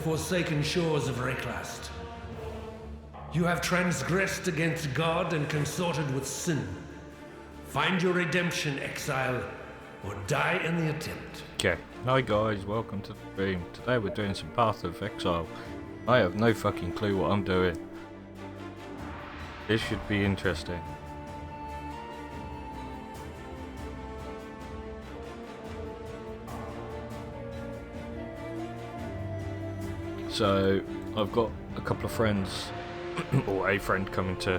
Forsaken shores of Reklast. You have transgressed against God and consorted with sin. Find your redemption, exile, or die in the attempt. Okay, hi guys, welcome to the stream. Today we're doing some Path of Exile. I have no fucking clue what I'm doing. This should be interesting. So, I've got a couple of friends, or a friend coming to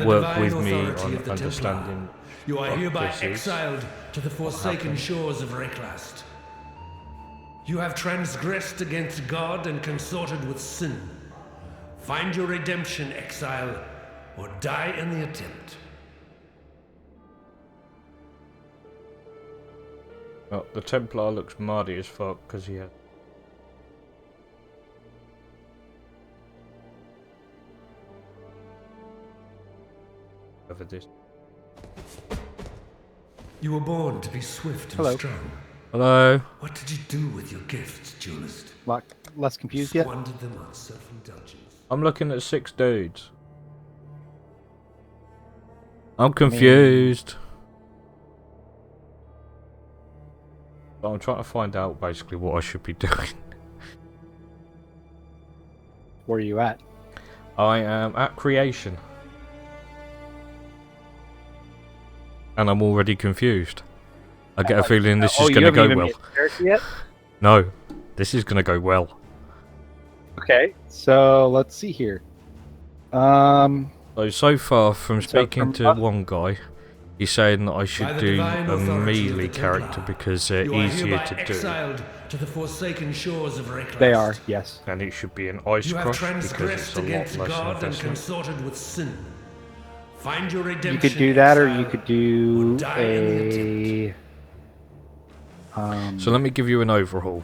work with me on understanding. You are hereby this is. exiled to the forsaken shores of Reklast. You have transgressed against God and consorted with sin. Find your redemption, exile, or die in the attempt. Well, the Templar looks mardy as fuck because he has. Over this. You were born to be swift and strong. Hello. What did you do with your gifts, duelist? Less confused yet? Squandered them on self-indulgence. I'm looking at 6 dudes. I'm confused. I'm trying to find out basically what I should be doing. Where are you at? I am at creation. And I'm already confused. I get a feeling this is going to go well. Yet? No, this is going to go well. Okay, so let's see here. So far from speaking to one guy, he's saying that I should do a melee character because they're easier to do. To the forsaken shores of Reklast. They are, yes. And it should be an ice crush because it's a lot less God and investment. consorted with sin. Find your redemption. You could do that, or you could do a. So let me give you an overhaul.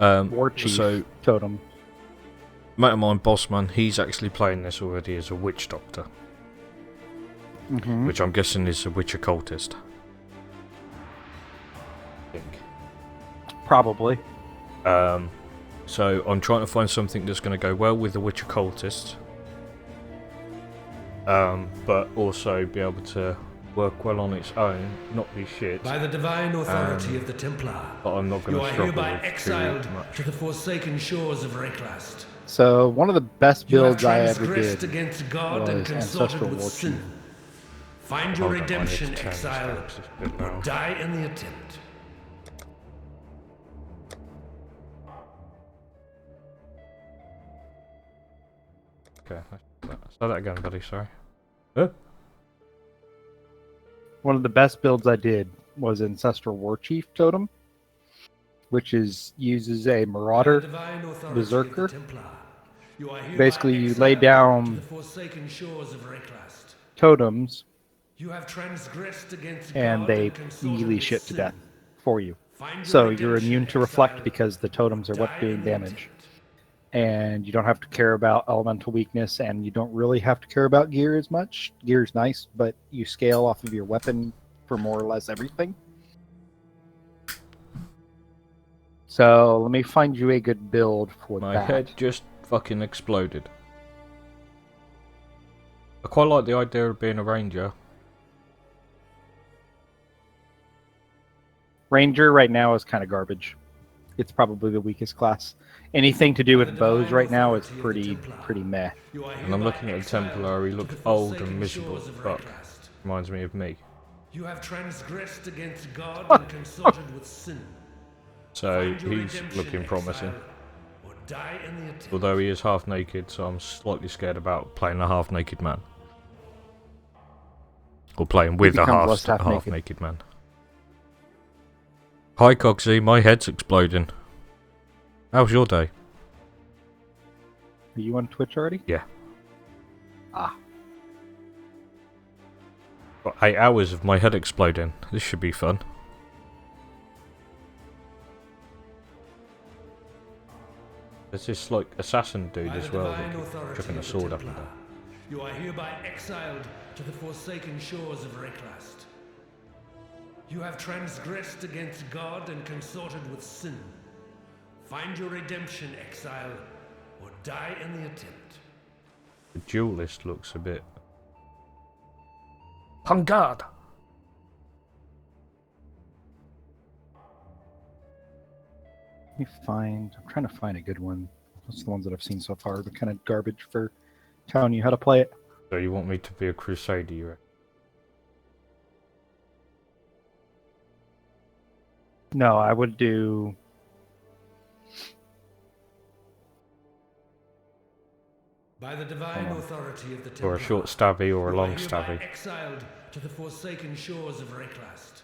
War Chief totem. Mate of mine, Bossman, he's actually playing this already as a witch doctor. Which I'm guessing is a witch occultist. I think. Probably. So I'm trying to find something that's going to go well with the witch occultist. But also be able to work well on its own, not be shit. By the divine authority of the Templar, but I'm not going to struggle hereby with exiled too much. to the forsaken shores of Reklast. So one of the best builds I ever transgressed did against God and was consorted Ancestral with War sin. Chief. Find your Hold on, I need to redemption, turn this exile, down, 'cause it's a bit or loud. die in the attempt. Okay, say that again, buddy, sorry. Huh? One of the best builds I did was Ancestral War Chief totem, which uses a Marauder Berserker. Basically, you lay down totems, and they melee shit to death for you. So you're immune to reflect because the totems are what's doing damage. And you don't have to care about elemental weakness, and you don't really have to care about gear as much. Gear's nice, but you scale off of your weapon for more or less everything. So let me find you a good build for My that. head just fucking exploded. I quite like the idea of being a ranger. Ranger right now is kind of garbage. It's probably the weakest class. Anything to do with bows right now is pretty meh. And I'm looking at the Templar, he looks old and miserable as fuck. Reminds me of me. You have transgressed against God and consorted with sin. So he's looking promising. Although he is half naked, so I'm slightly scared about playing a half naked man. Or playing with a half naked man. Hi Cogsy, my head's exploding. How's your day? Are you on Twitch already? Yeah. Ah. Got 8 hours of my head exploding. This should be fun. There's this like assassin dude as well that keeps chucking a sword up and down. You are hereby exiled to the forsaken shores of Reklast. You have transgressed against God and consorted with sin. Find your redemption, exile, or die in the attempt. The duelist looks a bit... On guard! Let me find... I'm trying to find a good one. That's the ones that I've seen so far. They're kind of garbage for telling you how to play it. So you want me to be a crusader, you reckon? No, I would do... By the divine authority of the Templar, Or a short stabby or a long stabby. Exiled to the forsaken shores of Reclast.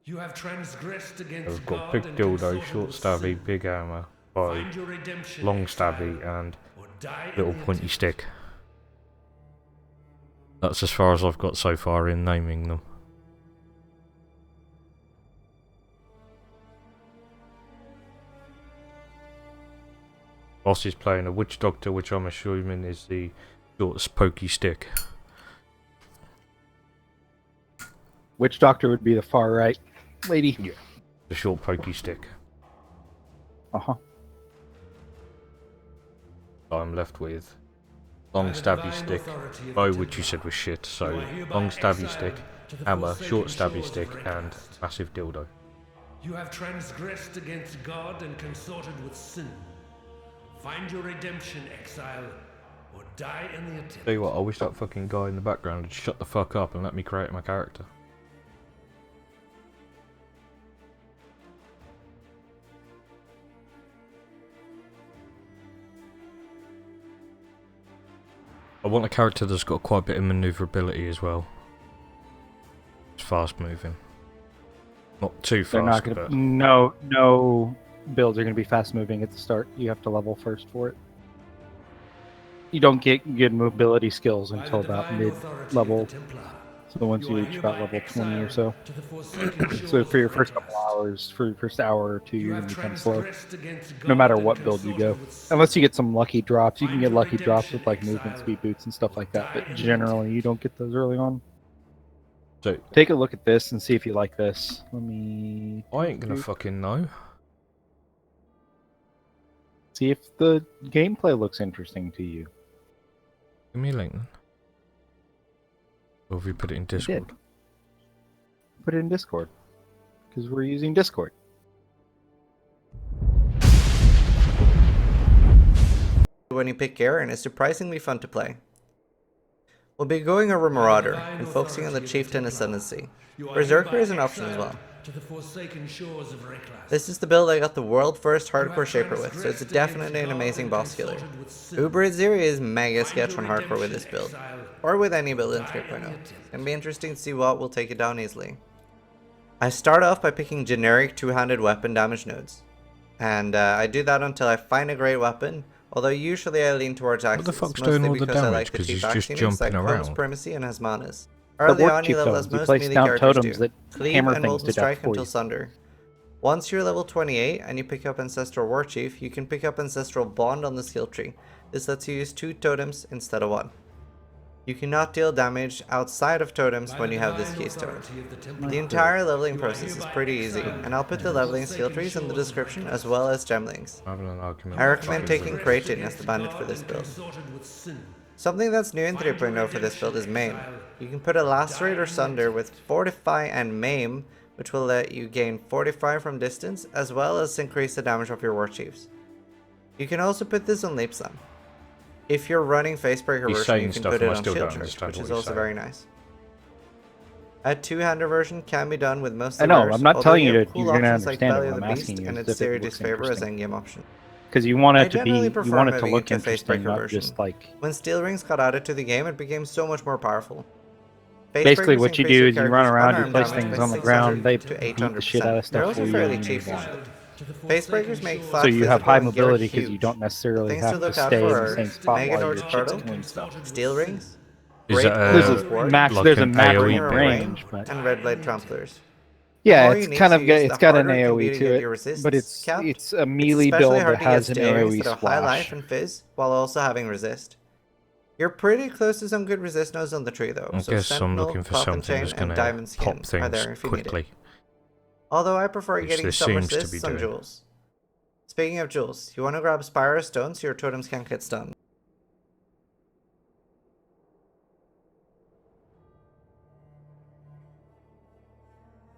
You have transgressed against I've got God big and dildo, consorted short with stabby, sin. big hammer, bow, Find your redemption, long exile, stabby, and or die in little the pointy attempt. stick. That's as far as I've got so far in naming them. Boss is playing a witch doctor, which I'm assuming is the short pokey stick. Witch Doctor would be the far right lady. Yeah. The short pokey stick. Uh-huh. I'm left with long stabby stick, bow which you said was shit, so long stabby stick, hammer, short stabby stick, and massive dildo. You have transgressed against God and consorted with sin. Find your redemption, exile, or die in the attempt. Tell you what, I wish that fucking guy in the background would shut the fuck up and let me create my character. I want a character that's got quite a bit of maneuverability as well. It's fast moving. Not too They're not fast, gonna... but... No builds are going to be fast moving at the start. You have to level first for it. You don't get good mobility skills until about mid-level. So once you reach about level 20 or so. So for your first couple hours, for your first hour or two, you're going to be kind of slow. No matter what build you go. Unless you get some lucky drops. You can get lucky drops with like movement speed boots and stuff like that. But generally you don't get those early on. So, take a look at this and see if you like this. Let me... I ain't gonna fucking know. See if the gameplay looks interesting to you. Give me a link then. Or have you put it in Discord? Put it in Discord. Because we're using Discord. When you pick Garen is surprisingly fun to play. We'll be going over Marauder and focusing on the Chieftain Ascendancy. Berserker is an option as well. This is the build I got the world first hardcore shaper with, so it's definitely an amazing boss killer. Uber Aziri is mega sketch on hardcore with this build, or with any build in 3.0. It's gonna be interesting to see what will take it down easily. I start off by picking generic two-handed weapon damage nodes, and I do that until I find a great weapon. Although usually I lean towards Axis, What the fuck's mostly doing all the because I damage? like the Because cheap he's just Axiom jumping like Chrome's around. Primacy and has manas. The Early work on you chief level as totems. You most place melee down characters totems do. that Cleave hammer and things Molten to Strike death for until you. Sunder. Once you're level 28 and you pick up Ancestral War Chief, you can pick up Ancestral Bond on the skill tree. This lets you use 2 totems instead of 1. You cannot deal damage outside of totems when you have this keystone. The entire leveling process is pretty easy, and I'll put the leveling skill trees in the description as well as gemlings. I recommend taking Kraken as the bandit for this build. Something that's new in 3.0 for this build is Maim. You can put a Lacerate or Sunder with Fortify and Maim, which will let you gain Fortify from distance as well as increase the damage of your War Chiefs. You can also put this on Leap Slam. If you're running Facebreaker version, you can put it on Shield Charge, which is also very nice. A two-hander version can be done with most I know, of I'm not telling you that cool you're gonna options like understand it, Belly but of I'm the asking Beast you and if its it Series looks favor as interesting. endgame option. Because you want I it to be, generally you prefer want it to moving look into interesting, Facebreaker not version. just like... When Steel Rings got added to the game, it became so much more powerful. Basically Facebreakers what you increase do your is you run character's around, you unarmed place damage things by on the 600 ground, they to beat the 800%. shit out of They're stuff also for you. fairly and cheap you move for on. Facebreakers make flat So you have physical high and gear mobility because huge. you don't necessarily Things have to to look out stay in for the are same spot Mega while Torch you're Turtle, doing stuff. Steel Rings, Is Great that There's Blade a Sword, max, like there's a an max AoE range, but and Red Blade Tramplers. yeah, more it's you need kind to of use, it's the got an harder it can be AoE to to get it, your but resistance capped. it's a It's melee especially build hard that to get has an Steel Rings AoE that are high life splash. and fizz, while also having resist. You're pretty close to some good resist nodes on the tree though. I So guess I'm Sentinel, looking for Pop and something Chain, that's and going to Diamond Skin pop are there things if you need it. quickly. Although I prefer Which getting this some seems to be resists on doing. jewels. Speaking of jewels, you want to grab Spire Stone so your totems can't get stunned.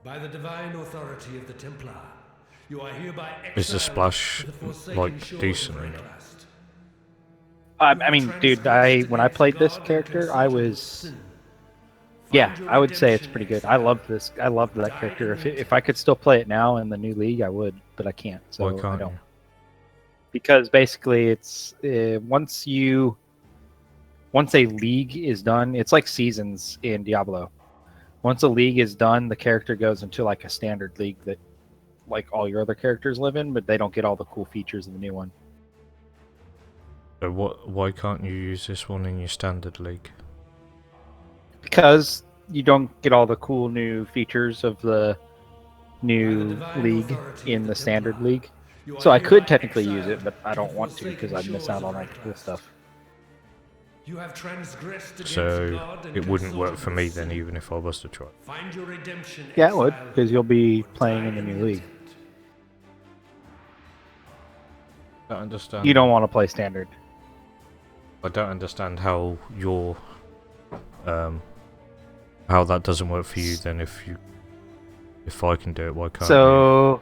By the divine authority of the Templar, you are hereby Is the exiled splash to the forsaken like shores of decent? Reclast. I mean, dude, when I played this character, I was, yeah, I would say it's pretty good. I love this. I love that character. If I could still play it now in the new league, I would, but I can't. So Why I can't don't. you? Because basically, it's once a league is done, it's like seasons in Diablo. Once a league is done, the character goes into like a standard league that like all your other characters live in, but they don't get all the cool features of the new one. So why can't you use this one in your standard league? Because you don't get all the cool new features of the new league in the standard league. So I could technically use it, but I don't want to because I'd miss out on all the cool stuff. You have transgressed against So God and it wouldn't work consorted for with me sin. then, even if I was to try. Find your redemption, Yeah, it would, exile, because you'll be or playing die in the new the league. attempt. I don't understand. You don't want to play standard. I don't understand how your how that doesn't work for you then. If I can do it, why can't you? So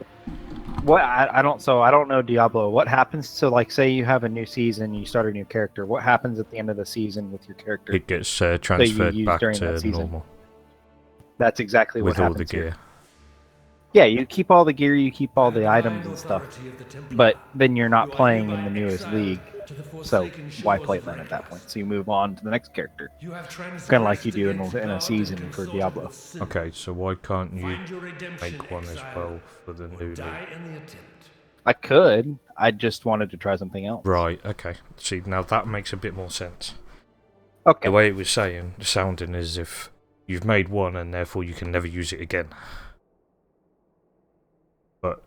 what I don't know Diablo. What happens? So like, say you have a new season, you start a new character. What happens at the end of the season with your character? It gets transferred used back during that to season. normal That's exactly with what all happens the here. gear. Yeah, you keep all the gear, you keep all By the divine items and stuff, authority of the Templar, but then you're not you are playing in hereby the newest exiled league. to the So forsaken why shores play of then at that Reclast. point? So you move on to the next character. You have Kind of like you do in transgressed a against season God and for consorted Diablo. with sin. Okay, so why can't you Find your redemption, make one as exile, well for the or new die league? in the attempt. I could. I just wanted to try something else. Right, okay. See, now that makes a bit more sense. Okay. The way it was sounding as if you've made one and therefore you can never use it again. But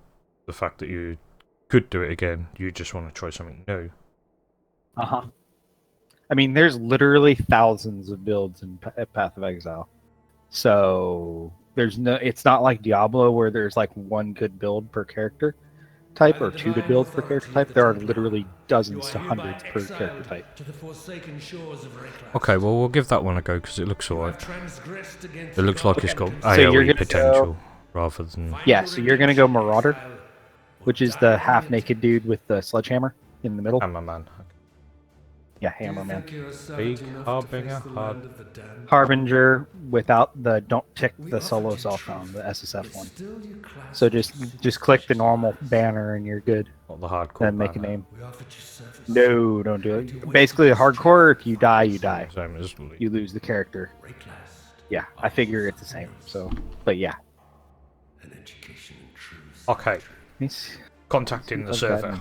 the fact that you could do it again, you just want to try something new. Uh-huh. I mean, there's literally thousands of builds in Path of Exile. So it's not like Diablo where there's like one good build per character type or two good builds per character type. There are literally dozens to hundreds per character type. To the forsaken shores of Reclast. Okay, well we'll give that one a go because it looks You have alright. transgressed against It looks God like it's got and So you're AoE gonna potential rather than... Find Yeah, your so you're gonna go redemption, Marauder, exile, or which is die the in half-naked dude with the sledgehammer in the middle. Hammer Man. Yeah, Do you Hammer Man. think you are savage Big enough to Harbinger, face the land of the damned? Harbinger without the don't tick We the offered solo you self truth, on the SSF but one. still you clasp So just click the normal banner and you're good. Not the hardcore Then make a banner. name. We offered you service. No, don't do it. Basically, hardcore. If you die, you die. Same as Lee. You lose the character. Reclast. Yeah, I figure it's the same. So, but yeah. An education in truth. Okay, Nice. contacting the Love that, server.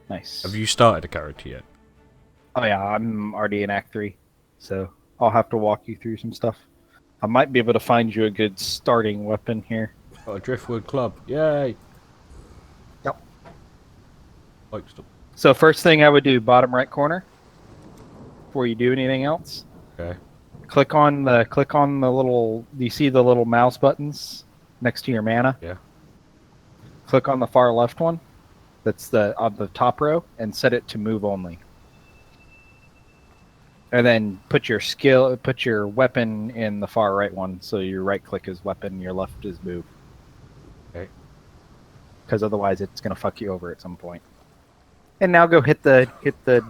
Nice. Have you started a character yet? Oh yeah, I'm already in Act 3, so I'll have to walk you through some stuff. I might be able to find you a good starting weapon here. Got a Driftwood Club. Yay! Yep. Like stuff. So first thing I would do, bottom right corner, before you do anything else, Okay. click on the little. Do you see the little mouse buttons next to your mana? Yeah. Click on the far left one. That's on the top row, and set it to move only. And then put your weapon in the far right one. So your right click is weapon, your left is move. Okay. Because otherwise it's gonna fuck you over at some point. And now go hit the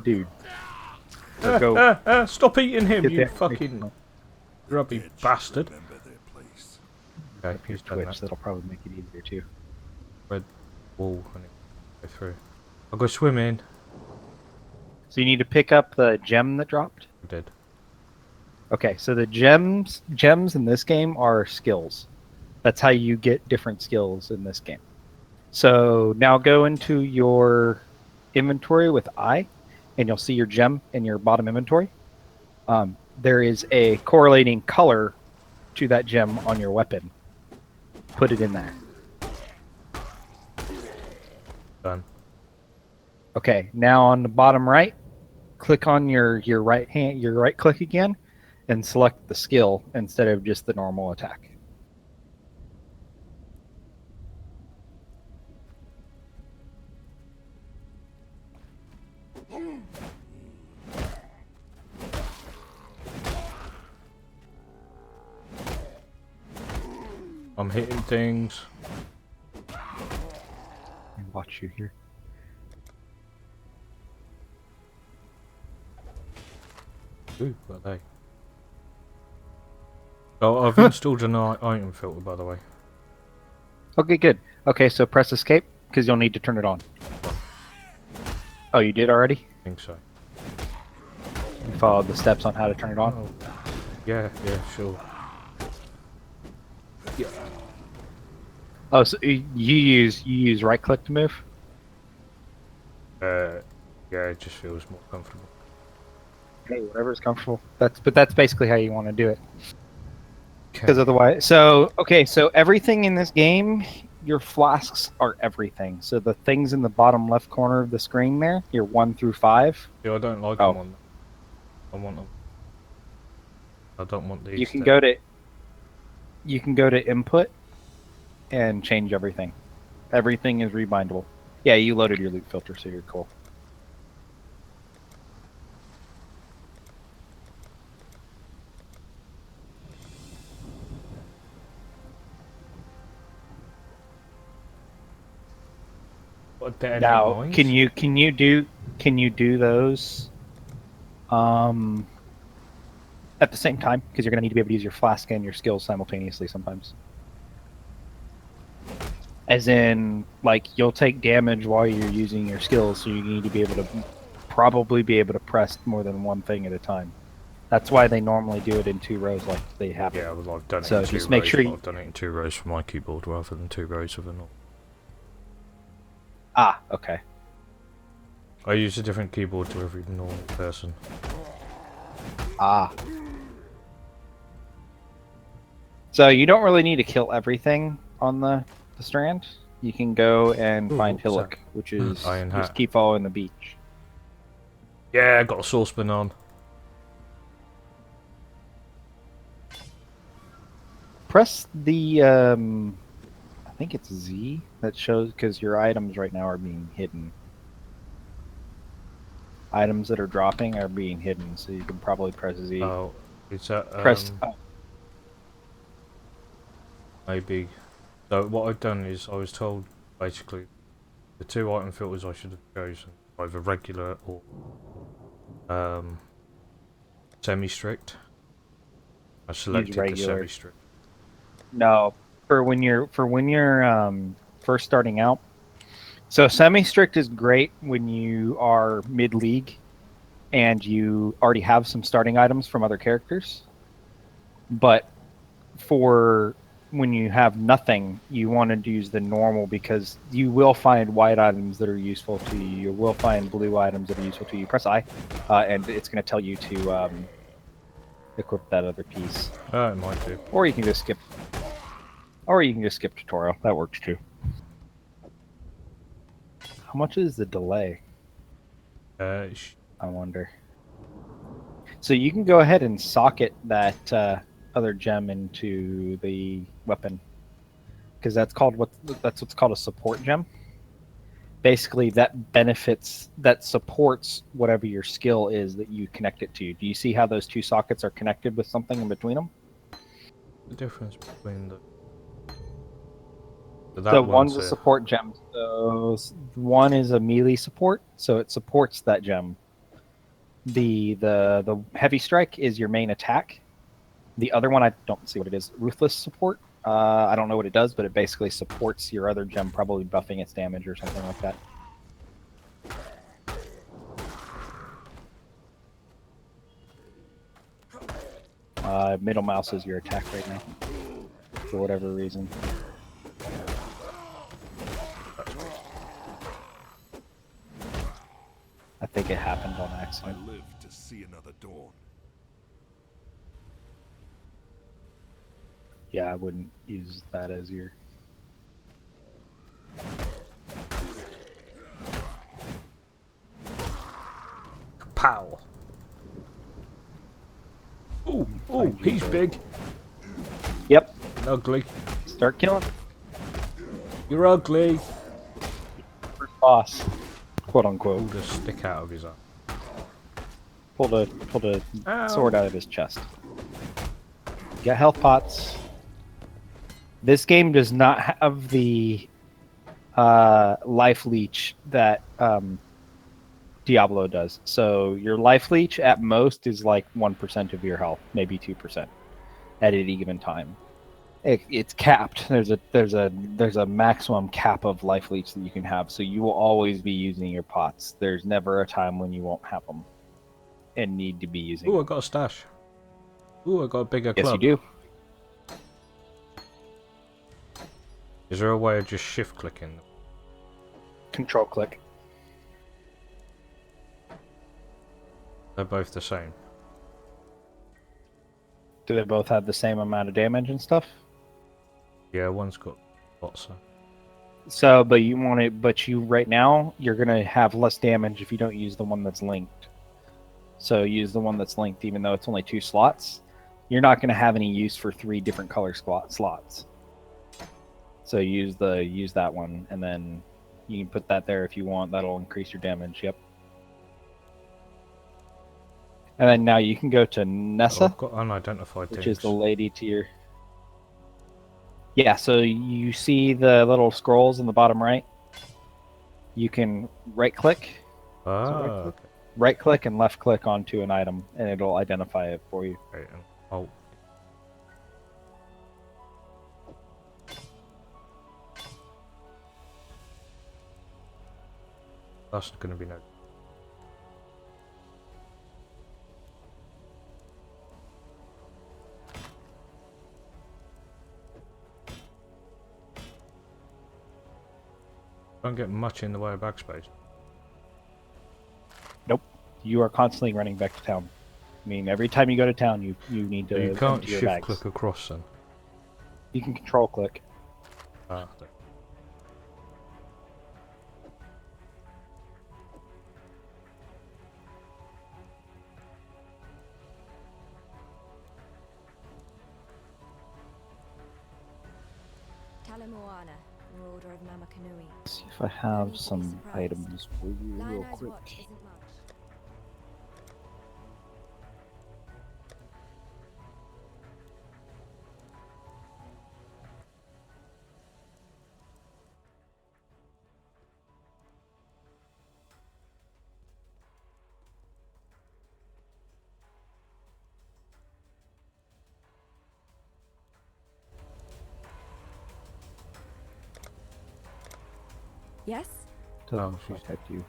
dude. Or go Stop eating him, hit you the fucking grubby bastard. Okay, Here's he's done Twitch. that. That'll probably make it easier too. Red wall when it go through. I'll go swimming. So you need to pick up the gem that dropped. I did. Okay, so the gems in this game are skills. That's how you get different skills in this game. So now go into your inventory with I, and you'll see your gem in your bottom inventory. There is a correlating color to that gem on your weapon. Put it in there. Done. Okay, now on the bottom right, click on your right click again, and select the skill instead of just the normal attack. I'm hitting things. And watch you here. Ooh, what are they? Oh, I've installed an item filter, by the way. Okay, good. Okay, so press escape because you'll need to turn it on. Oh, you did already? I think so. You followed the steps on how to turn it on? Oh. Yeah, sure. Yeah. Oh, so you use right click to move? Yeah, it just feels more comfortable. Hey, whatever's comfortable. That's basically how you want to do it. Because Okay. otherwise, so everything in this game, your flasks are everything. So the things in the bottom left corner of the screen there, your 1 through 5. Yeah, I don't like Oh. them on. I want them. I don't want these. You can go to input and change everything. Everything is rebindable. Yeah, you loaded your loot filter, so you're cool. What the Now, noise? can you do those at the same time? Because you're gonna need to be able to use your flask and your skills simultaneously sometimes. As in, like, you'll take damage while you're using your skills, so you need to be able to probably be able to press more than one thing at a time. That's why they normally do it in 2 rows, like they have. Yeah, well, I've done it So in 2 just rows. make sure but you- I've done it in 2 rows for my keyboard rather than 2 rows of a normal. Ah, okay. I use a different keyboard to every normal person. Ah. So you don't really need to kill everything on the strand. You can go and Ooh, find what's Hillock, that? which is Iron just hat. keep following the beach. Yeah, I got a saucepan on. Press the I think it's Z that shows, because your items right now are being hidden. Items that are dropping are being hidden, so you can probably press Z. Oh, is that Press. maybe? So what I've done is I was told basically the 2 item filters I should have chosen either regular or semi-strict. I selected the regular. semi-strict. No, for when you're first starting out. So semi-strict is great when you are mid-league and you already have some starting items from other characters. But for when you have nothing, you want to use the normal, because you will find white items that are useful to you. You will find blue items that are useful to you. Press I, and it's going to tell you to equip that other piece. It might do. Or you can just skip. Or you can just skip tutorial. That works too. How much is the delay? I wonder. So you can go ahead and socket that other gem into the weapon, because that's what's called a support gem. Basically, that supports whatever your skill is that you connect it to. Do you see how those 2 sockets are connected with something in between them? The difference between the So one's a support gem. So one is a melee support, so it supports that gem. The heavy strike is your main attack. The other one, I don't see what it is. Ruthless support. I don't know what it does, but it basically supports your other gem, probably buffing its damage or something like that. Middle mouse is your attack right now, for whatever reason. I think it happened on accident. I live to see another dawn. Yeah, I wouldn't use that as your... Pow! Oh, find you he's the- big. Yep. Ugly. Start killing. You're ugly. First boss, quote unquote. Pulled a stick out of his arm. Pulled a Ow. sword out of his chest. Get health pots. This game does not have the life leech that Diablo does. So your life leech at most is like 1% of your health, maybe 2% at any given time. It's capped. There's a maximum cap of life leech that you can have. So you will always be using your pots. There's never a time when you won't have them and need to be using. Ooh, I got a stash. Ooh, I got a bigger Yes, club. you do. Is there a way of just shift clicking? Control click. They're both the same. Do they both have the same amount of damage and stuff? Yeah, one's got lots of. So, but you want it, but you right now you're gonna have less damage if you don't use the one that's linked. So use the one that's linked, even though it's only 2 slots. You're not gonna have any use for 3 different color slots. So use that one, and then you can put that there if you want. That'll increase your damage. Yep. And then now you can go to Oh, Nessa, I've got unidentified which things. is the lady to your. Yeah, so you see the little scrolls in the bottom right. You can right click, Ah, okay. right click and left click onto an item, and it'll identify it for you. Right, and Alt. That's going to be no. Don't get much in the way of backspace. Nope, you are constantly running back to town. I mean, every time you go to town, you need to. So you can't empty your shift bags. click across then. You can control click. Ah, there. Talamoana, or Order of Mama Kanui. See if I have some items for you real Lionel's quick. watch isn't much. Yes? Doesn't Oh, she's- protect you.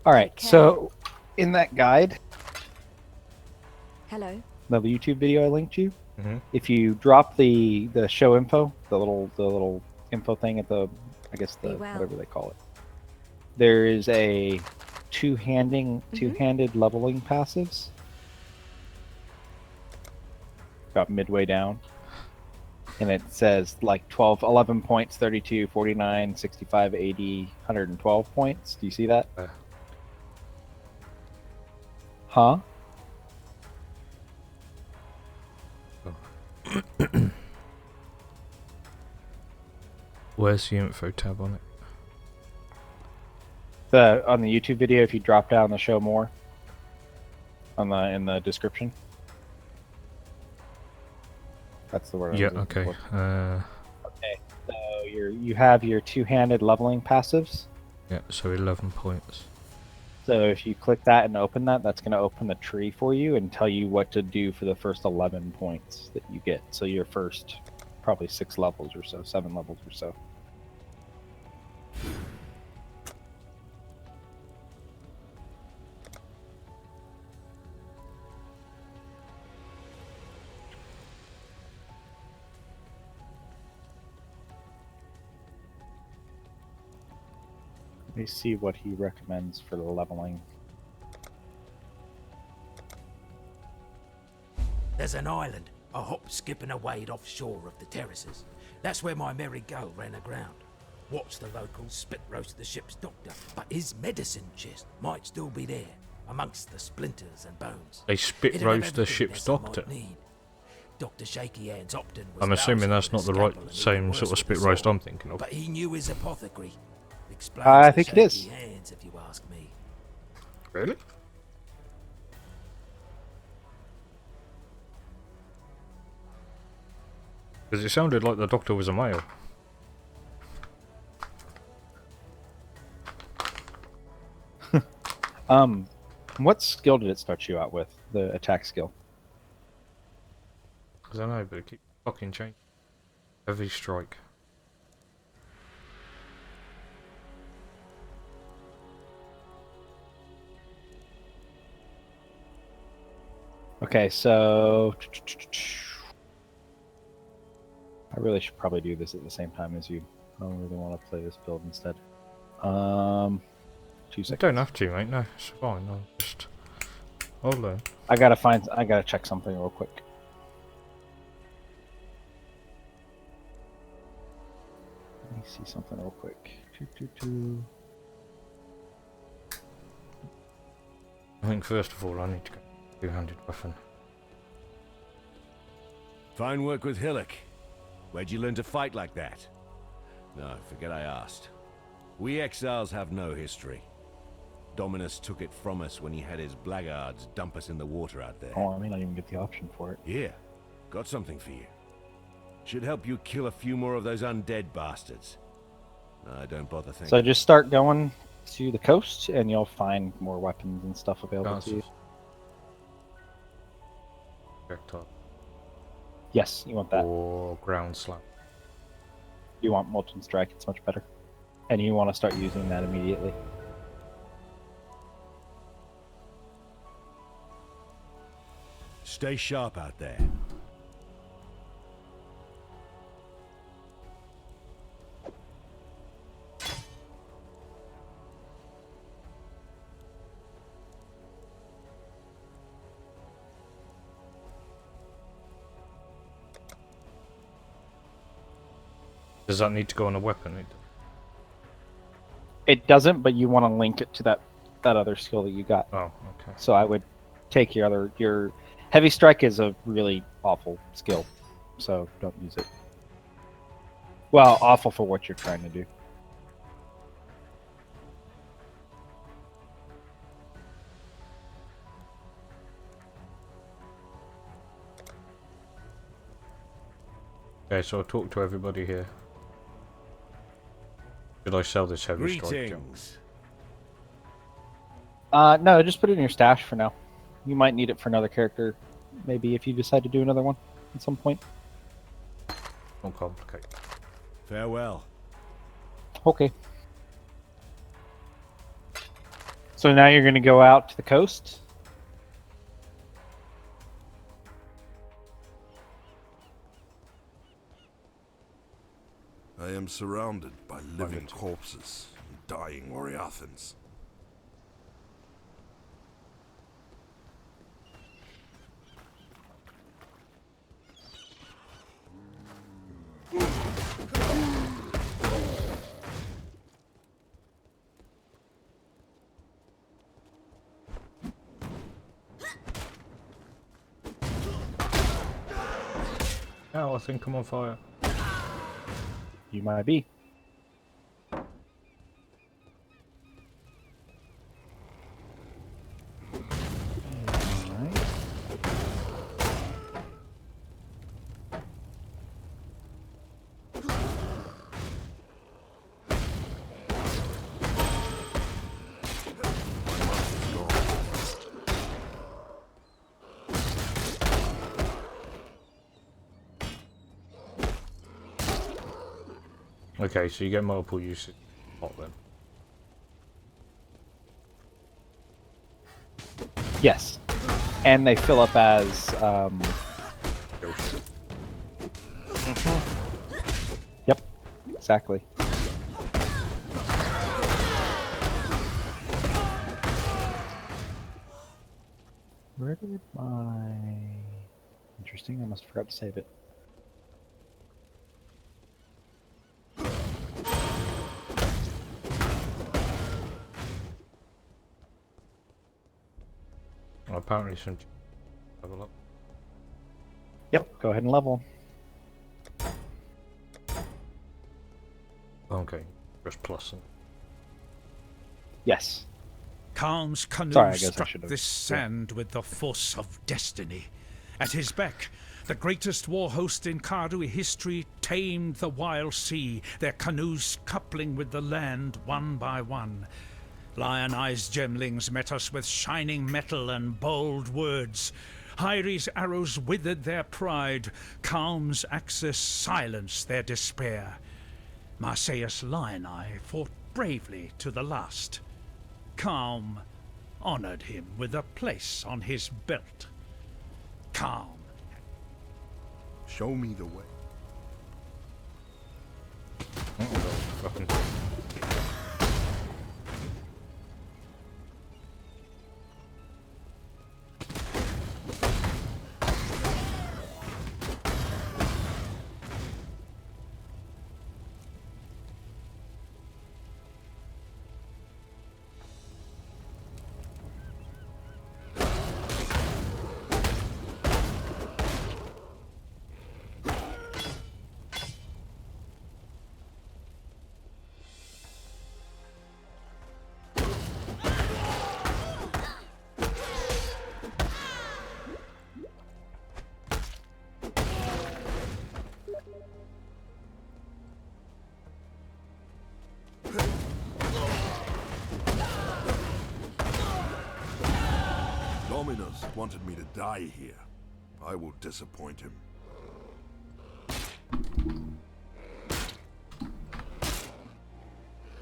All right, Okay. so in that guide, Hello? the YouTube video I linked you, Mhm. if you drop the show info, the little info thing at the, I guess the Be well. whatever they call it, there is a Mm-hmm. two-handed leveling passives. About midway down. And it says like 11 points, 32, 49, 65, 80, 112 points. Do you see that? Huh? Where's the info tab on it? On the YouTube video, if you drop down the show more in the description. That's the word. I Yeah, was looking okay. for. So you have your two-handed leveling passives. Yeah, so 11 points. So if you click that and open that, that's going to open the tree for you and tell you what to do for the first 11 points that you get. So your first probably 6 levels or so, 7 levels or so. Let me see what he recommends for the leveling. There's an island, a hop, skip and a wade offshore of the terraces. That's where my merry gull ran aground. Watch the locals spit roast the ship's doctor, but his medicine chest might still be there, amongst the splinters and bones. They spit It'd have roast the everything ship's Nessa might doctor. need. Dr. Shaky Hands Upton was I'm assuming lousy that's with not a the right scalpel and same even sort worse of with spit the roast sword. I'm thinking of. But he knew his apothecary. Explains I the think it is. Shaky Hands, if you ask me. Really? Because it sounded like the doctor was a male. What skill did it start you out with? The attack skill. I don't know, but it keeps fucking changing. Heavy strike. Okay, so I really should probably do this at the same time as you. I don't really want to play this build instead. 2 You seconds. don't have to, mate. No, it's fine. I'll just... I'll learn. I gotta check something real quick. Let me see something real quick. I think first of all I need to go two-handed weapon. Fine work with Hillock. Where'd you learn to fight like that? No, forget I asked. We exiles have no history. Dominus took it from us when he had his blackguards dump us in the water out there. Oh, I may not even get the option for it. Here, got something for you. Should help you kill a few more of those undead bastards. No, don't bother thinking. So just start going to the coast, and you'll find more weapons and stuff available to you. Projectile. Yes, you want that. Or ground slam. You want Molten Strike, it's much better. And you want to start using that immediately. Stay sharp out there. Does that need to go on a weapon? It doesn't, but you want to link it to that other skill that you got. Oh, okay. So I would take your Heavy Strike is a really awful skill, so don't use it. Well, awful for what you're trying to do. Okay, so I'll talk to everybody here. Should I sell this heavy strike jump? Greetings. No, just put it in your stash for now. You might need it for another character, maybe if you decide to do another one at some point. Don't complicate. Farewell. Okay. So now you're going to go out to the coast. I am surrounded by living corpses and dying Oriathans. Oh, I think I'm on fire. You might be. Alright. Okay, so you get multiple uses. Hot then. Yes. And they fill up as Yep. Exactly. Where did my... Interesting, I must have forgot to save it. Apparently some level up. Yep, go ahead and level. Okay, just plus. Yes. Khan's canoe Sorry, I guess I struck should've- this sand with the force of destiny. At his beck, the greatest war host in Kardui history tamed the wild sea, their canoes coupling with the land one by one. Lion-eyed gemlings met us with shining metal and bold words. Hyri's arrows withered their pride, Calm's axis silenced their despair. Marseilles Lion-Eye fought bravely to the last. Calm honored him with a place on his belt. Calm. Show me the way. Fucking. Dominus wanted me to die here. I will disappoint him.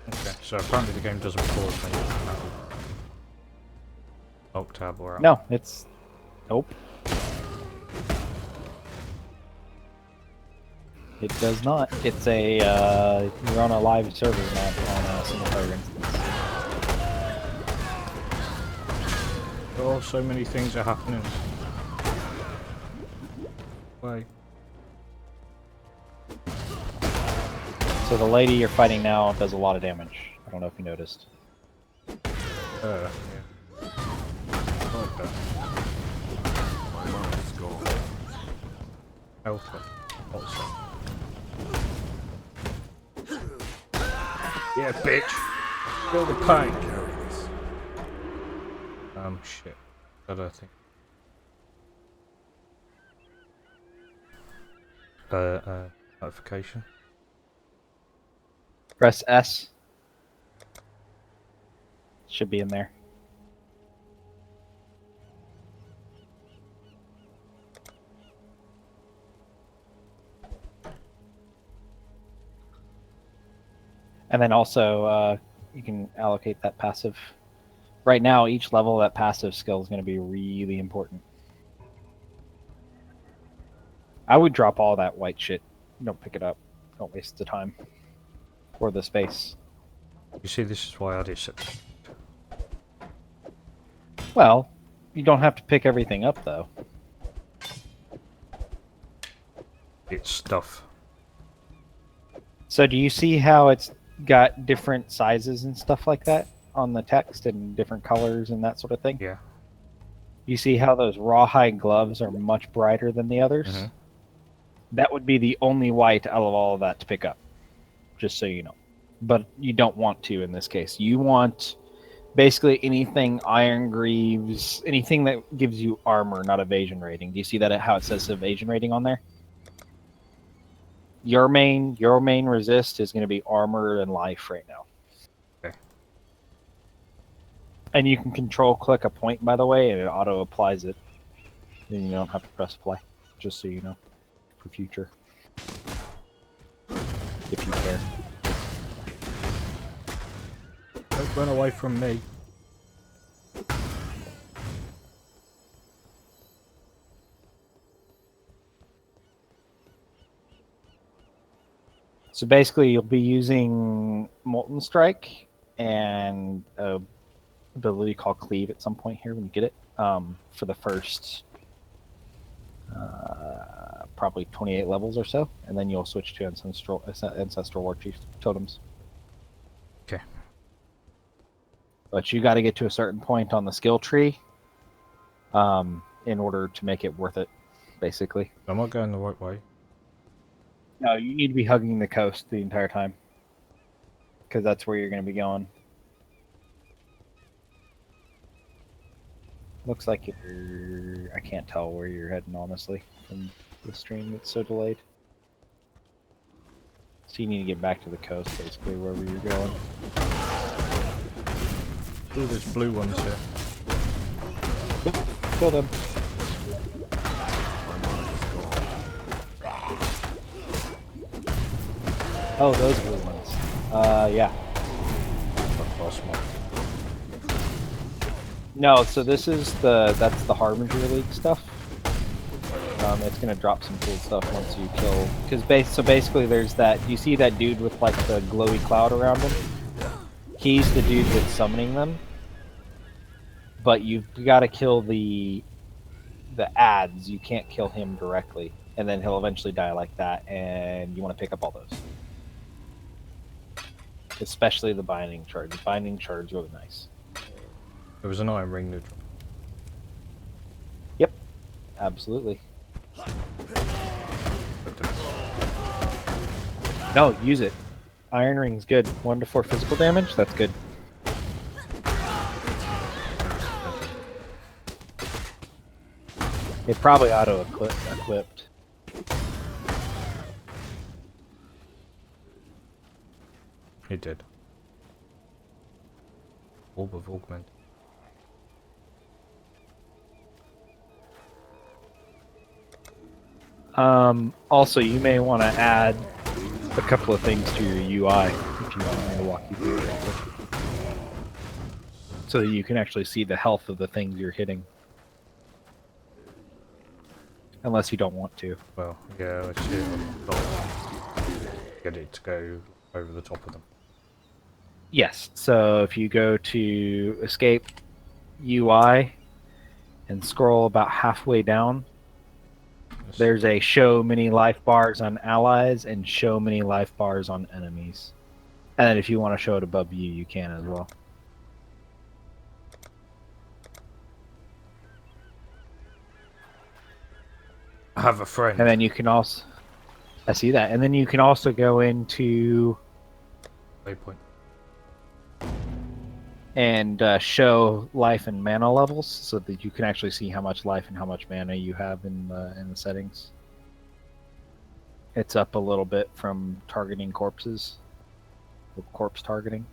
Okay, so apparently the game doesn't pause when you Alt tab or out. No, it's... Nope. It does not. It's a, you're on a live server, not on a single player instance. Oh, so many things are happening. Why? So the lady you're fighting now does a lot of damage. I don't know if you noticed. Yeah. I like that. My mind is gone. Alpha. Also. Yeah, bitch! Feel the pain! Carry this. Shit. Other thing. Notification. Press S. Should be in there. And then also, you can allocate that passive. Right now, each level, that passive skill is going to be really important. I would drop all that white shit. Don't pick it up. Don't waste the time. Or the space. You see, this is why I did it. Well, you don't have to pick everything up, though. It's stuff. So do you see how it's got different sizes and stuff like that on the text and different colors and that sort of thing? Yeah. You see how those rawhide gloves are much brighter than the others? Mhm. That would be the only white out of all of that to pick up, just so you know. But you don't want to in this case. You want basically anything iron greaves, anything that gives you armor, not evasion rating. Do you see that how it says evasion rating on there? Your main resist is going to be armor and life right now. Okay. And you can control click a point, by the way, and it auto applies it. Then you don't have to press play, just so you know, for future. If you care. Don't run away from me. So basically, you'll be using Molten Strike and ability called Cleave at some point here when you get it for the first probably 28 levels or so, and then you'll switch to Ancestral War Chief totems. Okay. But you got to get to a certain point on the skill tree in order to make it worth it, basically. I'm not going the right way. No, you need to be hugging the coast the entire time, because that's where you're going to be going. Looks like you're... I can't tell where you're heading, honestly, from the stream. It's so delayed. So you need to get back to the coast, basically, wherever you're going. Ooh, there's blue ones here. Yep, kill them. Oh, those blue ones. Yeah. No, so this is that's the Harbinger League stuff. It's gonna drop some cool stuff once you kill. So basically, there's that. You see that dude with like the glowy cloud around him? He's the dude that's summoning them. But you've got to kill the ads. You can't kill him directly, and then he'll eventually die like that. And you want to pick up all those, especially the binding charge. The binding charge is really nice. There was an iron ring neutral. Yep, absolutely. No, use it. Iron ring's good. 1 to 4 physical damage. That's good. It probably auto-equipped. It did. Orb of Augment. Also, you may want to add a couple of things to your UI if you want me to walk you through it, so that you can actually see the health of the things you're hitting. Unless you don't want to. Well, yeah, let's see it on the top. Get it to go over the top of them. Yes, so if you go to Escape UI and scroll about halfway down, there's a show many life bars on allies and show many life bars on enemies. And then if you want to show it above you, you can as well. I have a friend. And then you can also... I see that. And then you can also go into... Waypoint. And show life and mana levels, so that you can actually see how much life and how much mana you have in the settings. It's up a little bit from targeting corpses, or corpse targeting.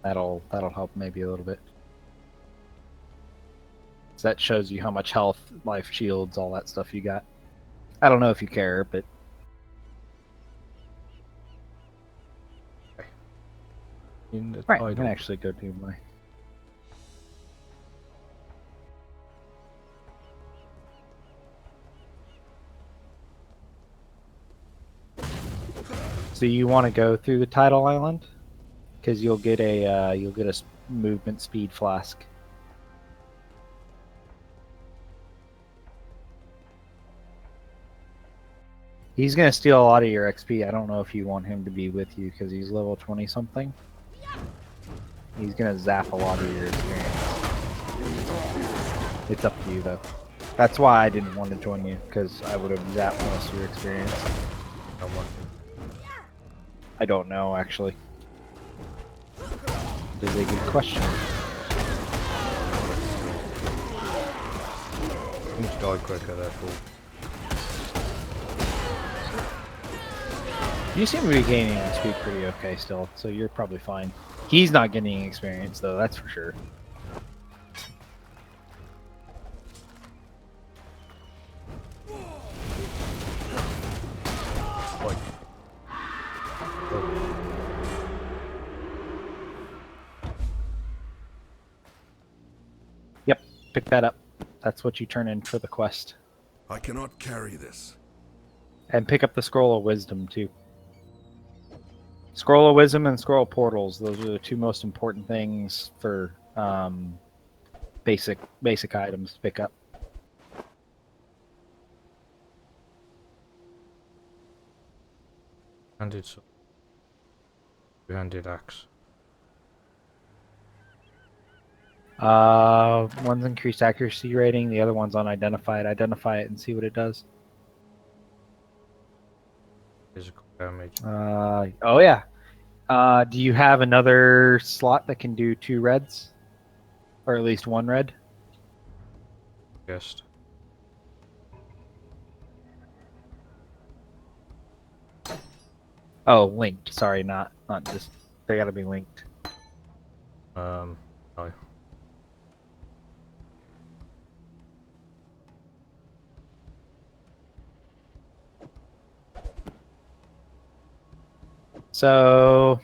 That'll help maybe a little bit. That shows you how much health, life shields, all that stuff you got. I don't know if you care, but... In the right, title. I can actually go to my... So you want to go through the tidal island? Because you'll get a movement speed flask. He's going to steal a lot of your XP. I don't know if you want him to be with you because he's level 20 something. He's going to zap a lot of your experience. It's up to you though. That's why I didn't want to join you, because I would have zapped most of your experience. I don't know actually. This is a good question. You die quicker, therefore. You seem to be gaining speed pretty okay still, so you're probably fine. He's not getting experience though, that's for sure. Yep, pick that up. That's what you turn in for the quest. I cannot carry this. And pick up the Scroll of Wisdom too. Scroll of Wisdom and Scroll of Portals. Those are the two most important things for basic items to pick up. Handed sword. Two-handed axe. One's increased accuracy rating, the other one's unidentified. Identify it and see what it does. Physical damage. Oh yeah. Do you have another slot that can do 2 reds? Or at least 1 red? Guessed. Oh, linked. Sorry, not just. They gotta be linked. No. So,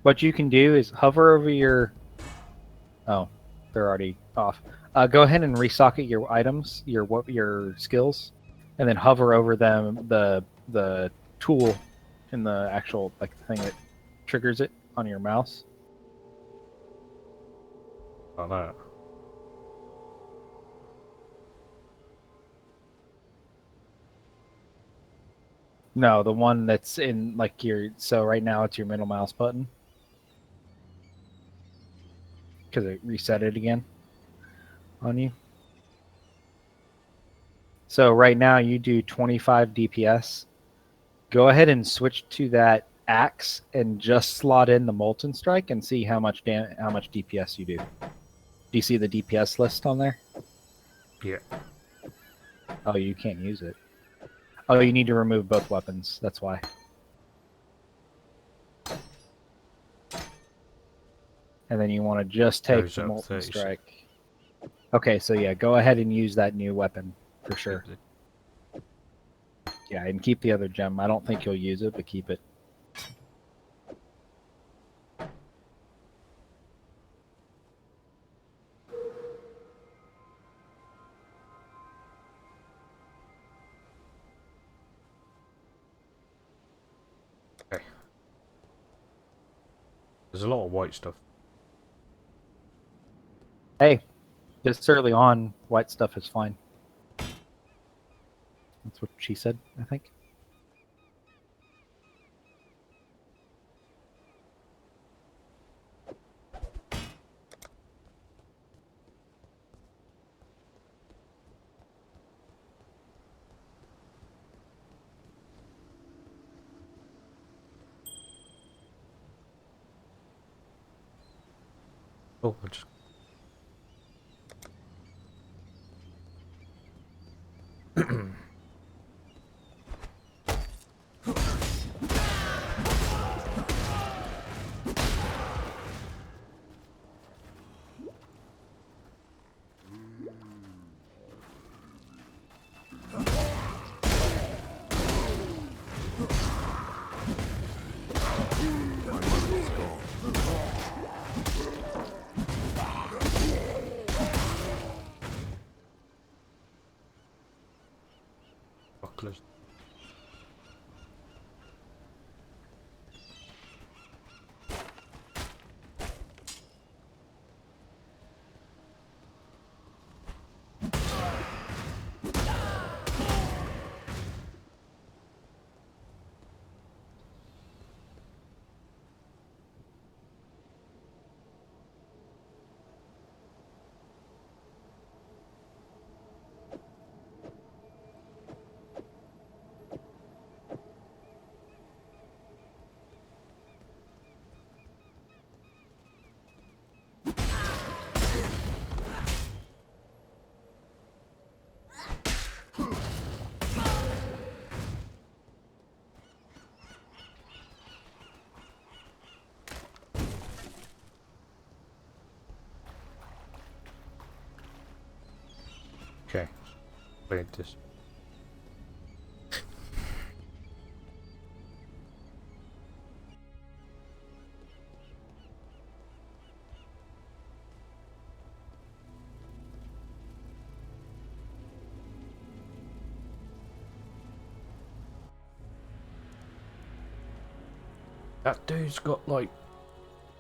what you can do is hover over your. Oh, they're already off. Go ahead and resocket your items, your skills, and then hover over them. The tool in the actual thing that triggers it on your mouse. Like that. No, the one that's in so right now it's your middle mouse button. Because it reset it again on you. So right now you do 25 DPS. Go ahead and switch to that axe and just slot in the Molten Strike and see how much DPS you do. Do you see the DPS list on there? Yeah. Oh, you can't use it. Oh, you need to remove both weapons. That's why. And then you want to just take Goes the up Molten 36. Strike. Okay, so yeah, go ahead and use that new weapon for sure. Yeah, and keep the other gem. I don't think you'll use it, but keep it. Okay. There's a lot of white stuff. Hey, this early on, white stuff is fine. That's what she said, I think. Oh, I just... Bucklers. Okay, played this. That dude's got like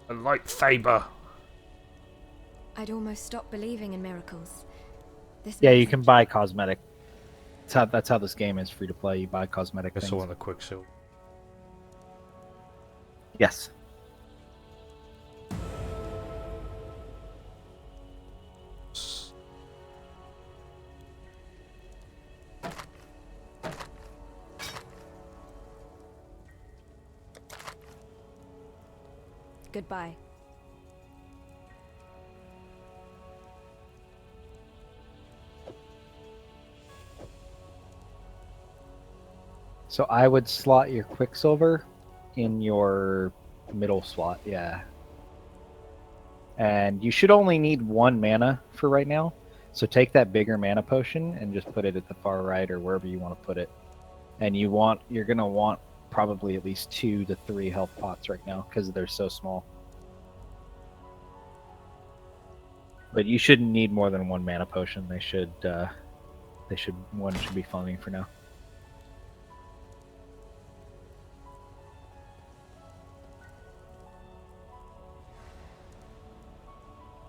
a lightsaber. I'd almost stopped believing in miracles. This Yeah, you message- can buy cosmetic. That's how this game is free to play. You buy cosmetic I things. saw on the Quicksilver. Yes. Goodbye. So I would slot your Quicksilver in your middle slot, yeah. And you should only need 1 mana for right now. So take that bigger mana potion and just put it at the far right or wherever you want to put it. And you're gonna want probably at least 2 to 3 health pots right now because they're so small. But you shouldn't need more than 1 mana potion. One should be fine for now.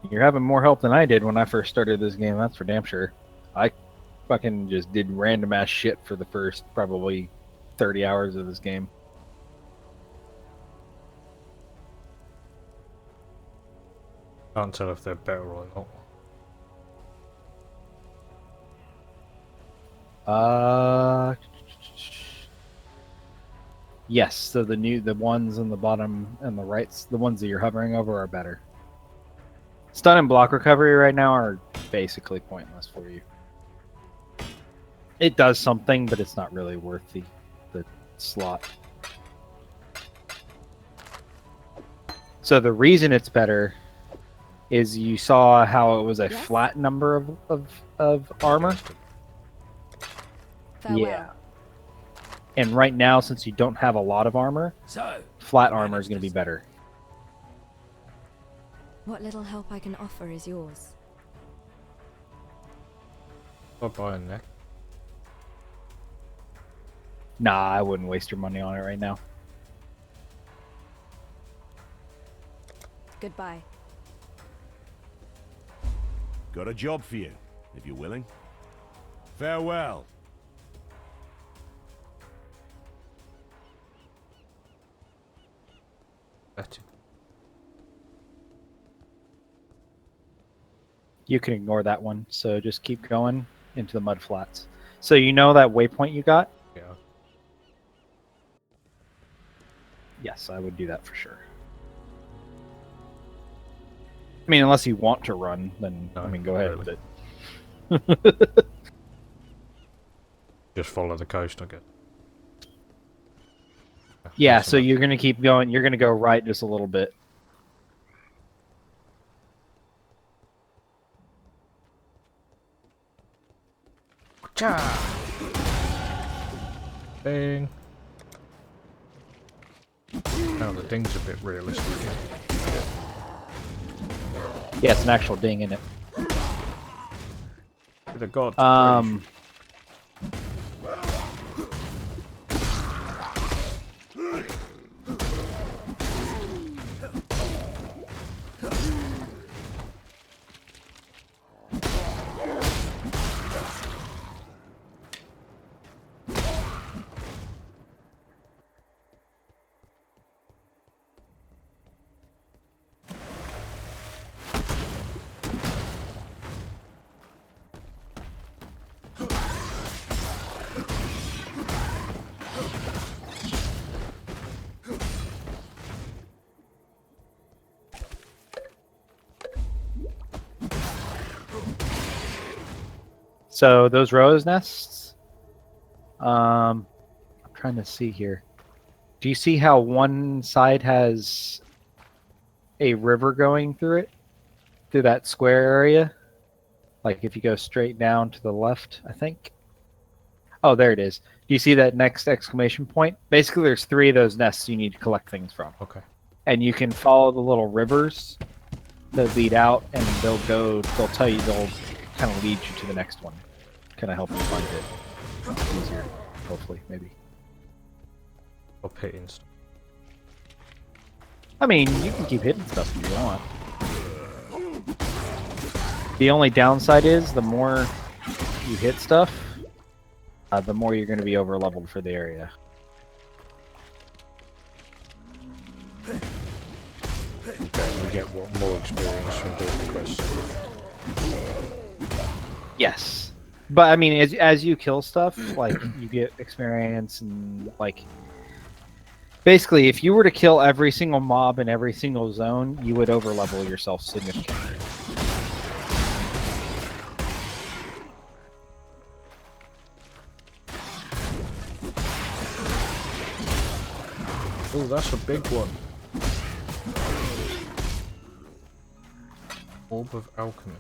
You're having more help than I did when I first started this game, that's for damn sure. I fucking just did random ass shit for the first probably 30 hours of this game. Can't tell if they're better or not. Yes, so the ones on the bottom and the rights, the ones that you're hovering over are better. Stun and block recovery right now are basically pointless for you. It does something, but it's not really worth the slot. So the reason it's better is you saw how it was a flat number of armor. Farewell. Yeah. And right now, since you don't have a lot of armor, flat armor is going to be better. What little help I can offer is yours. I'll buy a neck. Nah, I wouldn't waste your money on it right now. Goodbye. Got a job for you, if you're willing. Farewell. Better. You can ignore that one, so just keep going into the mud flats. So you know that waypoint you got? Yeah. Yes, I would do that for sure. I mean, unless you want to run, then No, I mean, go ahead really. with it. Just follow the coast, I guess. Yeah, That's so enough. you're gonna keep going. You're gonna go right just a little bit. Ding. Now the ding's a bit realistic. Yeah, it's an actual ding in it. With a god. So those rose nests. I'm trying to see here. Do you see how one side has a river going through it? Through that square area? Like if you go straight down to the left, I think. Oh, there it is. Do you see that next exclamation point? Basically, there's 3 of those nests you need to collect things from. Okay. And you can follow the little rivers that lead out, and they'll tell you, they'll kind of lead you to the next one. Kind of help you find it easier, hopefully, maybe. Or hitting stuff. I mean, you can keep hitting stuff if you want. The only downside is the more you hit stuff, the more you're going to be over leveled for the area. get what, more experience from doing the quests. Yes, but I mean, as you kill stuff, like you get experience and like. Basically, if you were to kill every single mob in every single zone, you would overlevel yourself significantly. Oh, that's a big one. Orb of Alchemy.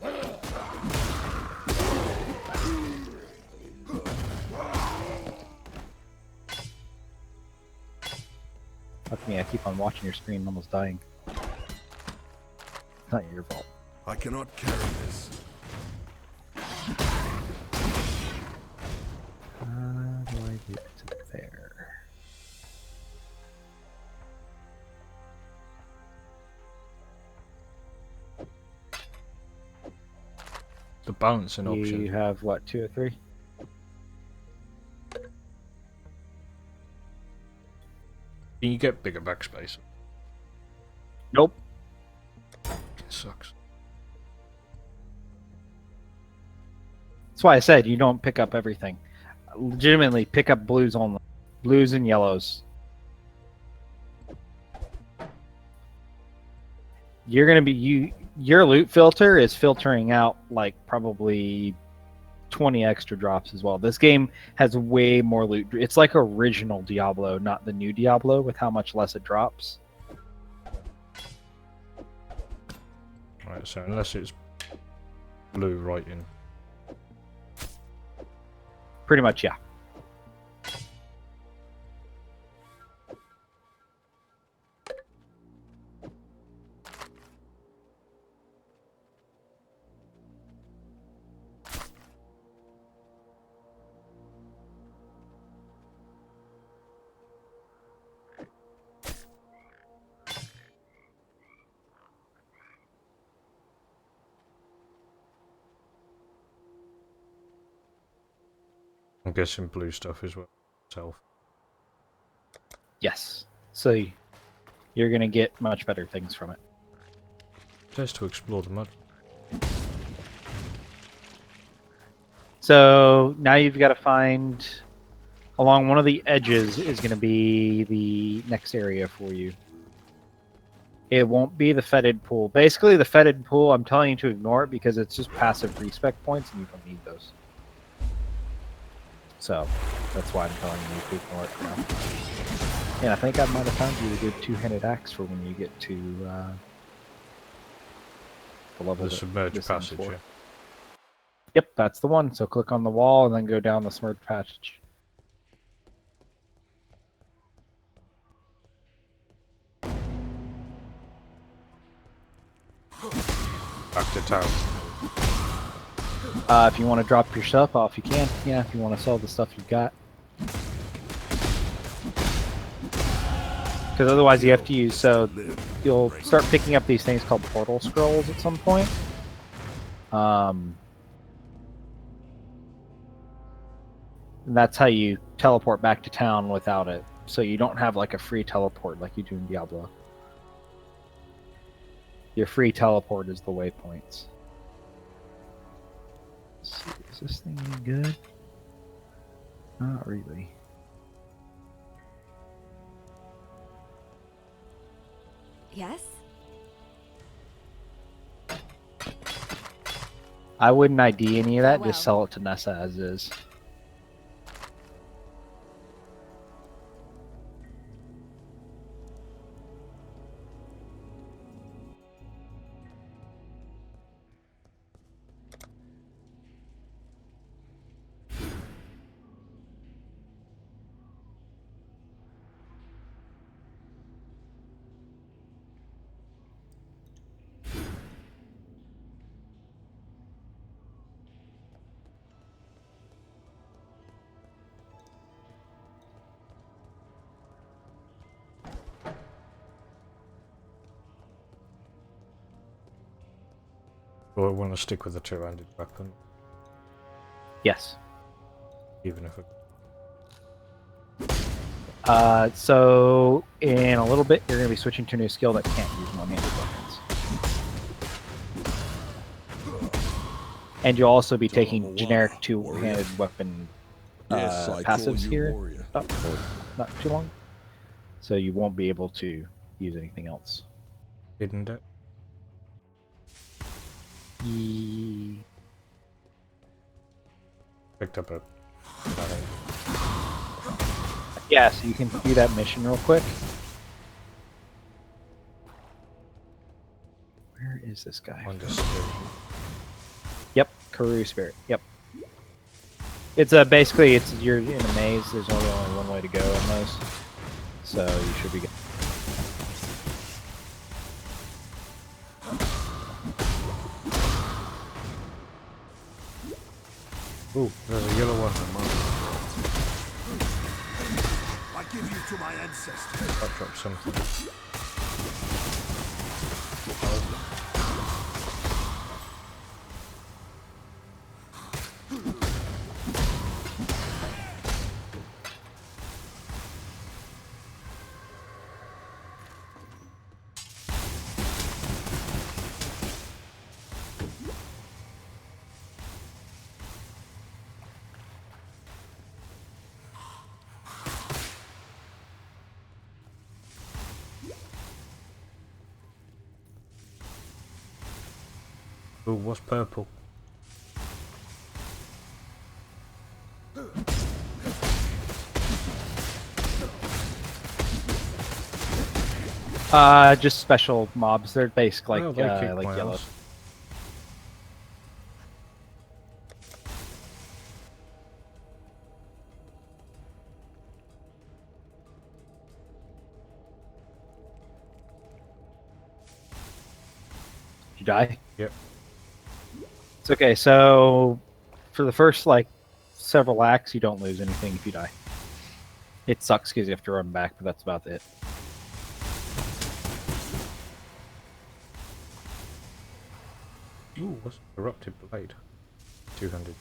Fuck me, I keep on watching your screen, almost dying. It's not your fault. I cannot carry this. How do I get to there? The balancing option. You have what, 2 or 3? Can you get bigger backspace? Nope. It sucks. That's why I said you don't pick up everything. Legitimately, pick up blues only. Blues and yellows. You're gonna be your loot filter is filtering out like probably 20 extra drops as well. This game has way more loot. It's like original Diablo, not the new Diablo, with how much less it drops. Right, so unless it's blue writing. Pretty much, yeah. I'm guessing blue stuff as well. Self. Yes. So you're gonna get much better things from it. Just to explore the mud. So now you've got to find along one of the edges is going to be the next area for you. It won't be the fetid pool. Basically, the fetid pool, I'm telling you to ignore it because it's just passive respec points and you don't need those. So that's why I'm telling you to ignore it for now. And I think I might have found you a good two-handed axe for when you get to the level. The submerged passage, yeah. Yep, that's the one. So click on the wall and then go down the submerged passage. Back to town. If you want to drop your stuff off, you can. Yeah, if you want to sell the stuff you've got. Because otherwise you have to use, so you'll start picking up these things called portal scrolls at some point. And that's how you teleport back to town without it. So you don't have like a free teleport like you do in Diablo. Your free teleport is the waypoints. Let's see, is this thing any good? Not really. Yes? I wouldn't ID any of that, Oh, just well. sell it to Nessa as is. Or I want to stick with the two-handed weapon, Yes. even if it... So in a little bit, you're going to be switching to a new skill that can't use one-handed weapons. And you'll also be Tell taking them generic Awara, two-handed weapon Yes, I call passives you here. warrior. For not too long. So you won't be able to use anything else. Didn't it? Picked up a. Yeah, so you can do that mission real quick. Where is this guy? Understood. Yep, Karoo Spirit. Yep. It's basically you're in a maze. There's only one way to go in those, so you should be good. Ooh, there's a yellow one. I give you to my ancestors. I'll drop something. Ooh, what's purple? Just special mobs. They're basically Oh, they kick like my yellow. ass. You die? Yep. It's okay. So for the first like several acts, you don't lose anything if you die. It sucks because you have to run back, but that's about it. Ooh, what's erupted blade? 200.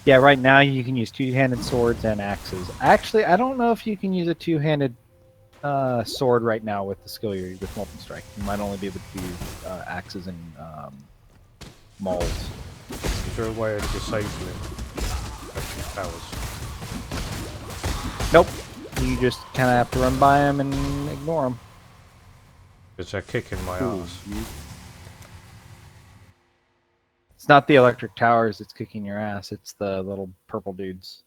Yeah, right now you can use two-handed swords and axes. Actually, I don't know if you can use a two-handed sword right now with the skill you're with Molten Strike. You might only be able to do axes and mauls. Is there a way of disabling electric powers? Nope. You just kind of have to run by them and ignore them. Because they're kicking my ass. It's not the electric towers that's kicking your ass. It's the little purple dudes.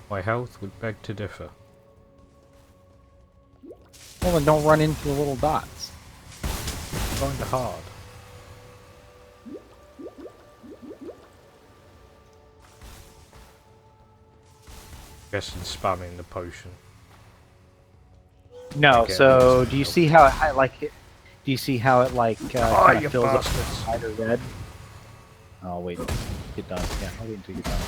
My health would beg to differ. Well, then don't run into the little dots. Kinda hard. Guessing spamming the potion. No, Okay, so that's do you help. see how it like it? Do you see how it like kind you of fills up bastards. lighter red? Oh wait, get done. Yeah, I'll wait until you get done.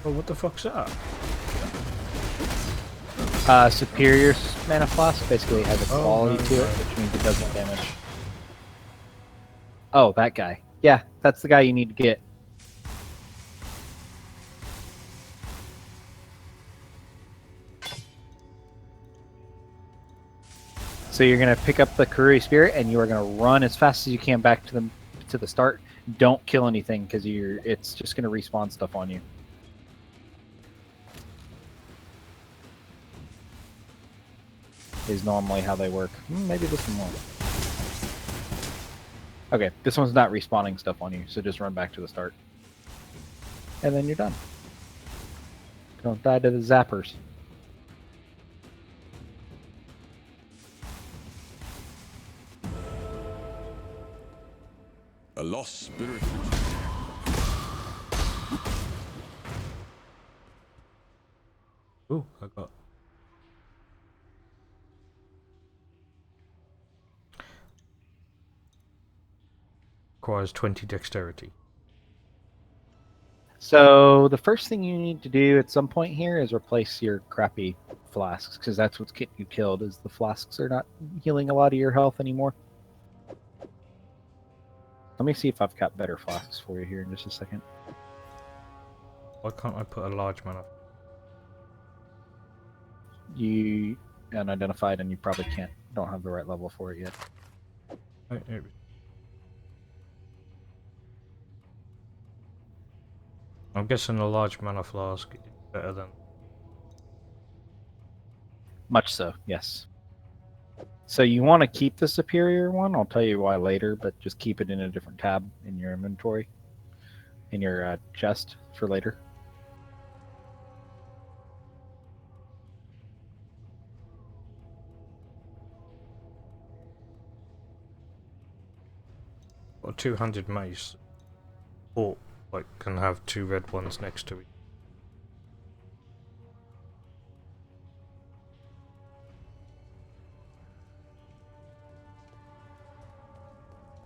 Oh, what the fuck's that? Superior mana flask basically has a Oh, quality no, to it, no. which means it doesn't damage. Oh, that guy. Yeah, that's the guy you need to get. So you're gonna pick up the Karui Spirit and you are gonna run as fast as you can back to the start. Don't kill anything because it's just gonna respawn stuff on you. Is normally how they work. Maybe this one won't. Okay, this one's not respawning stuff on you, so just run back to the start. And then you're done. Don't die to the zappers. A lost spirit. Ooh, I got. requires 20 dexterity. So the first thing you need to do at some point here is replace your crappy flasks, because that's what's getting you killed. Is the flasks are not healing a lot of your health anymore. Let me see if I've got better flasks for you here in just a second. Why can't I put a large mana? You unidentified, and you probably don't have the right level for it yet. Oh, here we- I'm guessing a large mana flask is better than. Much so, yes. So you want to keep the superior one. I'll tell you why later, but just keep it in a different tab in your inventory, in your chest for later. Or 200 mace. Or like can have 2 red ones next to it.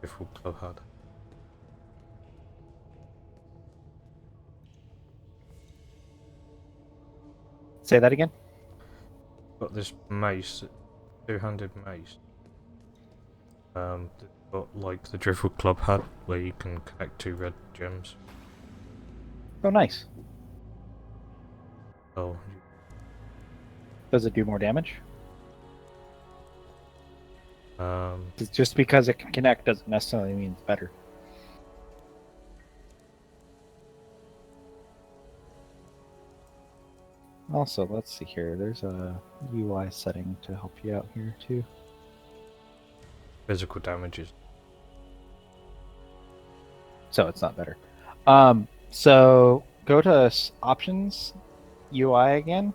Difficult club had. Say that again. Got this mace, 200 mace. Got like the Driftwood Club had, where you can connect 2 red gems. Oh, nice. Oh, Does it do more damage? um, Just because it can connect doesn't necessarily mean it's better. Also, let's see here. There's a UI setting to help you out here too. physical damages. So it's not better. So go to options, UI again,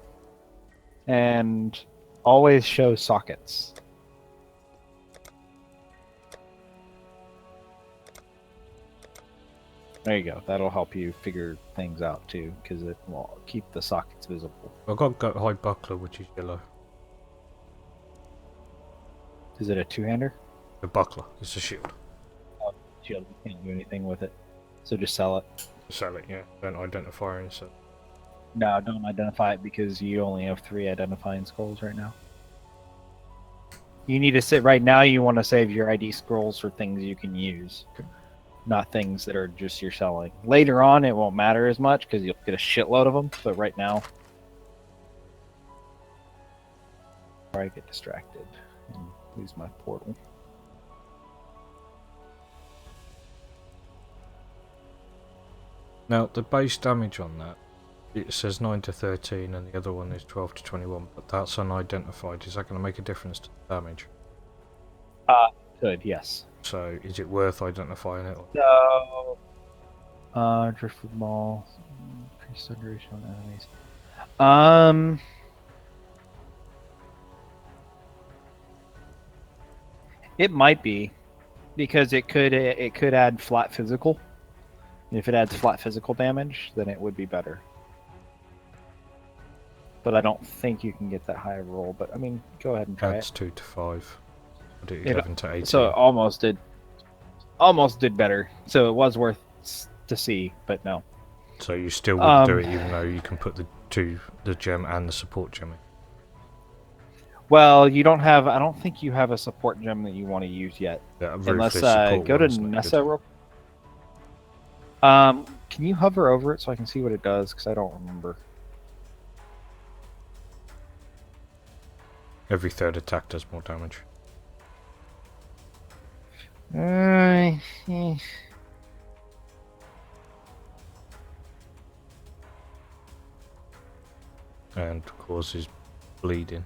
and always show sockets. There you go. That'll help you figure things out too, because it will keep the sockets visible. I've got high buckler, which is yellow. Is it a two-hander? The buckler is a shield. Shield. You can't do anything with it, so just sell it. Sell it, yeah. Don't identify it. So No, don't identify it because you only have 3 identifying scrolls right now. You need to sit right now. You want to save your ID scrolls for things you can use, not things that are just you're selling. Later on, it won't matter as much because you'll get a shitload of them. But right now, before I get distracted and lose my portal. now the base damage on that, it says 9 to 13 and the other one is 12 to 21, but that's unidentified. Is that going to make a difference to the damage? Good, yes. So is it worth identifying it? Or... So, driftwood ball, increase the duration on enemies. It might be, because it could add flat physical. If it adds flat physical damage, then it would be better. But I don't think you can get that high a roll. But I mean, go ahead and try That's it. 2 to 5. I did 11 to 18. So it almost did better. So it was worth to see, but no. So you still would do it even though you can put the gem and the support gem in. Well, you don't have. I don't think you have a support gem that you want to use yet. Yeah, Unless support go to one's not Nessa good. real. Can you hover over it so I can see what it does? Because I don't remember. Every third attack does more damage. And causes bleeding.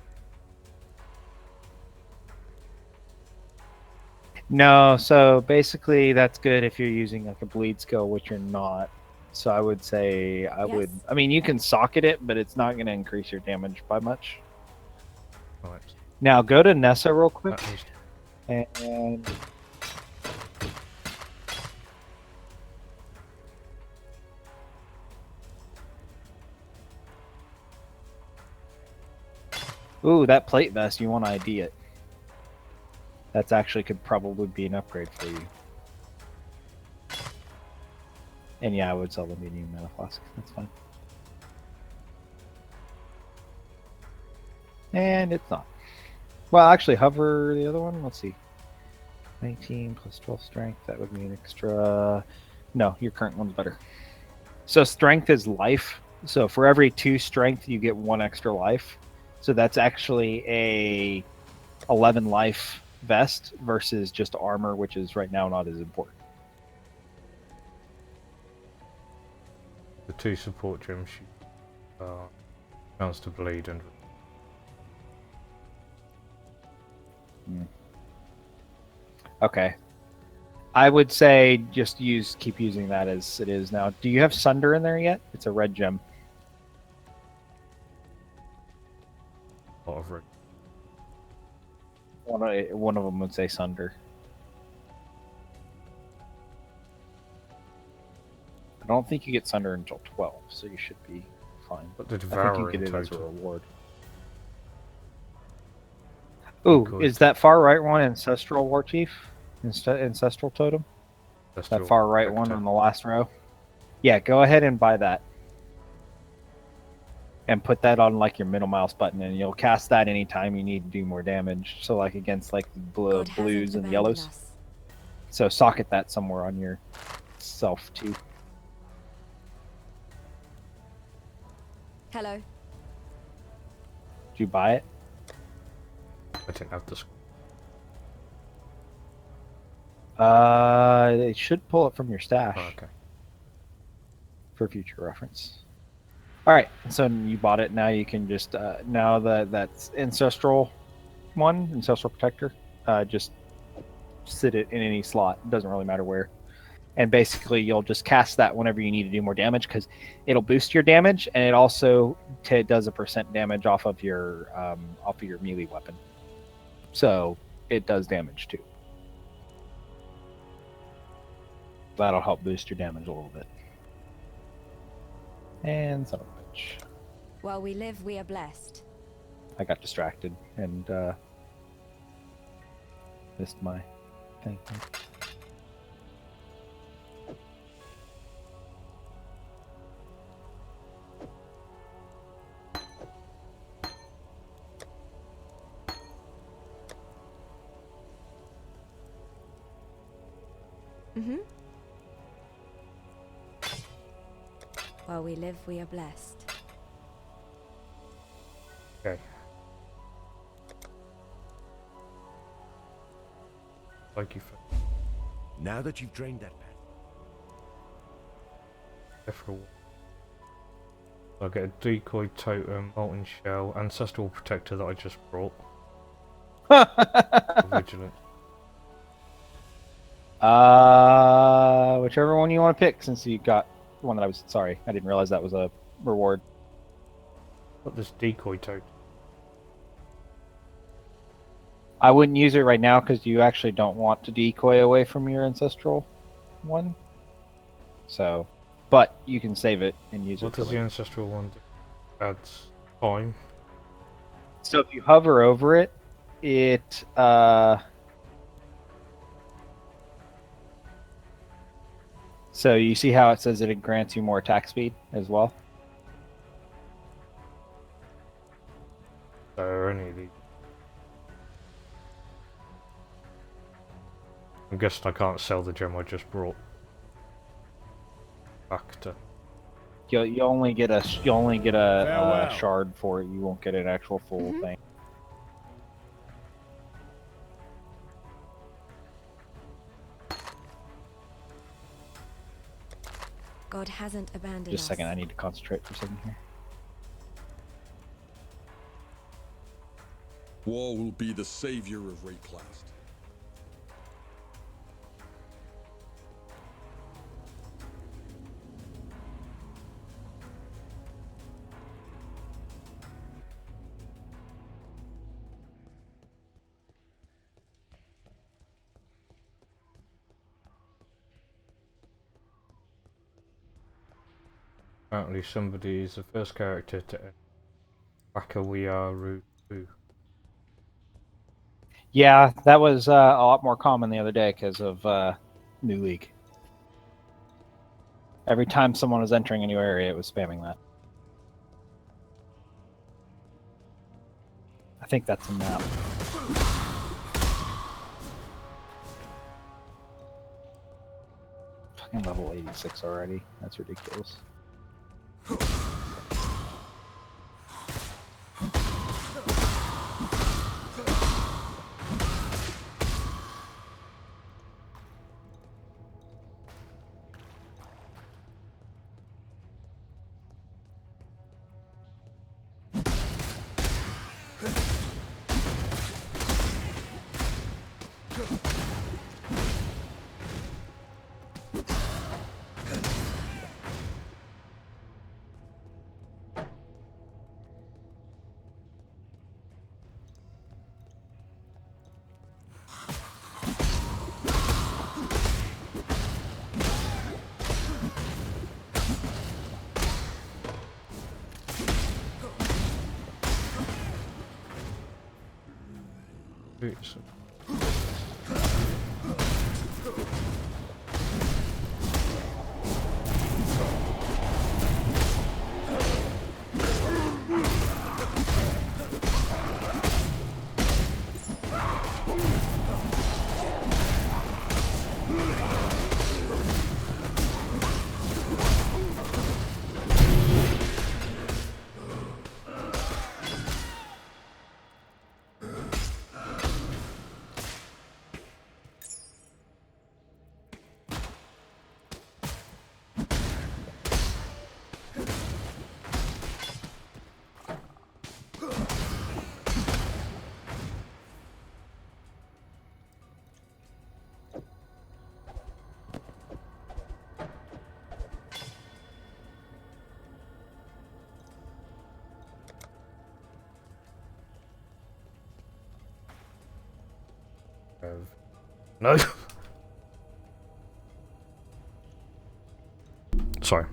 No, so basically that's good if you're using like a bleed skill, which you're not. So I would say would. I mean, you can socket it, but it's not going to increase your damage by much. Right. Now go to Nessa real quick, That is- and ooh, that plate vest, you want to ID it. That's actually could probably be an upgrade for you. And yeah, I would sell the medium mana flask. That's fine. And it's not. Well, actually, hover the other one. Let's see. 19 plus 12 strength. That would mean extra. No, your current one's better. So strength is life. So for every 2 strength, you get 1 extra life. So that's actually a 11 life vest versus just armor, which is right now not as important. The 2 support gems, chance to bleed and. Okay. I would say just keep using that as it is now. Do you have Sunder in there yet? It's a red gem. A lot of red. One of them would say Sunder. I don't think you get Sunder until 12, so you should be fine. But the I think Devourer you get in it as a total. reward. Ooh, Good. is that far right one Ancestral War Chief? Ancestral Totem? That's That your far right one vector. on the last row? Yeah, go ahead and buy that. And put that on like your middle mouse button, and you'll cast that anytime you need to do more damage. So like against like the God hasn't blues and abandoned yellows. us. So socket that somewhere on your self too. Hello. Did you buy it? I didn't have this. It should pull it from your stash Oh, okay. for future reference. All right, so you bought it. Now you can just now that's Ancestral one, Ancestral Protector. Just sit it in any slot. It doesn't really matter where. And basically, you'll just cast that whenever you need to do more damage because it'll boost your damage, and it also does a % damage off of your melee weapon. So it does damage too. That'll help boost your damage a little bit. And son of a bitch. While we live, we are blessed. I got distracted and missed my thing. Mm-hmm. While we live, we are blessed. Okay. Thank you for Now that you've drained that pad, I'll get a decoy totem, molten shell, ancestral protector that I just brought. Vigilant. Whichever one you want to pick, since you got one that I was sorry, I didn't realize that was a reward. Got this decoy totem. I wouldn't use it right now because you actually don't want to decoy away from your ancestral one. So, but you can save it and use What it. does the ancestral one do? Adds time. So if you hover over it, it so you see how it says that it grants you more attack speed as well? So any of these. I'm guessing I can't sell the gem I just brought. Back to. You only get a Farewell. shard for it. You won't get an actual full thing. God hasn't abandoned Just a us. second, I need to concentrate for a second here. War will be the savior of Rayclast. Apparently somebody is the first character to Wakawiaru. Yeah, that was a lot more common the other day because of New League. Every time someone was entering a new area, it was spamming that. I think that's a map. Fucking level 86 already. That's ridiculous. Boots. No. Sorry.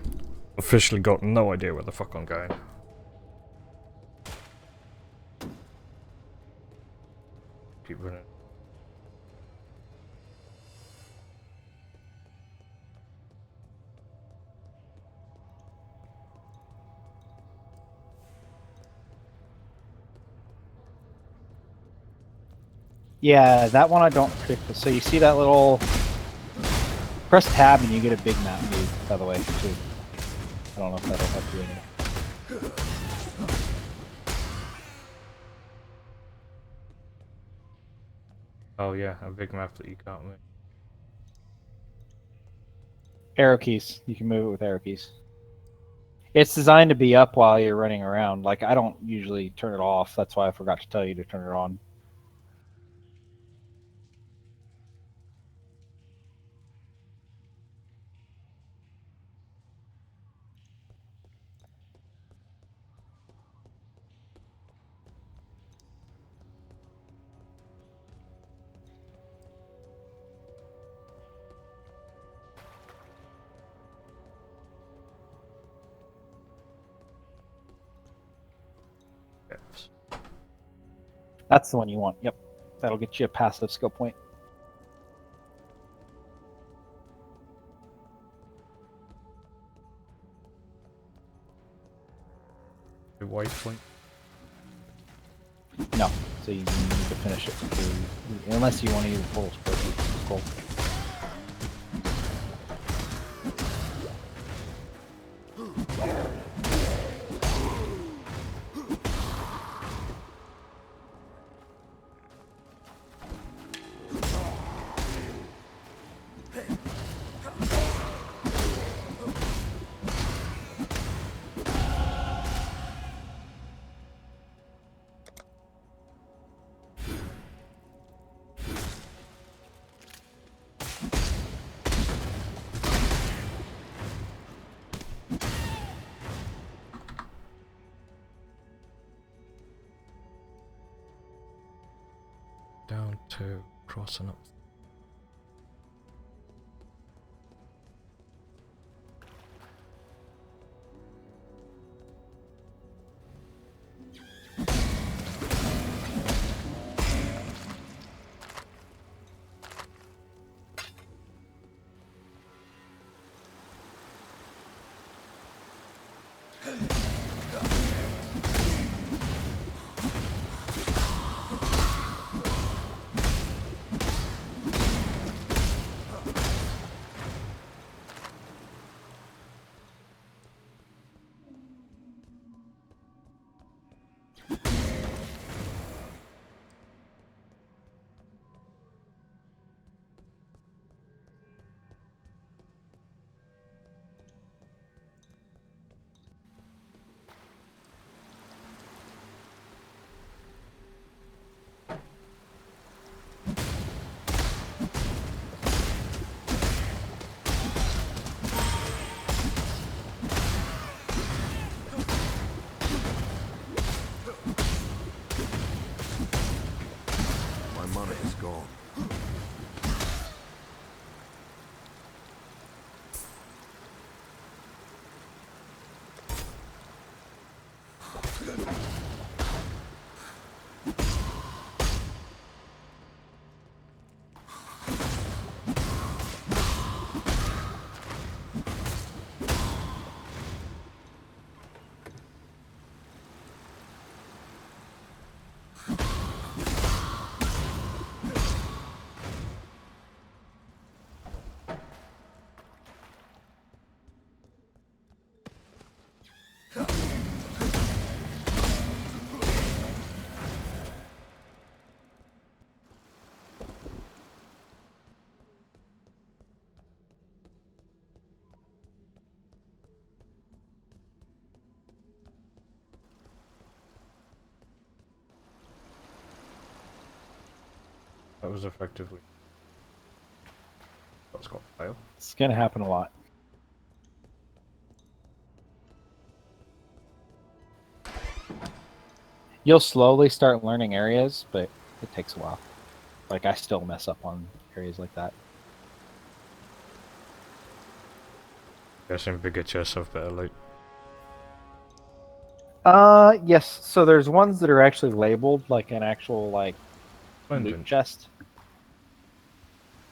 Officially got no idea where the fuck I'm going. Keep running. Yeah, that one I don't predict. So you see that little... Press tab and you get a big map view, by the way, too. I don't know if that'll help you any. Oh yeah, a big map that you can't move. Arrow keys. You can move it with arrow keys. It's designed to be up while you're running around. Like, I don't usually turn it off. That's why I forgot to tell you to turn it on. Yes. That's the one you want. Yep. That'll get you a passive skill point. The waypoint. No. So you need to finish it unless you want to use a full scroll. Down to crossing up. That was effectively what's got fail. It's gonna happen a lot. You'll slowly start learning areas, but it takes a while. Like, I still mess up on areas like that. Guessing bigger chests have better loot. Yes. So there's ones that are actually labeled like an actual, like, loot Resplendent. chest.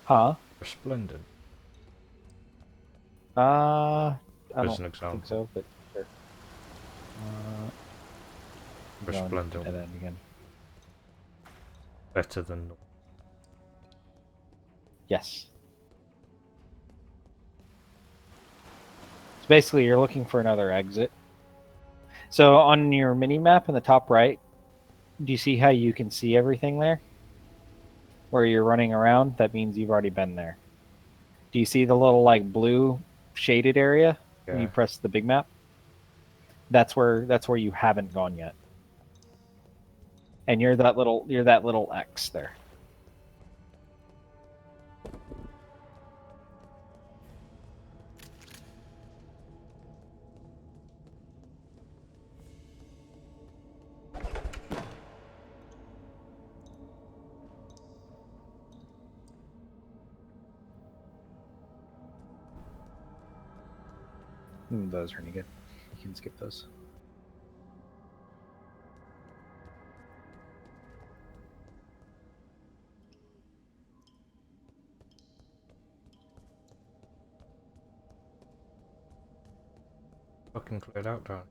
Huh? Resplendent. I As don't an example. think so, but sure. I'm going Resplendent. to that again. Better than. Yes. So basically, you're looking for another exit. So on your mini map in the top right, do you see how you can see everything there? Where you're running around, that means you've already been there. Do you see the little like blue shaded area when you Yeah. press the big map? That's where you haven't gone yet. And you're that little X there. Those are any good. You can skip those. Fucking cleared out, darn.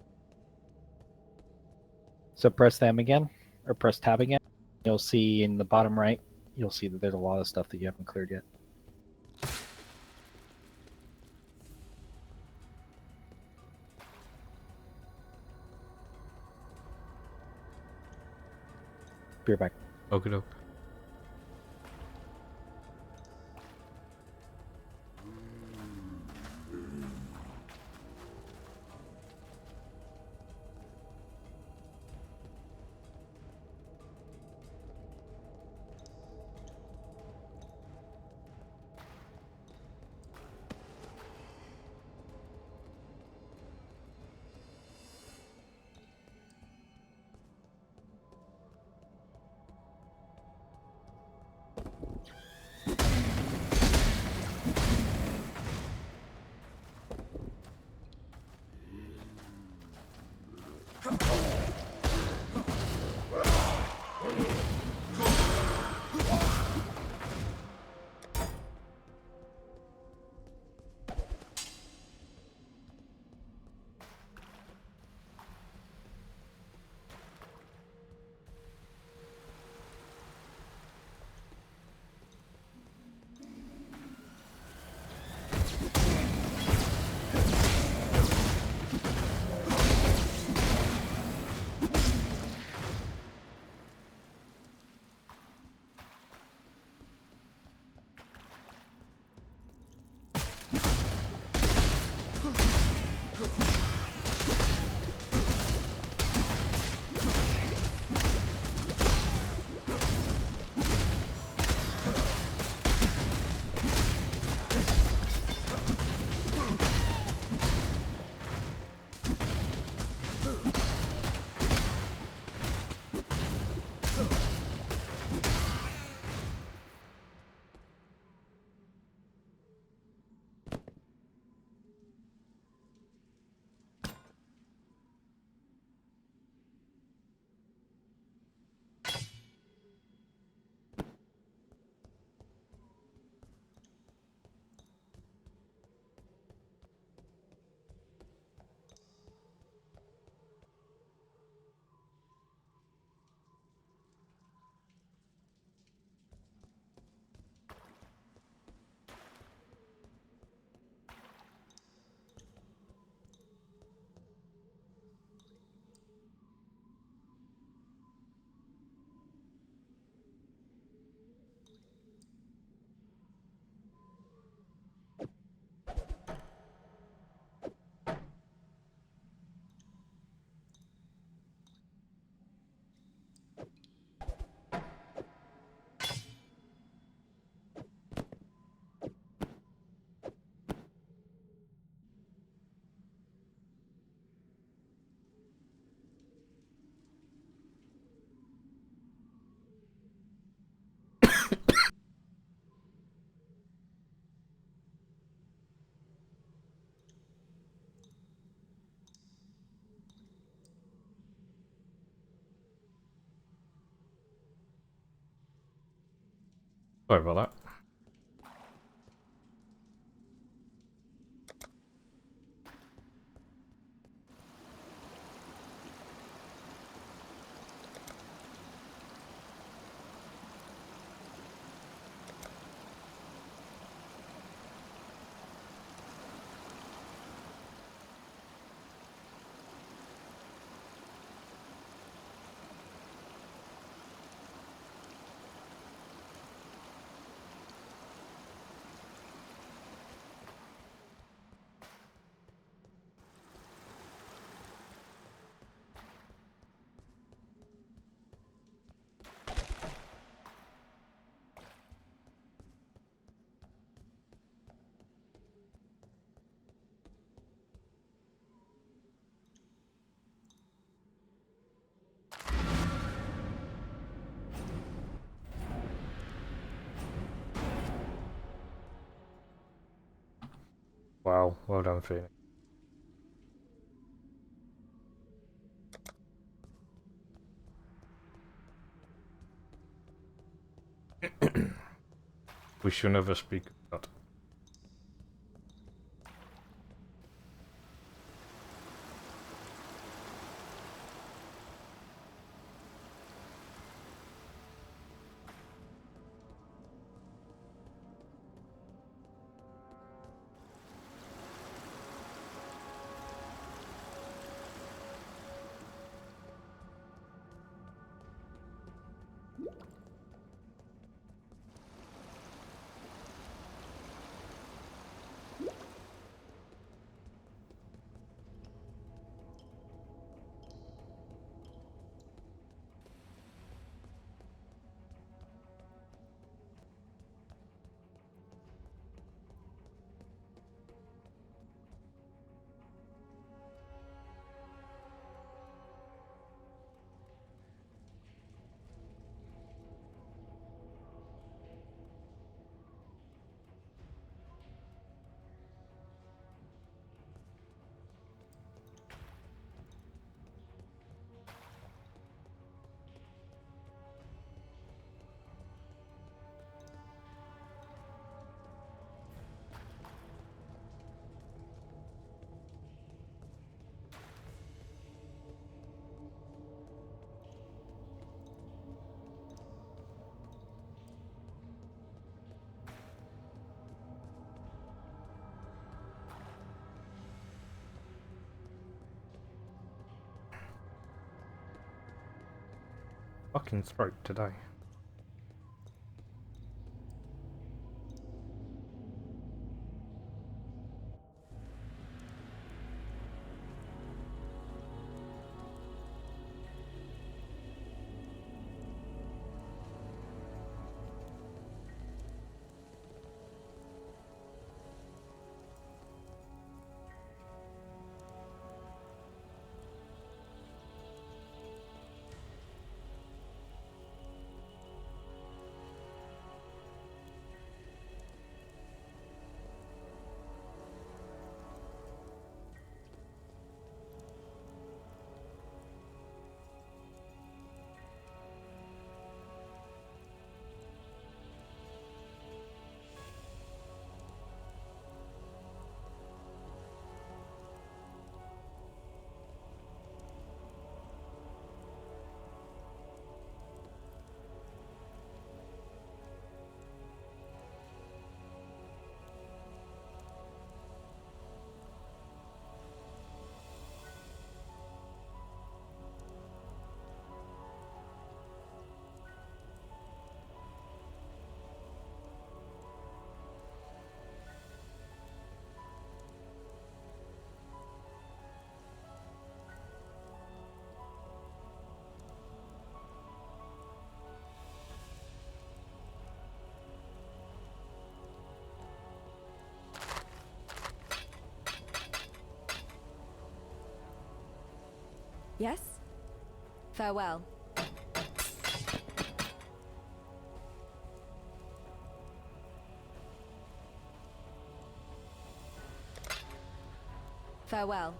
So press them again, or press tab again. You'll see in the bottom right, you'll see that there's a lot of stuff that you haven't cleared yet. Be right back. Okie doke. Sorry about that. Wow, well done, Phoenix. We should never speak about. Fucking throat today. Yes? Farewell. Farewell.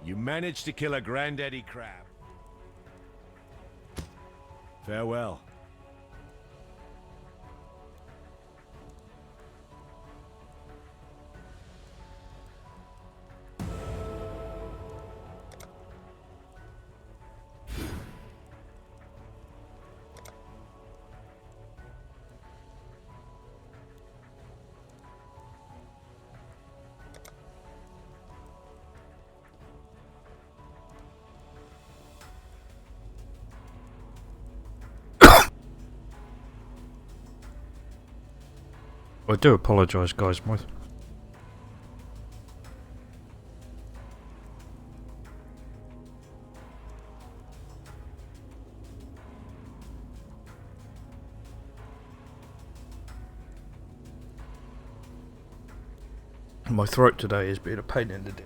You managed to kill a granddaddy crab. Farewell. I do apologise, guys. My throat today has been a pain in the dick.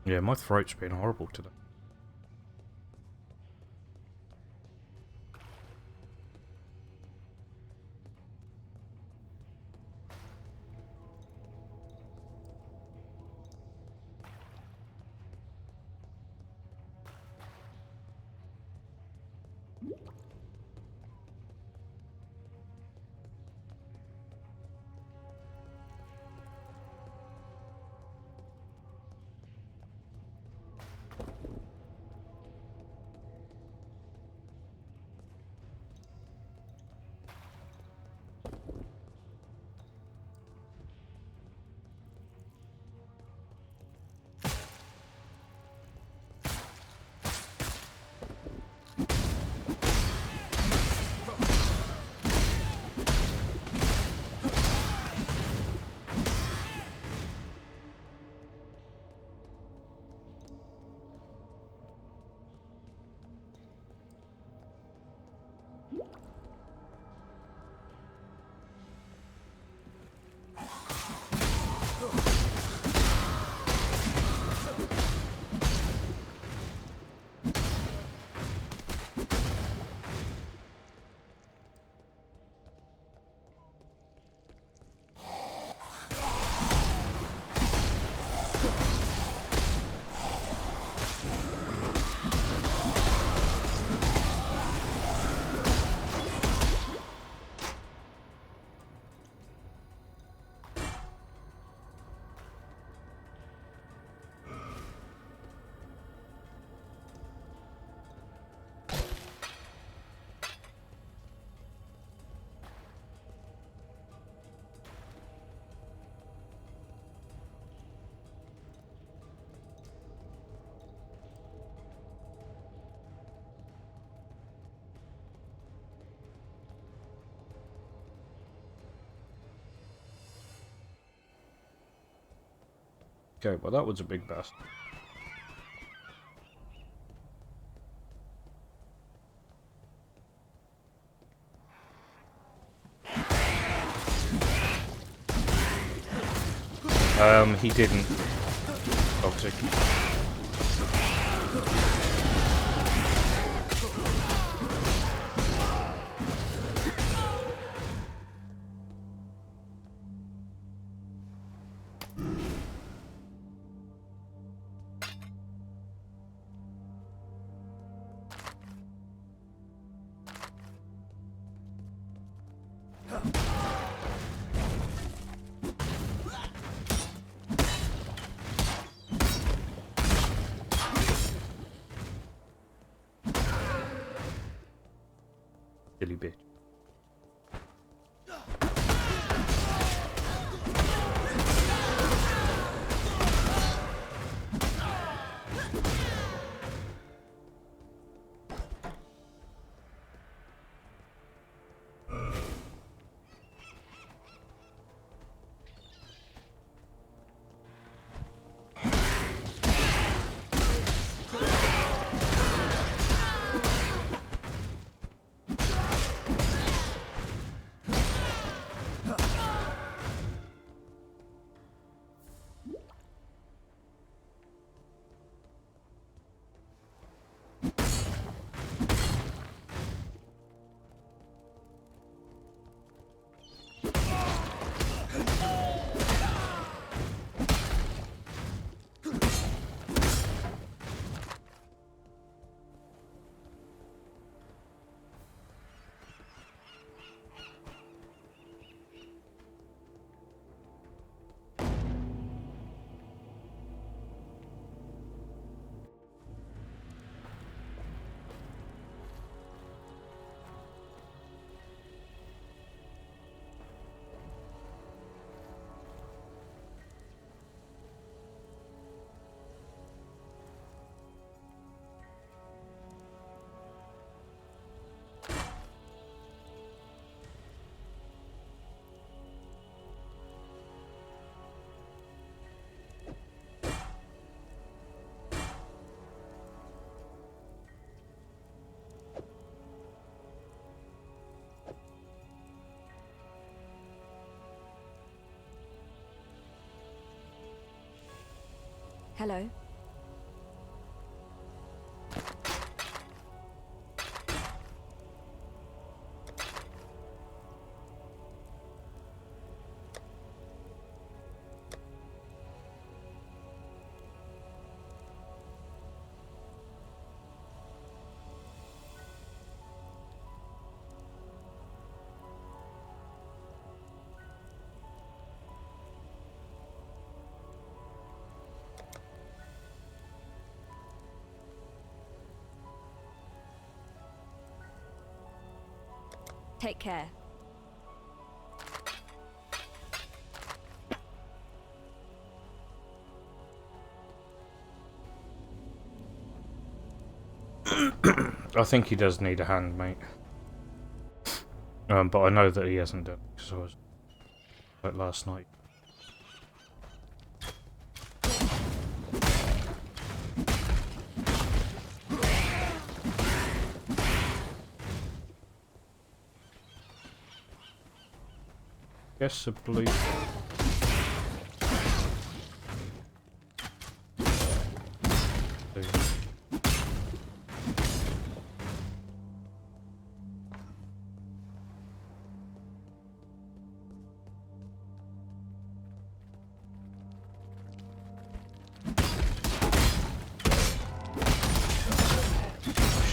Yeah, my throat's been horrible today. Okay, well that was a big bust. He didn't. Toxic. Hello. Take care. I think he does need a hand, mate. But I know that he hasn't done it because I was like last night. Guess a blue.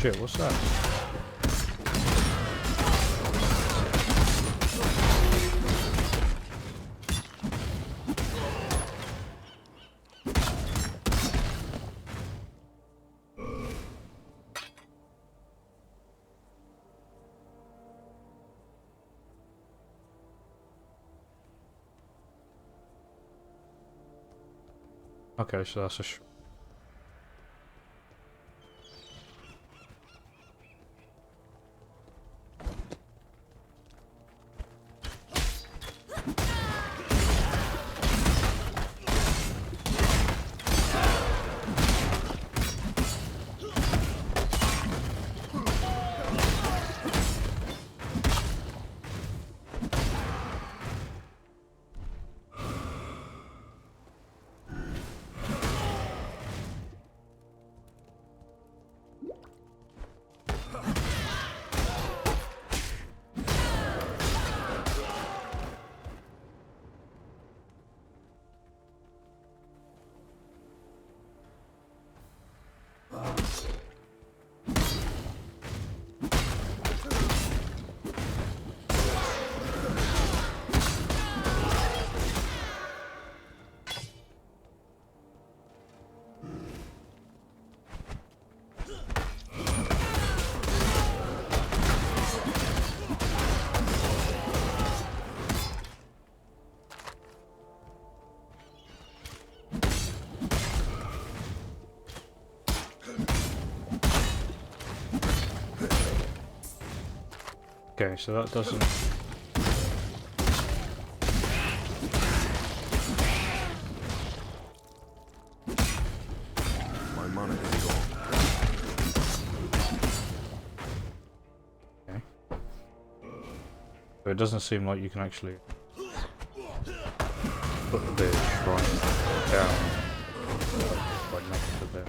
Shit, what's that? Okay, so that's a okay, so that doesn't. My money is gone. Okay. But it doesn't seem like you can actually put the shrine down right next to there.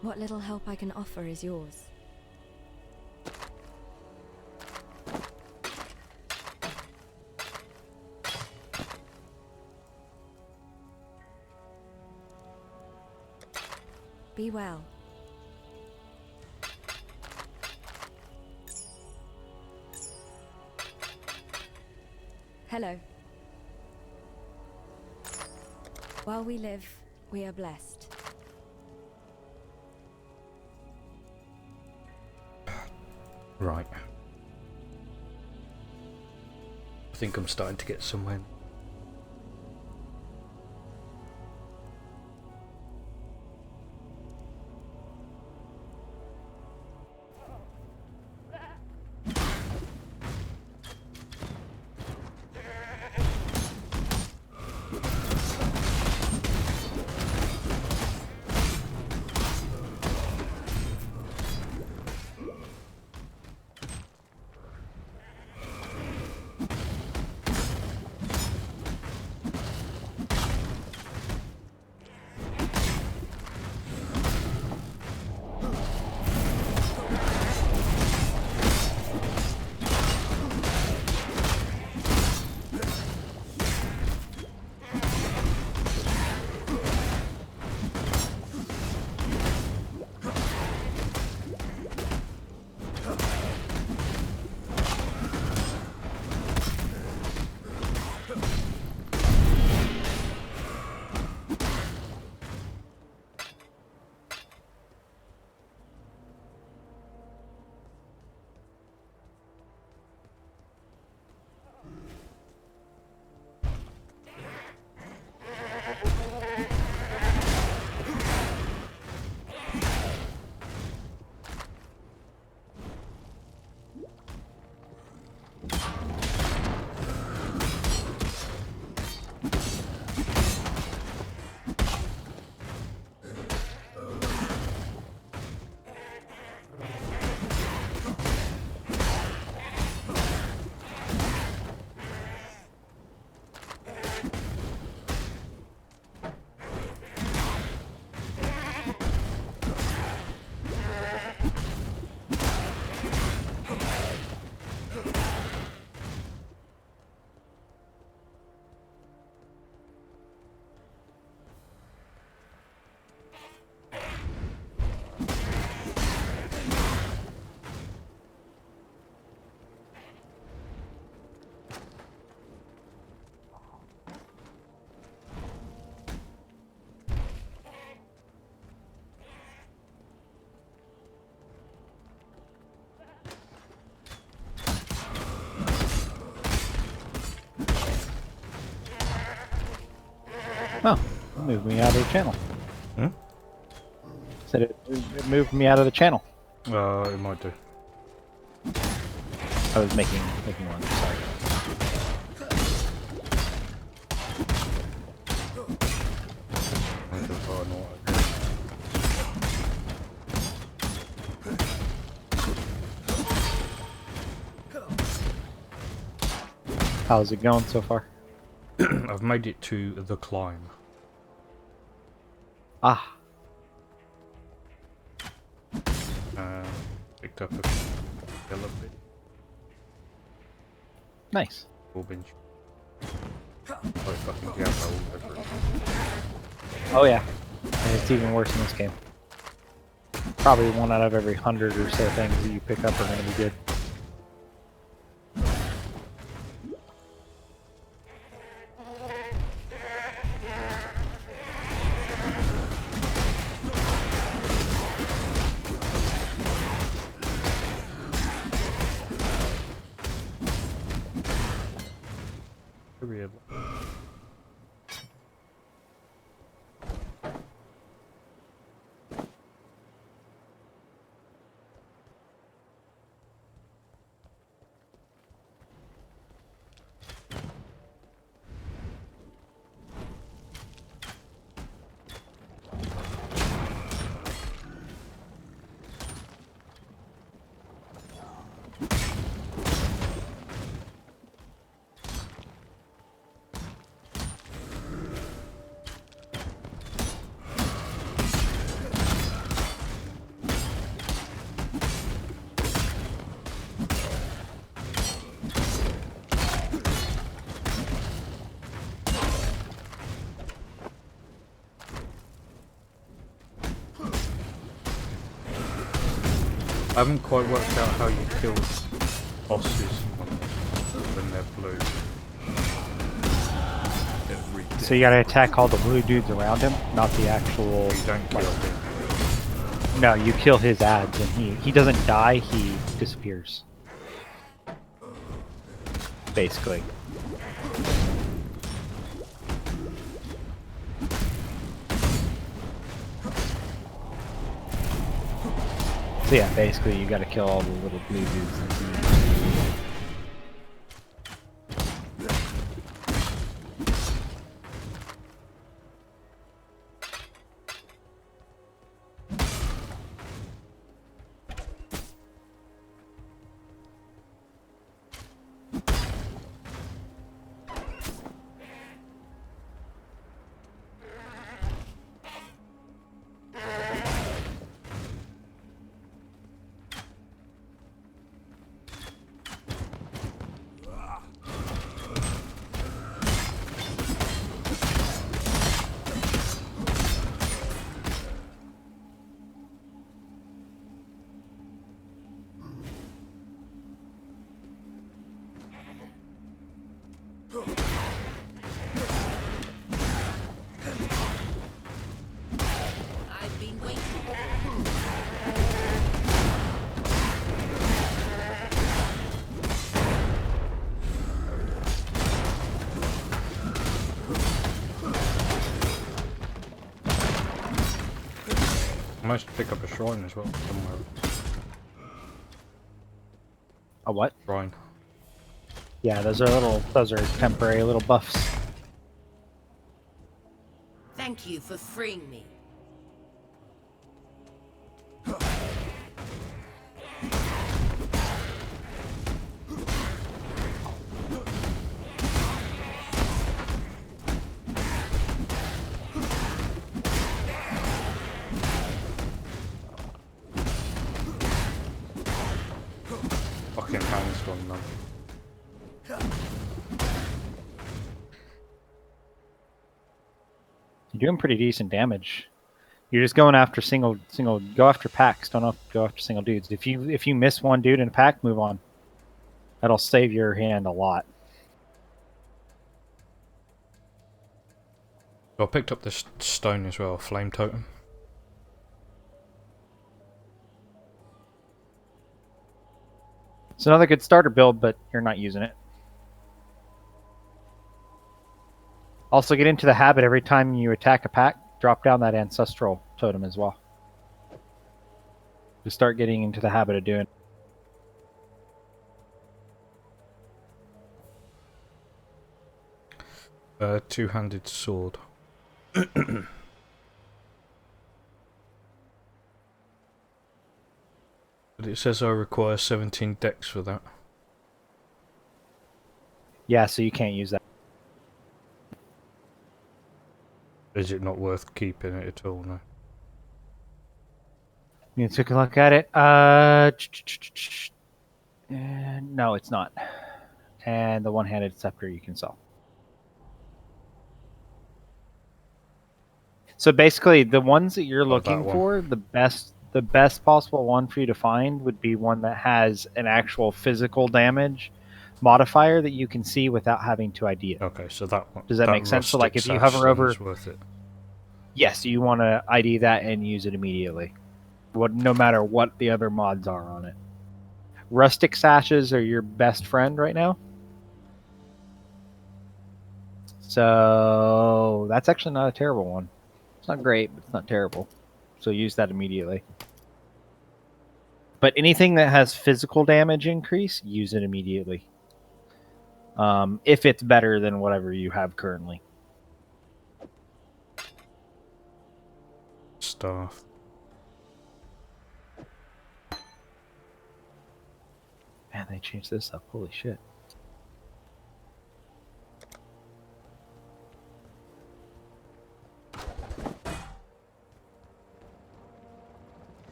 What little help I can offer is yours. Be well. Hello. While we live, we are blessed. Right. I think I'm starting to get somewhere. Oh, it moved me out of the channel. Hmm? Said it moved me out of the channel. It might do. I was making one. Sorry. I don't know what How's it going so far? I've made it to the climb. Ah, Picked up a yellow bit. nice. 4 bench. Like fucking Diablo all over it. Oh yeah, and it's even worse in this game. Probably 1 out of every 100 or so things that you pick up are going to be good. Really. I haven't quite worked out how you kill bosses when they're blue. So you gotta attack all the blue dudes around him, not the actual... You don't kill him. No, you kill his ads, and he doesn't die, he disappears. Basically. So yeah, basically you gotta kill all the little blue dudes. I managed to pick up a shrine as well somewhere. A what? Shrine. Yeah, those are temporary little buffs. Thank you for freeing me. Fucking hands from them. You're doing pretty decent damage. You're just going after go after packs, don't go after single dudes. If you miss one dude in a pack, move on. That'll save your hand a lot. I picked up this stone as well, flame totem. It's another good starter build, but you're not using it. Also, get into the habit every time you attack a pack, drop down that ancestral totem as well. Just start getting into the habit of doing it. Two-handed sword. But it says I require 17 dex for that. Yeah, so you can't use that. Is it not worth keeping it at all? No. You took a look at it. No, it's not. And the one-handed scepter you can sell. So basically, the ones that you're looking for, the best possible one for you to find would be one that has an actual physical damage modifier that you can see without having to ID it. Okay, so that one. Does that make sense? So like if you hover over, is worth it. Yes, you want to ID that and use it immediately. No matter what the other mods are on it. Rustic sashes are your best friend right now. So that's actually not a terrible one. It's not great, but it's not terrible. So use that immediately. But anything that has physical damage increase, use it immediately. If it's better than whatever you have currently. Staff. Man, they changed this up. Holy shit.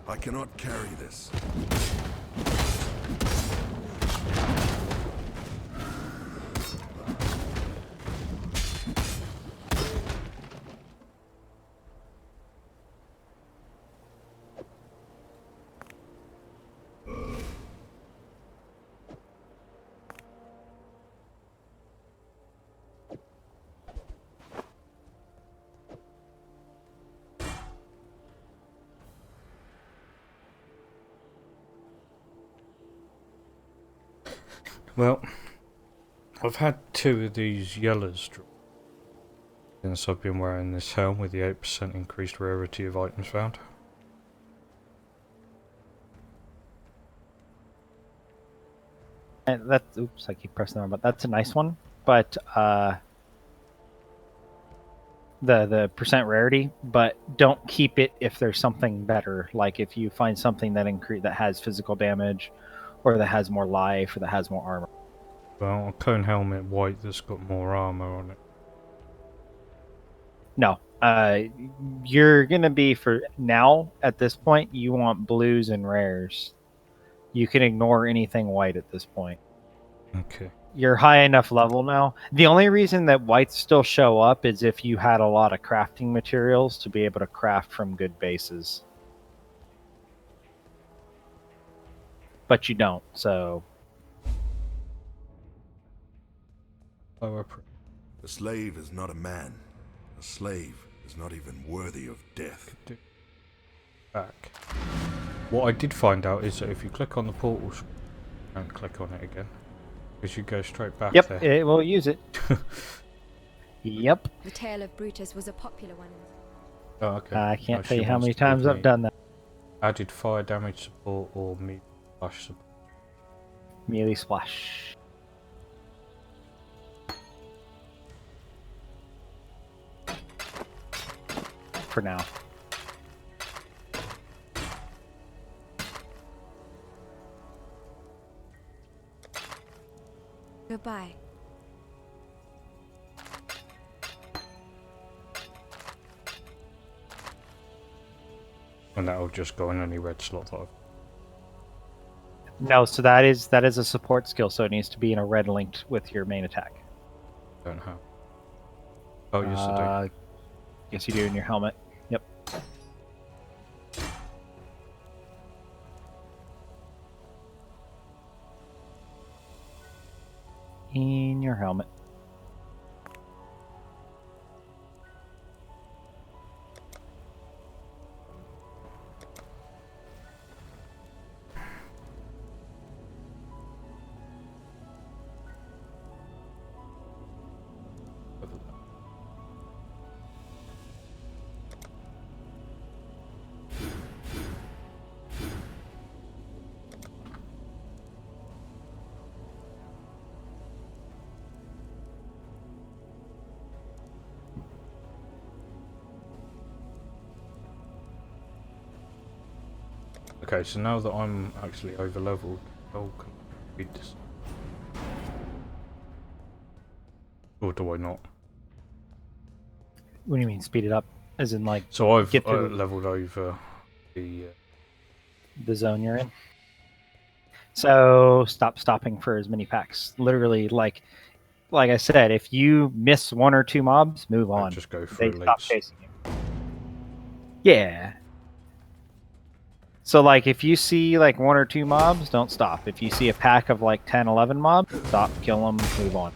I cannot carry this. Well, I've had 2 of these yellows since I've been wearing this helm with the 8% increased rarity of items found. And that's, oops, I keep pressing the wrong button. That's a nice one, but the percent rarity, but don't keep it if there's something better. Like if you find something that that has physical damage, or that has more life, or that has more armor. Well, a cone helmet white that's got more armor on it. No, you're gonna be, for now at this point, you want blues and rares. You can ignore anything white at this point. Okay. You're high enough level now. The only reason that whites still show up is if you had a lot of crafting materials to be able to craft from good bases. But you don't, so... Oh, a slave is not a man. A slave is not even worthy of death. Back. What I did find out is that if you click on the portal and click on it again, because you go straight back yep, there. It will use it. Yep. The tale of Brutus was a popular one. Oh, okay. I can't tell you how many times I've done that. Added fire damage support or melee splash support. Melee splash. For now. Goodbye. And that'll just go in any red slot that I've... No, so that is a support skill, so it needs to be in a red linked with your main attack. Don't have. Oh, yes, I do. Yes, you do in your helmet. Yep. In your helmet. Okay, so now that I'm actually over leveled, how can I read this? Or do I not? What do you mean, speed it up? As in, like, so I've get to leveled over the zone you're in. So stop stopping for as many packs. Literally, like I said, if you miss 1 or 2 mobs, move on. Just go for they elites. stop chasing you. Yeah. So, like, if you see, like, 1 or 2 mobs, don't stop. If you see a pack of, like, 10, 11 mobs, stop, kill them, move on.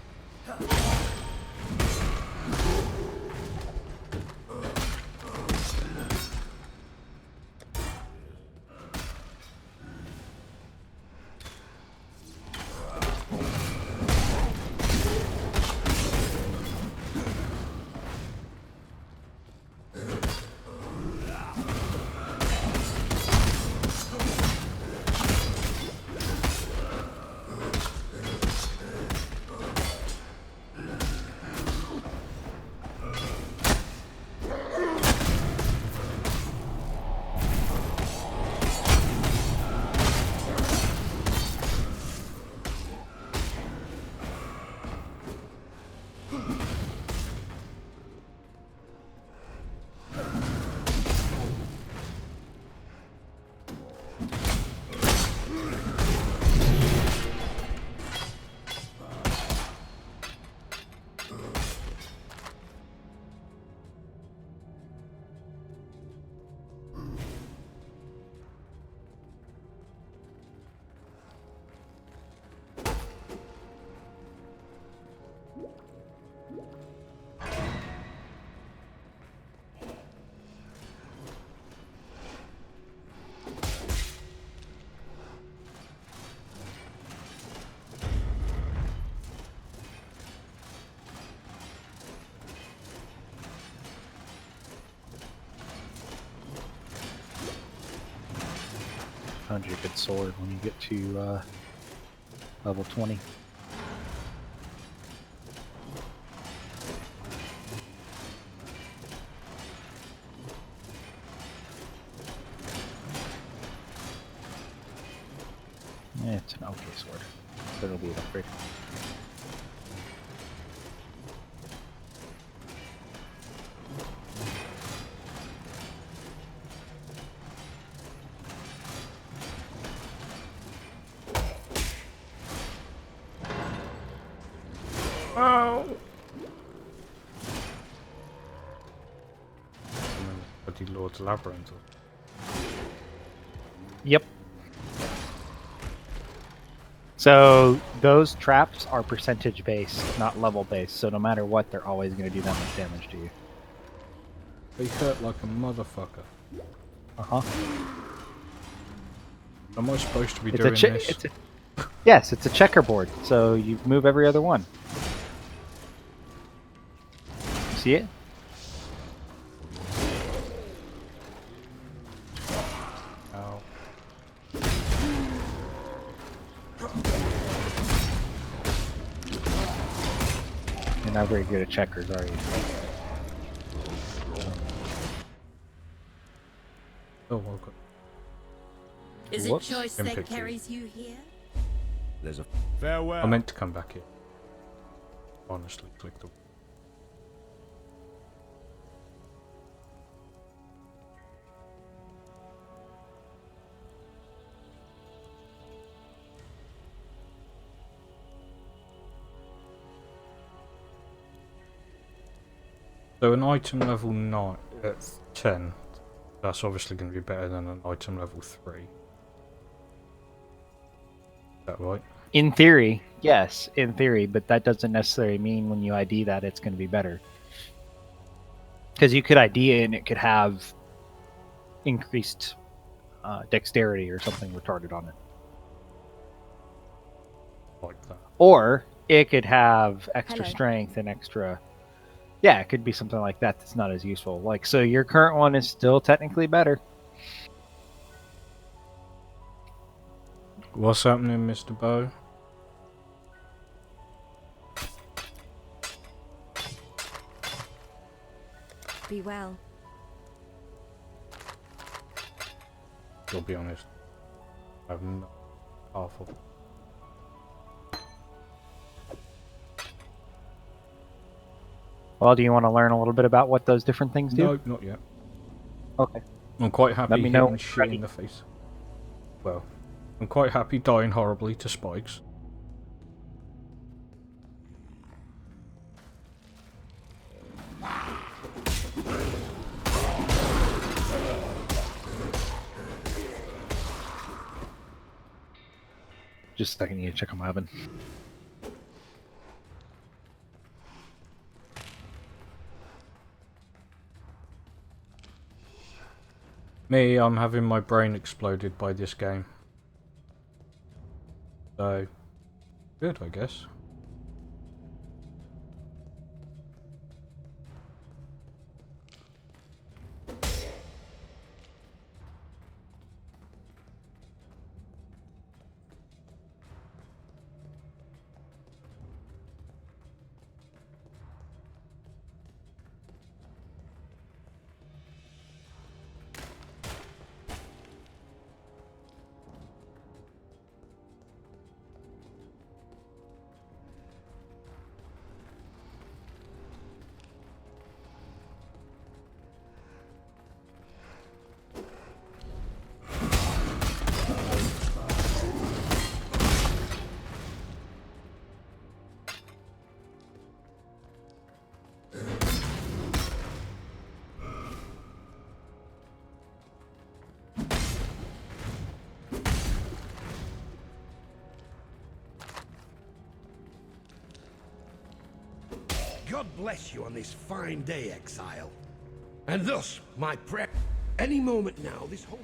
found you a good sword when you get to level 20. Yeah, it's an okay sword, but it'll be an upgrade. Bloody Lord's Labyrinth. Yep. So those traps are percentage based, not level based. So no matter what, they're always going to do that much damage to you. They hurt like a motherfucker. Uh huh. Am I supposed to be It's doing a this? yes, it's a checkerboard. So you move every other one. See it? Ow. You're not very good at checkers, are you? Oh, welcome. Is Whoops. it choice Didn't that pick you. carries you here? There's a farewell. I meant to come back here. Honestly, click the. So an item level 9 at 10, that's obviously going to be better than an item level 3. Is that right? In theory, yes, in theory, but that doesn't necessarily mean when you ID that it's going to be better. Because you could ID it and it could have increased dexterity or something retarded on it. Like that. Or it could have extra Hello. strength and extra... Yeah, it could be something like that that's not as useful. Like, so your current one is still technically better. What's happening, Mr. Bow? Be well. I'll be honest. I'm not powerful. Well, do you want to learn a little bit about what those different things do? No, not yet. Okay. I'm quite happy Let me know hitting when shit you're ready. in the face. Well, I'm quite happy dying horribly to spikes. Just a second, I need to check on my oven. Me, I'm having my brain exploded by this game. So, good, I guess. God bless you on this fine day, exile. And thus, my prayer. Any moment now, this whole.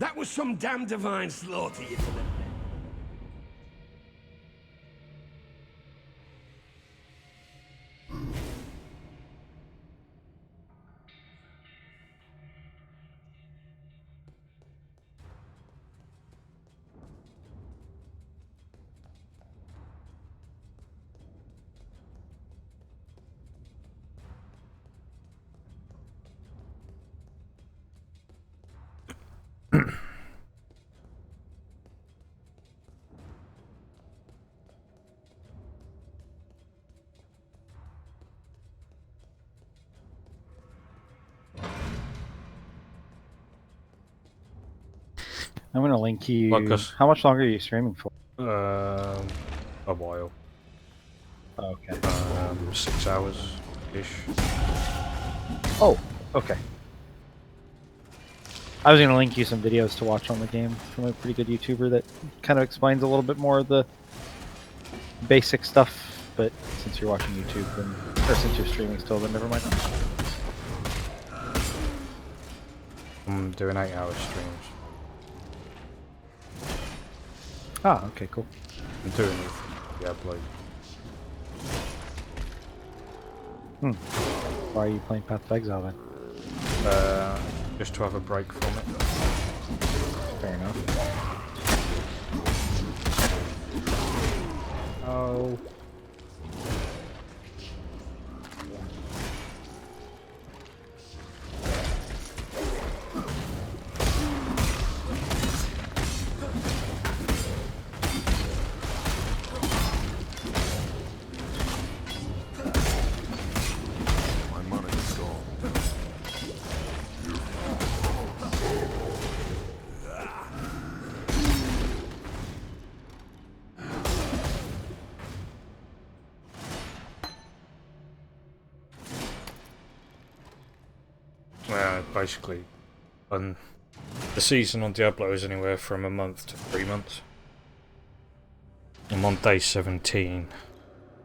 That was some damn divine slaughter you delivered. I'm gonna link you. Lucas. How much longer are you streaming for? A while. Okay. 6 hours ish. Oh, okay. I was gonna link you some videos to watch on the game from a pretty good YouTuber that kind of explains a little bit more of the basic stuff. But since you're watching YouTube, then, or since you're streaming still, then never mind. I'm doing 8-hour streams. Ah, okay, cool. I'm doing it for Diablo. Why are you playing Path of Exile then? Just to have a break from it. Fair enough. Oh. My mana is gone. Basically, the season on Diablo is anywhere from a month to 3 months. I'm on day 17.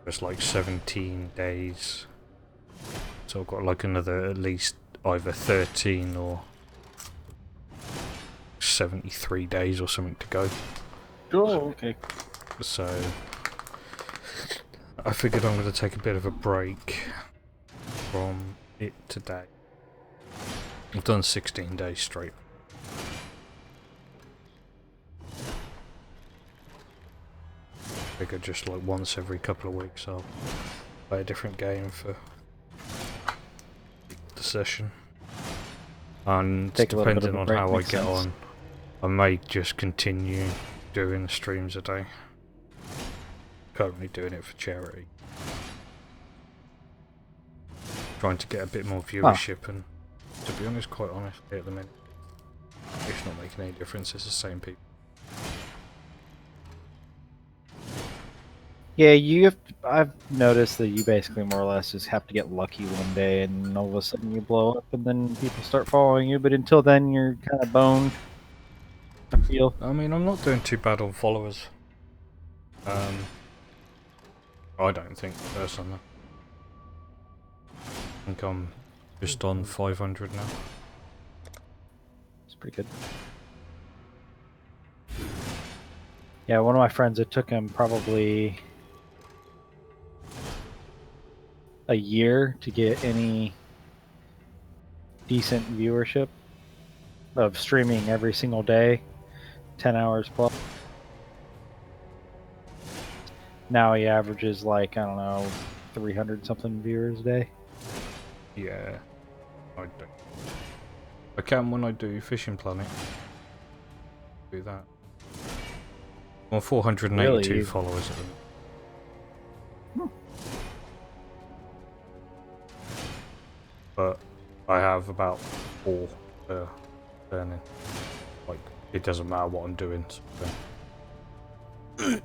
It's like 17 days. So I've got like another at least either 13 or 73 days or something to go. Oh, okay. So I figured I'm going to take a bit of a break from it today. I've done 16 days straight. Figure just like once every couple of weeks I'll play a different game for the session. And depending on how I get on, I may just continue doing streams a day. Currently doing it for charity. Trying to get a bit more viewership and, to be honest, quite honestly at the minute, it's not making any difference, it's the same people. Yeah, I've noticed that you basically more or less just have to get lucky one day and all of a sudden you blow up and then people start following you, but until then you're kind of boned, I feel. I mean, I'm not doing too bad on followers. I don't think, personally. I think I'm just on 500 now. It's pretty good. Yeah, one of my friends, it took him probably a year to get any decent viewership of streaming every single day, 10 hours plus. Now he averages like, I don't know, 300 something viewers a day. Yeah, I don't. I can when I do Fishing Planet. Do that. I'm 482 Really? followers at the moment. But I have about 4 turning. Like, it doesn't matter what I'm doing. So.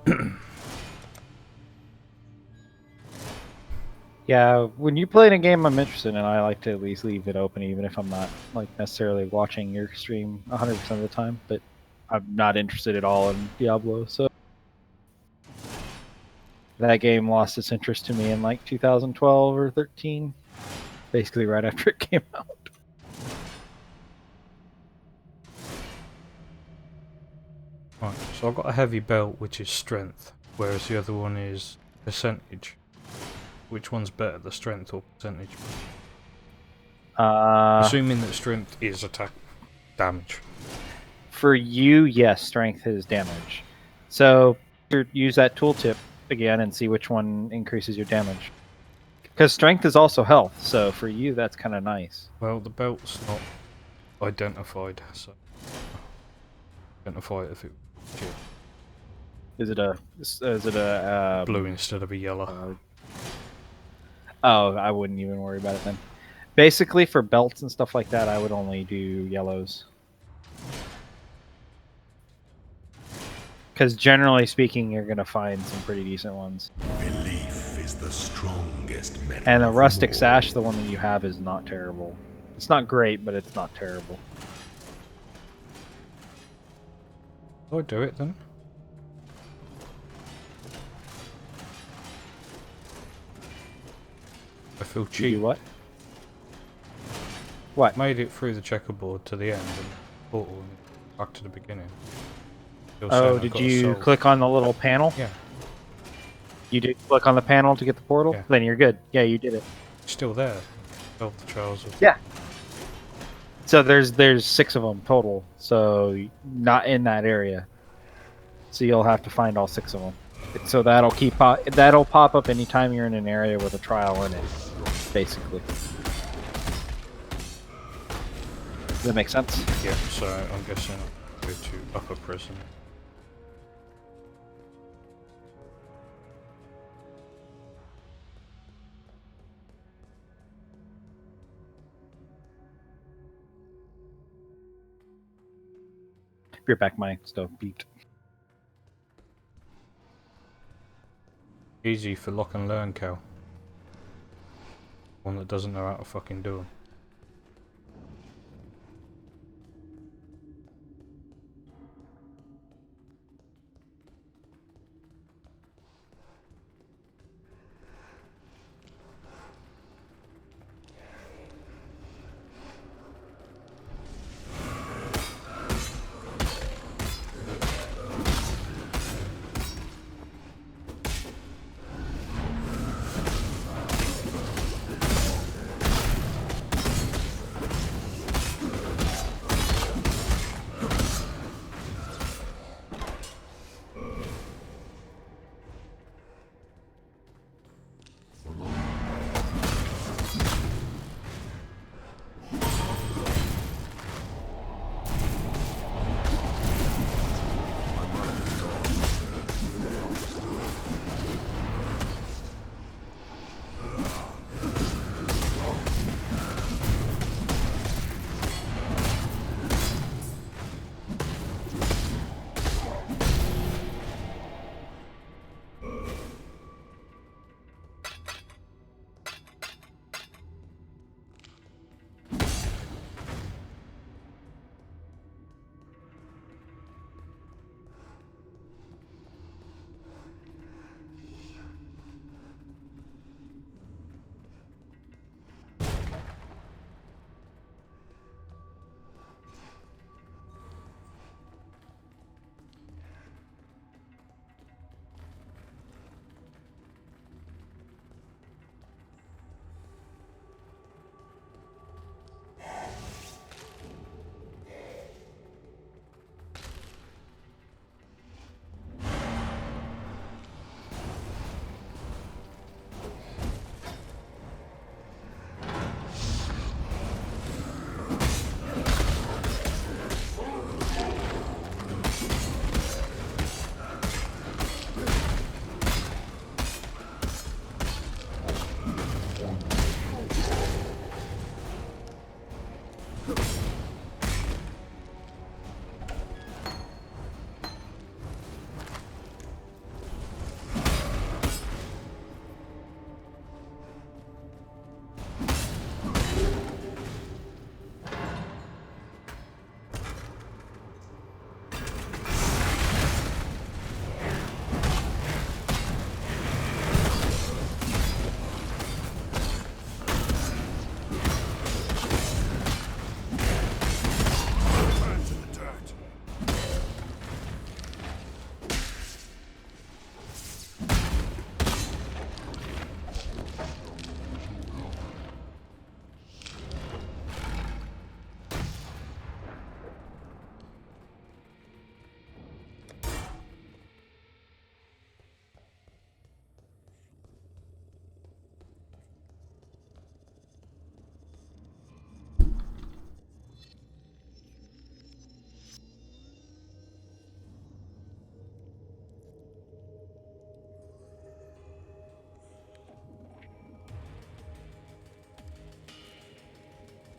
Yeah, when you play in a game I'm interested in, I like to at least leave it open, even if I'm not like necessarily watching your stream 100% of the time. But I'm not interested at all in Diablo, so that game lost its interest to me in like 2012 or 13, basically right after it came out. Right, so I've got a heavy belt which is strength, whereas the other one is percentage. Which one's better, the strength or percentage? Assuming that strength is attack damage. For you, yes, strength is damage. So use that tooltip again and see which one increases your damage. Because strength is also health, so for you that's kind of nice. Well, the belt's not identified, so identify it if it. Is it a blue instead of a yellow? Oh, I wouldn't even worry about it then. Basically, for belts and stuff like that, I would only do yellows. Because generally speaking, you're going to find some pretty decent ones. Belief is the strongest medicine. And the rustic sash, the one that you have, is not terrible. It's not great, but it's not terrible. I'll do it then. I feel cheap. You what? What? Made it through the checkerboard to the end and portal and back to the beginning. Oh, did you click on the little panel? Yeah. You did click on the panel to get the portal? Yeah. Then you're good. Yeah, you did it. Still there. Solve the trials of. Yeah. So there's 6 of them total. So not in that area. So you'll have to find all 6 of them. So that'll pop up anytime you're in an area with a trial in it, basically. Does that make sense? Yeah. So I'm guessing I'll go to upper prison. You're back, my stove beeped. Easy for lock and learn, Cal. One that doesn't know how to fucking do them.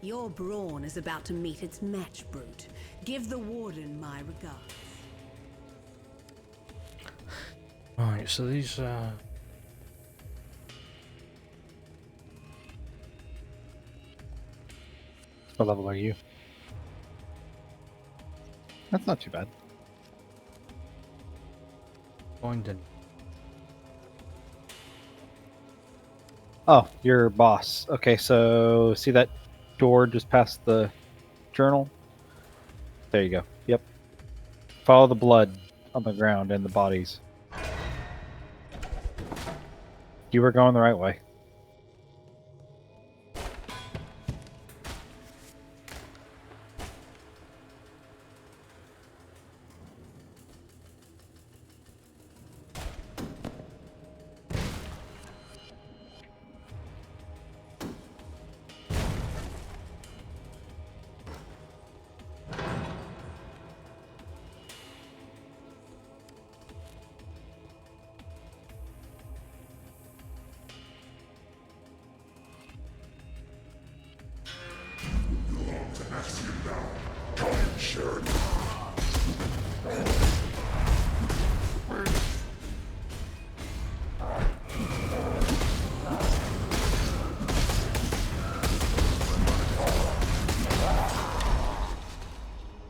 Your brawn is about to meet its match, Brute. Give the Warden my regards. Right, so these What level are you? That's not too bad. finding. Oh, your boss. Okay, so see that door just past the journal? There you go. Yep. Follow the blood on the ground and the bodies. You were going the right way.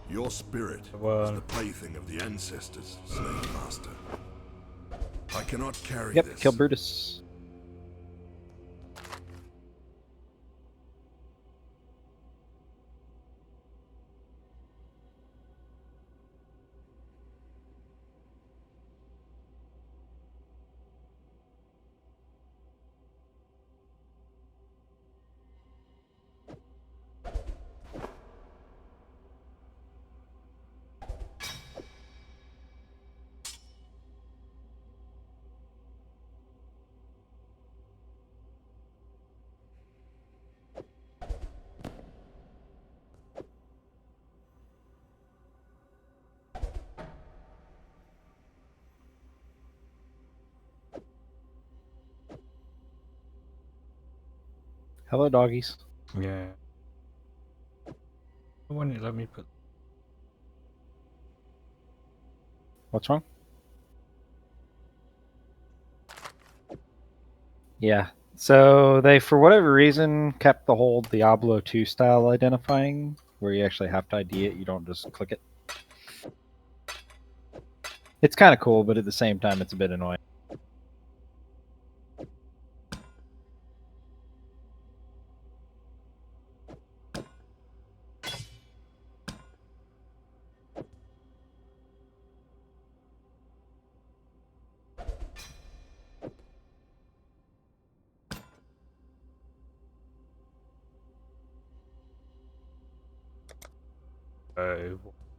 Your spirit is the plaything of the ancestors, Slave Master. I cannot carry Yep, this. kill Brutus. Hello, doggies. Yeah. Why didn't it let me put? What's wrong? Yeah. So they, for whatever reason, kept the whole Diablo 2 style identifying, where you actually have to ID it. You don't just click it. It's kind of cool, but at the same time, it's a bit annoying.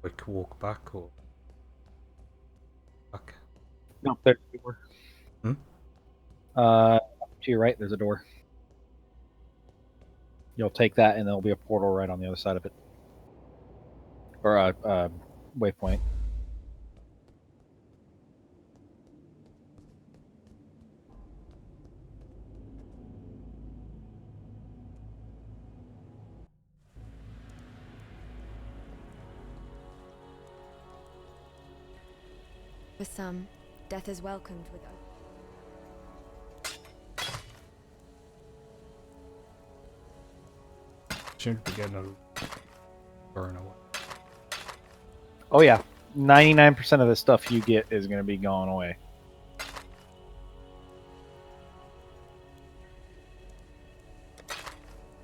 Quick walk back or back? No, there's a door. Hmm? To your right, there's a door. You'll take that, and there'll be a portal right on the other side of it, or a waypoint. For some, death is welcomed with Seem to be getting a burn away. Oh yeah, 99% of the stuff you get is going to be going away.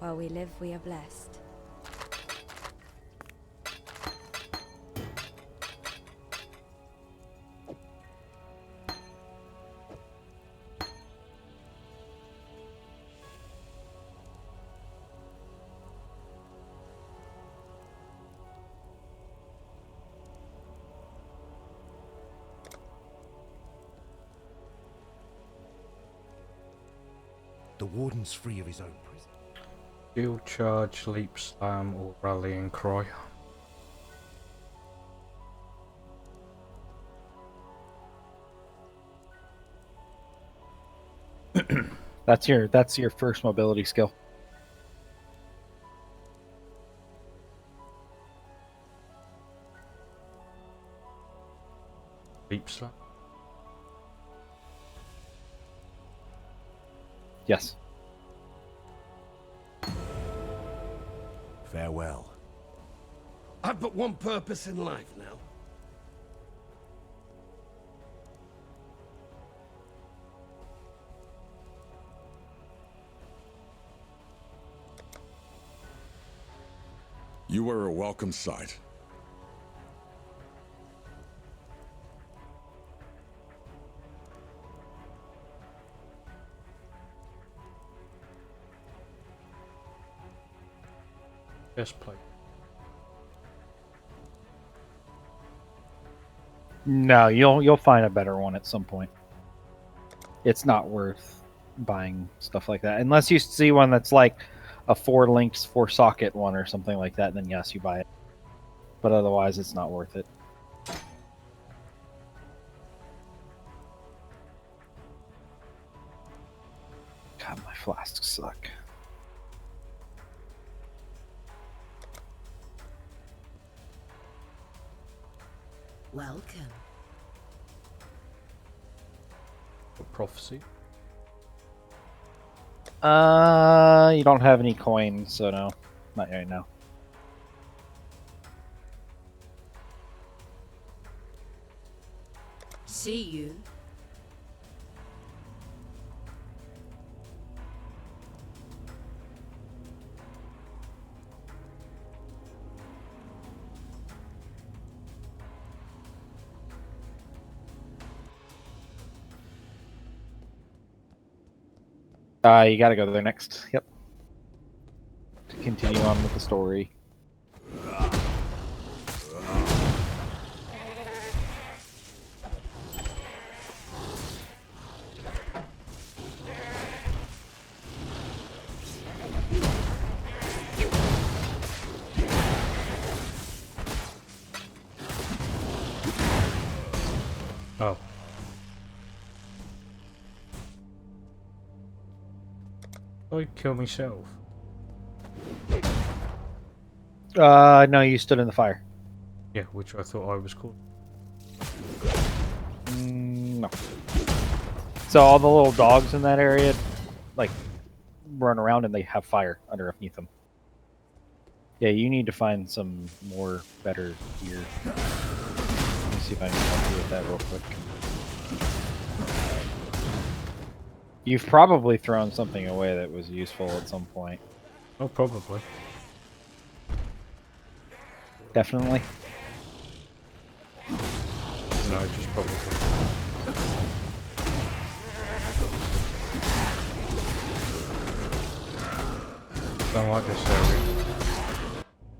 While we live, we are blessed. The Warden's free of his own prison. Shield charge, leap slam, or rallying cry. That's your first mobility skill. Deep slap. Yes. Farewell. I've but one purpose in life now. You were a welcome sight. Best plate. No, you'll find a better one at some point. It's not worth buying stuff like that unless you see one that's like a 4 links 4-socket one or something like that. Then yes, you buy it. But otherwise, it's not worth it. God, my flasks suck. Welcome. A prophecy. You don't have any coins, so no, not right now. See you. You gotta go there next. Yep. To continue on with the story. Oh. I'd kill myself. No, you stood in the fire. Yeah, which I thought I was called. No. So all the little dogs in that area, like, run around and they have fire underneath them. Yeah, you need to find some more better gear. Let me see if I can help you with that real quick. You've probably thrown something away that was useful at some point. Oh, probably. Definitely. No, just probably. Don't like this area.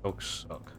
Dogs suck.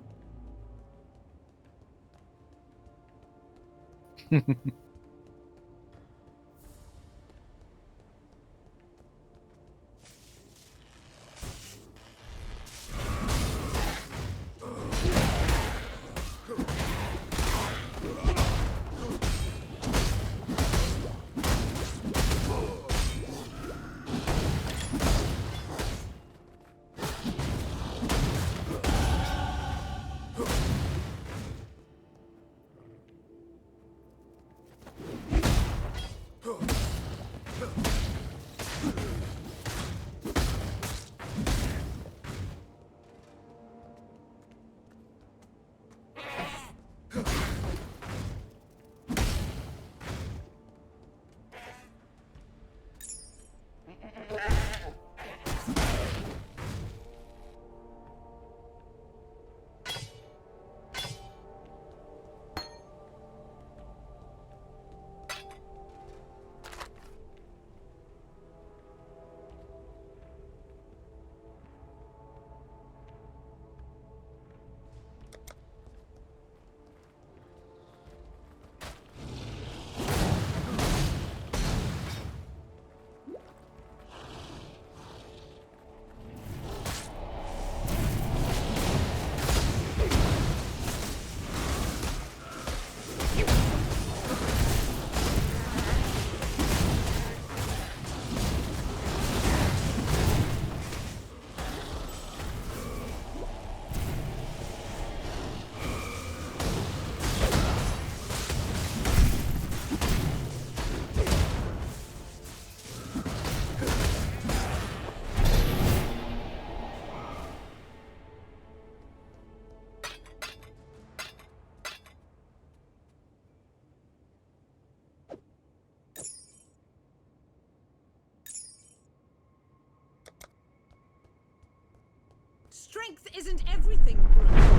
Isn't everything broken?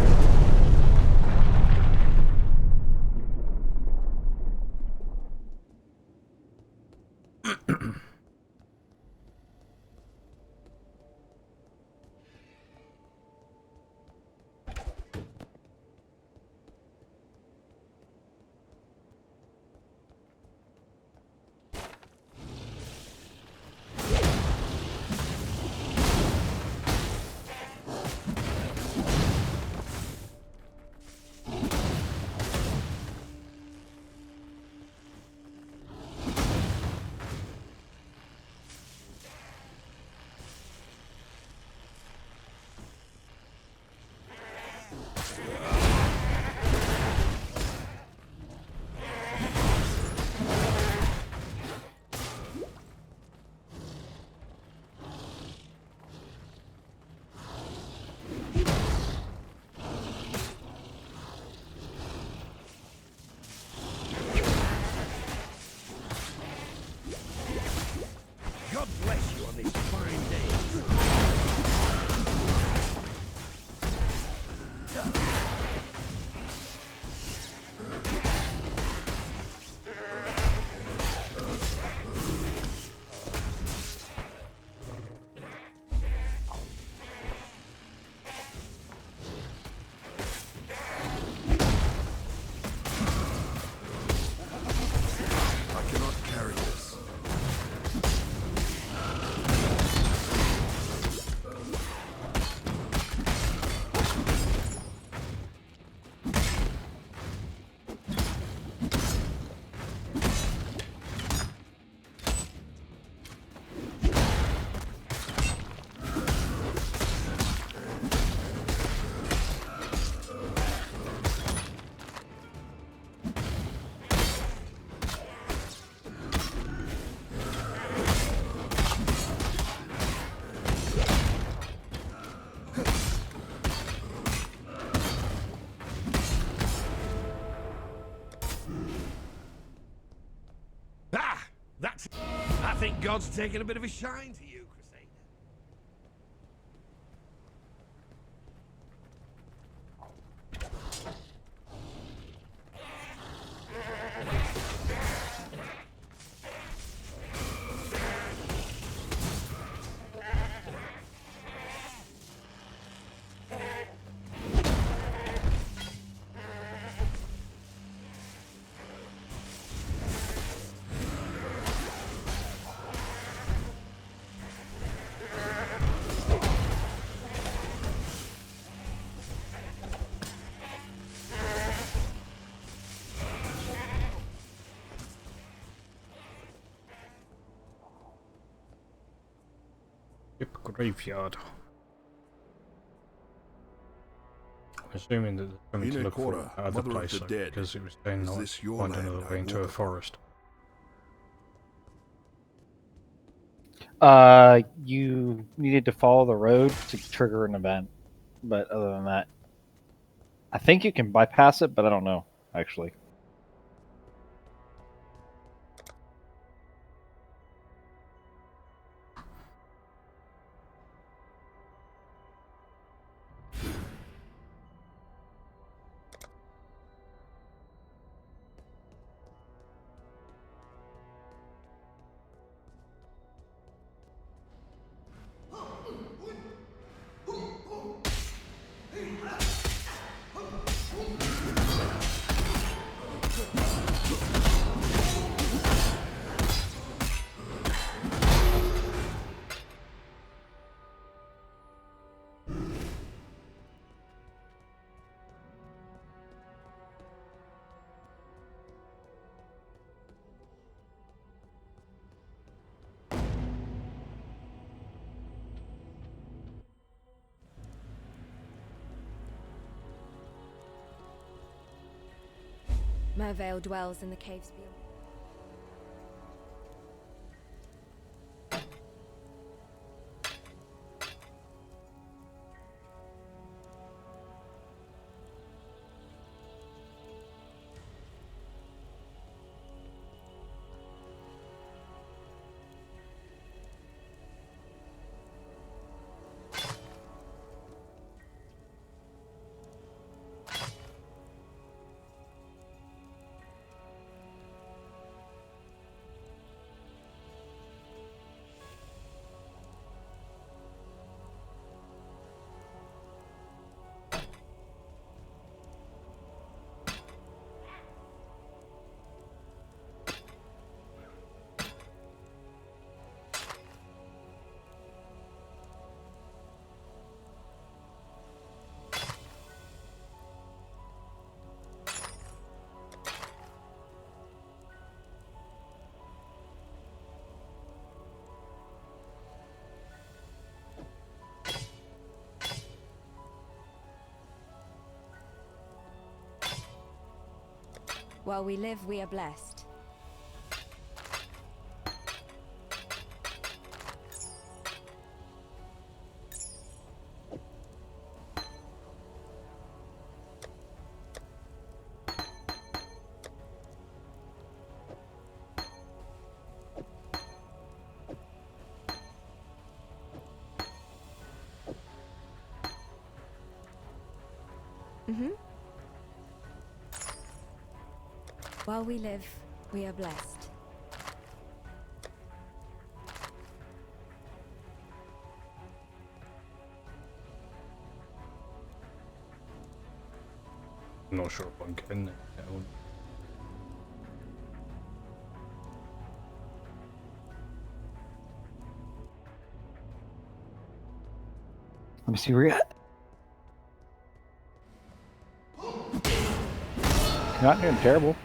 God bless you on these fine days. I cannot carry this. Ah! That's... I think God's taken a bit of a shine to you, Crusader. Ship graveyard. I'm assuming that there's something to Ina look for Cora, at other Mother of place, the like, Dead. because it was saying Is not this your find land another I way into walk a upon? forest. You needed to follow the road to trigger an event, but other than that, I think you can bypass it, but I don't know actually. Mervale dwells in the caves beyond. While we live, we are blessed. While we live, we are blessed. I'm not sure if I'm getting it. Let me see where you're at. You're not doing terrible.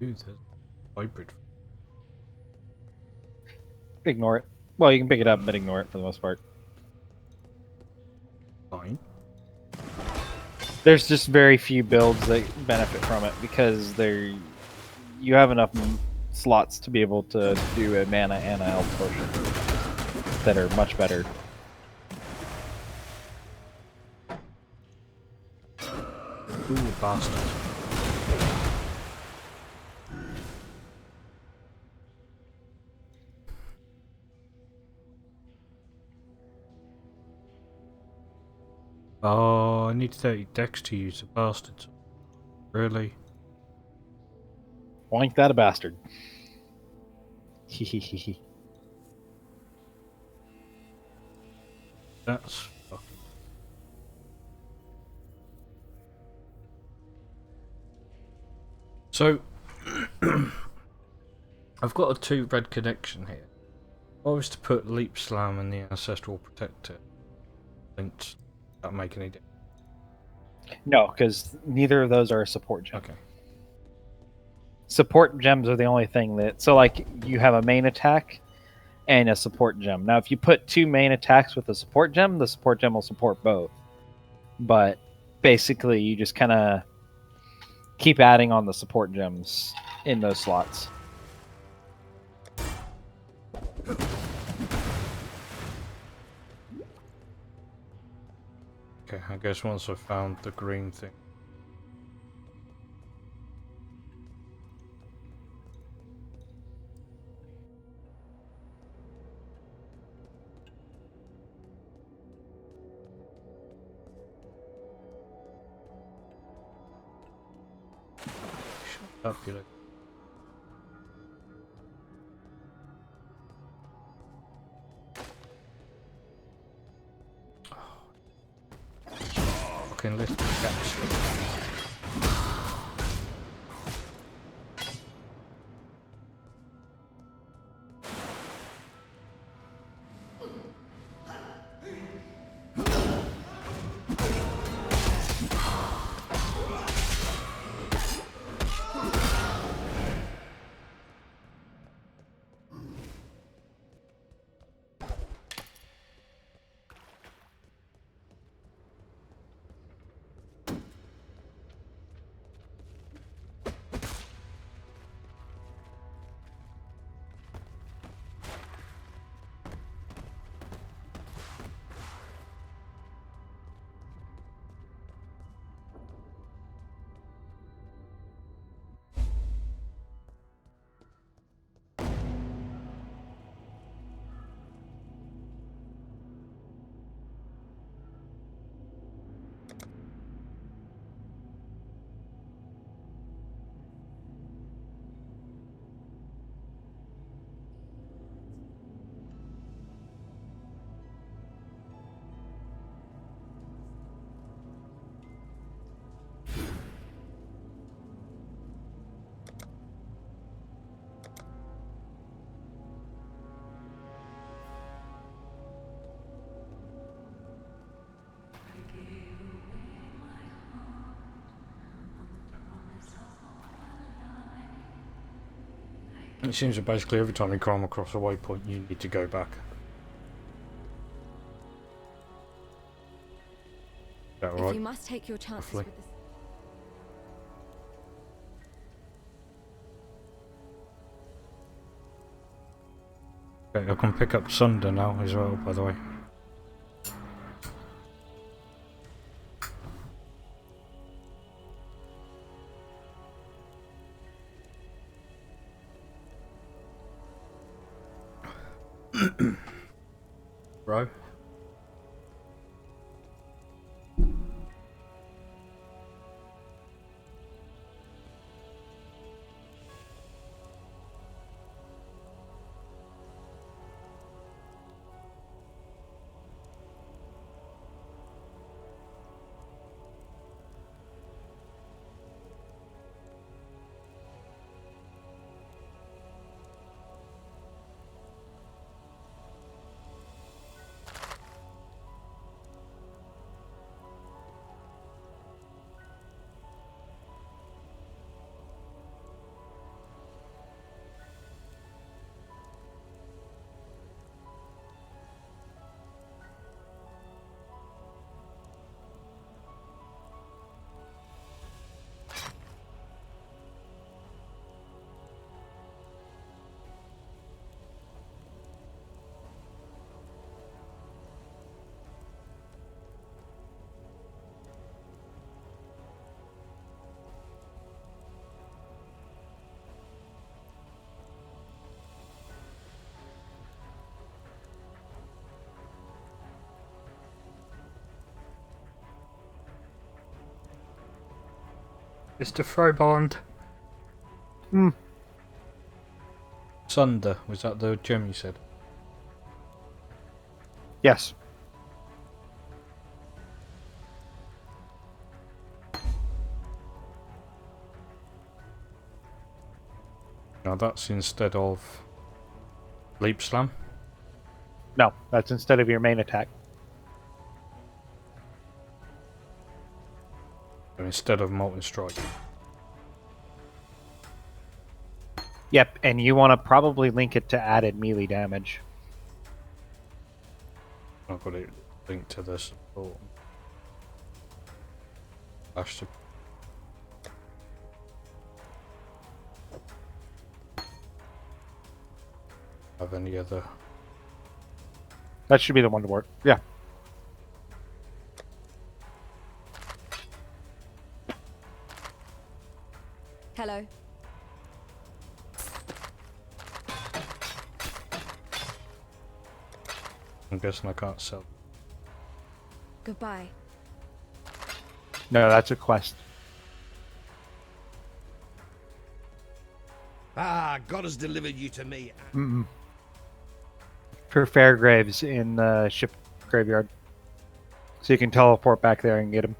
Ooh, the hybrid. Ignore it. Well, you can pick it up, but ignore it for the most part. Fine. There's just very few builds that benefit from it because you have enough slots to be able to do a mana and a health potion that are much better. Ooh, bastard. Oh, I need 30 dex to use the bastards. Really? Wank that a bastard. Hehehehe. That's fucking... So, I've got a 2 red connection here. If I was to put Leap Slam and the Ancestral Protector, does that make any difference? No, because neither of those are a support gem. Okay. Support gems are the only thing that... So, like, you have a main attack and a support gem. Now, if you put 2 main attacks with a support gem, the support gem will support both. But, basically, you just kind of... keep adding on the support gems in those slots. Okay, I guess once I've found the green thing. Shut up, you look. Fucking little gaps. It seems that basically every time you come across a waypoint, you need to go back. Is that right? You must take your chances Roughly. with this. Okay, I can pick up Sunder now as well, by the way. Bro. Mr. Throwbond. Hmm. Sunder, was that the gem you said? Yes. Now that's instead of Leap Slam? No, that's instead of your main attack. Or instead of Molten Strike? Yep, and you want to probably link it to added melee damage. I've got it linked to the support. Have any other? That should be the one to work. Yeah. Hello. I'm guessing I can't sell. Goodbye. No, that's a quest. Ah, God has delivered you to me. Mm-mm. For Fairgraves in the ship graveyard. So you can teleport back there and get him.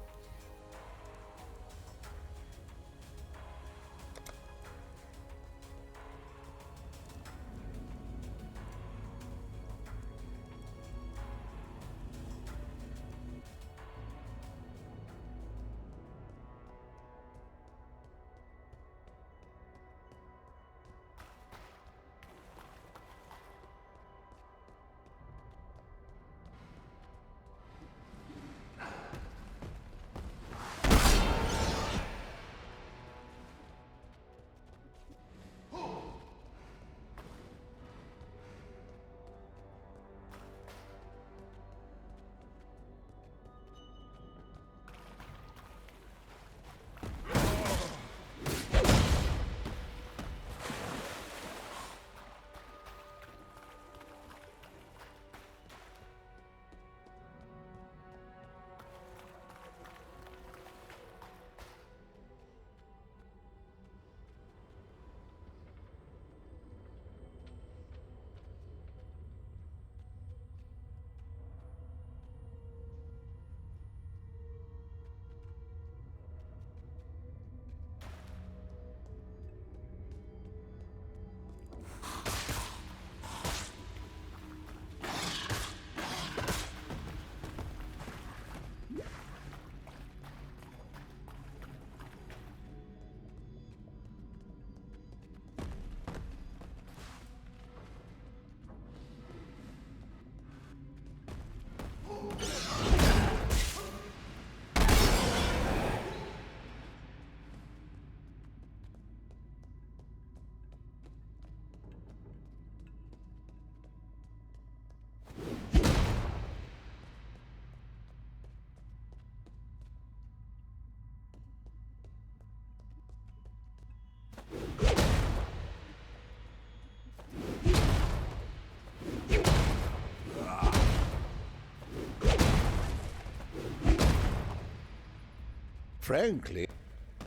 Frankly...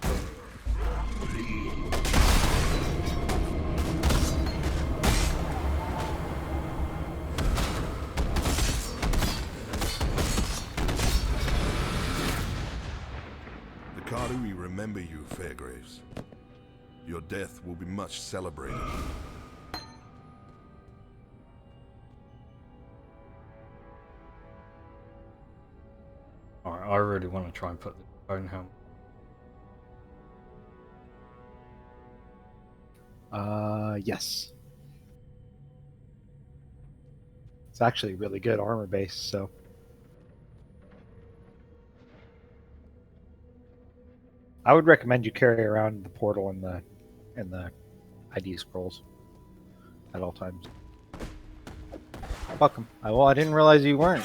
The Karui remember you, Fairgraves. Your death will be much celebrated. Alright, I really want to try and put the bone helmet. Yes. It's actually really good armor base, so. I would recommend you carry around the portal and the ID scrolls at all times. Welcome. Well, I didn't realize you weren't.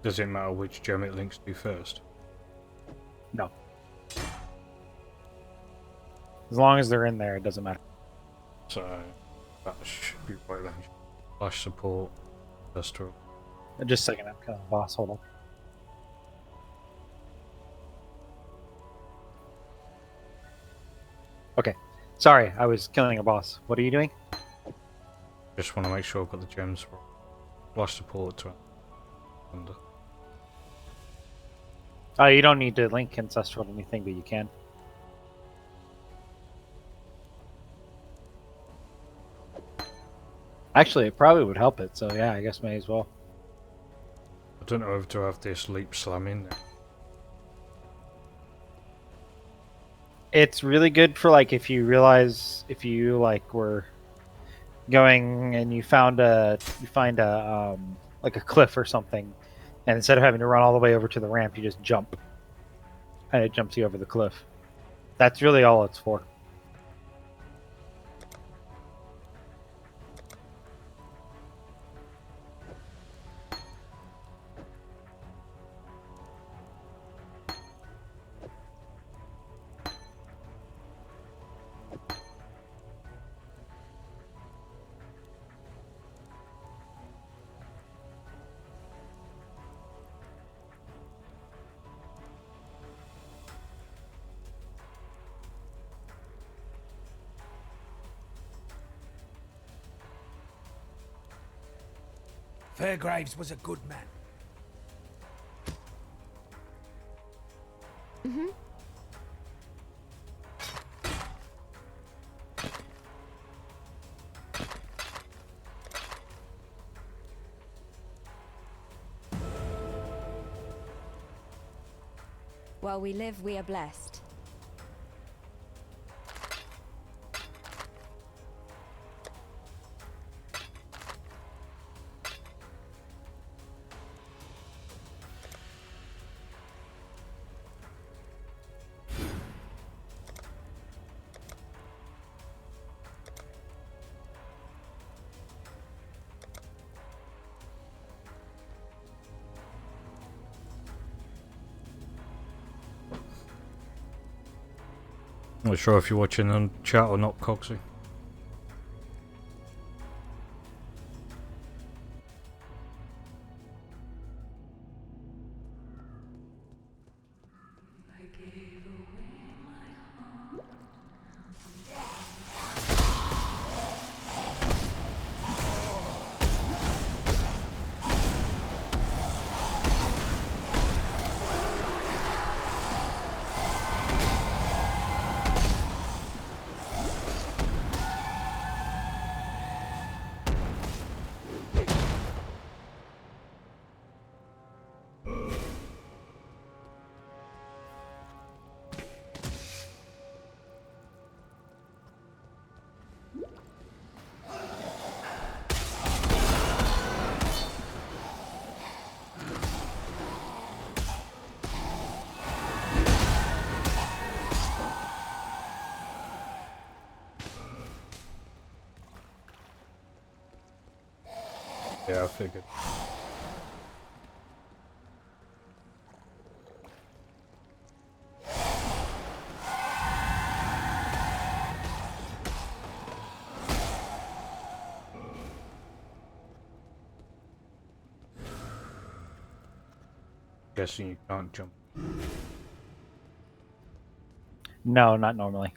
Does it matter which gem it links to first? No. As long as they're in there, it doesn't matter. So that should be right then. Flash support, industrial. Just a second, I'm kind of boss. Hold on. Okay. Sorry, I was killing a boss. What are you doing? Just want to make sure I've got the gems for flash support to under. Oh, you don't need to link Ancestral to anything, but you can. Actually, it probably would help it, so yeah, I guess may as well. I don't know if to have this leap slam in there. It's really good for like if you realize if you like were going and you find a like a cliff or something, and instead of having to run all the way over to the ramp, you just jump, and it jumps you over the cliff. That's really all it's for. Fairgraves was a good man. Mm-hmm. While we live, we are blessed. Not sure if you're watching on chat or not, Coxie. Yeah, I figured. Guessing you can't jump. No, not normally.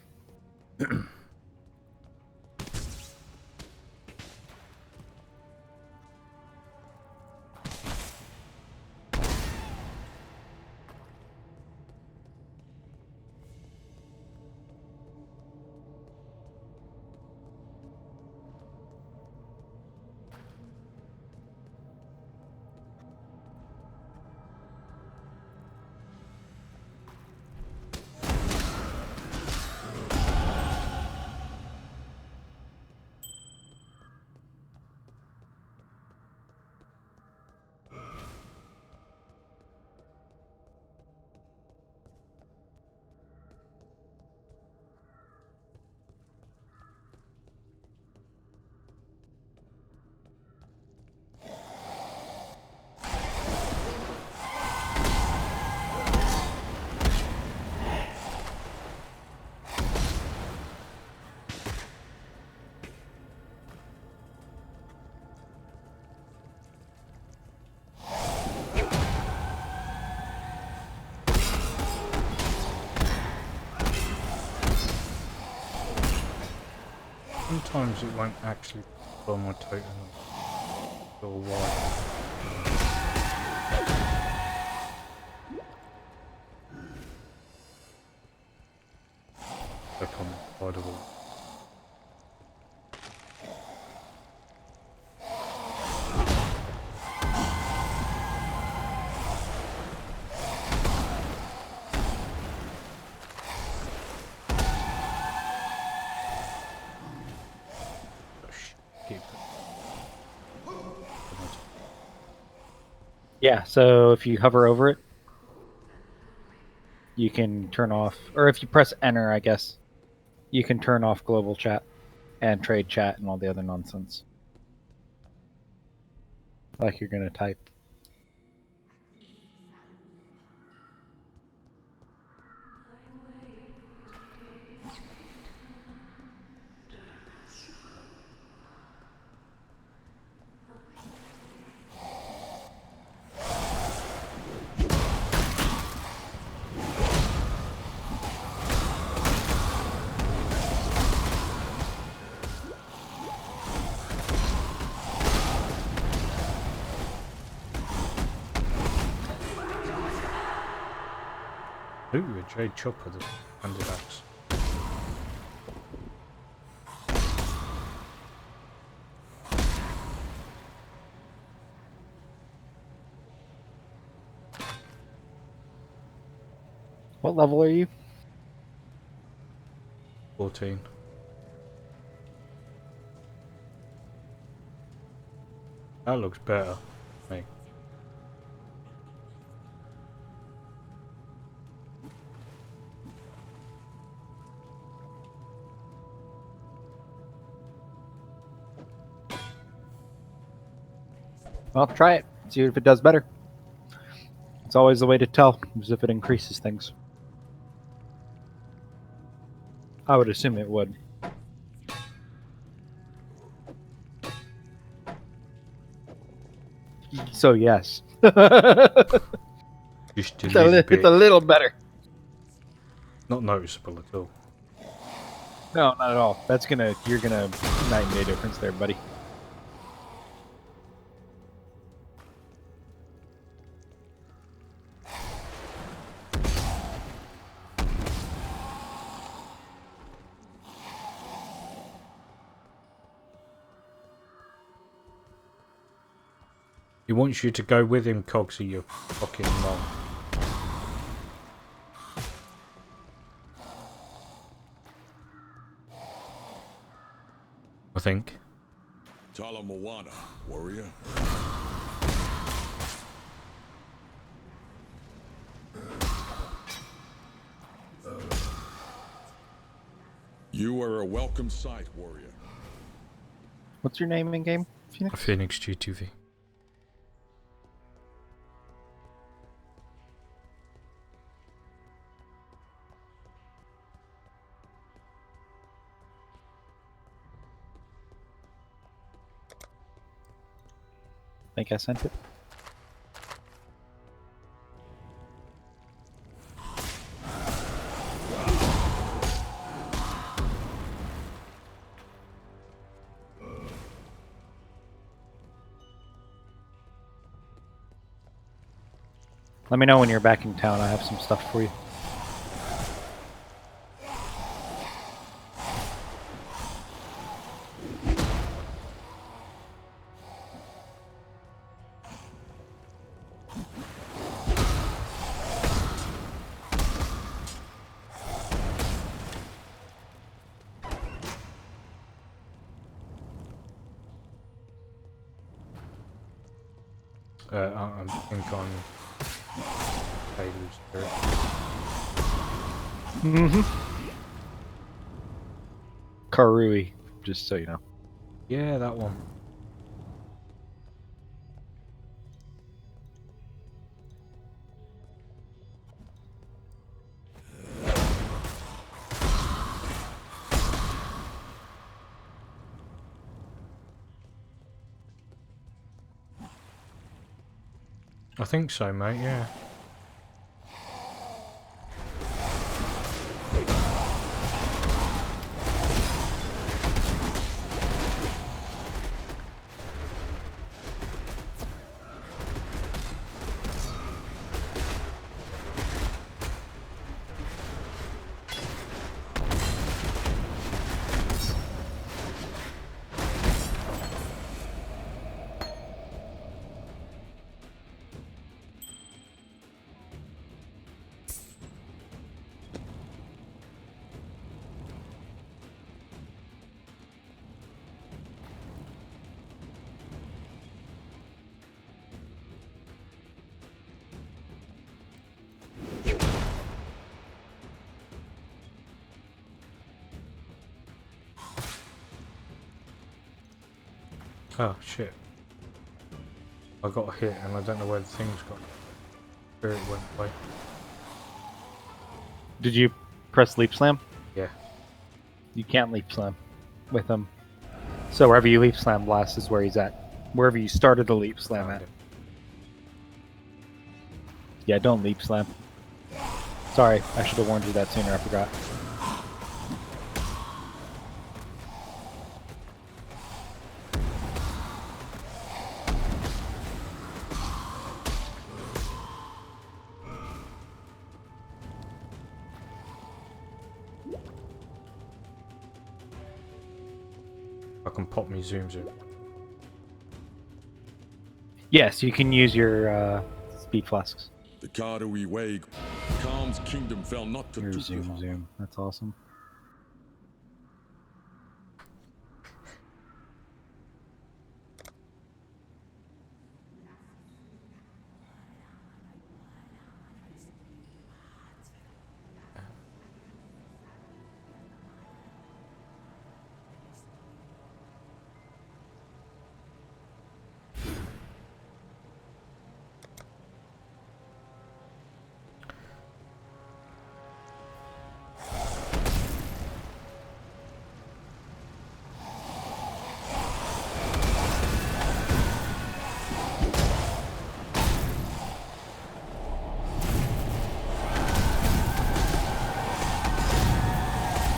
Sometimes it won't actually follow my totem or why. Click on the side of all. Yeah, so if you hover over it, you can turn off, or if you press enter, I guess, you can turn off global chat and trade chat and all the other nonsense. Like you're going to type. Ooh, a jade chopper that's handed axe. What level are you? 14. That looks better. Mate. Well, try it. See if it does better. It's always the way to tell, is if it increases things. I would assume it would. So yes. Just It's a little better. Not noticeable at all. No, not at all. You're gonna night and day difference there, buddy. He wants you to go with him, Cogsy, you fucking mom. I think. Tala Moana, warrior. You are a welcome sight, warrior. What's your name in game, Phoenix? Phoenix GTV. I think I sent it. Let me know when you're back in town. I have some stuff for you. I think on Halo's spirit. Karui, just so you know. Yeah, that one. I think so, mate, yeah. Oh shit. I got hit and I don't know where the thing's gone. Spirit went away. Did you press leap slam? Yeah. You can't leap slam with him. So wherever you leap slam blast is where he's at. Wherever you started the leap slam at. Yeah, don't leap slam. Sorry, I should have warned you that sooner, I forgot. I can pop me zooms in. Yes, you can use your speed flasks. The Kardui Way, Khan's kingdom fell not to Your Tukul. zoom. That's awesome.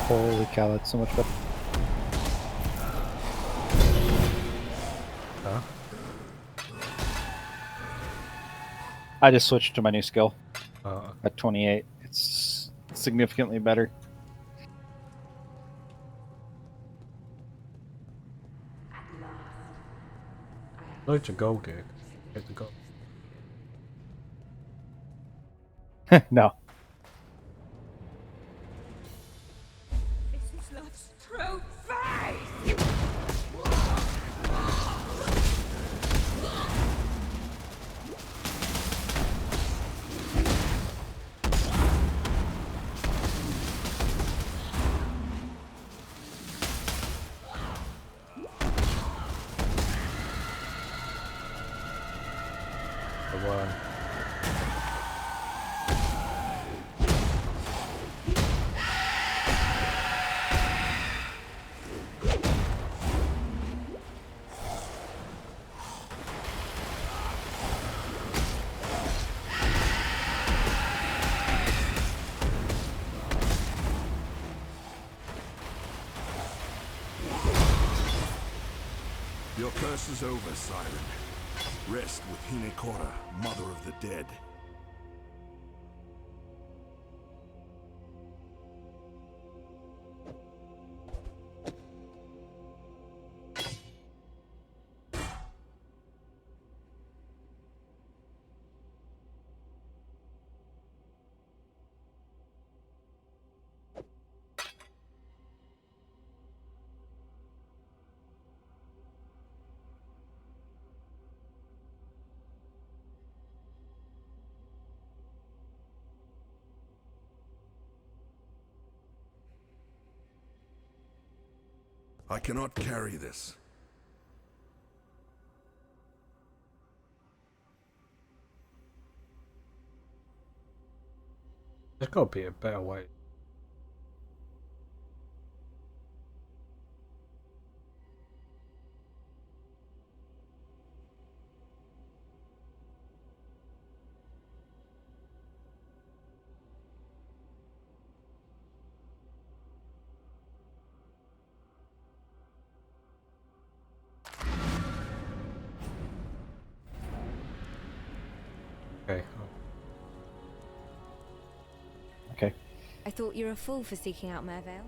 Holy cow, that's so much better. Huh? I just switched to my new skill. Oh. At 28. It's significantly better. Loads of gold here. Get the gold. No. This is love's true face! The one. Your curse is over, Siren. Rest with Hinekora, mother of the dead. I cannot carry this. There's got to be a better way. Okay. Okay. I thought you were a fool for seeking out Mervale.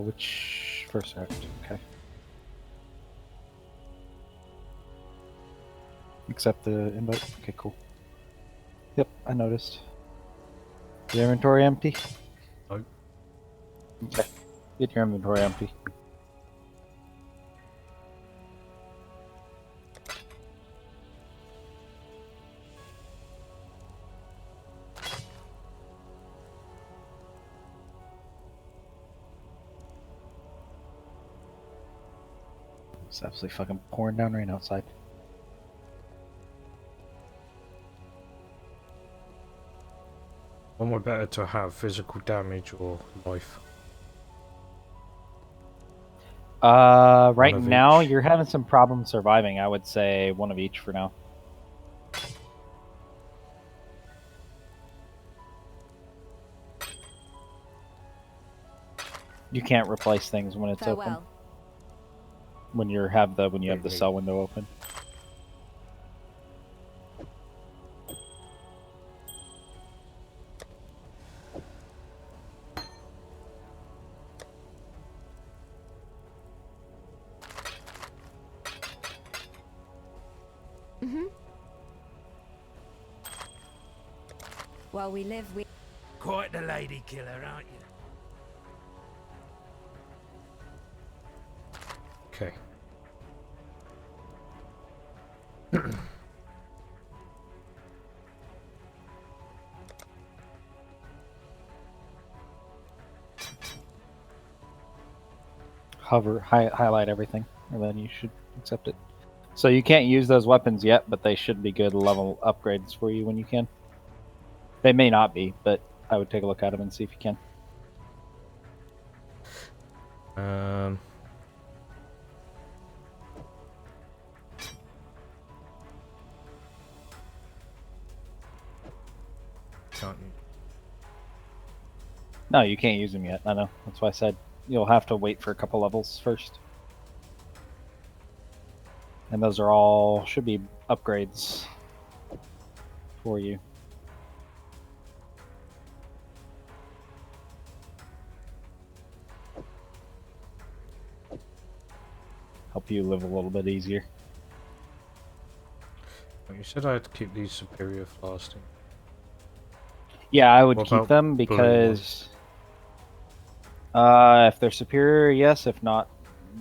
Which first act? Okay. Accept the invite. Okay, cool. Yep, I noticed. Your inventory empty? No. Okay. Get your inventory empty. It's absolutely fucking pouring down rain outside. One would better to have physical damage or life. Right of now each. you're having some problems surviving. I would say one of each for now. You can't replace things when it's open. Farewell. When you have the cell window open. While we live, we... Quite the lady killer, aren't you? Okay. Highlight everything, and then you should accept it. So you can't use those weapons yet, but they should be good level upgrades for you when you can. They may not be, but I would take a look at them and see if you can. Can't you? No, you can't use them yet. I know. That's why I said you'll have to wait for a couple levels first. And those are all should be upgrades for you. Help you live a little bit easier. You said I had to keep these superior lasting. Yeah, I would What keep about them blue because if they're superior, yes. If not,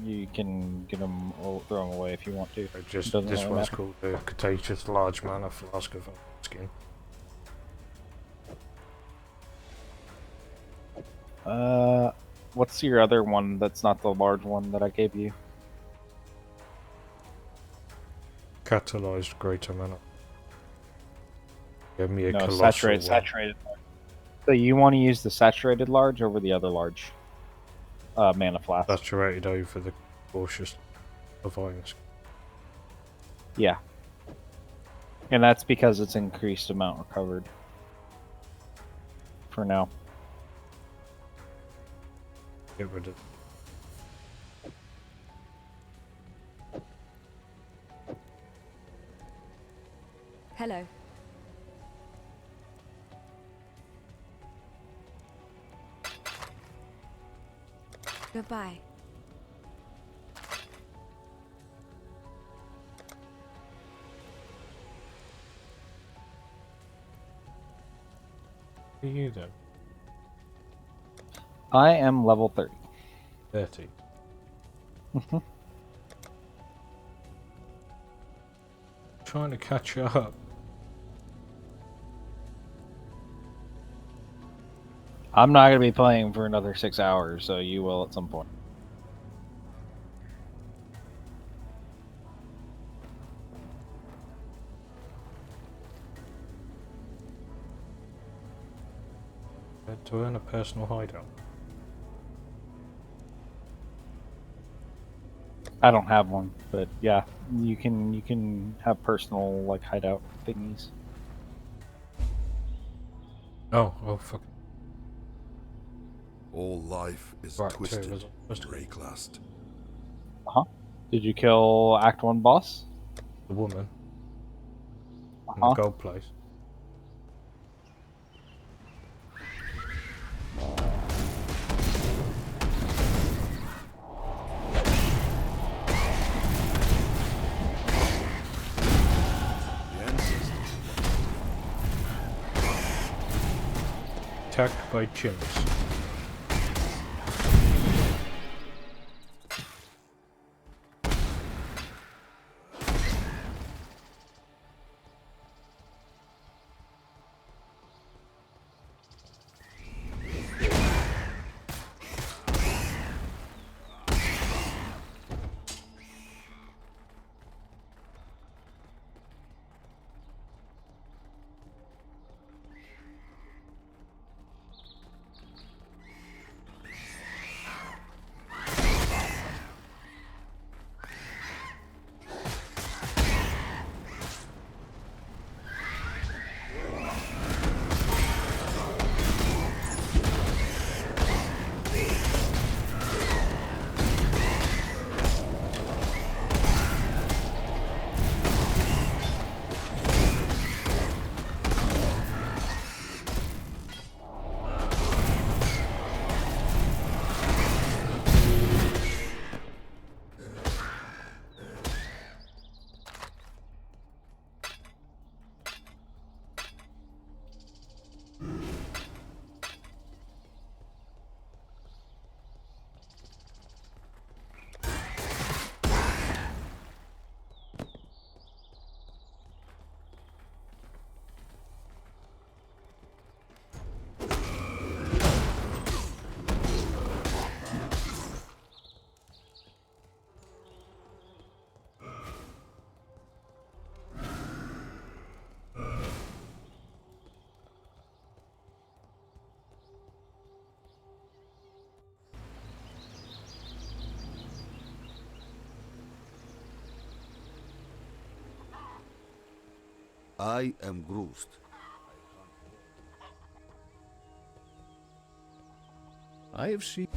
you can give them or throw them away if you want to. Just Doesn't this really one's matter. called the Cretaceous Large Mana Flask of Skin. What's your other one that's not the large one that I gave you? Catalyzed Greater Mana. Give me a No, colossal one. saturated. So you want to use the saturated large over the other large mana flask. Saturated over the cautious of Iron Skin. Yeah. And that's because it's increased amount recovered. For now. Get rid of Hello. Goodbye. Who are you then? I am level 30. 30. Trying to catch up. I'm not going to be playing for another 6 hours, so you will at some point. To earn a personal hideout. I don't have one, but yeah, you can have personal like hideout thingies. Oh fuck. All life is Right, twisted, too, Rayclast. Did you kill Act 1 boss? The woman. In Uh-huh. the gold place. Attacked by chimps. I am Groost. I have seen.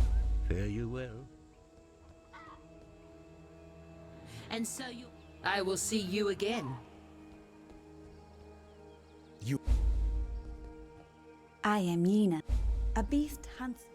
Fare you well. And so you... I will see you again. I am Yena, a beast hunter.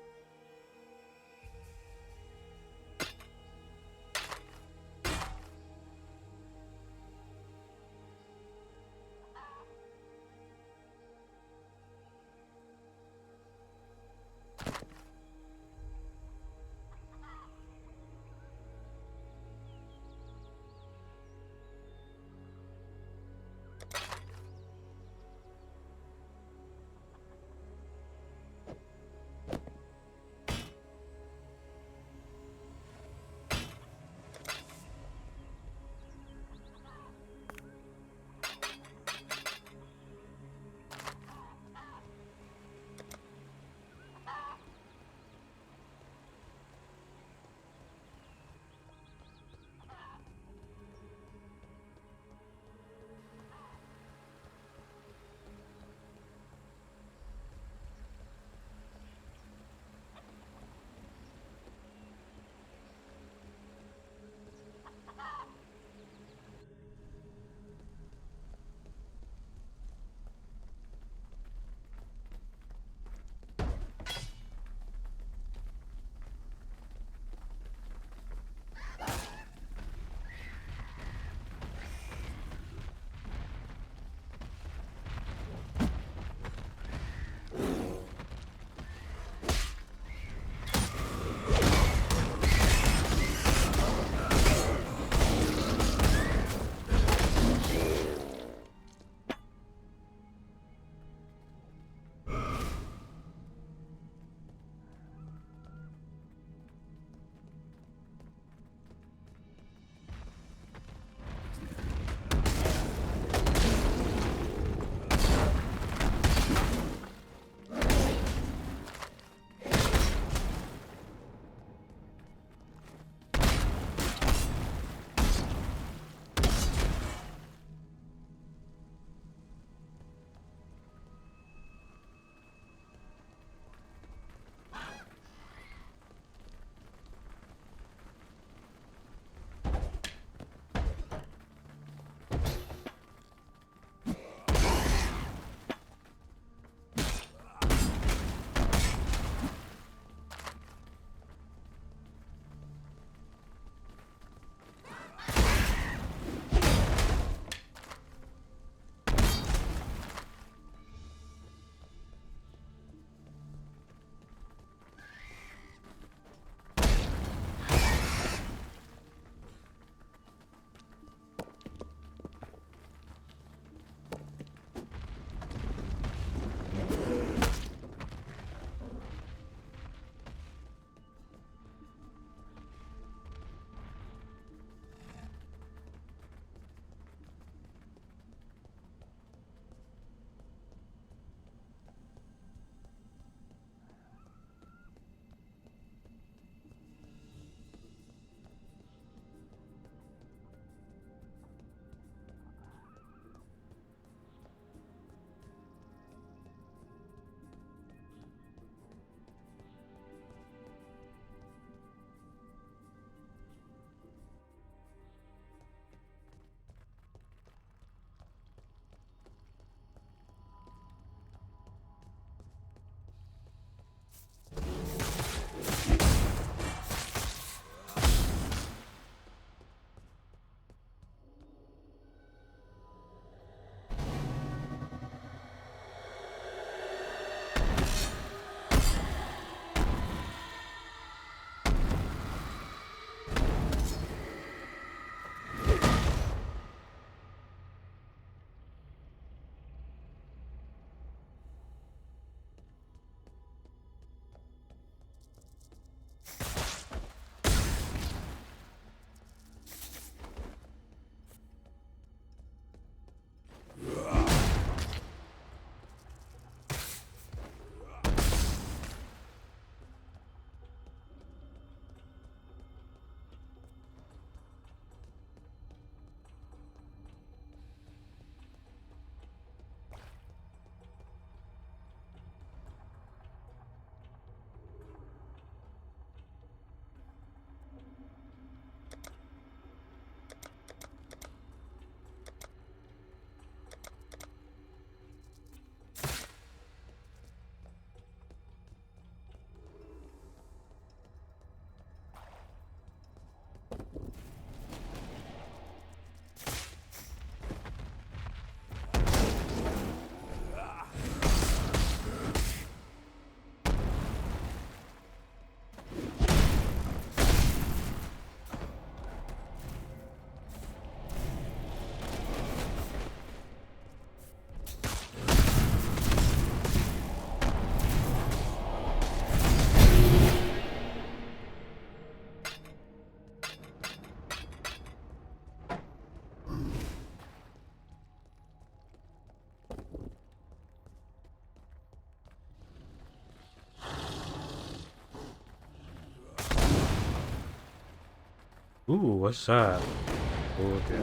Ooh, what's that? Oh dear.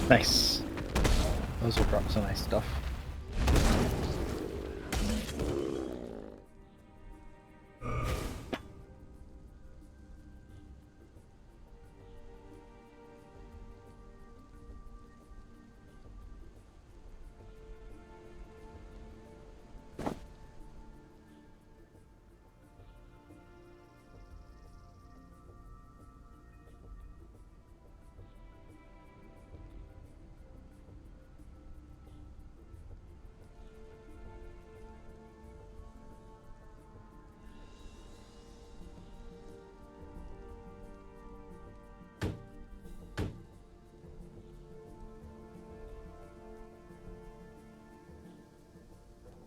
Nice. Those will drop some nice stuff.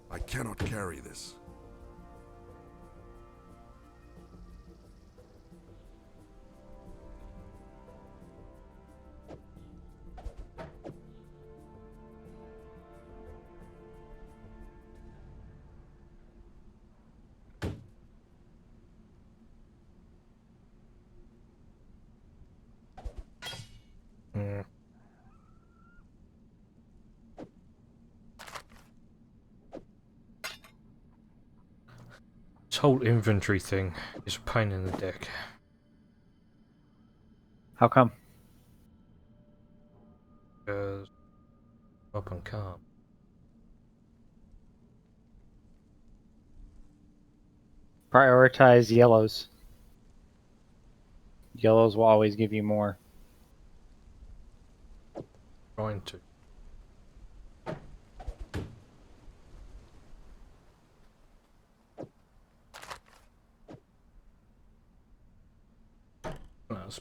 I cannot carry this. Mm. This whole inventory thing is a pain in the dick. How come? Because up and can't. Prioritize yellows. Yellows will always give you more. Trying to. That's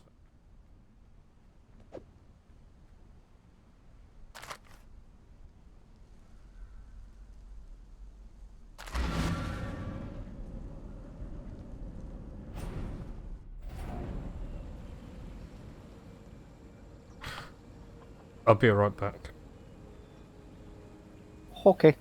I'll be right back. Okay.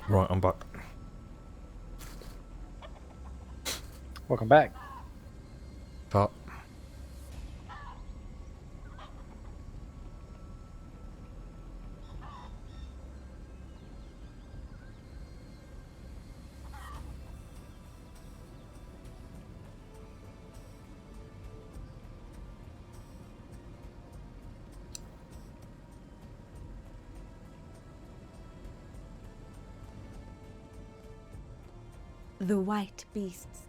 Right, I'm back. Welcome back. But The white beasts.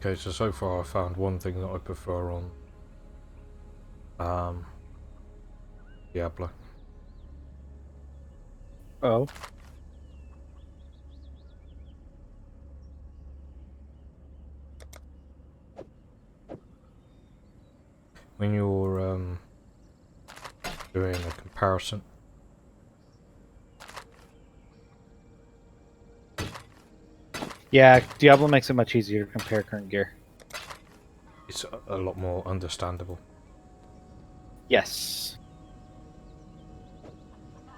okay, so far I found one thing that I prefer on Diablo. Oh. When you're doing a comparison. Yeah, Diablo makes it much easier to compare current gear. It's a lot more understandable. Yes.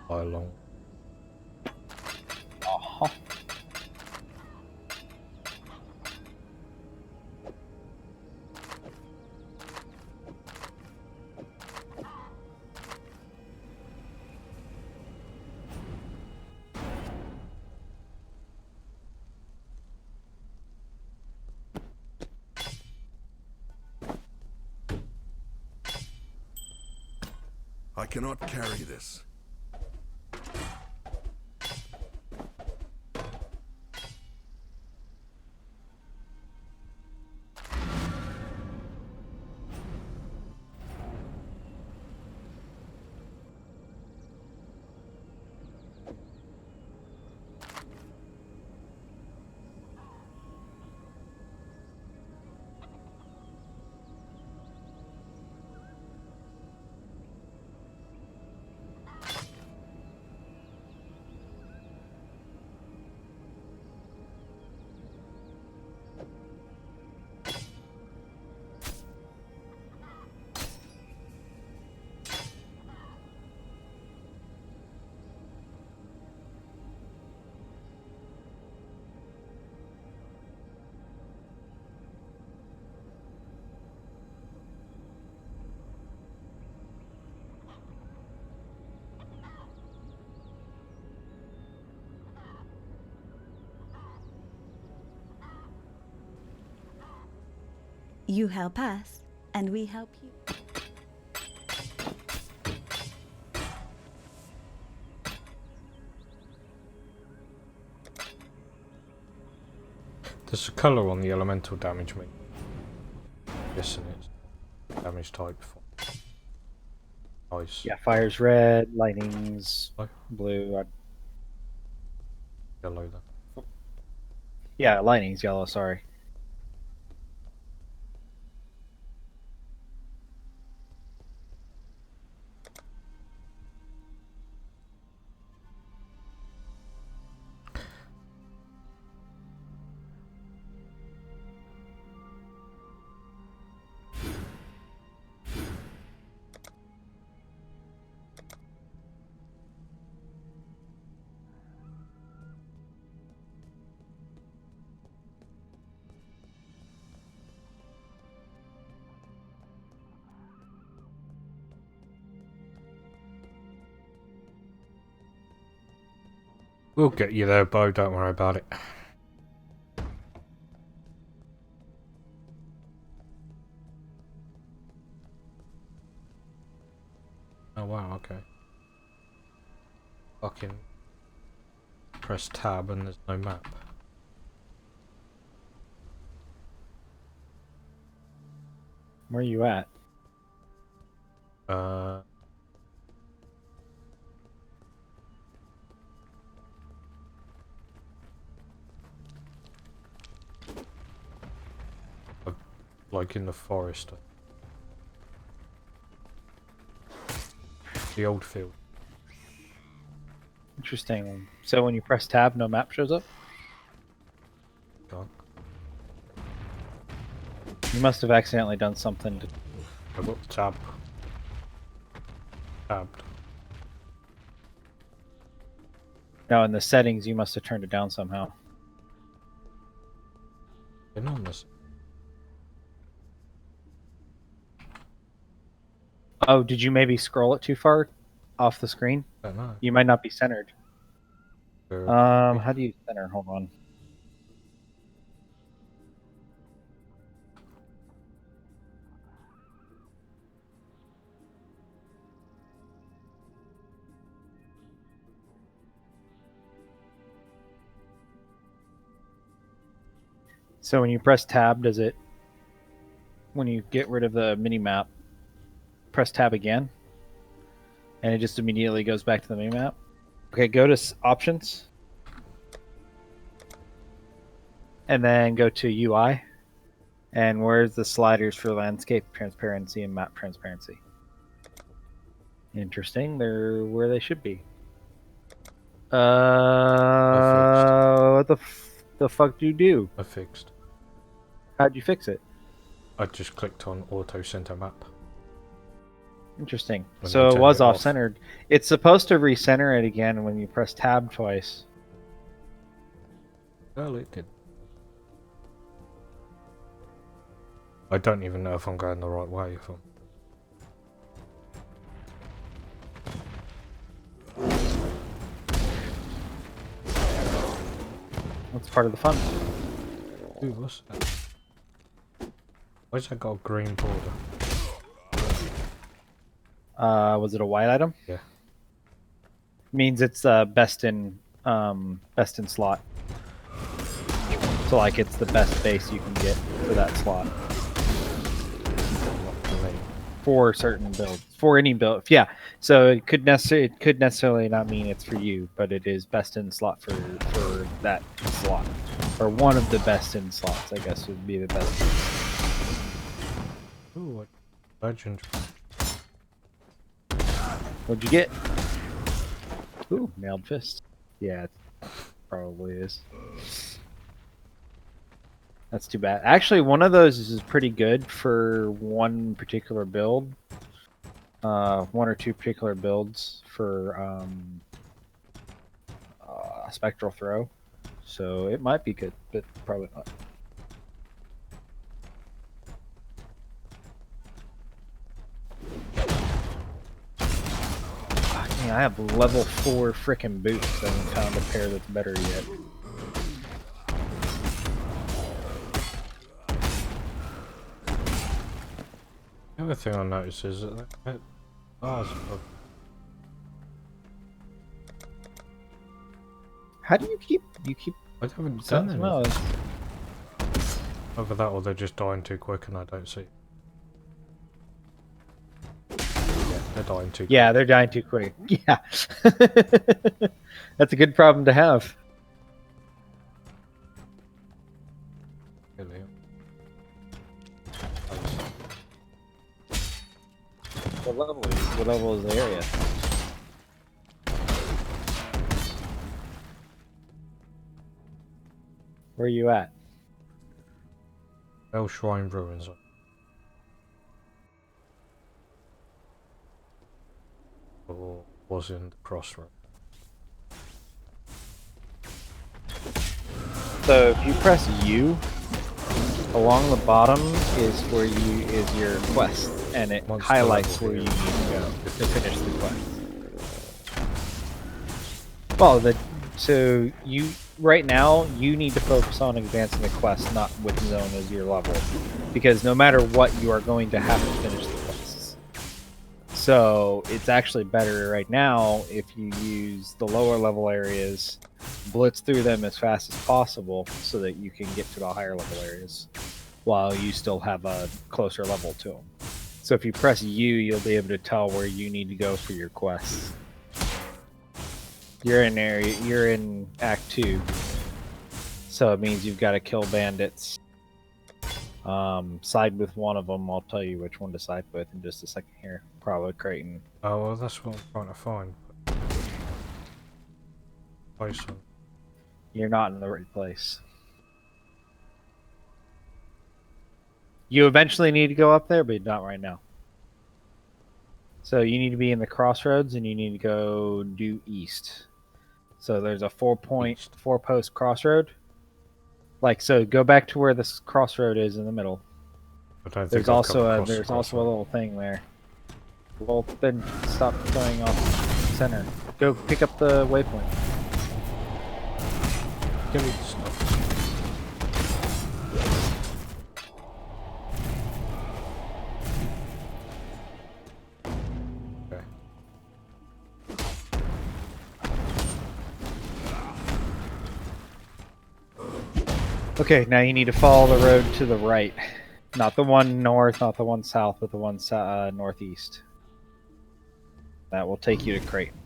By a long. Uh-huh. I cannot carry this. You help us, and we help you. There's a colour on the elemental damage me. Guessing it's damage type for ice. Yeah, fire's red, lightning's blue. Yellow then. Yeah, lightning's yellow, sorry. We'll get you there, Bo, don't worry about it. Oh wow, okay. Fucking press tab and there's no map. Where are you at? like in the forest. The old field. Interesting. So when you press tab, no map shows up? Gone. You must have accidentally done something to... I got tab. Tabbed. No, in the settings, you must have turned it down somehow. Been on this. Oh, did you maybe scroll it too far off the screen? I don't know. You might not be centered. How do you center? Hold on. So when you press tab, does it, when you get rid of the mini map, press tab again, and it just immediately goes back to the mini map? Okay, go to options, and then go to UI, and where's the sliders for landscape transparency and map transparency? Interesting, they're where they should be. What the fuck do you do? I fixed. How'd you fix it? I just clicked on auto center map. Interesting. When So you it turn was it off. off-centered. It's supposed to recenter it again when you press tab twice. Well, it did. I don't even know if I'm going the right way. If I'm... That's part of the fun. Ooh, what's that? Why's that got a green border? Was it a white item? Yeah. Means it's best in slot. So like it's the best base you can get for that slot. For certain builds, for any build, yeah. So it could necessarily not mean it's for you, but it is best in slot for that slot, or one of the best in slots. I guess would be the best. Ooh, what legend? What'd you get? Ooh, nailed fist. Yeah, it probably is. That's too bad. Actually, one of those is pretty good for one particular build. One or two particular builds for Spectral Throw. So it might be good, but probably not. Dang, I have level 4 frickin' boots. I haven't found a pair that's better yet. The other thing I noticed is that How do you keep I haven't done done well? anything. Either that or they're just dying too quick and I don't see. Yeah, they're dying too quick. Yeah, they're dying too quick. Yeah. That's a good problem to have. Really. What level is the area? Where are you at? Bell Shrine Ruins. Or was in the crossroad. So if you press U, along the bottom is where is your quest, and it Monster highlights level where here. you need to go to finish the quest. Well, so you right now you need to focus on advancing the quest, not with zone as your level, because no matter what, you are going to have to finish the quests. So it's actually better right now if you use the lower level areas, blitz through them as fast as possible so that you can get to the higher level areas while you still have a closer level to them. So if you press U, you'll be able to tell where you need to go for your quests. You're in Act 2, so it means you've got to kill bandits Side with one of them. I'll tell you which one to side with in just a second here. Probably Creighton. Oh, well, that's what I'm trying to find. Place on. You're not in the right place. You eventually need to go up there, but not right now. So you need to be in the crossroads, and you need to go due east. So there's a 4-post crossroad. Like, so go back to where this crossroad is in the middle. There's also a little thing there. Well, then stop going off center. Go pick up the waypoint. Give me the stuff. Okay, now you need to follow the road to the right. Not the one north, not the one south, but the one northeast. That will take you to Creighton.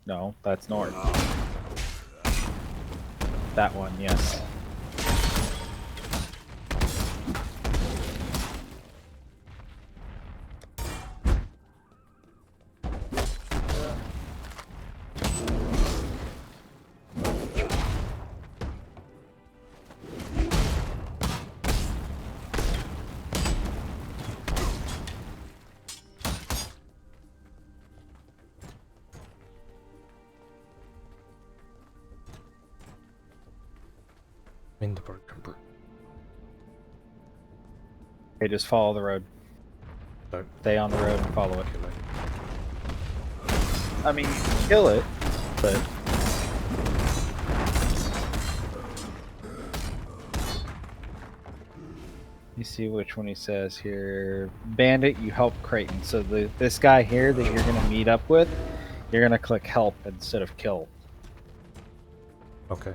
No, that's north. That one, yes. In the broken brick. Okay, just follow the road. Don't. Stay on the road and follow it. I mean, you can kill it, but... Let me see which one he says here. Bandit, you help Creighton. So this guy here that you're going to meet up with, you're going to click help instead of kill. Okay.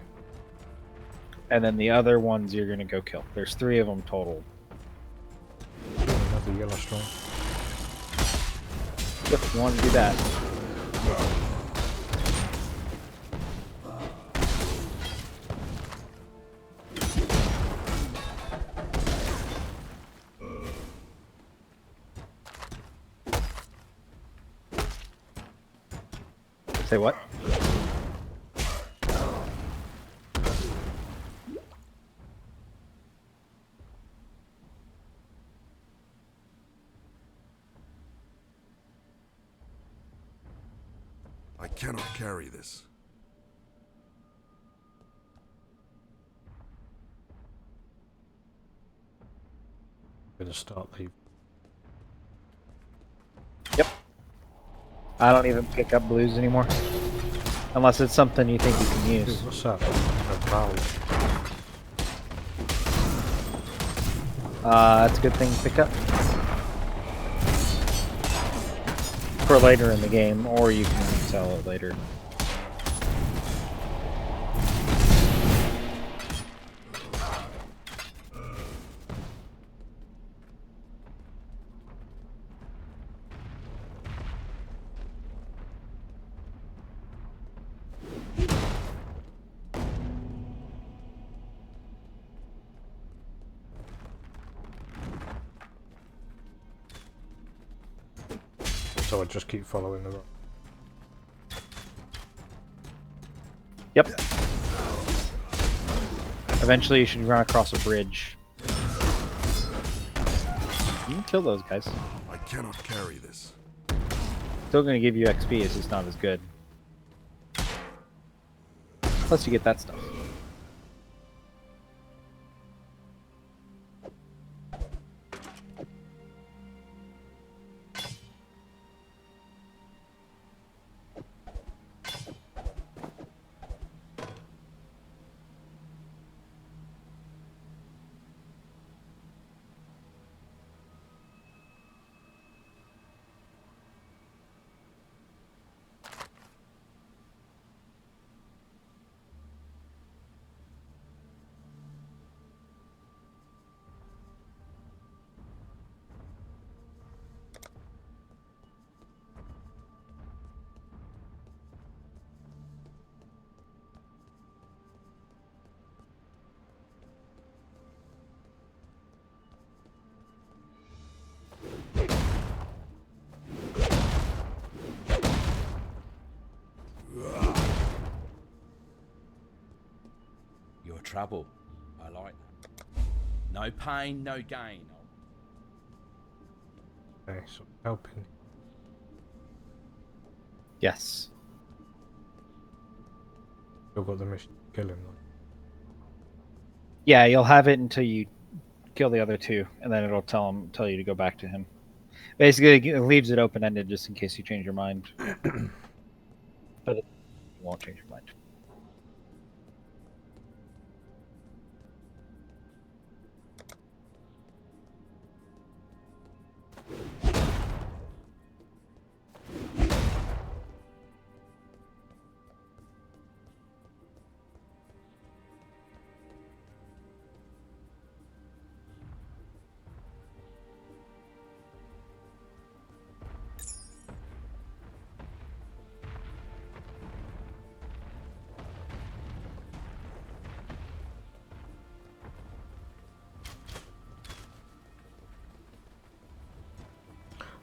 And then the other ones you're going to go kill. There's 3 of them total. Another yellow storm. Yep, you want to do that. Say what? I cannot carry this. Gonna start the. Yep. I don't even pick up blues anymore. Unless it's something you think you can use. Dude, what's that? A valve. That's a good thing to pick up. For later in the game, or you can sell it later. So I just keep following the road. Yep. Eventually you should run across a bridge. You can kill those guys. I cannot carry this. Still gonna give you XP, it's just not as good. Plus you get that stuff. You're trouble. I like that. No pain, no gain. Okay, so helping. Yes. Still got the mission to kill him, though. Yeah, you'll have it until you kill the other two, and then it'll tell you to go back to him. Basically, it leaves it open-ended just in case you change your mind. But it won't change your mind.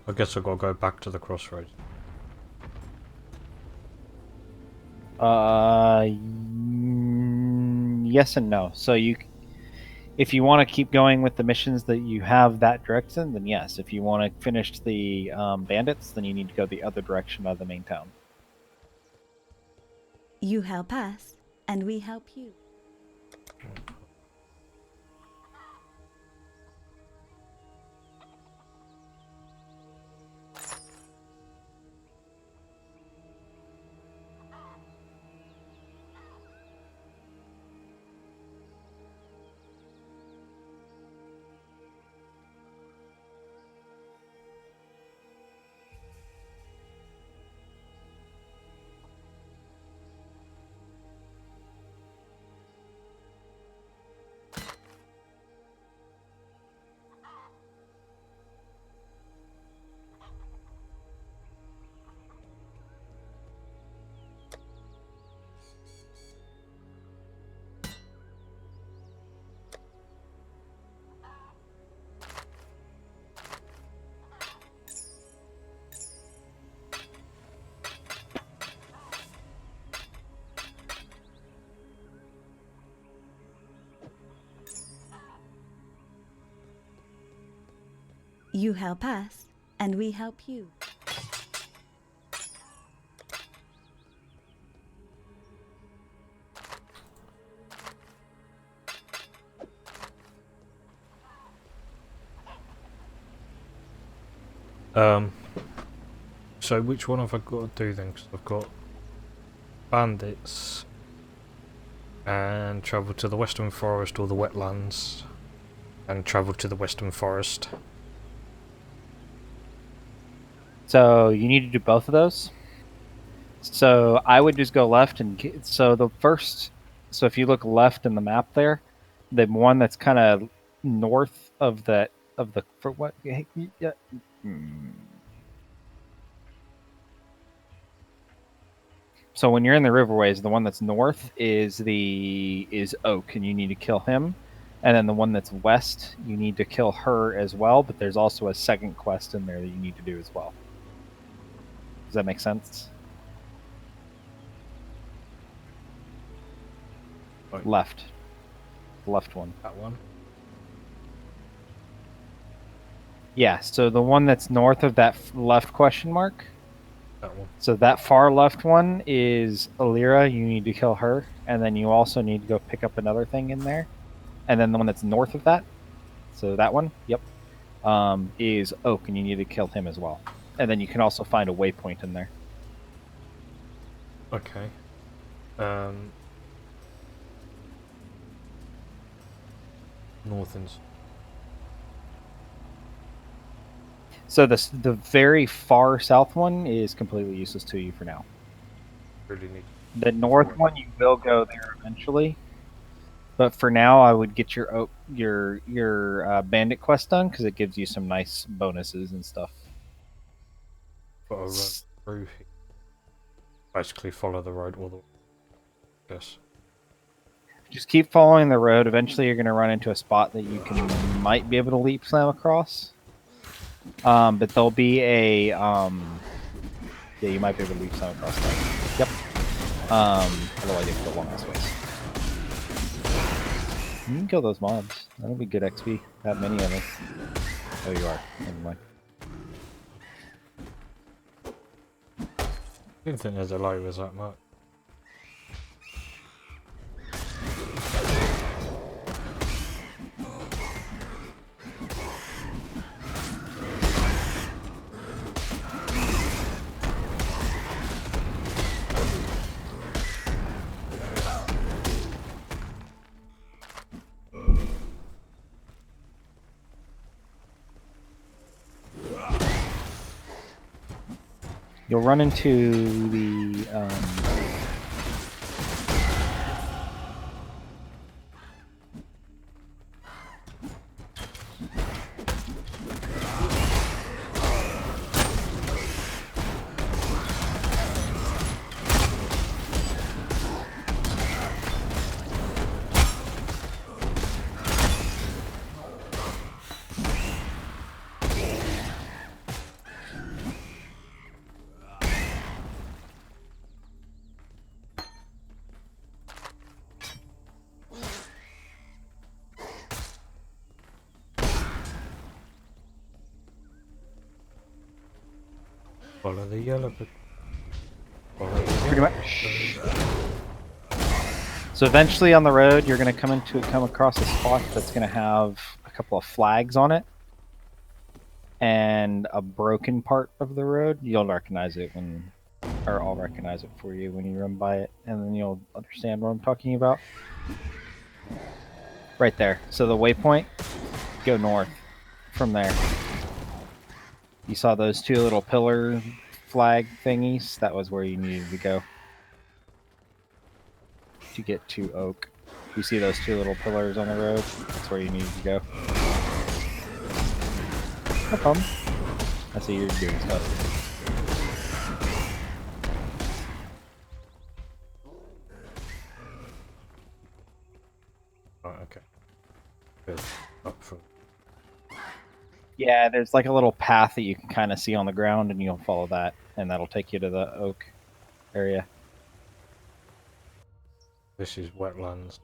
I guess I've got to go back to the crossroads. Yes and no. So if you want to keep going with the missions that you have that direction, then yes. If you want to finish the bandits, then you need to go the other direction of the main town. You help us, and we help you. You help us, and we help you. So which one have I got to do then? Because I've got bandits and travel to the Western Forest or the wetlands and travel to the Western Forest. So you need to do both of those. So I would just go left and so if you look left in the map there, the one that's kind of north of the for what? So when you're in the riverways, the one that's north is Oak, and you need to kill him. And then the one that's west, you need to kill her as well. But there's also a second quest in there that you need to do as well. Does that make sense? Right. Left one. That one. Yeah. So the one that's north of that left question mark. That one. So that far left one is Alira. You need to kill her, and then you also need to go pick up another thing in there. And then the one that's north of that, so that one, yep, is Oak, and you need to kill him as well. And then you can also find a waypoint in there. Okay. North and... So the very far south one is completely useless to you for now. Really need... The north one, you will go there eventually. But for now, I would get your bandit quest done, because it gives you some nice bonuses and stuff. Got to run through here. Basically follow the road all the way. Yes. Just keep following the road. Eventually, you're going to run into a spot that you might be able to leap slam across. But there'll be a... yeah, you might be able to leap slam across that. Yep. Otherwise you have to go long ass ways. You can kill those mobs. That'll be good XP. That many of them. Oh, you are. Never mind. I didn't think there's a light was that much. You'll run into the Follow the yellow book. pretty much. So eventually on the road, you're going to come across a spot that's going to have a couple of flags on it and a broken part of the road. You'll recognize it or I'll recognize it for you when you run by it, and then you'll understand what I'm talking about. Right there. So the waypoint, go north from there. You saw those two little pillar flag thingies? That was where you needed to go to get to Oak. You see those two little pillars on the road? That's where you needed to go. No problem. I see you're doing stuff. Oh, okay. Good. Up for. Yeah, there's like a little path that you can kind of see on the ground, and you'll follow that, and that'll take you to the Oak area. This is wetlands.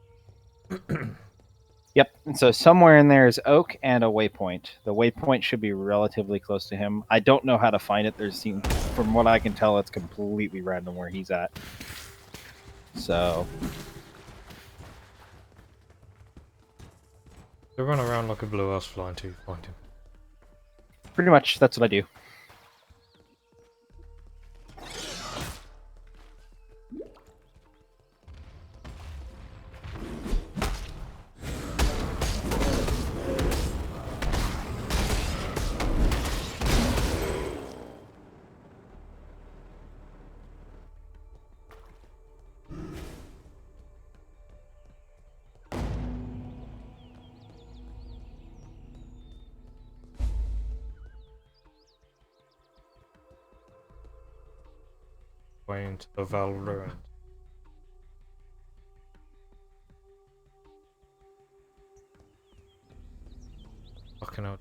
Yep, and so somewhere in there is Oak and a waypoint. The waypoint should be relatively close to him. I don't know how to find it. From what I can tell, it's completely random where he's at. So... They run around like a blue ass fly until you find him. Pretty much, that's what I do. Way into the Val ruins. Fucking hell.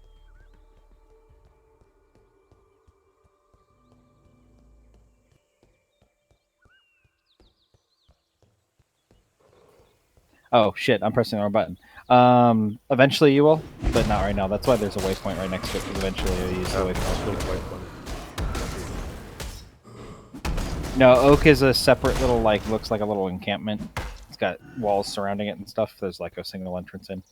Oh shit, I'm pressing the wrong button. Eventually you will, but not right now. That's why there's a waypoint right next to it, because eventually you'll use the waypoint. No, Oak is a separate little, looks like a little encampment. It's got walls surrounding it and stuff. There's like a single entrance in.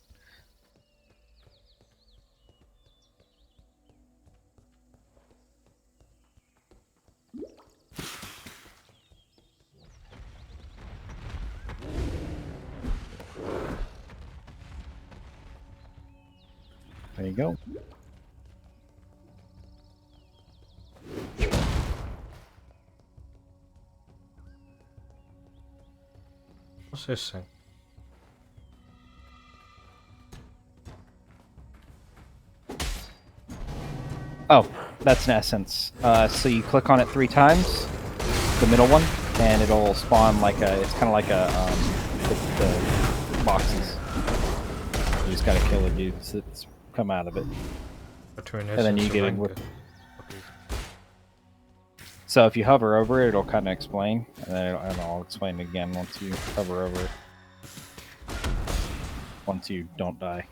There you go. What's this thing? Oh, that's an essence. So you click on it 3 times, the middle one, and it'll spawn like it's kind of like the boxes. You just gotta kill the dudes that's come out of it. And then you get in with... So if you hover over it, it'll kind of explain, and then I'll explain it again once you hover over it. Once you don't die.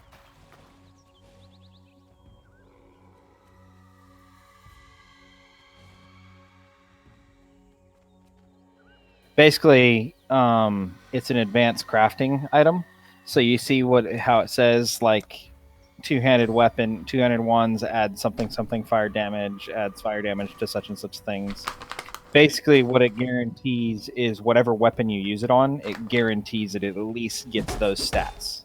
Basically, it's an advanced crafting item. So you see how it says, like, two-handed weapon, two-handed ones add something fire damage, adds fire damage to such and such things. Basically, what it guarantees is whatever weapon you use it on, it guarantees that it at least gets those stats.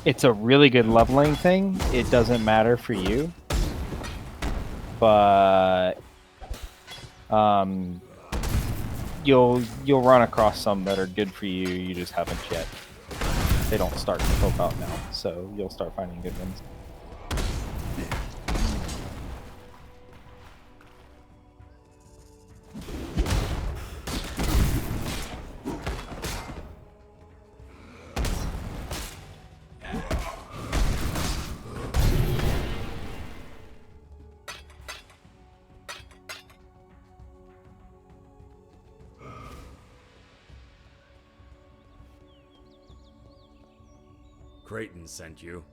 It's a really good leveling thing. It doesn't matter for you, but you'll run across some that are good for you. You just haven't yet. They don't start to help out now, so you'll start finding good ones. Creighton sent you.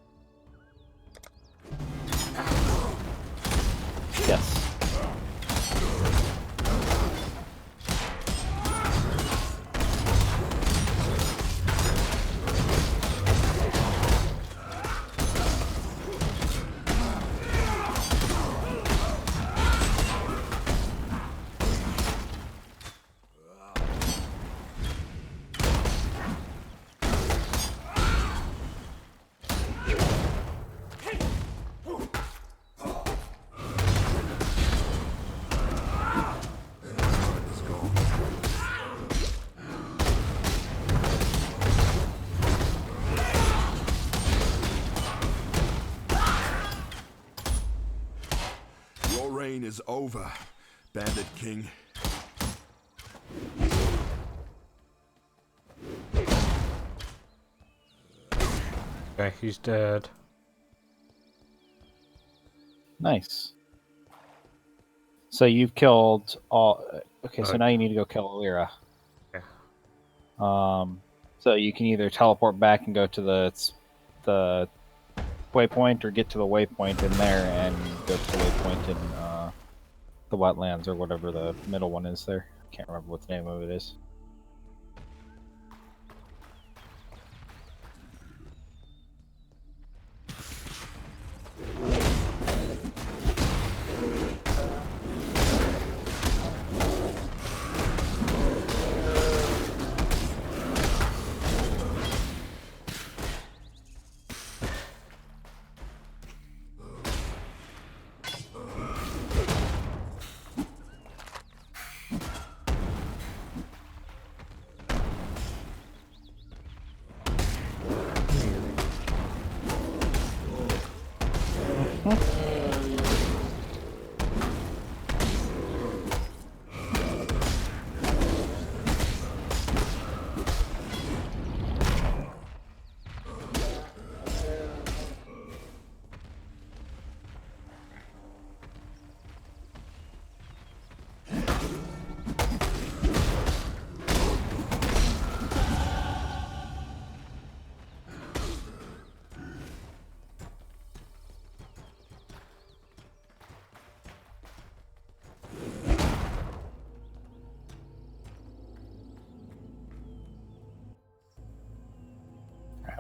Yes. Is over, Bandit King. Okay, he's dead. Nice. So you've killed all. Okay, so now you need to go kill Alira. Yeah. So you can either teleport back and go to the waypoint, or get to the waypoint in there and go to the waypoint in the wetlands, or whatever the middle one is there. Can't remember what the name of it is.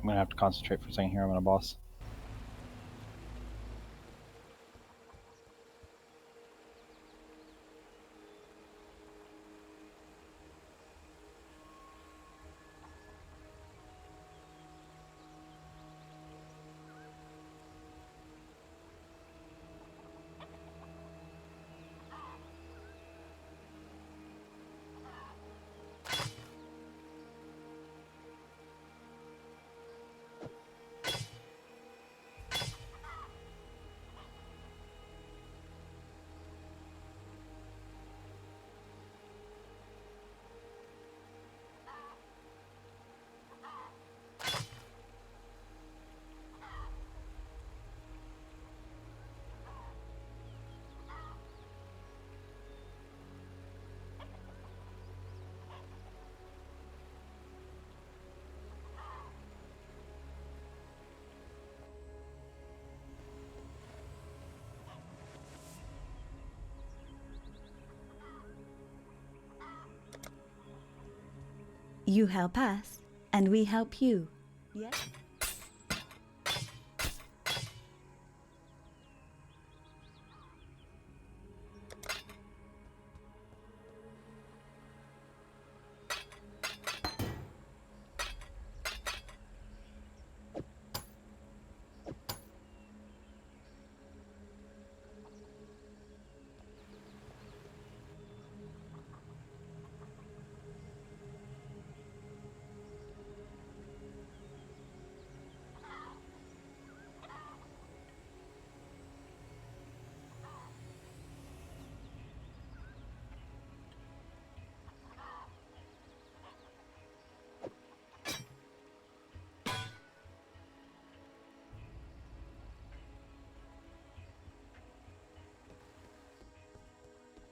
I'm gonna have to concentrate for a second here. I'm on a boss. You help us, and we help you. Yes?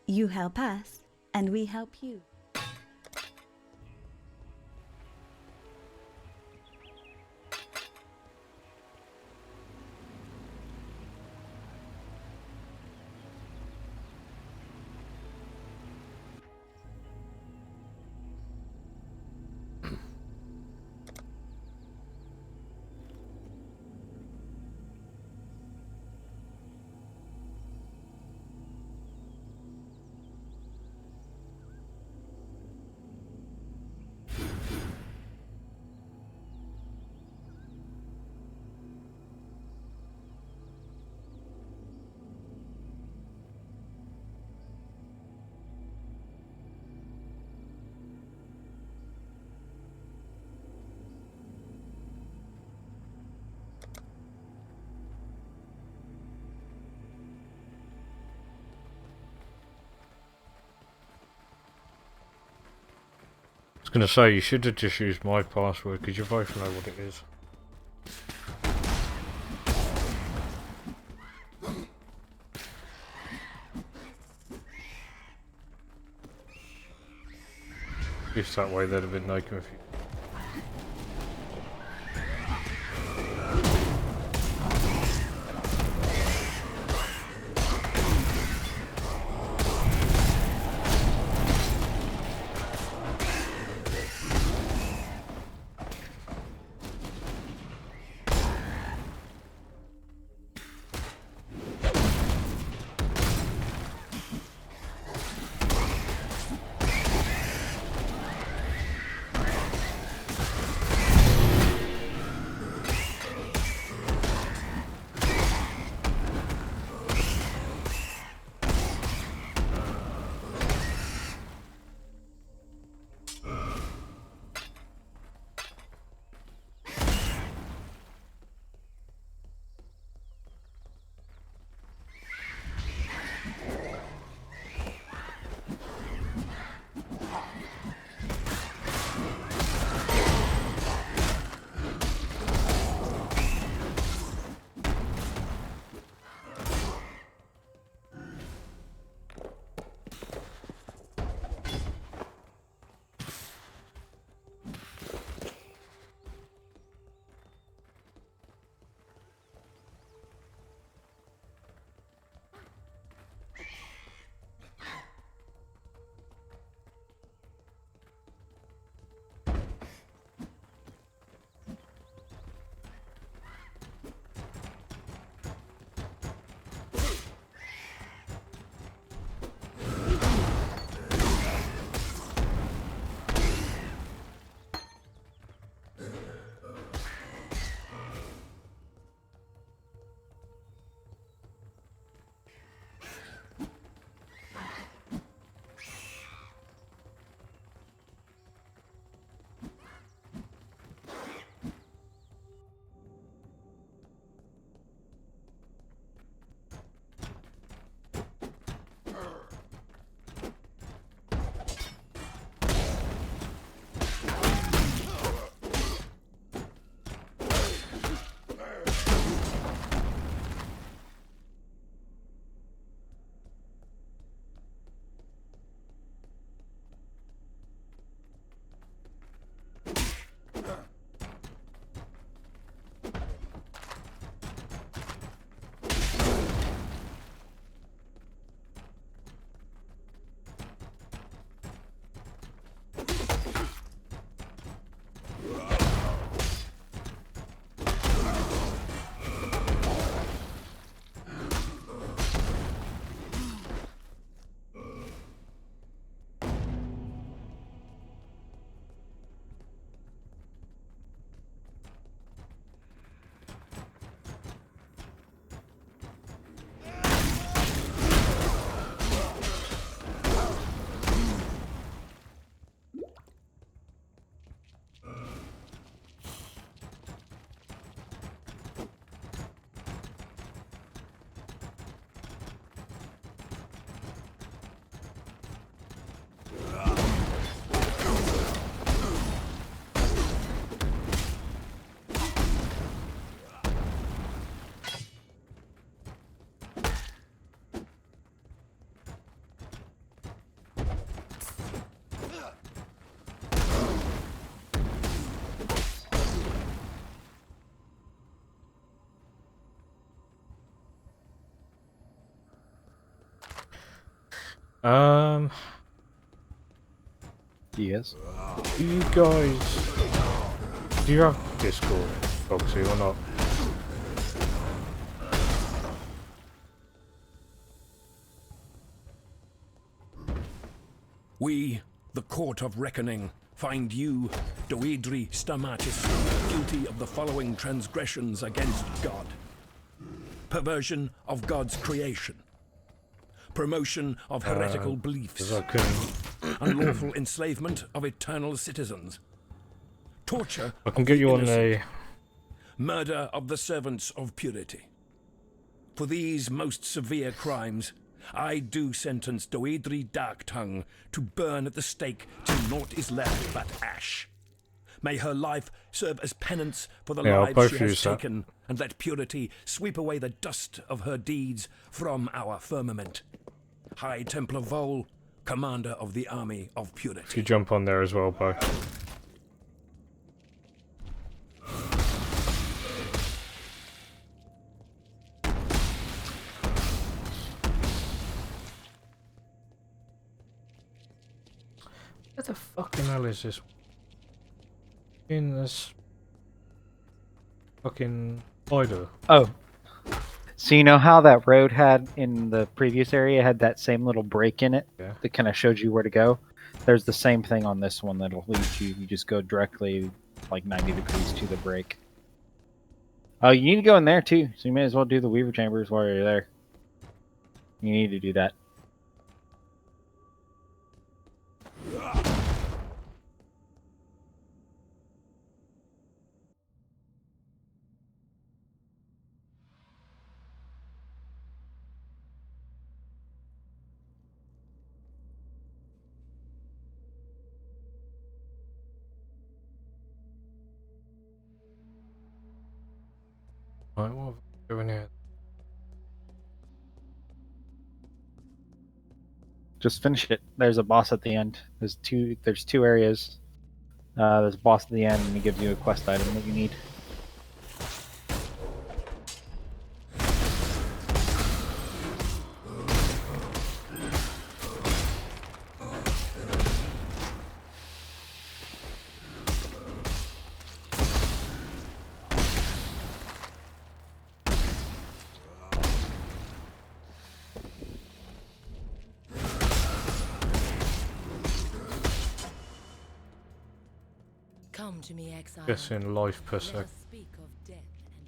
You help us, and we help you. I was going to say, you should have just used my password, because you both know what it is. If that way, there'd have been no confusion. Yes. You guys, do you have Discord, Foxy, or not? We, the Court of Reckoning, find you, Doedri Stamatis, guilty of the following transgressions against God. Perversion of God's creation. Promotion of heretical beliefs. Unlawful enslavement of eternal citizens. Torture. I can get you on a... Murder of the servants of purity. For these most severe crimes, I do sentence Doedri Darktongue to burn at the stake till naught is left but ash. May her life serve as penance for the lives she has taken, and let purity sweep away the dust of her deeds from our firmament. High Templar Vol, Commander of the Army of Purity. If you jump on there as well, Bo. Where the fucking hell is this? In this fucking spider. Oh. So you know how that road had in the previous area had that same little break in it that kind of showed you where to go? There's the same thing on this one that'll lead you. You just go directly like 90 degrees to the break. Oh, you need to go in there too. So you may as well do the Weaver Chambers while you're there. You need to do that. Right, what are we doing here? Just finish it. There's a boss at the end. There's two areas. There's a boss at the end and he gives you a quest item that you need. Come to me, exile. Guessing life per sec. Speak of death and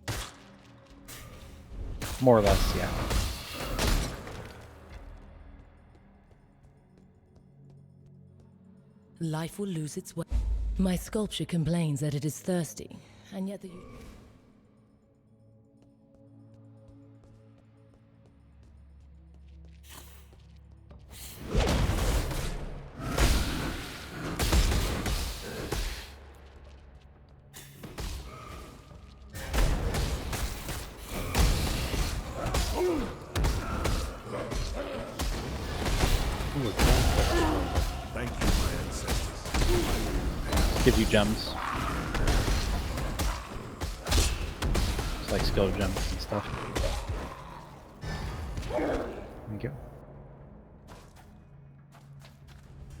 desire. More or less, yeah. Life will lose its way. My sculpture complains that it is thirsty, and yet the... Thank you, my ancestors. Gives you gems. It's like skill gems and stuff. Thank you.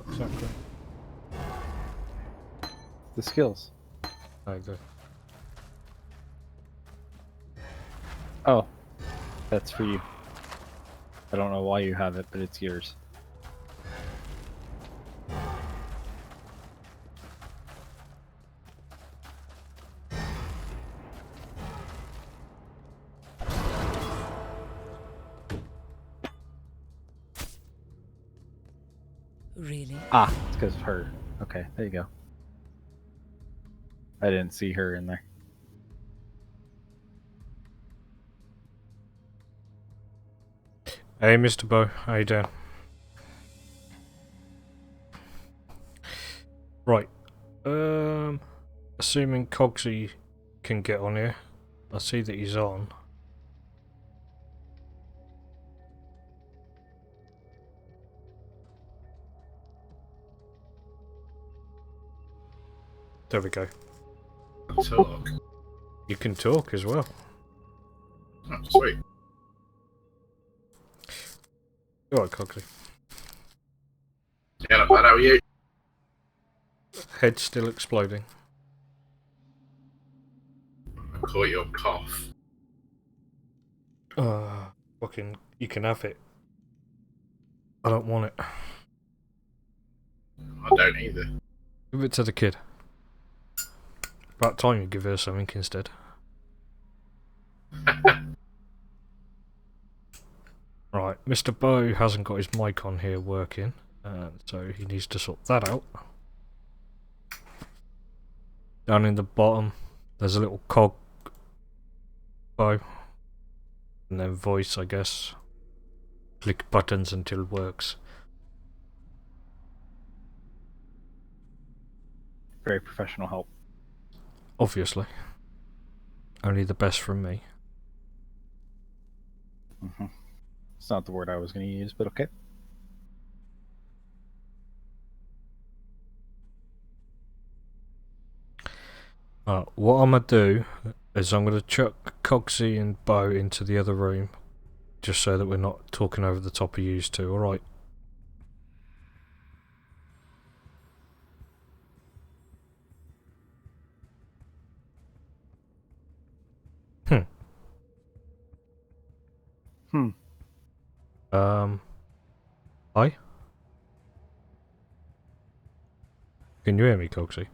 Exactly. The skills. Like that. Oh. That's for you. I don't know why you have it, but it's yours. Really? Ah, it's because of her. Okay, there you go. I didn't see her in there. Hey, Mr. Bo, how you doing? Right. Assuming Cogsy can get on here. I see that he's on. There we go. Talk. You can talk as well. Oh, sweet. Alright, Cogley. Yeah, not bad, how are you? Head still exploding. I caught your cough. Fucking, you can have it. I don't want it. I don't either. Give it to the kid. About time you give her something instead. Right, Mr. Bow hasn't got his mic on here working, so he needs to sort that out. Down in the bottom, there's a little cog bow, and then voice, I guess. Click buttons until it works. Very professional help. Obviously. Only the best from me. It's not the word I was going to use, but okay. What I'm going to do is I'm going to chuck Cogsy and Bo into the other room, just so that we're not talking over the top of you two, alright? Hi? Can you hear me, Cogsy?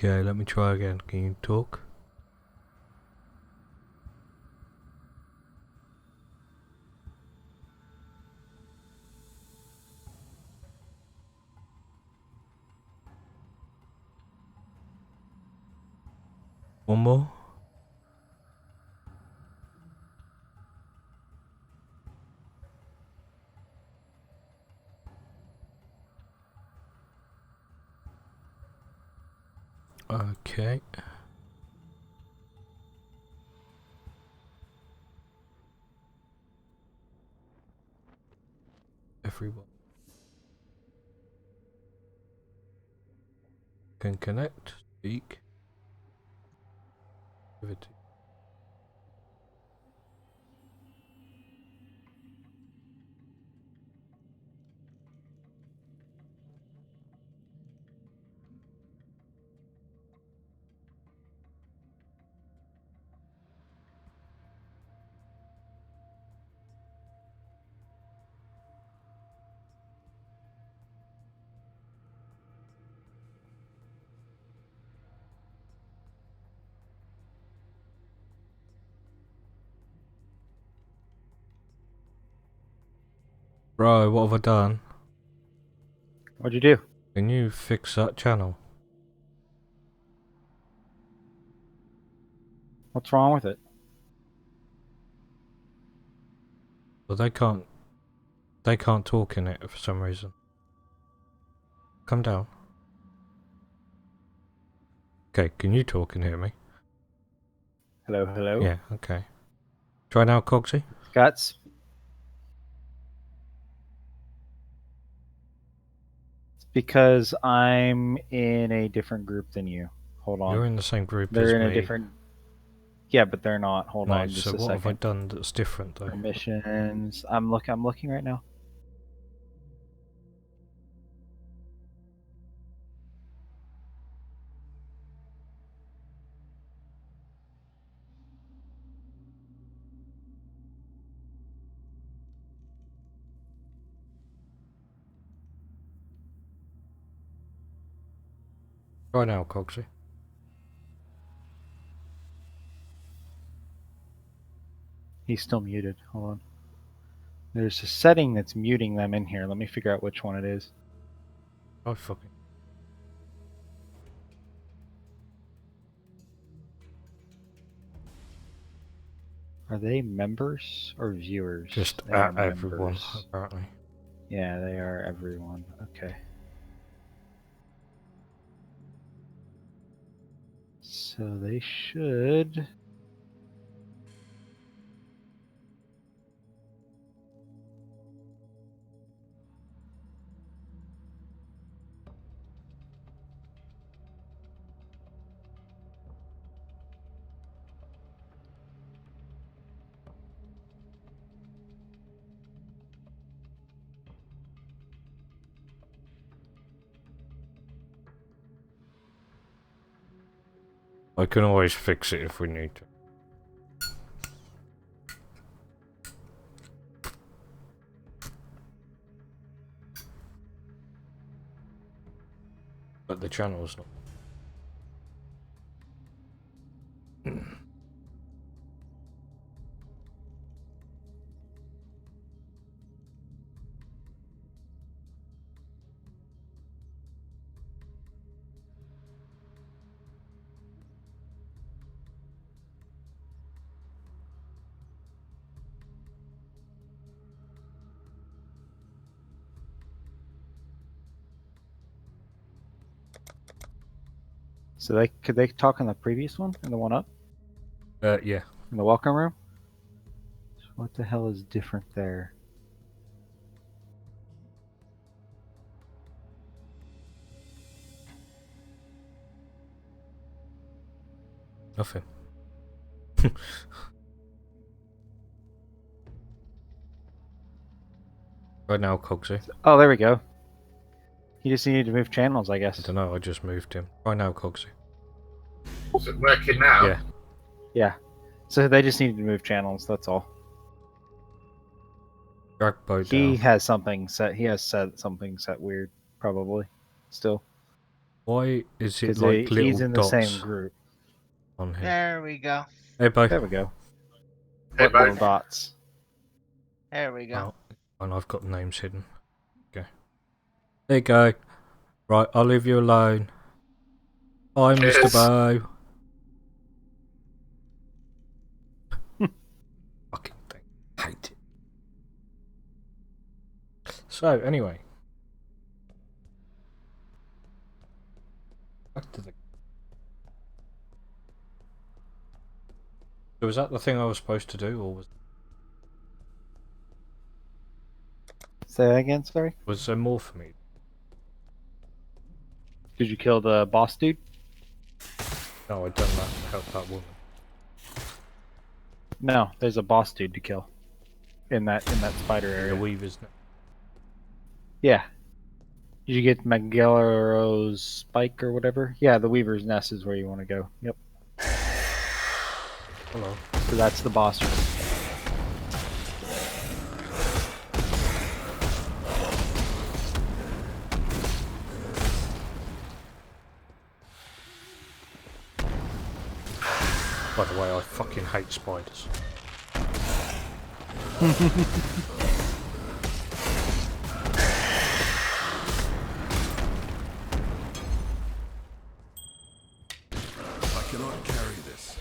Okay, let me try again. Can you talk? One more? Okay. Everyone can connect, speak. Activity. Bro, what have I done? What'd you do? Can you fix that channel? What's wrong with it? Well, they can't talk in it for some reason. Come down. Okay, can you talk and hear me? Hello, hello? Yeah, okay. Try now, Cogsy. Guts? It's because I'm in a different group than you. Hold on. You're in the same group they're as in me. a different... Yeah, but they're not. Hold No, on just so a what second. have I done that's different though? Permissions. I'm looking right now. Try now, Cogsy. He's still muted. Hold on. There's a setting that's muting them in here. Let me figure out which one it is. Oh, fucking. Are they members or viewers? Just They are everyone, members. apparently. Yeah, they are everyone. Okay. So they should. I can always fix it if we need to. But the channel's not. So could they talk on the previous one and the one up Yeah. in the welcome room? So what the hell is different there? Nothing. Right now, Cogsy. Oh, there we go. He just needed to move channels, I guess. I don't know, I just moved him. Right now, Cogsy. Is it working now? Yeah. Yeah. So they just needed to move channels, that's all. Drag boat He down. has something set. He has set something set weird, probably. Still. Why is it 'Cause like little he's in the dots same group. on here? There we go. Hey, Bo. There we go. Hey, What little Bo. dots? There we go. Oh, and I've got the names hidden. Okay. There you go. Right, I'll leave you alone. Bye, Mr. Cheers. Bo. Fucking thing. Hate it. So, anyway. Back to the... So was that the thing I was supposed to do, or Say that again, sorry? was there more for me? Did you kill the boss dude? No, I'd done that to help that woman. No, there's a boss dude to kill. In that spider The area. Weaver's nest. Yeah. Did you get Magellero's spike or whatever? Yeah, the Weaver's Nest is where you want to go. Yep. Hello. So that's the boss room. By the way, I fucking hate spiders. I cannot carry this.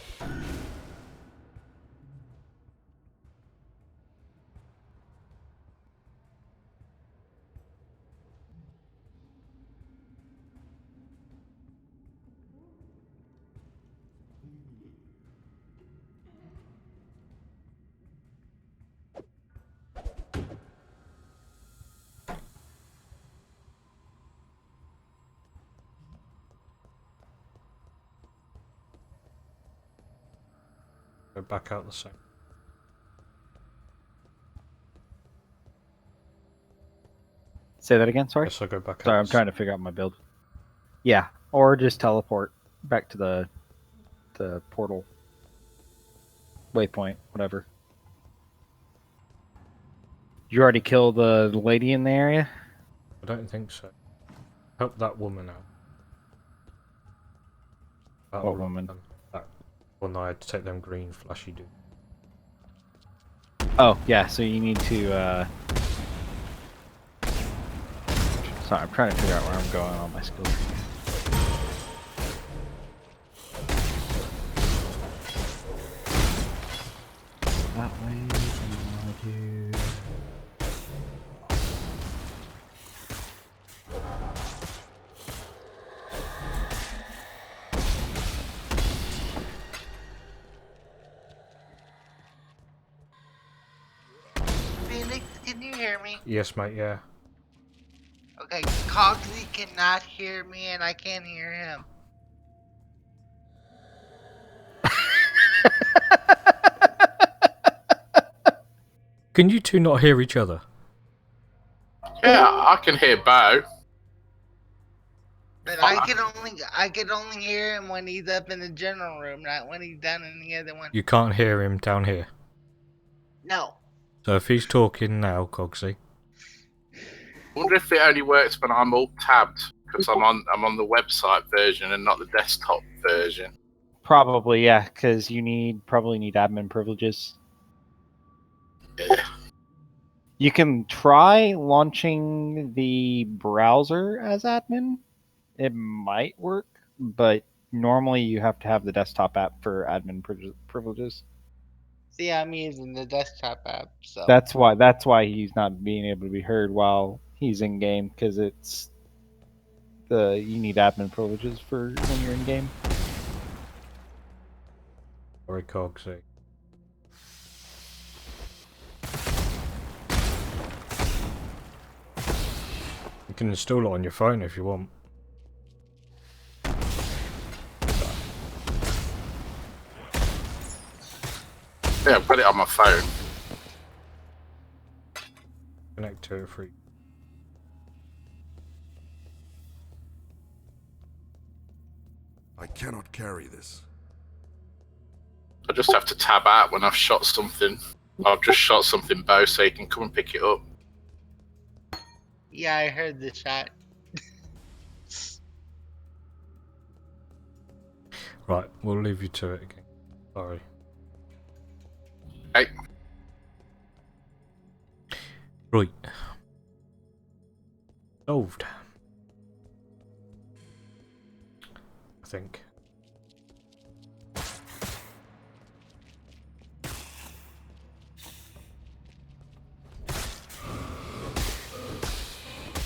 Go back out the same. Say that again, sorry? Yes, I'll go back Sorry, out I'm the trying to figure out my build. Yeah, or just teleport back to the portal. Waypoint, whatever. You already killed the lady in the area? I don't think so. Help that woman out. That What woman? That one that I had to take them green flashy dude. Oh, yeah, so you need to, Sorry, I'm trying to figure out where I'm going on my skill tree. that way, and I want to do... Felix, can you hear me? Yes, mate, yeah. Okay, Cogsy cannot hear me and I can't hear him. Can you two not hear each other? Yeah, I can hear Bo. But I can only hear him when he's up in the general room, not when he's down in the other one. You can't hear him down here. No. So if he's talking now, Cogsy. I wonder if it only works when I'm all tabbed, because I'm on the website version and not the desktop version. Probably, yeah, because you probably need admin privileges. Yeah. You can try launching the browser as admin. It might work, but normally you have to have the desktop app for admin privileges. See, I'm using the desktop app, so That's why he's not being able to be heard while he's in game, because you need admin privileges for when you're in game. Sorry, Cogsy. You can install it on your phone if you want. Yeah, I've got it on my phone. Connect to it free. I cannot carry this. I just have to tab out when I've shot something. I've just shot something, Bo, so you can come and pick it up. yeah, I heard the shot. Right, we'll leave you to it again. Sorry. Hey. Right. Solved. I think.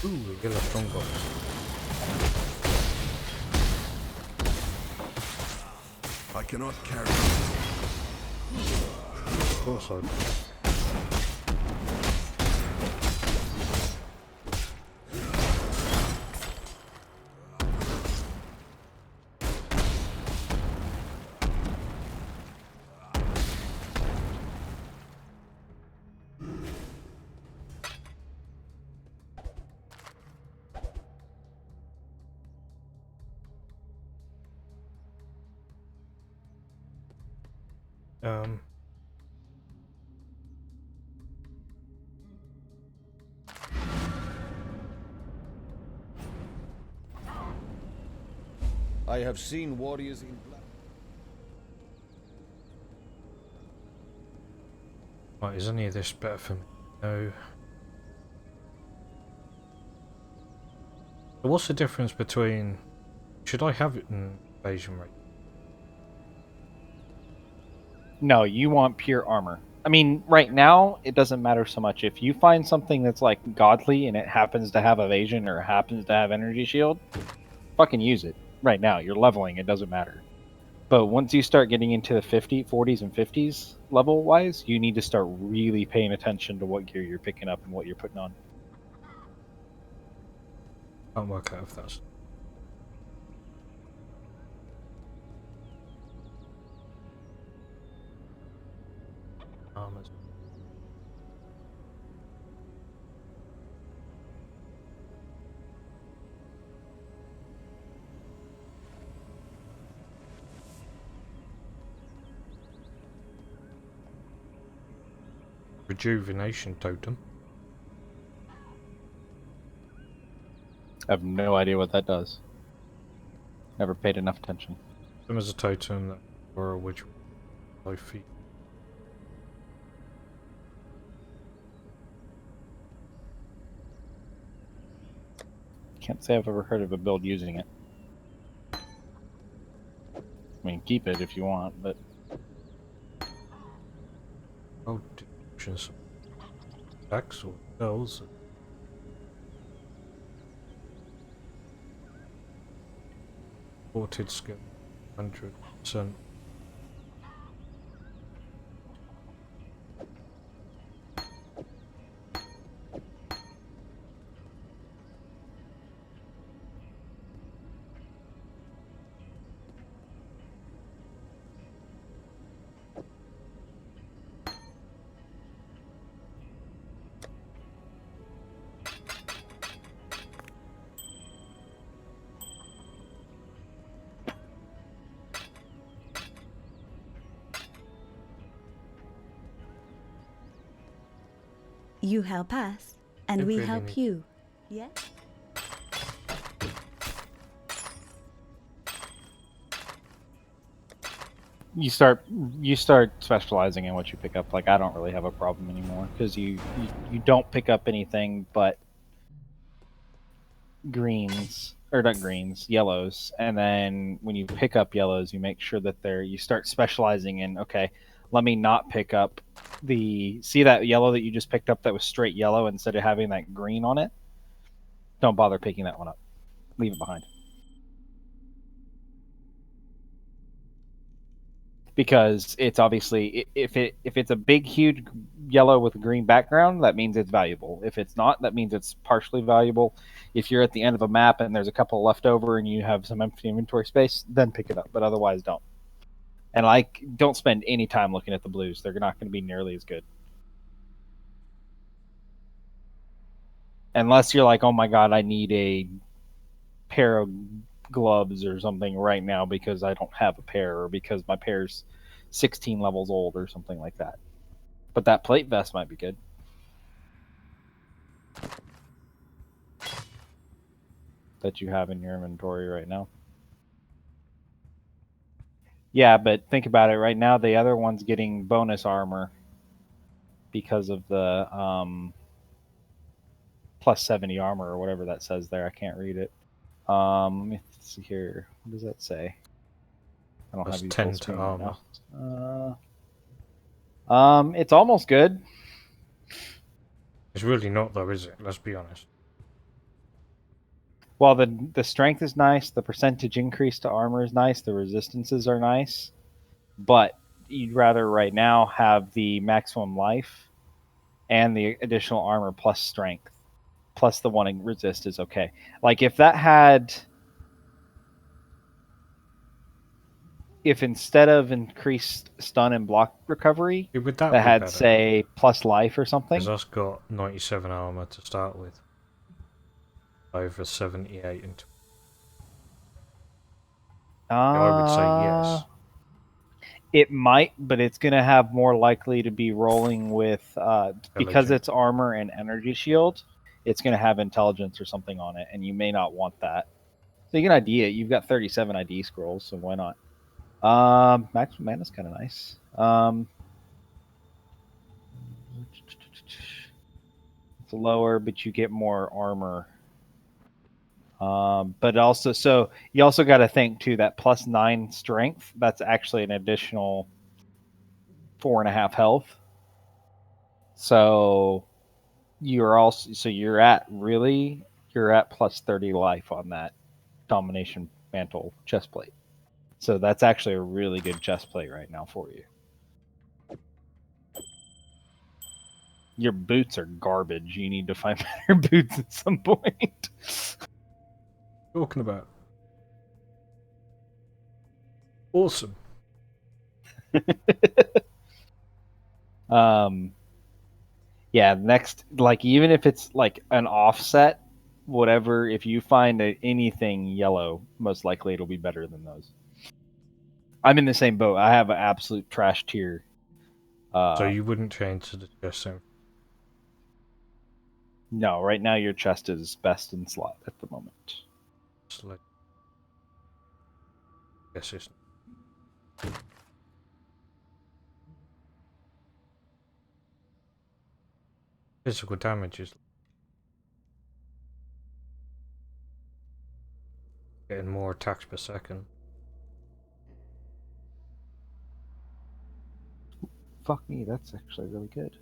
Ooh, we get a strong box. I cannot carry Of course I do. I have seen warriors in black. Right, is any of this better for me? No. So what's the difference between... Should I have it in invasion rate? No, you want pure armor. I mean, right now, it doesn't matter so much. If you find something that's like godly and it happens to have evasion or happens to have energy shield, fucking use it. Right now, you're leveling, it doesn't matter. But once you start getting into the 40s and 50s level-wise, you need to start really paying attention to what gear you're picking up and what you're putting on. Can't work out if that's... Armors. Rejuvenation totem. I have no idea what that does. Never paid enough attention. Them as a totem that or which 5 feet. Can't say I've ever heard of a build using it. I mean, keep it if you want, but... Oh, options. Attacks or spells. Ported skill 100%. You help us, and It we really help need- you. Yes? You start specializing in what you pick up. Like, I don't really have a problem anymore because you don't pick up anything but greens, or not greens, yellows. And then when you pick up yellows, you make sure that you start specializing in, okay, let me not pick up see that yellow that you just picked up that was straight yellow instead of having that green on it? Don't bother picking that one up. Leave it behind. Because it's obviously, if it's a big huge yellow with a green background, that means it's valuable. If it's not, that means it's partially valuable. If you're at the end of a map and there's a couple left over and you have some empty inventory space, then pick it up, but otherwise don't. And don't spend any time looking at the blues. They're not going to be nearly as good. Unless you're like, oh my god, I need a pair of gloves or something right now because I don't have a pair, or because my pair's 16 levels old or something like that. But that plate vest might be good. That you have in your inventory right now. Yeah, but think about it. Right now, the other one's getting bonus armor because of the plus 70 armor or whatever that says there. I can't read it. Let me see here. What does that say? I don't Plus have you 10 full to screen armor. right now. It's almost good. It's really not though, is it? Let's be honest. Well, the strength is nice, the percentage increase to armor is nice, the resistances are nice, but you'd rather right now have the maximum life and the additional armor plus strength, plus the one in resist is okay. Like if instead of increased stun and block recovery, Would that be had better? say plus life or something. Because that's got 97 armor to start with. Over 78 and I would say yes. It might, but it's going to have more likely to be rolling with because it's armor and energy shield. It's going to have intelligence or something on it, and you may not want that. So you get an idea. You've got 37 ID scrolls, so why not? Maximum mana's kind of nice. It's lower, but you get more armor. But also, so you also got to think too that plus 9 strength. That's actually an additional 4.5 health. So you're at plus 30 life on that domination mantle chest plate. So that's actually a really good chest plate right now for you. Your boots are garbage. You need to find better boots at some point. Talking about. Awesome. Yeah, next, like, even if it's like an offset, whatever, if you find anything yellow, most likely it'll be better than those. I'm in the same boat. I have an absolute trash tier. So you wouldn't change to the chest then? No, right now your chest is best in slot at the moment. Select. Yes, it's... Physical damage is getting more attacks per second. fuck me, that's actually really good.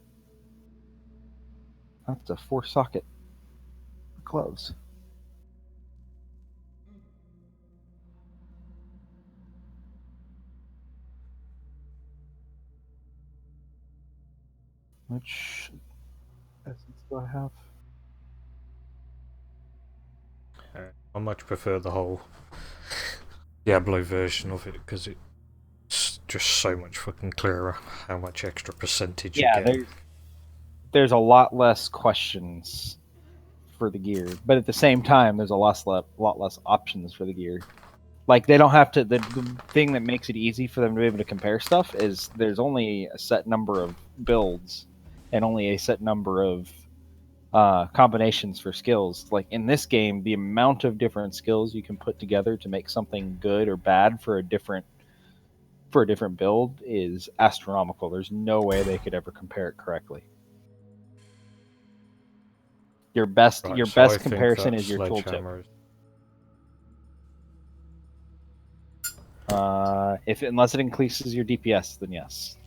That's a 4-socket gloves. Which essence do I have? I much prefer the whole Diablo version of it because it's just so much fucking clearer how much extra percentage you get. There's a lot less questions for the gear, but at the same time, there's a lot less options for the gear. Like, they don't have to. The thing that makes it easy for them to be able to compare stuff is there's only a set number of builds and only a set number of combinations for skills. Like in this game, the amount of different skills you can put together to make something good or bad for a different build is astronomical. There's no way they could ever compare it correctly. Your best comparison is your tooltip. Unless it increases your DPS, then yes.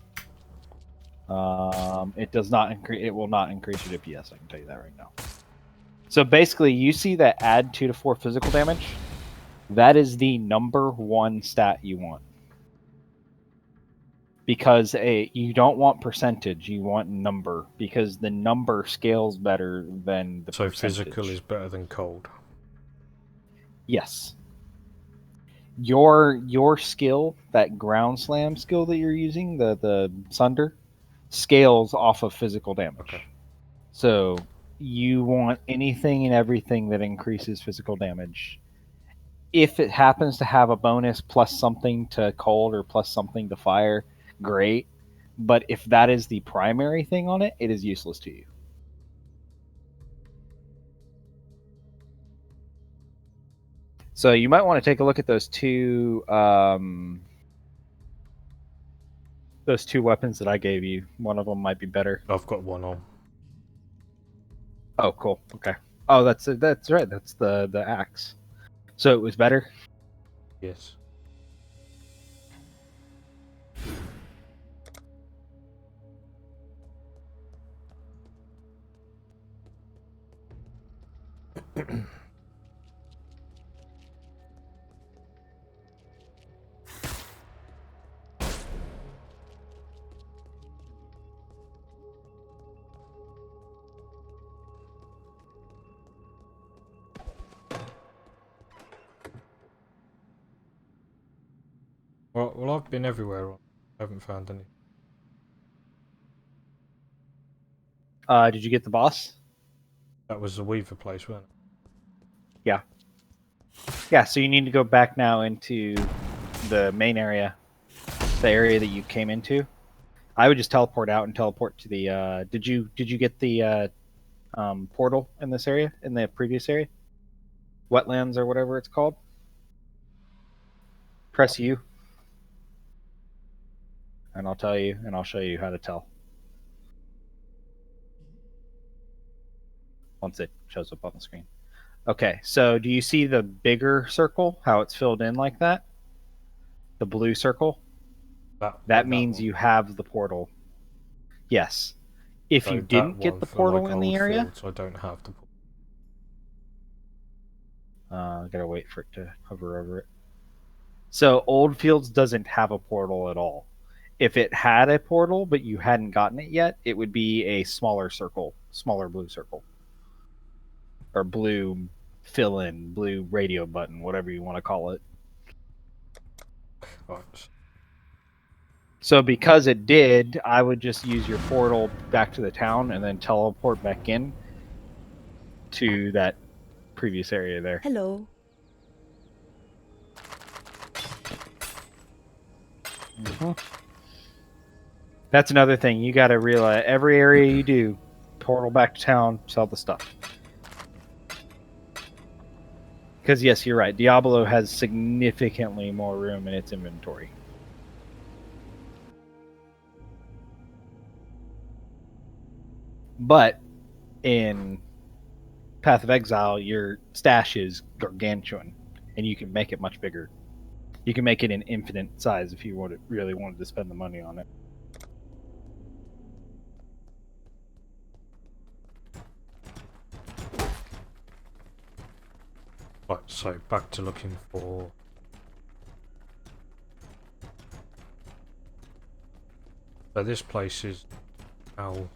It does not increase. It will not increase your DPS. I can tell you that right now. So basically, you see that add 2 to 4 physical damage. That is the number one stat you want, because you don't want percentage. You want number, because the number scales better than the percentage. So physical is better than cold. Yes. Your skill, that ground slam skill that you're using, the Sunder, scales off of physical damage. Okay. So you want anything and everything that increases physical damage. If it happens to have a bonus plus something to cold or plus something to fire, great. But if that is the primary thing on it, it is useless to you. So you might want to take a look at those two weapons that I gave you. One of them might be better. I've got one on. Oh, cool. Okay. Oh, that's right. That's the axe. So it was better? Yes. Well, I've been everywhere. I haven't found any. Did you get the boss? That was the Weaver place, wasn't it? Yeah. Yeah, so you need to go back now into the main area, the area that you came into. I would just teleport out and teleport to the. Did you get the portal in this area, in the previous area? Wetlands or whatever it's called. Press U. And I'll tell you, and I'll show you how to tell. Once it shows up on the screen. Okay, so do you see the bigger circle, how it's filled in like that? The blue circle? That means you have the portal. Yes. If you didn't get the portal in the area... So I don't have the portal. I gotta wait for it to hover over it. So Old Fields doesn't have a portal at all. If it had a portal, but you hadn't gotten it yet, it would be a smaller circle, smaller blue circle. Or blue fill-in, blue radio button, whatever you want to call it. Right. So because it did, I would just use your portal back to the town and then teleport back in to that previous area there. Hello. Mm-hmm. That's another thing. You got to realize every area you do, portal back to town, sell the stuff. Because yes, you're right. Diablo has significantly more room in its inventory. But in Path of Exile, your stash is gargantuan, and you can make it much bigger. You can make it an infinite size if you really wanted to spend the money on it. So back to looking for. So this place is now,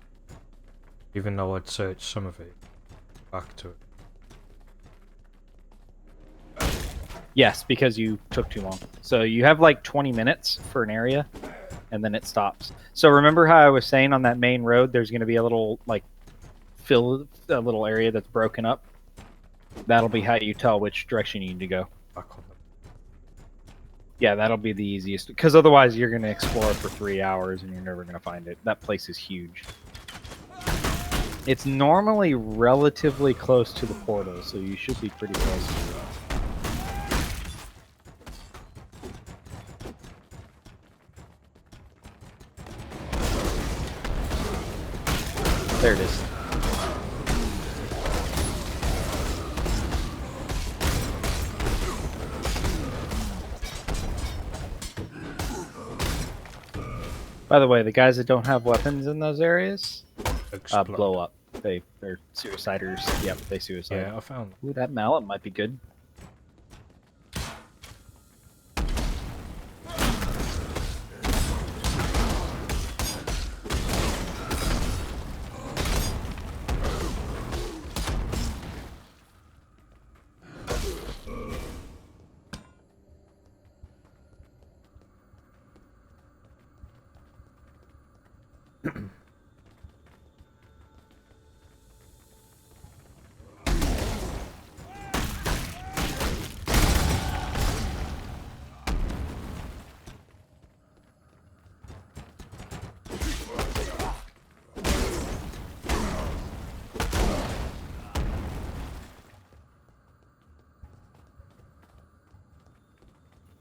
even though I'd searched some of it, back to it. Yes, because you took too long. So you have like 20 minutes for an area, and then it stops. So remember how I was saying on that main road, there's going to be a little like a little area that's broken up. That'll be how you tell which direction you need to go. Yeah, that'll be the easiest. Because otherwise, you're going to explore for 3 hours and you're never going to find it. That place is huge. It's normally relatively close to the portal, so you should be pretty close to it. There it is. By the way, the guys that don't have weapons in those areas blow up. They're suiciders. Yep, they suicide. Yeah, I found. Ooh, that mallet might be good.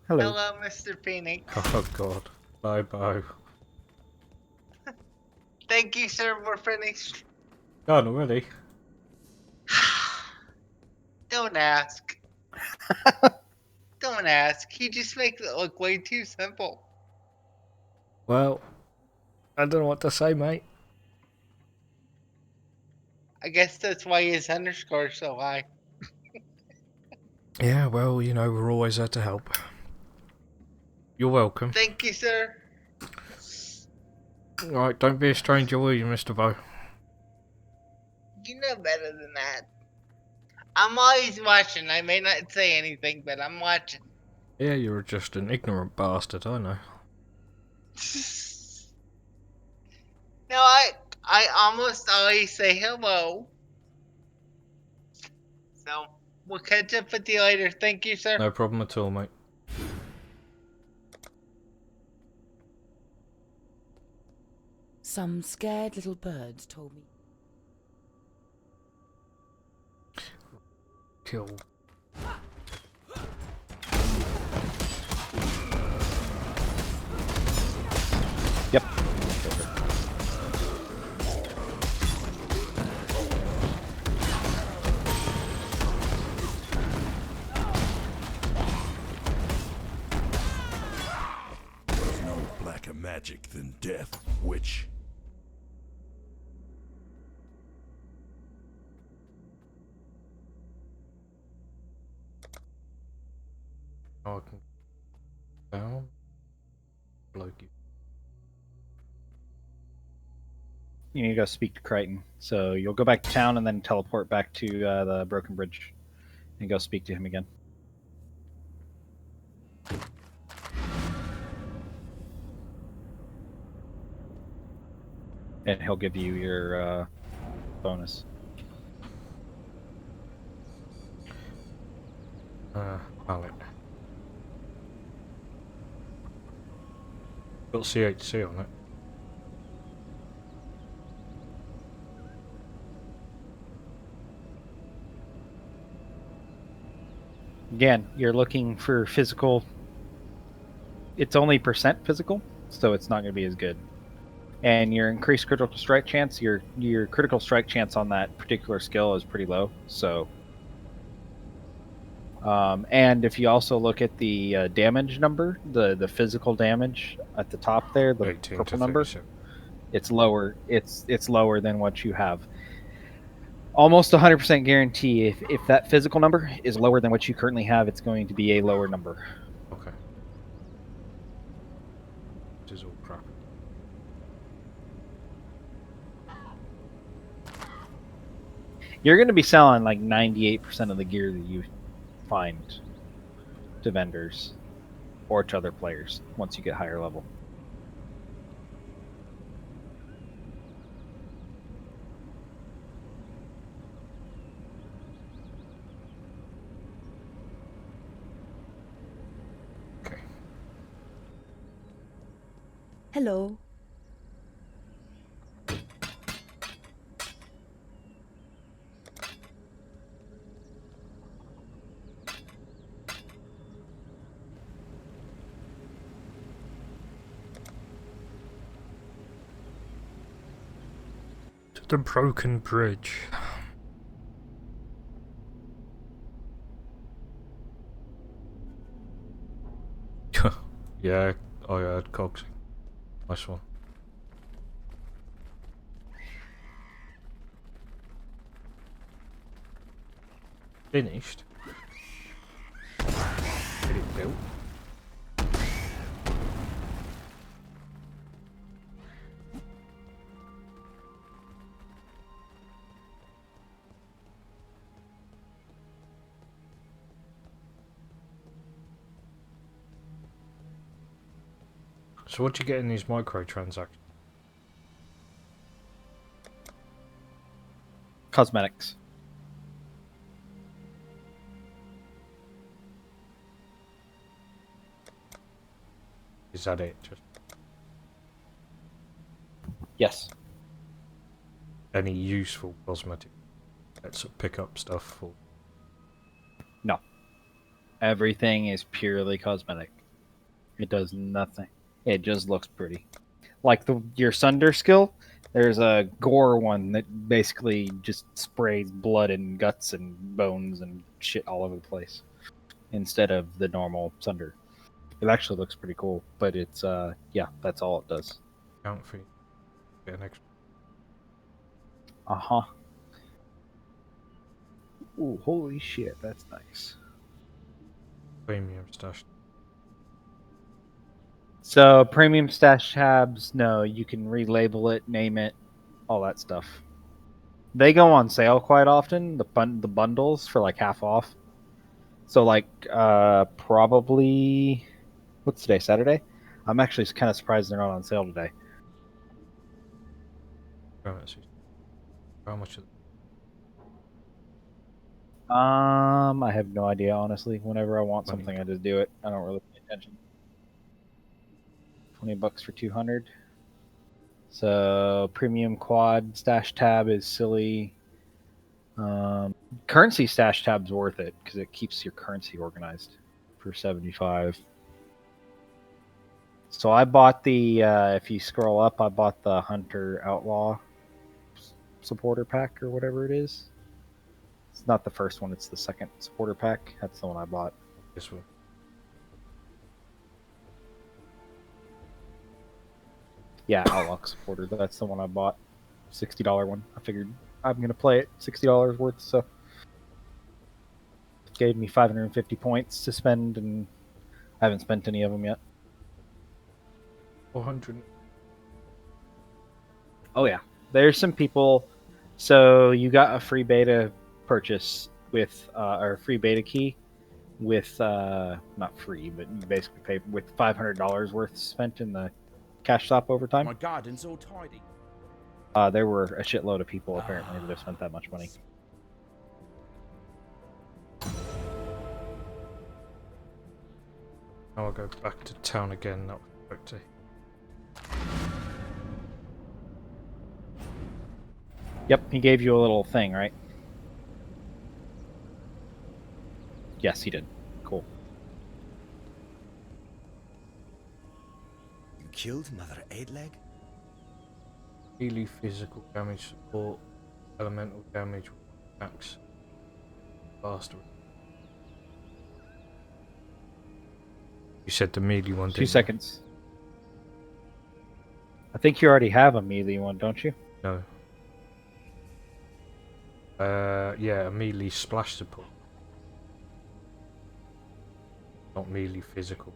Hello, Mr. Phoenix. Oh god. Bye bye. Thank you, sir. We're finished. Done already. Don't ask. Don't ask. You just make it look way too simple. Well, I don't know what to say, mate. I guess that's why his underscore is so high. Yeah, well, you know, we're always there to help. You're welcome. Thank you, sir. Right, don't be a stranger, will you, Mr. Bow? You know better than that. I'm always watching. I may not say anything, but I'm watching. Yeah, you're just an ignorant bastard, I know. No, I almost always say hello. So, we'll catch up with you later. Thank you, sir. No problem at all, mate. Some scared little birds told me. Kill. Yep. There's no blacker magic than death, witch. Oh, I can down. Bloke. You need to go speak to Crichton. So you'll go back to town and then teleport back to the Broken Bridge and go speak to him again. And he'll give you your bonus. Mallet. Got CHC on it. Again, you're looking for physical. It's only percent physical, so it's not going to be as good. And your increased critical strike chance, your critical strike chance on that particular skill is pretty low. So, and if you also look at the damage number, the physical damage at the top there, the purple number, it's lower. It's lower than what you have. Almost 100% guarantee if that physical number is lower than what you currently have, it's going to be a lower number. Okay. This is all crap. You're going to be selling like 98% of the gear that you find to vendors or to other players once you get higher level. Hello. To the broken bridge. Yeah, I heard cogs. Nice one. Finished. Get it built. So what do you get in these microtransactions? Cosmetics. Is that it? Just yes. Any useful cosmetic? Let's pick up stuff for. No. Everything is purely cosmetic. It does nothing. It just looks pretty. Like your Sunder skill, there's a gore one that basically just sprays blood and guts and bones and shit all over the place instead of the normal Sunder. It actually looks pretty cool, but it's yeah, that's all it does. Count fee. Get an extra. Uh-huh. Ooh, holy shit, that's nice. Premium stash. So premium stash tabs, no, you can relabel it, name it, all that stuff. They go on sale quite often, the bundles for like half off. So like probably what's today, Saturday? I'm actually kind of surprised they're not on sale today. How much is it? I have no idea, honestly. Whenever I want something, I just do it. I don't really pay attention. $20 for 200. So premium quad stash tab is silly. Currency stash tab's worth it because it keeps your currency organized for 75. So I bought the if you scroll up, I bought the Hunter Outlaw supporter pack or whatever it is. It's not the first one, it's the second supporter pack. That's the one I bought. This one. Yeah, Outlaw supporter. That's the one I bought. $60 one. I figured I'm going to play it. $60 worth, so. It gave me 550 points to spend, and I haven't spent any of them yet. 400. Oh, yeah. There's some people. So you got a free beta purchase with, or a free beta key with, not free, but you basically pay with $500 worth spent in the cash shop over time. My garden's all tidy. There were a shitload of people apparently that have spent that much money. Now I'll go back to town again. That was back to. Yep, he gave you a little thing, right? Yes, he did. Cool. You killed Mother Eightleg? Melee physical damage support, elemental damage, max. Faster. You said the melee one. 2 seconds. I think you already have a melee one, don't you? No. Yeah, a melee splash support. Not melee physical.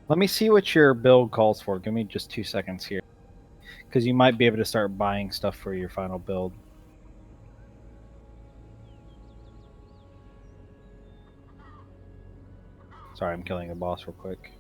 Let me see what your build calls for. Give me just 2 seconds here. Because you might be able to start buying stuff for your final build. Sorry, I'm killing a boss real quick.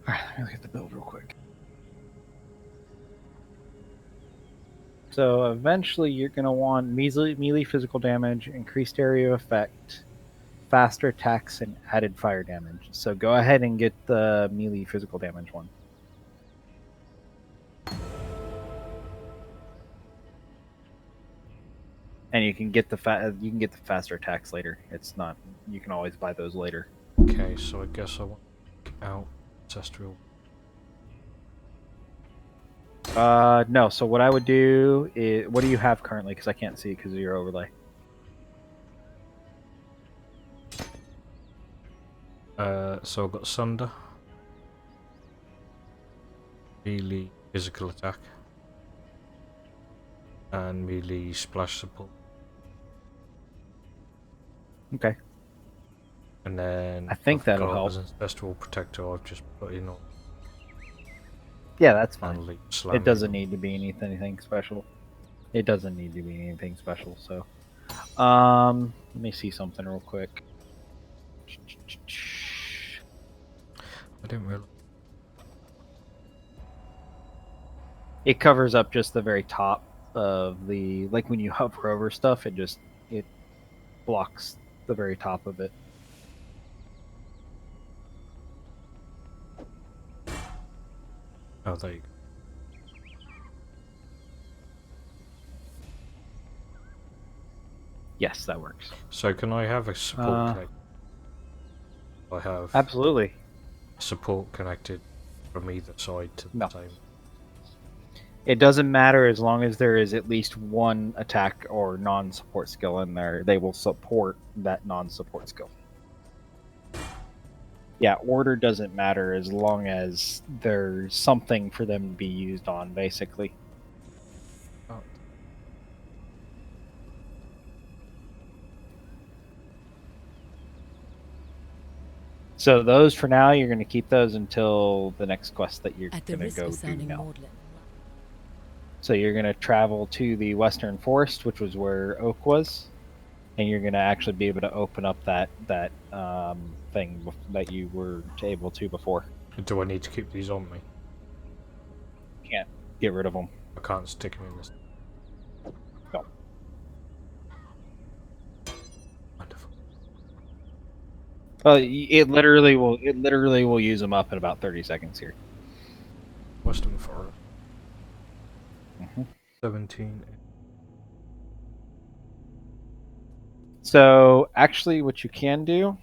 Alright, let me look at the build real quick. So eventually you're going to want melee physical damage, increased area effect, faster attacks, and added fire damage. So go ahead and get the melee physical damage one. And you can get the faster attacks later. It's not, you can always buy those later. Okay, so I guess I want to pick out Ancestral. No, so what I would do is, what do you have currently? Because I can't see because of your overlay. So I've got Sunder, melee physical attack, and melee splash support. Okay. And then I think that'll help. As Ancestral Protector, I've just put in on. Yeah, that's fine. Slam It doesn't need to be anything special. It doesn't need to be anything special. So, let me see something real quick. I didn't realize. It covers up just the very top of the, like when you hover over stuff, it blocks the very top of it. Oh, there you go. Yes, that works. So can I have a support connected? I have absolutely support connected from either side to the same. It doesn't matter as long as there is at least one attack or non-support skill in there. They will support that non-support skill. Yeah, order doesn't matter as long as there's something for them to be used on, basically. Oh. So those, for now, you're going to keep those until the next quest that you're going to go do now. So you're going to travel to the Western Forest, which was where Oak was, and you're going to actually be able to open up that thing that you were able to before. Do I need to keep these on me? You can't get rid of them. I can't stick them in this. No. Wonderful. It literally will use them up in about 30 seconds here. Western Forest. 17. So actually what you can do,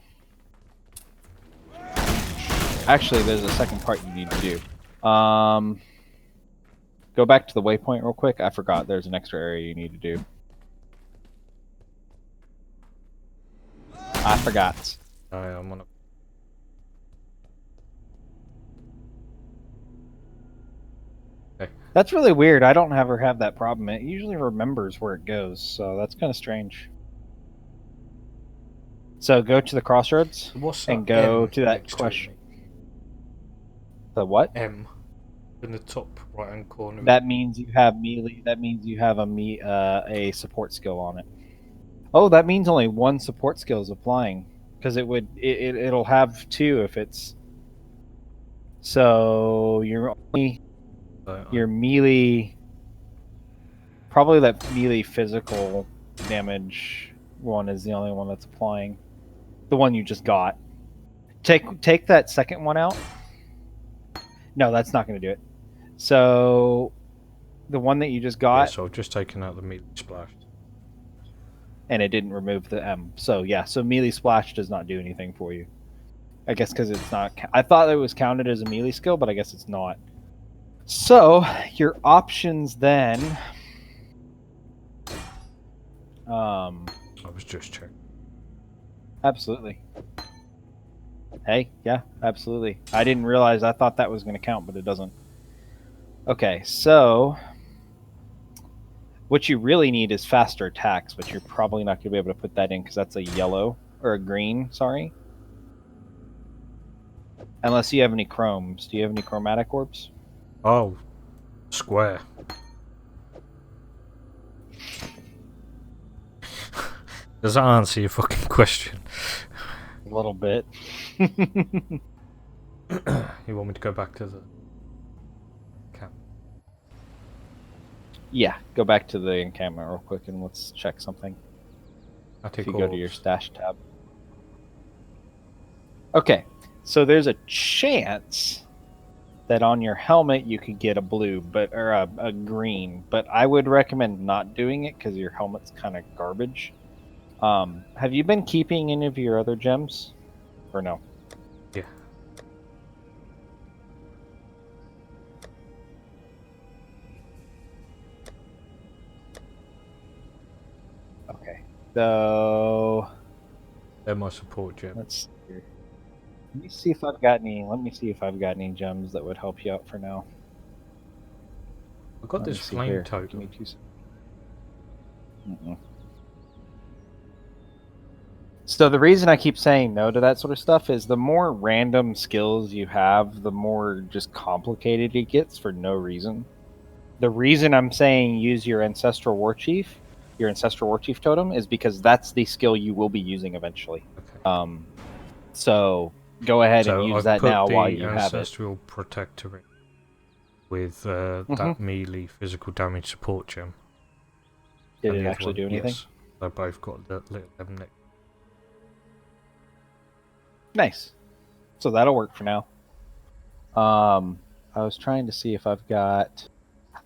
actually there's a second part you need to do. Go back to the waypoint real quick. I forgot there's an extra area you need to do. I forgot. I'm gonna. That's really weird. I don't ever have that problem. It usually remembers where it goes, so that's kind of strange. So go to the crossroads and go to that question. The what? M in the top right hand corner. That means you have melee. That means you have a support skill on it. Oh, that means only one support skill is applying, because it'll have two if it's. So you're only. Your melee, probably that melee physical damage one is the only one that's applying. The one you just got. Take that second one out. No, that's not going to do it. So the one that you just got. Yeah, so I've just taken out the melee splash. And it didn't remove the M. So yeah, so melee splash does not do anything for you. I guess because it's not. I thought it was counted as a melee skill, but I guess it's not. So your options then. I was just checking. Absolutely. Hey, yeah, absolutely. I didn't realize. I thought that was going to count, but it doesn't. Okay, so what you really need is faster attacks, but you're probably not going to be able to put that in because that's a yellow or a green. Sorry. Unless you have any chromes. Do you have any chromatic orbs? Oh, square. Does that answer your fucking question? A little bit. You want me to go back to the camp? Yeah, go back to the encampment real quick and let's check something. If you go to your stash tab. Okay, so there's a chance that on your helmet you could get a blue, or a green, but I would recommend not doing it because your helmet's kind of garbage. Have you been keeping any of your other gems, or no? Yeah. Okay. So they're my support gem. Let's see. Let me see if I've got any. Let me see if I've got any gems that would help you out for now. I've got this flame token. Give me 2 seconds. So the reason I keep saying no to that sort of stuff is the more random skills you have, the more just complicated it gets for no reason. The reason I'm saying use your Ancestral Warchief, your Ancestral Warchief totem, is because that's the skill you will be using eventually. Okay. So go ahead and use that now while you have it. Ancestral Protectorate with that melee physical damage support gem. Did it actually do anything? Yes. They both got the little neck. Nice. So that'll work for now. I was trying to see if I've got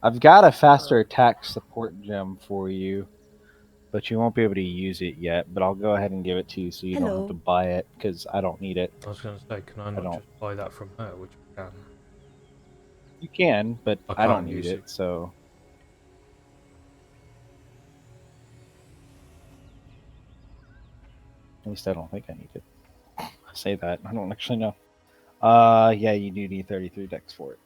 a faster attack support gem for you, but you won't be able to use it yet. But I'll go ahead and give it to you so you don't have to buy it because I don't need it. I was going to say, can I not just buy that from her, which I can? You can, but I don't need it, so. At least I don't think I need it. I say that. I don't actually know. Yeah, you do need 33 dex for it.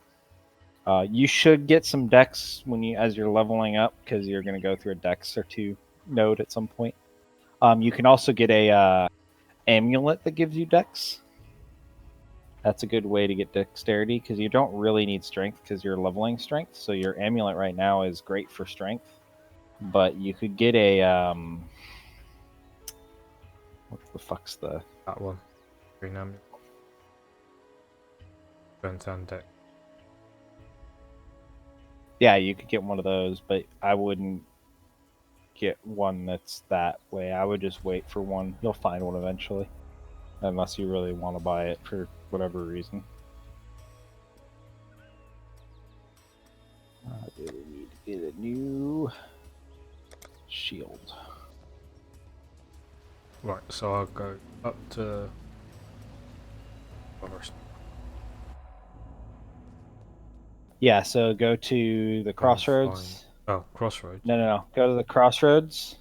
You should get some dex as you're leveling up because you're going to go through a dex or 2 node at some point. You can also get a amulet that gives you dex. That's a good way to get dexterity because you don't really need strength because you're leveling strength. So your amulet right now is great for strength, but you could get a what the fuck's that one? Green amulet. Strength and dex. Yeah, you could get one of those, but I wouldn't get one that's that way. I would just wait for one. You'll find one eventually. Unless you really want to buy it for whatever reason. Do we need to get a new shield? Right, so I'll go up to forest. Yeah, so go to the crossroads. Oh, crossroads. No. Go to the crossroads,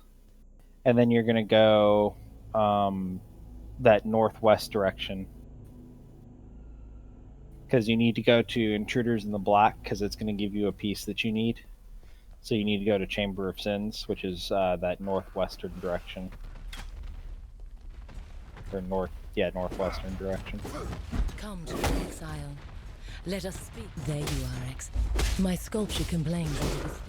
and then you're gonna go that northwest direction. Because you need to go to Intruders in the Black, because it's going to give you a piece that you need. So you need to go to Chamber of Sins, which is that northwestern direction. Or northwestern direction. Come to exile. Let us speak. There you are, X. My sculpture complains that it is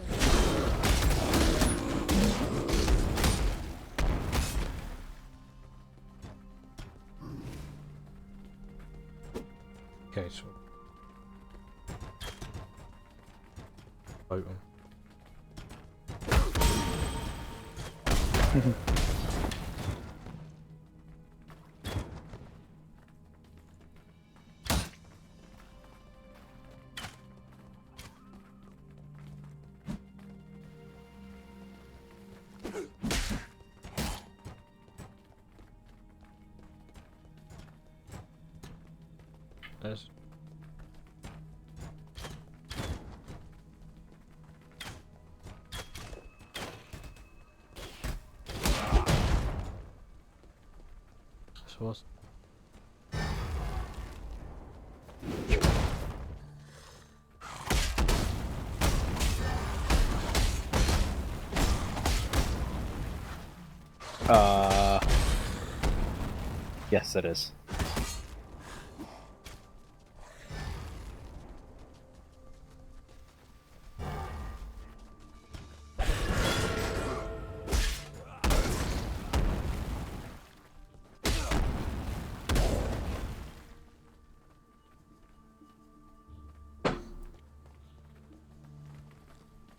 okay, so open. Yes. So what's... Yes, it is.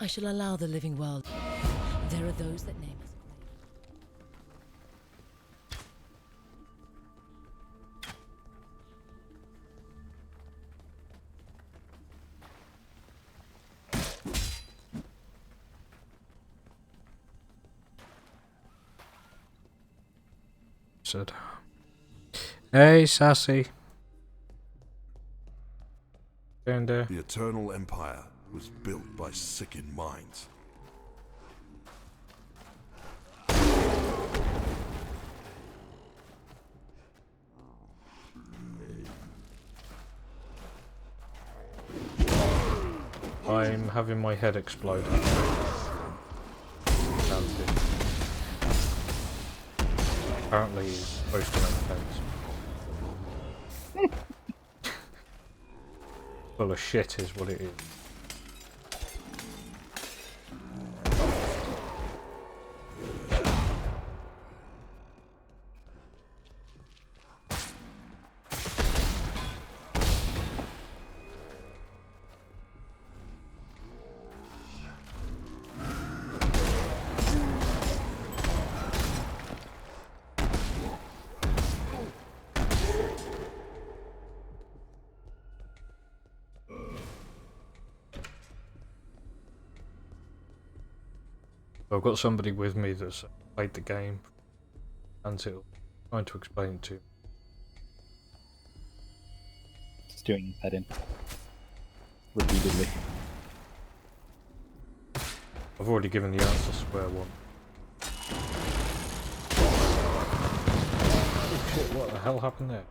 I shall allow the living world. There are those that name us. Said, hey, Sassy. The Eternal Empire was built by sickened minds. I'm having my head explode. Apparently he's supposed to make sense. Full of shit is what it is. I've got somebody with me that's played the game until trying to explain it to him. Just doing that in repeatedly. I've already given the answer square one. Oh shit, what the hell happened there?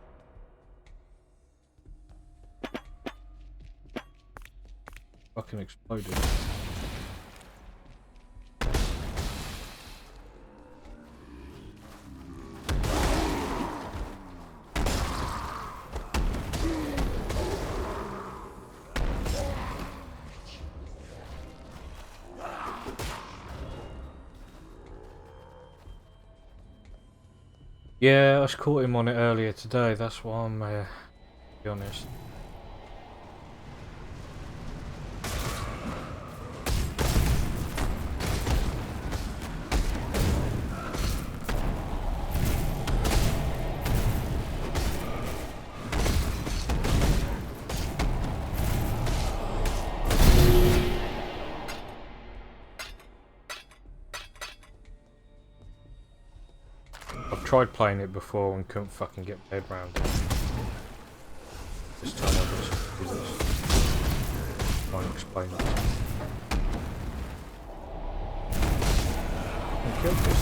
Fucking exploded. Yeah, I caught him on it earlier today, that's why I'm, to be honest. Tried playing it before and couldn't fucking get my head round it. This time I'll just do this. Try and explain it. I killed this.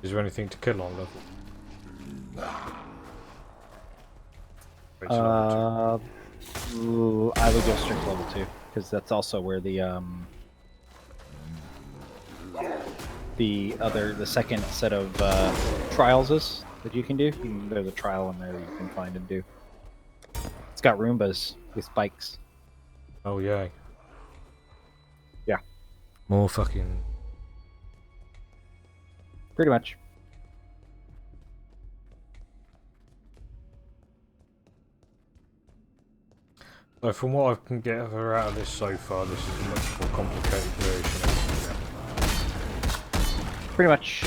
Is there anything to kill on level? I would go strict level 2 because that's also where the second set of trials is that you can do. There's a trial in there you can find and do. It's got Roombas with spikes. Oh yeah. Yeah. More fucking. Pretty much. So from what I can gather out of this so far, this is a much more complicated version of Pretty much.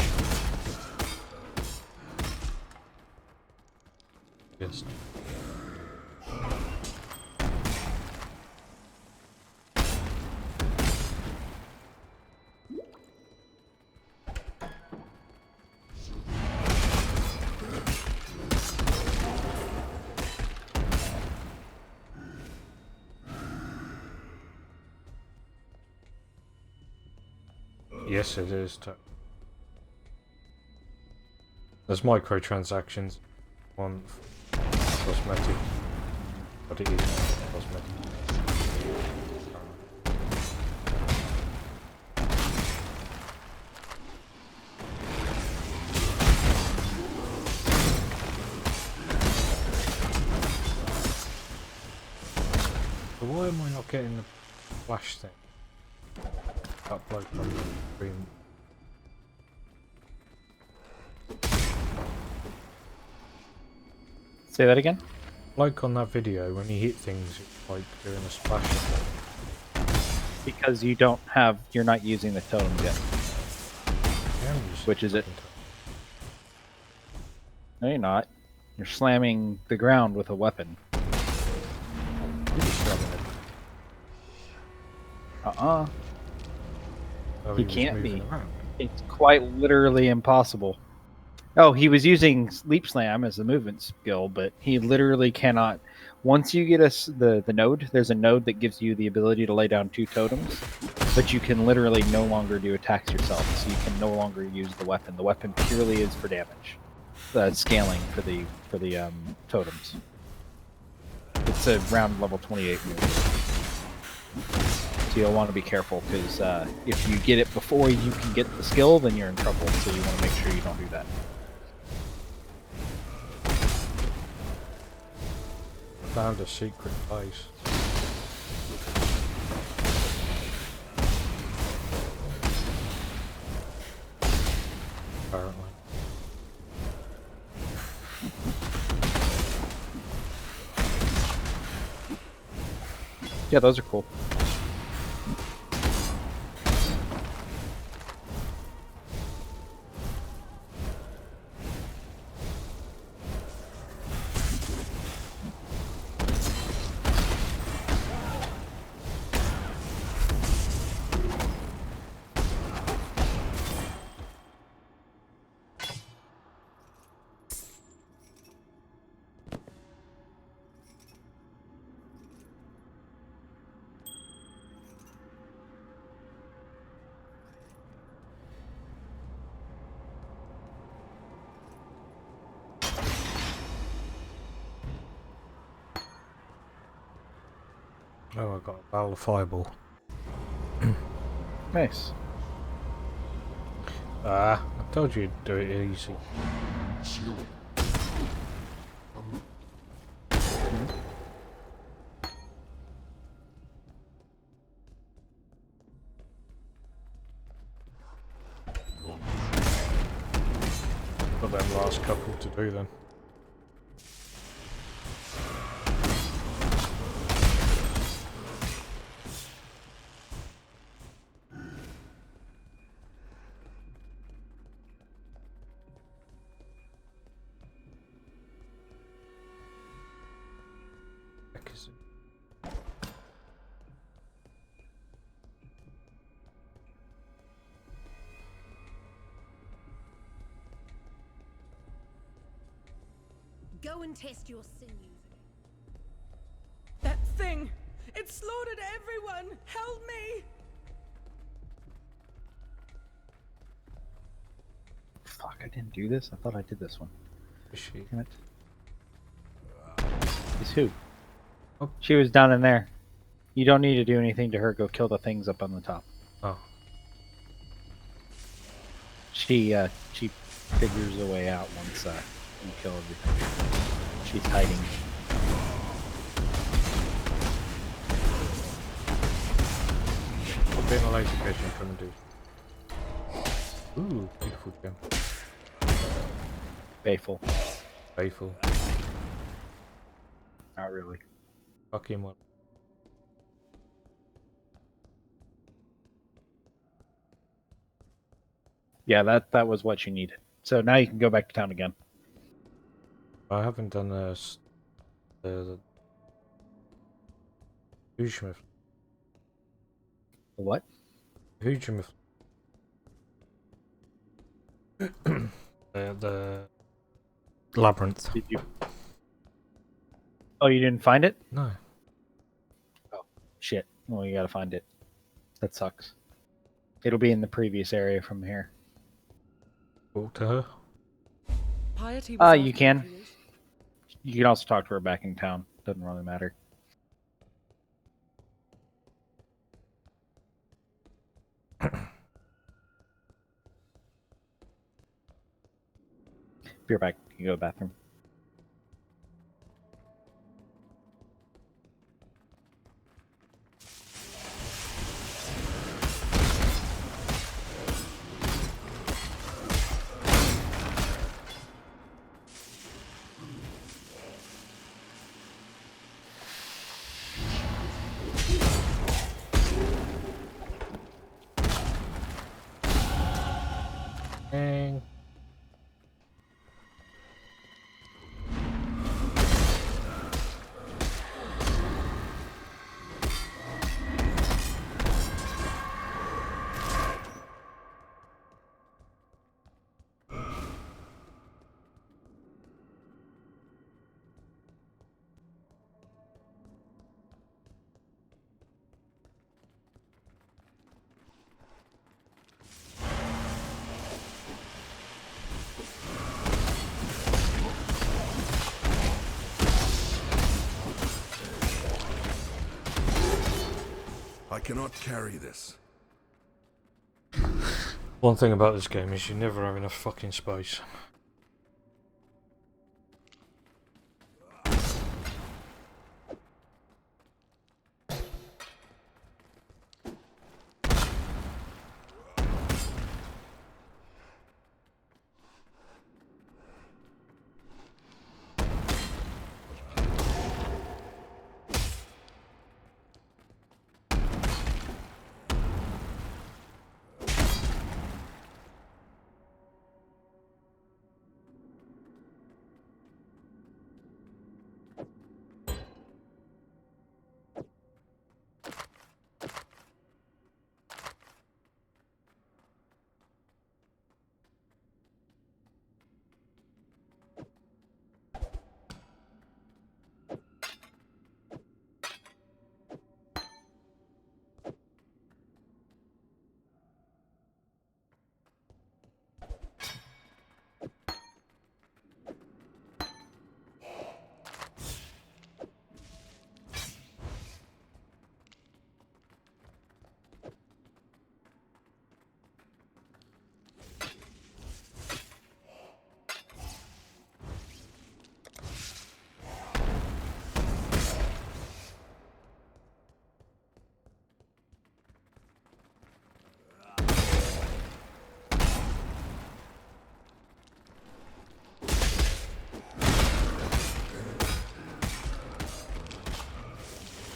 Yes. Yes, it is. There's microtransactions on cosmetic, but it is cosmetic. So why am I not getting the flash thing? That bloke on the screen. Say that again? Like on that video, when you hit things, it's like doing a splash. Because you're not using the totem yet. Which is it? No, you're not. You're slamming the ground with a weapon. You're just slamming it. Oh, he was can't moving be. around. It's quite literally impossible. Oh, he was using Leap Slam as a movement skill, but he literally cannot. Once you get the node, there's a node that gives you the ability to lay down 2 totems, but you can literally no longer do attacks yourself, so you can no longer use the weapon. The weapon purely is for damage. Scaling for the totems. It's a round level 28 move. So you'll want to be careful, because if you get it before you can get the skill, then you're in trouble, so you want to make sure you don't do that. Found a secret base. Apparently. Yeah, those are cool. Oh, I got a barrel of fireball. Nice. I told you to do it easy. Got them last couple to do then. Go and test your sinews. That thing! It slaughtered everyone! Help me! Fuck, I didn't do this? I thought I did this one. Is she? Damn it. Is who? Oh, she was down in there. You don't need to do anything to her. Go kill the things up on the top. Oh. She figures a way out once you kill everything. She's hiding. I'll be in a laser vision from the dude. Ooh, beautiful gem. Bayful. Bayful. Not really. Fucking what? Yeah, that was what you needed. So now you can go back to town again. I haven't done the Hujamith. The what? Hujamith. The labyrinth. Did you? Oh, you didn't find it? No. Oh, shit. Well, you gotta find it. That sucks. It'll be in the previous area from here. Talk to her. Piety You can. You can also talk to her back in town. Doesn't really matter. If you're back, you can go to the bathroom. Dang. I cannot carry this. One thing about this game is you never have enough fucking space.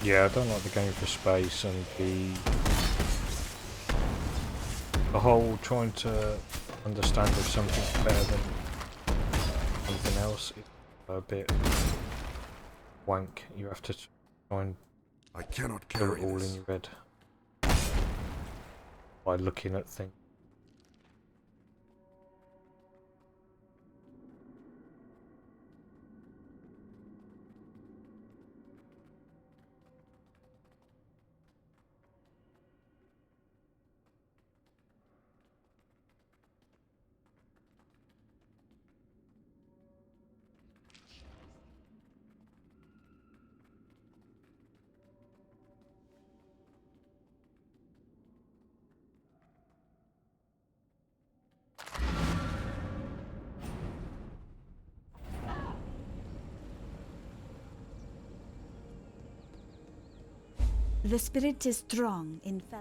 Yeah, I don't like the game for space and the whole trying to understand if something's better than something else is a bit wank. You have to try and I cannot put carry it all this. in your head by looking at things. The spirit is strong in Fel.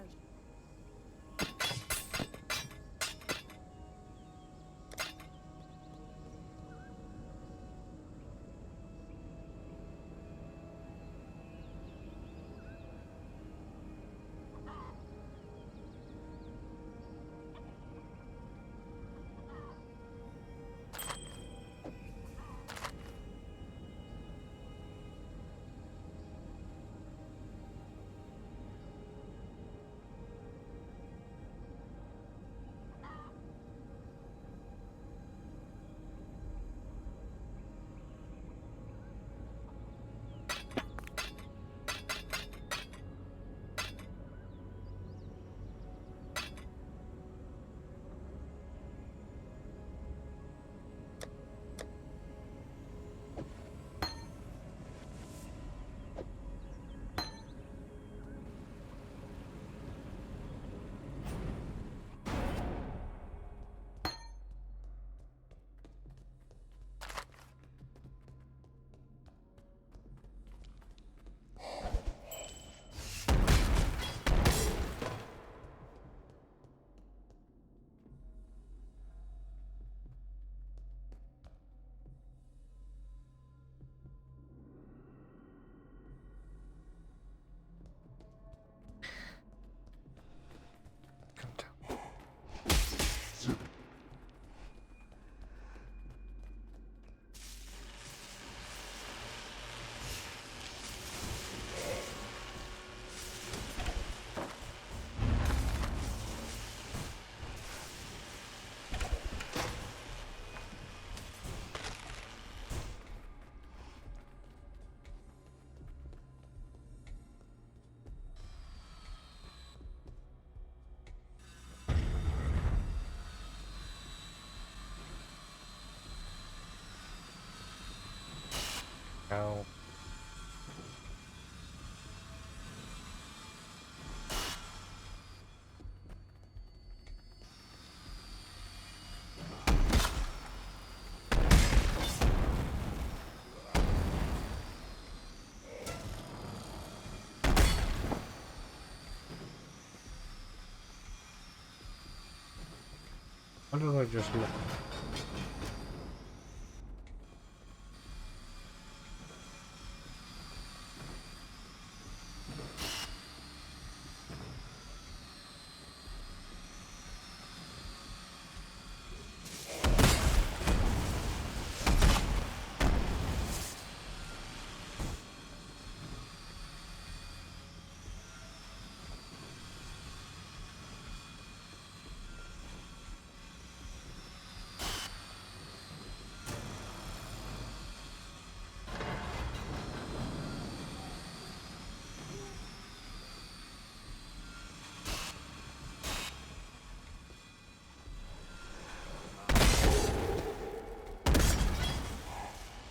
Why did I just look?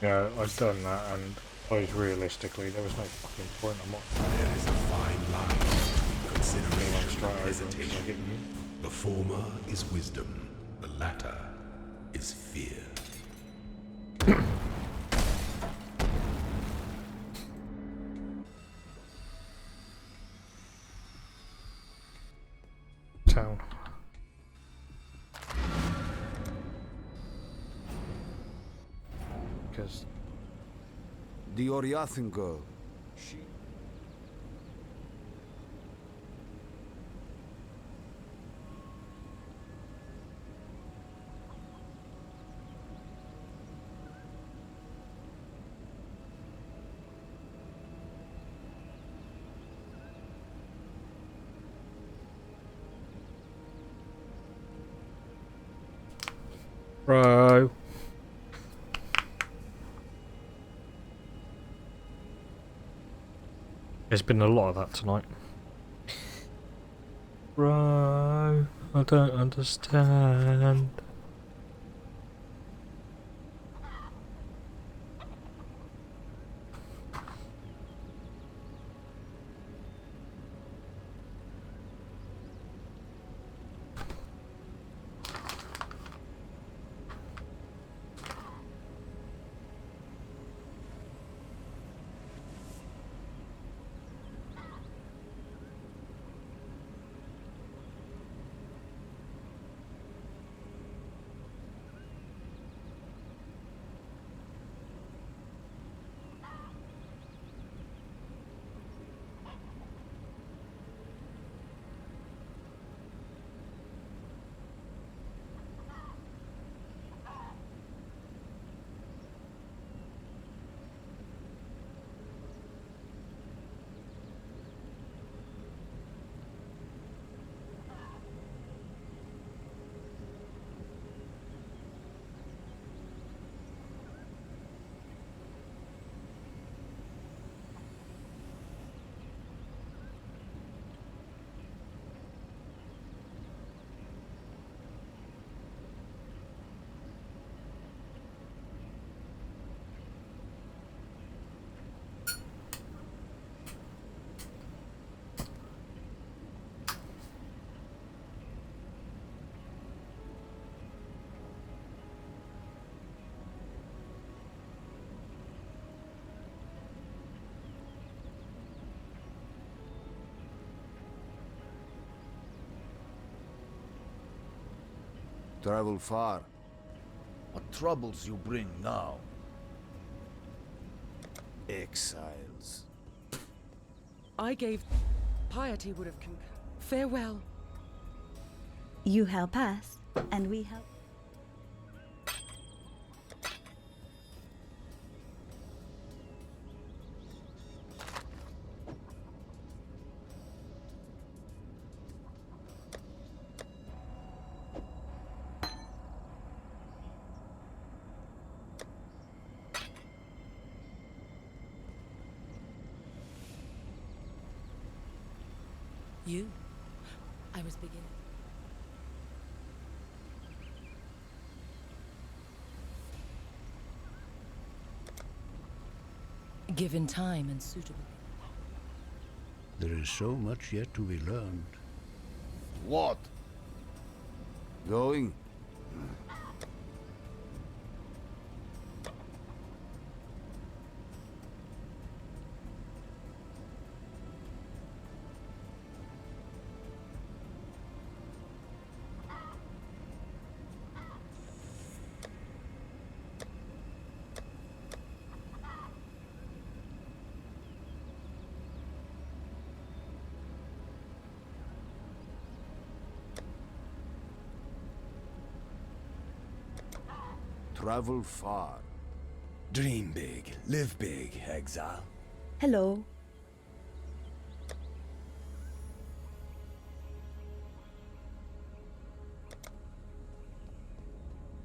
Yeah, I've done that, and suppose realistically there was no fucking point. I'm not. There is a fine line between consideration and hesitation. The former is wisdom, the latter is fear. Town. Because the Oriathan girl. She... Bro. There's been a lot of that tonight. Bro, I don't understand. Travel far. What troubles you bring now? Exiles. I gave... Piety would have concurred. Farewell. You help us, and we help. You? I was beginning. Given time and suitable. There is so much yet to be learned. What? Going? travel far. Dream big, live big, exile. Hello.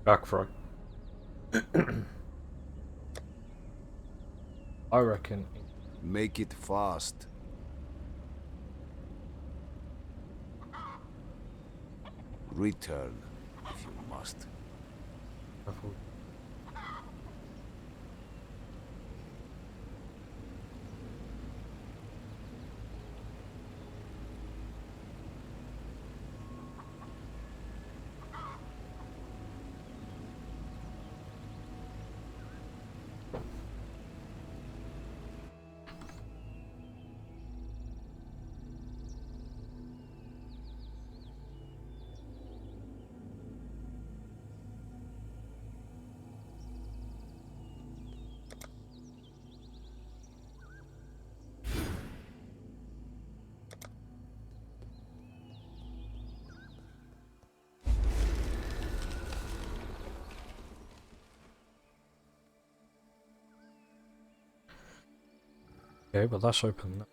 Back fry. I reckon. Make it fast. Return if you must. Okay, well that's open.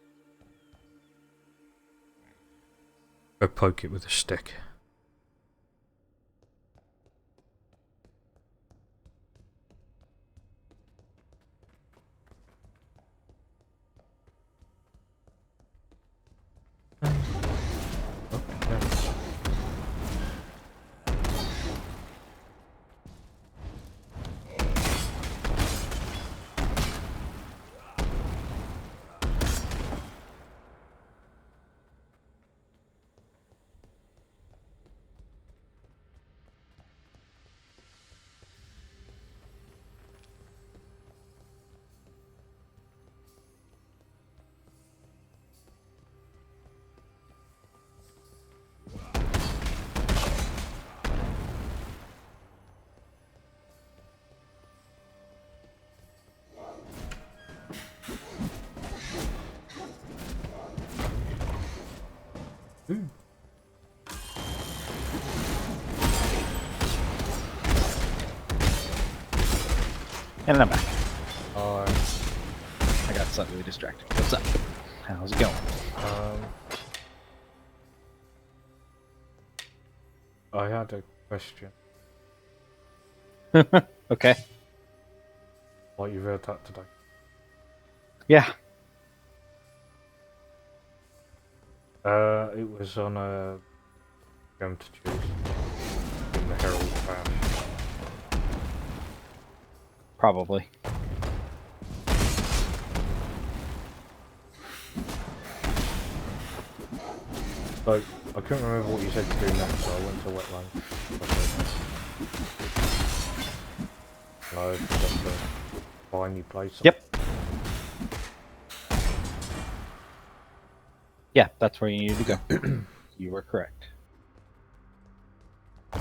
Go poke it with a stick. And I'm back. I got slightly distracted. What's up? How's it going? I had a question. Okay. Like you've heard that today. Yeah. It was on a Gem to Choose in the Herald fan. Probably. So, I couldn't remember what you said to do next, so I went to wetland. No, just to find a new place. Yep. Yeah, that's where you needed to go. You were correct. I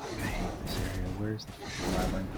hate this area. Where's the labyrinth?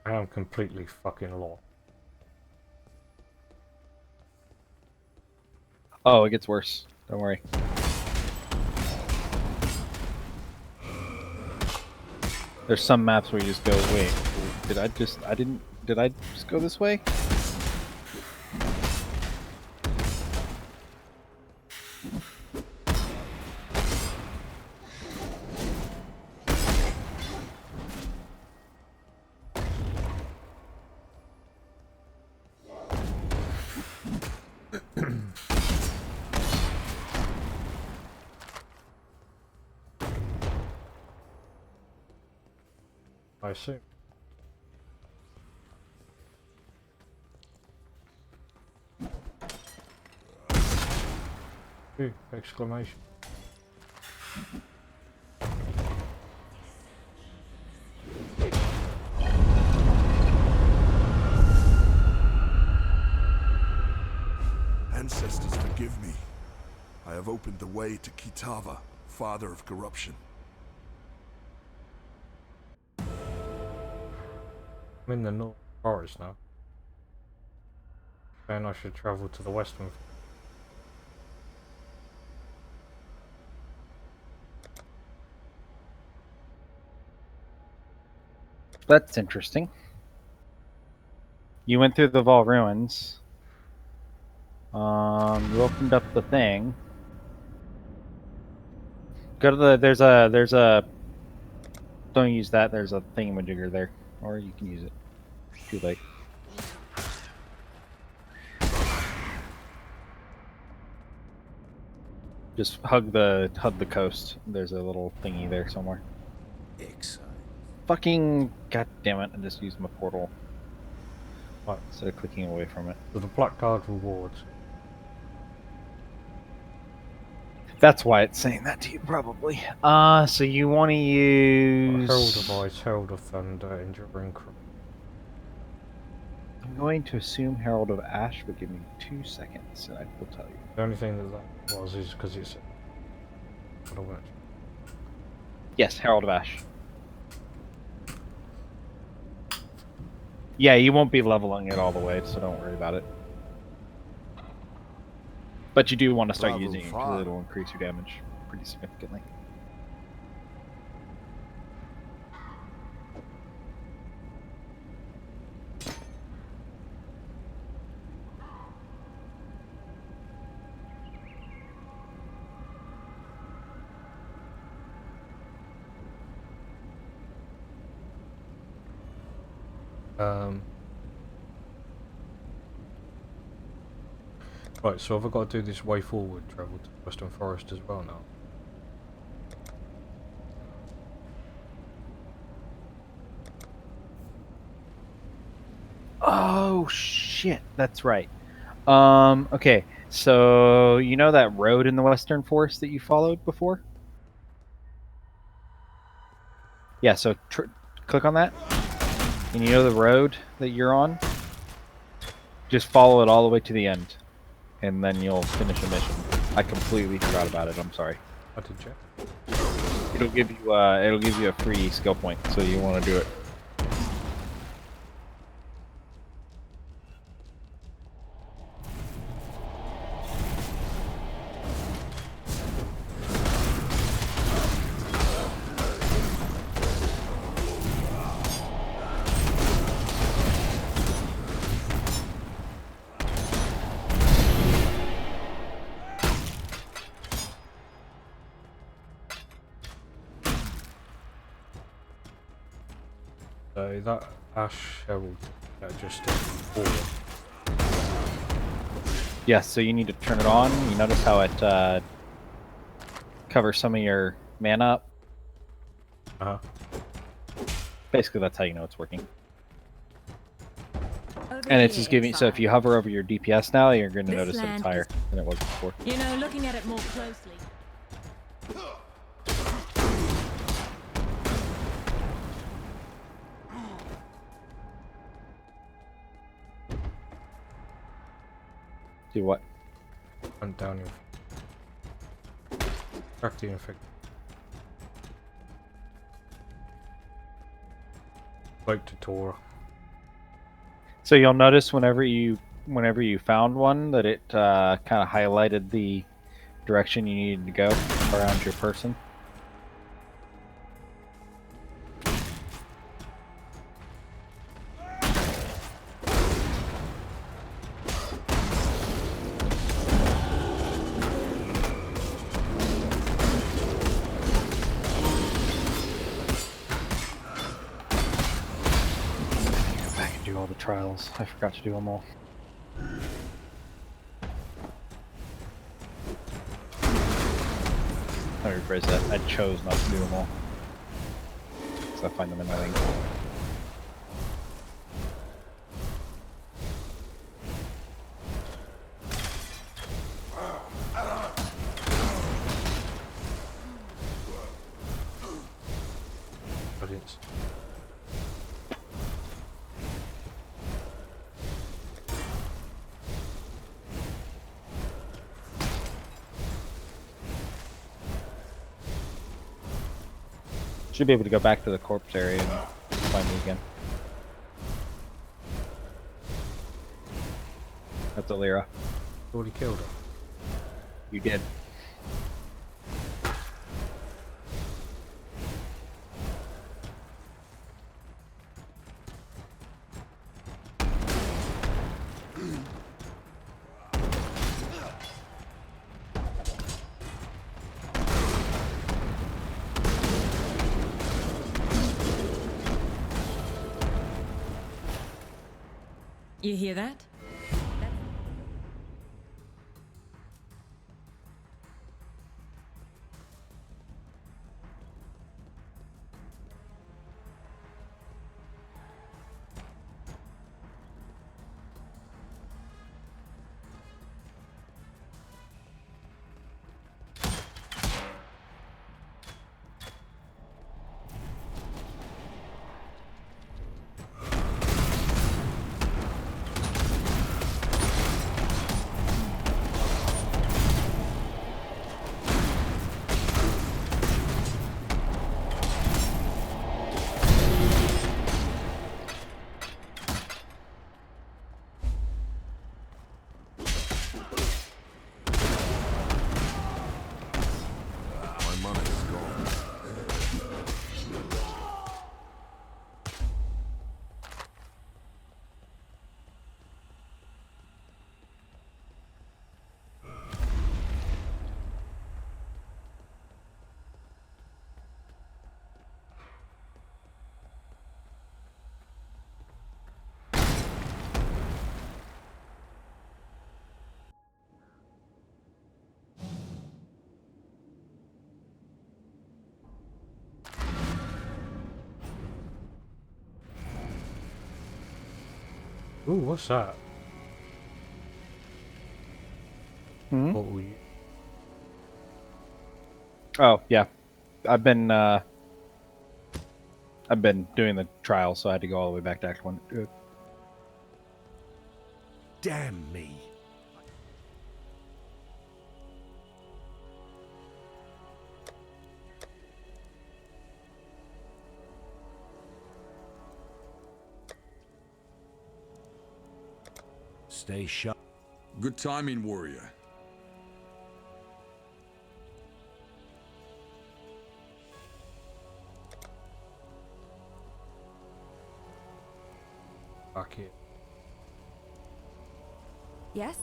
I am completely fucking lost. Oh, it gets worse. Don't worry. There's some maps where you just go, wait, did I just go this way? I assume. Ooh, exclamation. Ancestors, forgive me. I have opened the way to Kitava, father of corruption. I'm in the North Forest now. Then I should travel to the Western. That's interesting. You went through the Vol ruins. You opened up the thing. Go to the. There's a. Don't use that. There's a thingamajigger there, or you can use it. Too late. Just hug the coast. There's a little thingy there somewhere. Exile. Fucking goddammit! I just used my portal. What? Instead of clicking away from it. So the Black Guard rewards. That's why it's saying that to you, probably. So you want to use... Herald of Ice, Herald of Thunder, Enduring Crown. I'm going to assume Herald of Ash, but give me 2 seconds, and I will tell you. The only thing that was is because it's... Yes, Herald of Ash. Yeah, you won't be leveling it all the way, so don't worry about it. But you do want to start using it because it'll increase your damage pretty significantly. Right, so have I got to do this way forward, travel to Western Forest as well now? Oh shit, that's right. Okay, so you know that road in the Western Forest that you followed before? Yeah, so click on that, and you know the road that you're on? Just follow it all the way to the end, and then you'll finish a mission. I completely forgot about it, I'm sorry. I did check. It'll give you a free skill point, so you want to do it. So that Ash Herald, that just did forward. Yeah, so you need to turn it on. You notice how it covers some of your mana up? Uh-huh. Basically, that's how you know it's working. And it's just giving, so if you hover over your DPS now, you're going to notice that it's higher than it was before. You know, looking at it more closely. Do what? Hunt down your... Track the infect. Spoke to Tora. So you'll notice whenever you found one that it kind of highlighted the direction you needed to go around your person. Trials. I forgot to do them all. Let me rephrase that. I chose not to do them all. Because I find them annoying. Should be able to go back to the corpse area and find me again. That's Alira. Already killed her. You did. You hear that? Ooh, what's that? Hmm? What were you? Oh yeah, I've been doing the trial, so I had to go all the way back to Act 1. Damn me. Stay sharp. Good timing, warrior. Fuck it. Yes?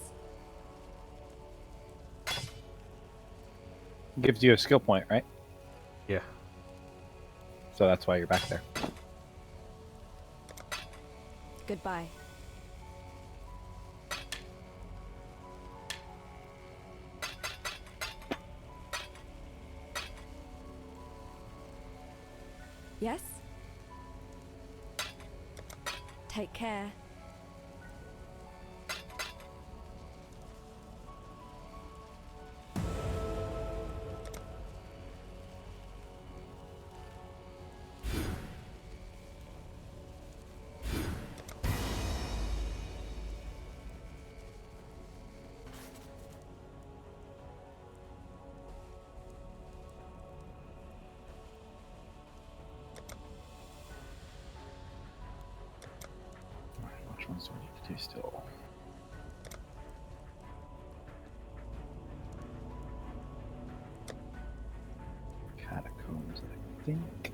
Gives you a skill point, right? Yeah. So that's why you're back there. Goodbye. Yes? Take care. Which ones do I need to do still? Catacombs, I think.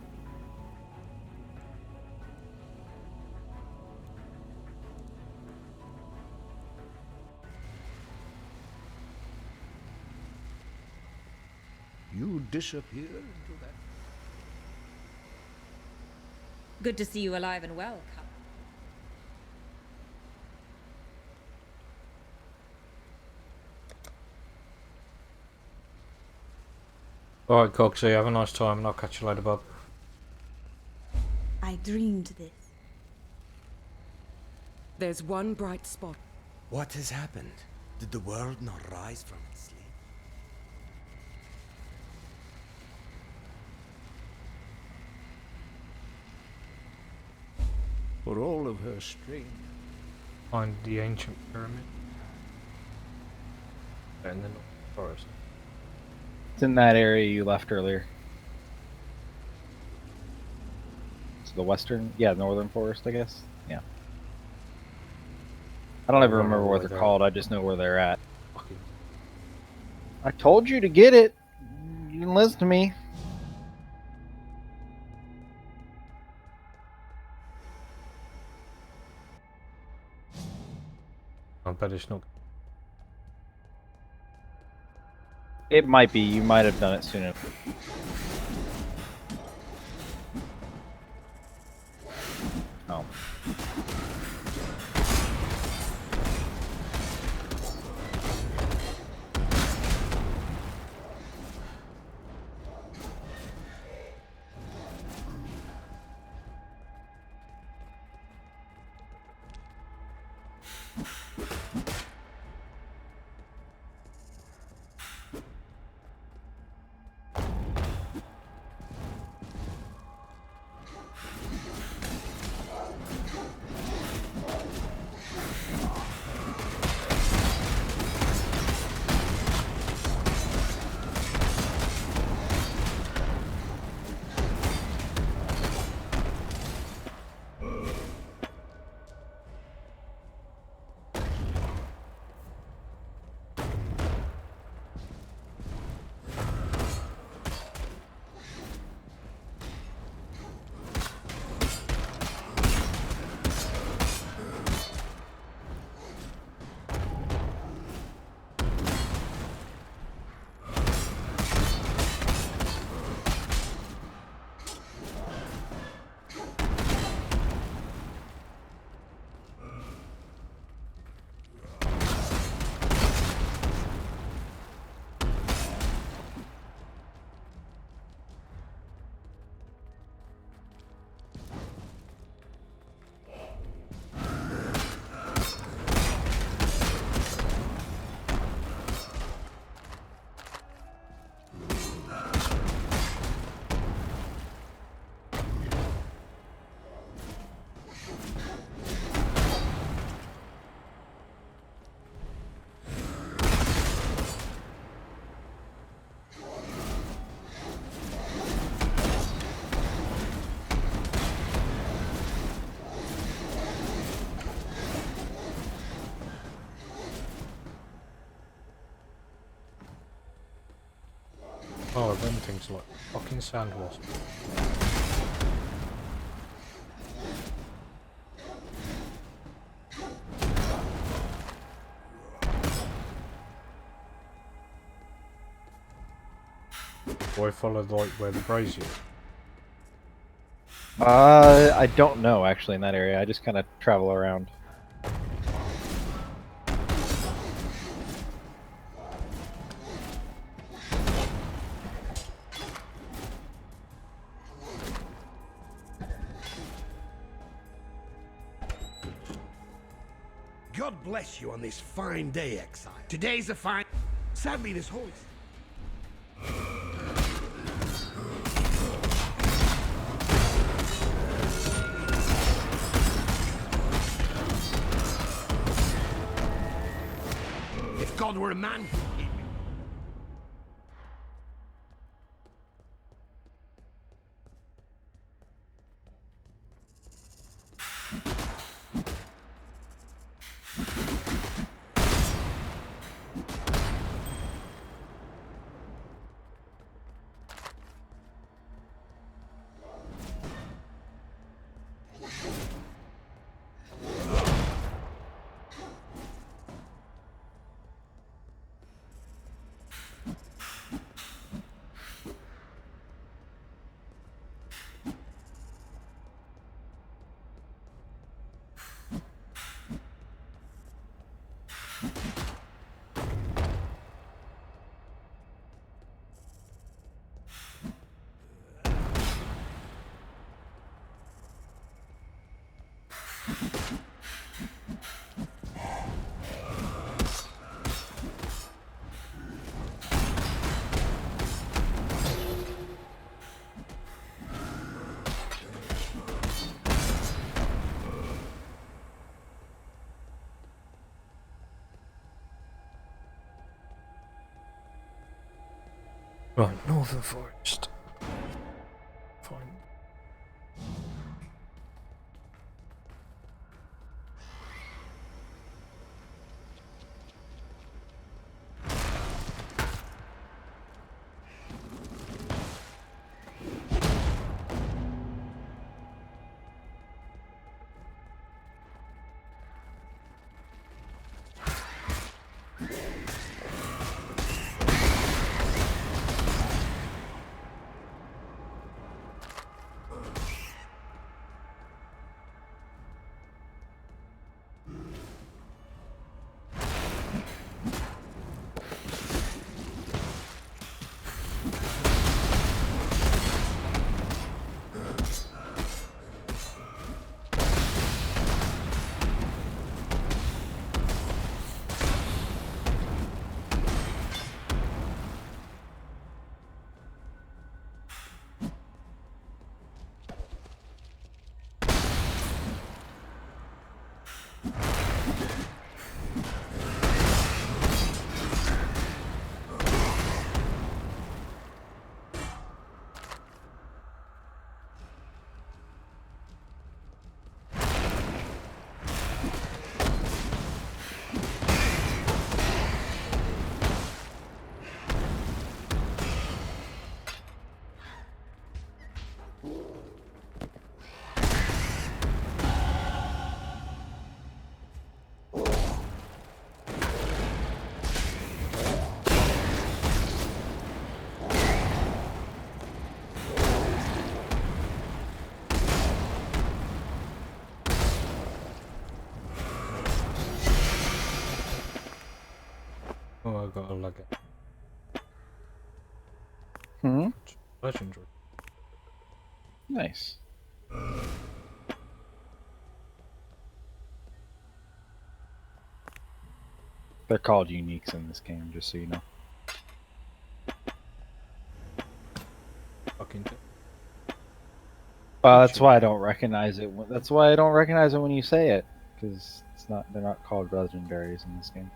You disappeared into that. Good to see you alive and well, Cup. Alright, Cogsy, have a nice time and I'll catch you later, bub. I dreamed this. There's one bright spot. What has happened? Did the world not rise from its sleep? For all of her strength. Find the ancient pyramid. And then forest. It's in that area you left earlier. So the western, northern forest, I guess. Yeah. I don't ever remember what they're called. I just know where they're at. I told you to get it. You didn't listen to me. I bet it's not. It might be. You might have done it sooner. Oh. Oh, them things like fucking sand wasp. Boy followed like where the brazier. I don't know actually in that area. I just kind of travel around. God bless you on this fine day, Exile. Today's a fine... Sadly, this horse... If God were a man... Right, Northern Forest. Fine. Oh, I got a lug. Legendary. Nice. They're called uniques in this game, just so you know. Fucking. That's why I don't recognize it. That's why I don't recognize it when you say it, because it's not. They're not called legendaries in this game.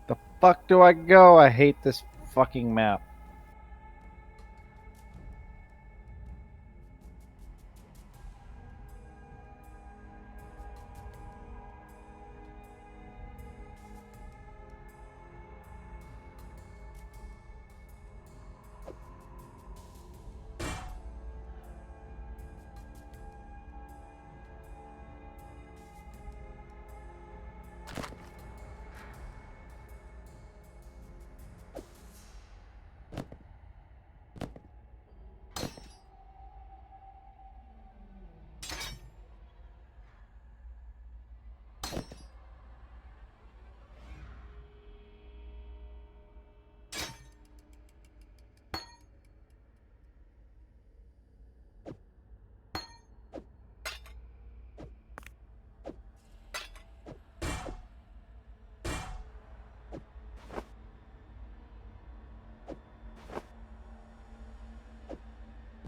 The fuck do I go? I hate this fucking map.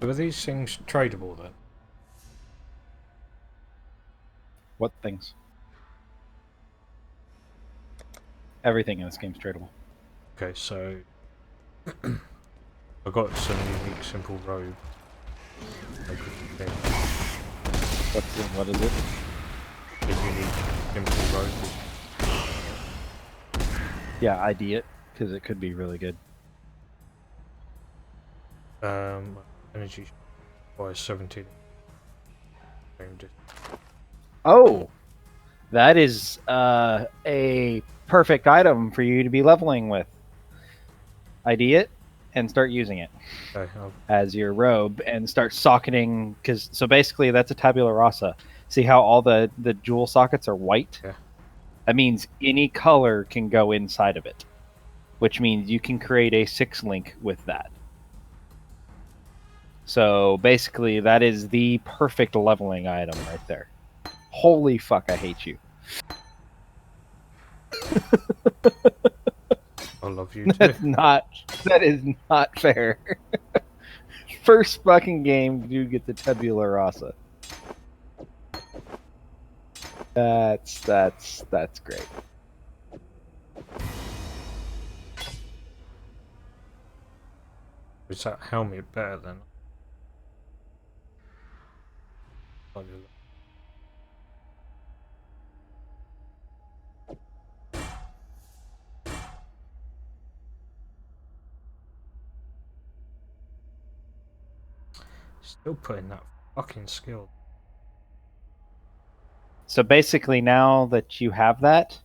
Are these things tradable then? What things? Everything in this game's tradable. Okay, so I got some unique simple robe. What is it? A unique simple robe. Yeah, ID it, because it could be really good. Energy by 17. Oh! That is a perfect item for you to be leveling with. ID it and start using it as your robe and start socketing. So basically, that's a tabula rasa. See how all the jewel sockets are white? Yeah. That means any color can go inside of it, which means you can create a 6-link with that. So basically, that is the perfect leveling item right there. Holy fuck, I hate you. I love you too. That is not fair. First fucking game, you get the tabula rasa. That's great. Is that helmet better than? Still putting that fucking skill. So basically, now that you have that,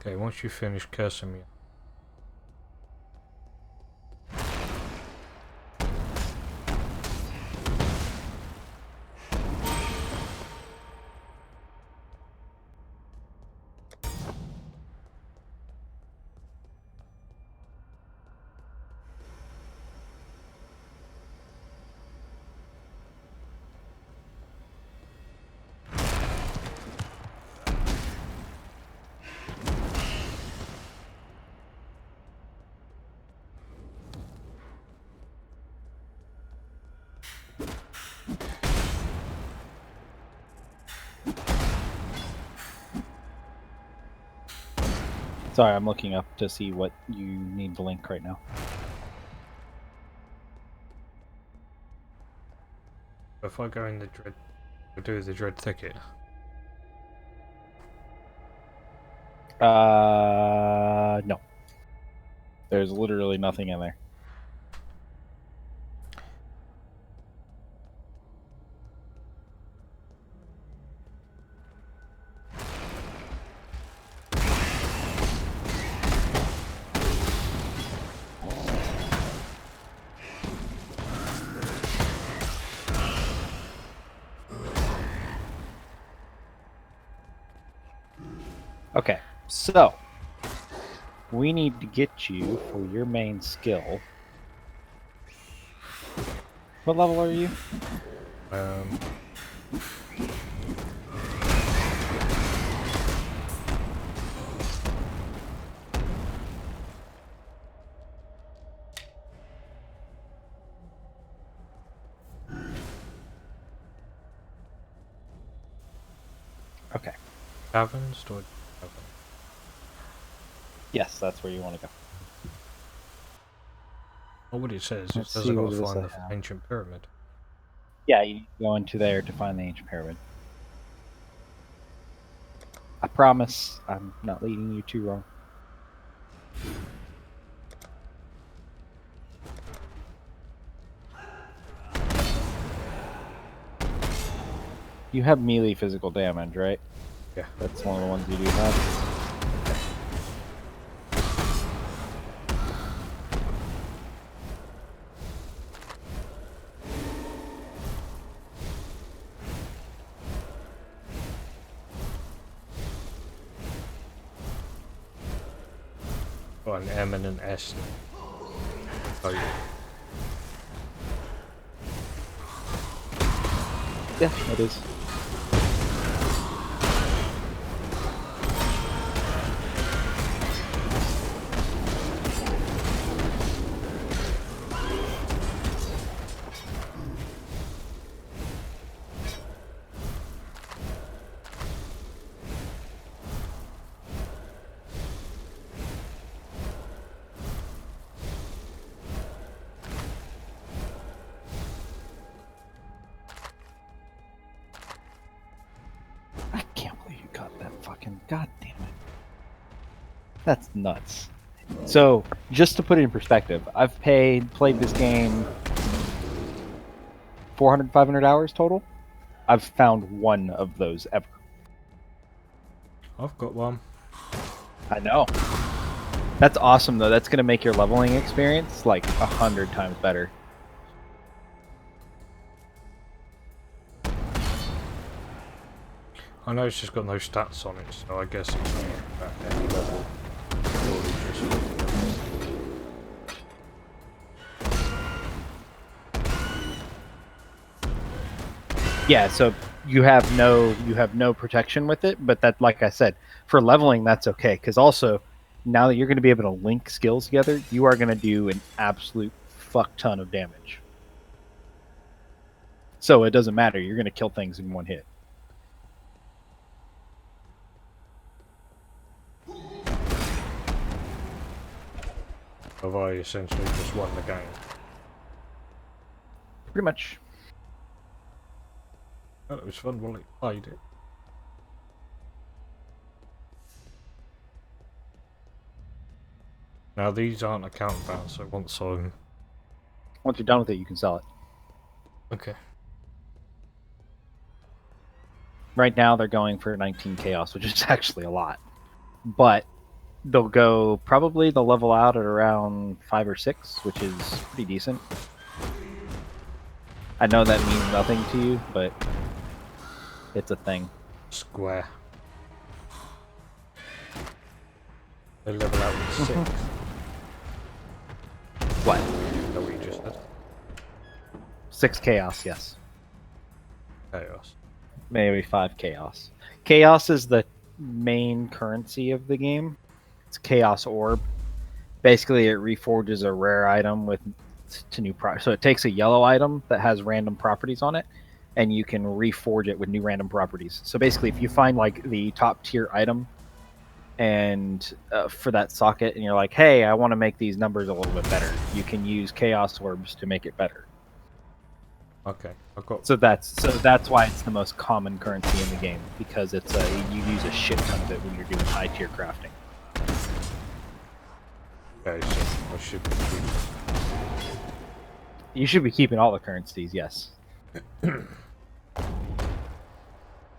okay, once you finish cursing me. sorry, I'm looking up to see what you need to link right now. If I go in the dread, do the dread thicket. No. There's literally nothing in there. Okay, so we need to get you for your main skill. What level are you? Okay. Caverns or Yes, that's where you want to go. Well, what it says, Let's it says see I what gotta it is find I the have. ancient pyramid. Yeah, you need to go into there to find the ancient pyramid. I promise I'm not leading you too wrong. You have melee physical damage, right? Yeah. That's one of the ones you do have. Got an M and an S. Oh yeah. Yeah, it is. God damn it. That's nuts. So, just to put it in perspective, I've played this game 400, 500 hours total. I've found one of those ever. I've got one. I know. That's awesome, though. That's going to make your leveling experience like 100 times better. I know it's just got no stats on it, so I guess it's not at any level. Yeah, so you have no protection with it, but that, like I said, for leveling that's okay, because also now that you're going to be able to link skills together, you are going to do an absolute fuck ton of damage. So it doesn't matter, you're going to kill things in one hit. Have I essentially just won the game? Pretty much. Well, it was fun while it played it. Now these aren't account bound, so once you're done with it, you can sell it. Okay. Right now they're going for 19 chaos, which is actually a lot. But they'll level out at around 5 or 6, which is pretty decent. I know that means nothing to you, but it's a thing. Square. They level out with 6. What? Is that what you just said? 6 chaos, yes. Chaos. Maybe 5 chaos. Chaos is the main currency of the game. It's Chaos Orb. Basically, it reforges a rare item to new so it takes a yellow item that has random properties on it, and you can reforge it with new random properties. So basically, if you find like the top tier item and for that socket, and you're like, hey, I want to make these numbers a little bit better, you can use Chaos Orbs to make it better. Okay, I've got. So that's why it's the most common currency in the game, because it's you use a shit ton of it when you're doing high tier crafting. Okay, so I should be keeping. You should be keeping all the currencies, yes.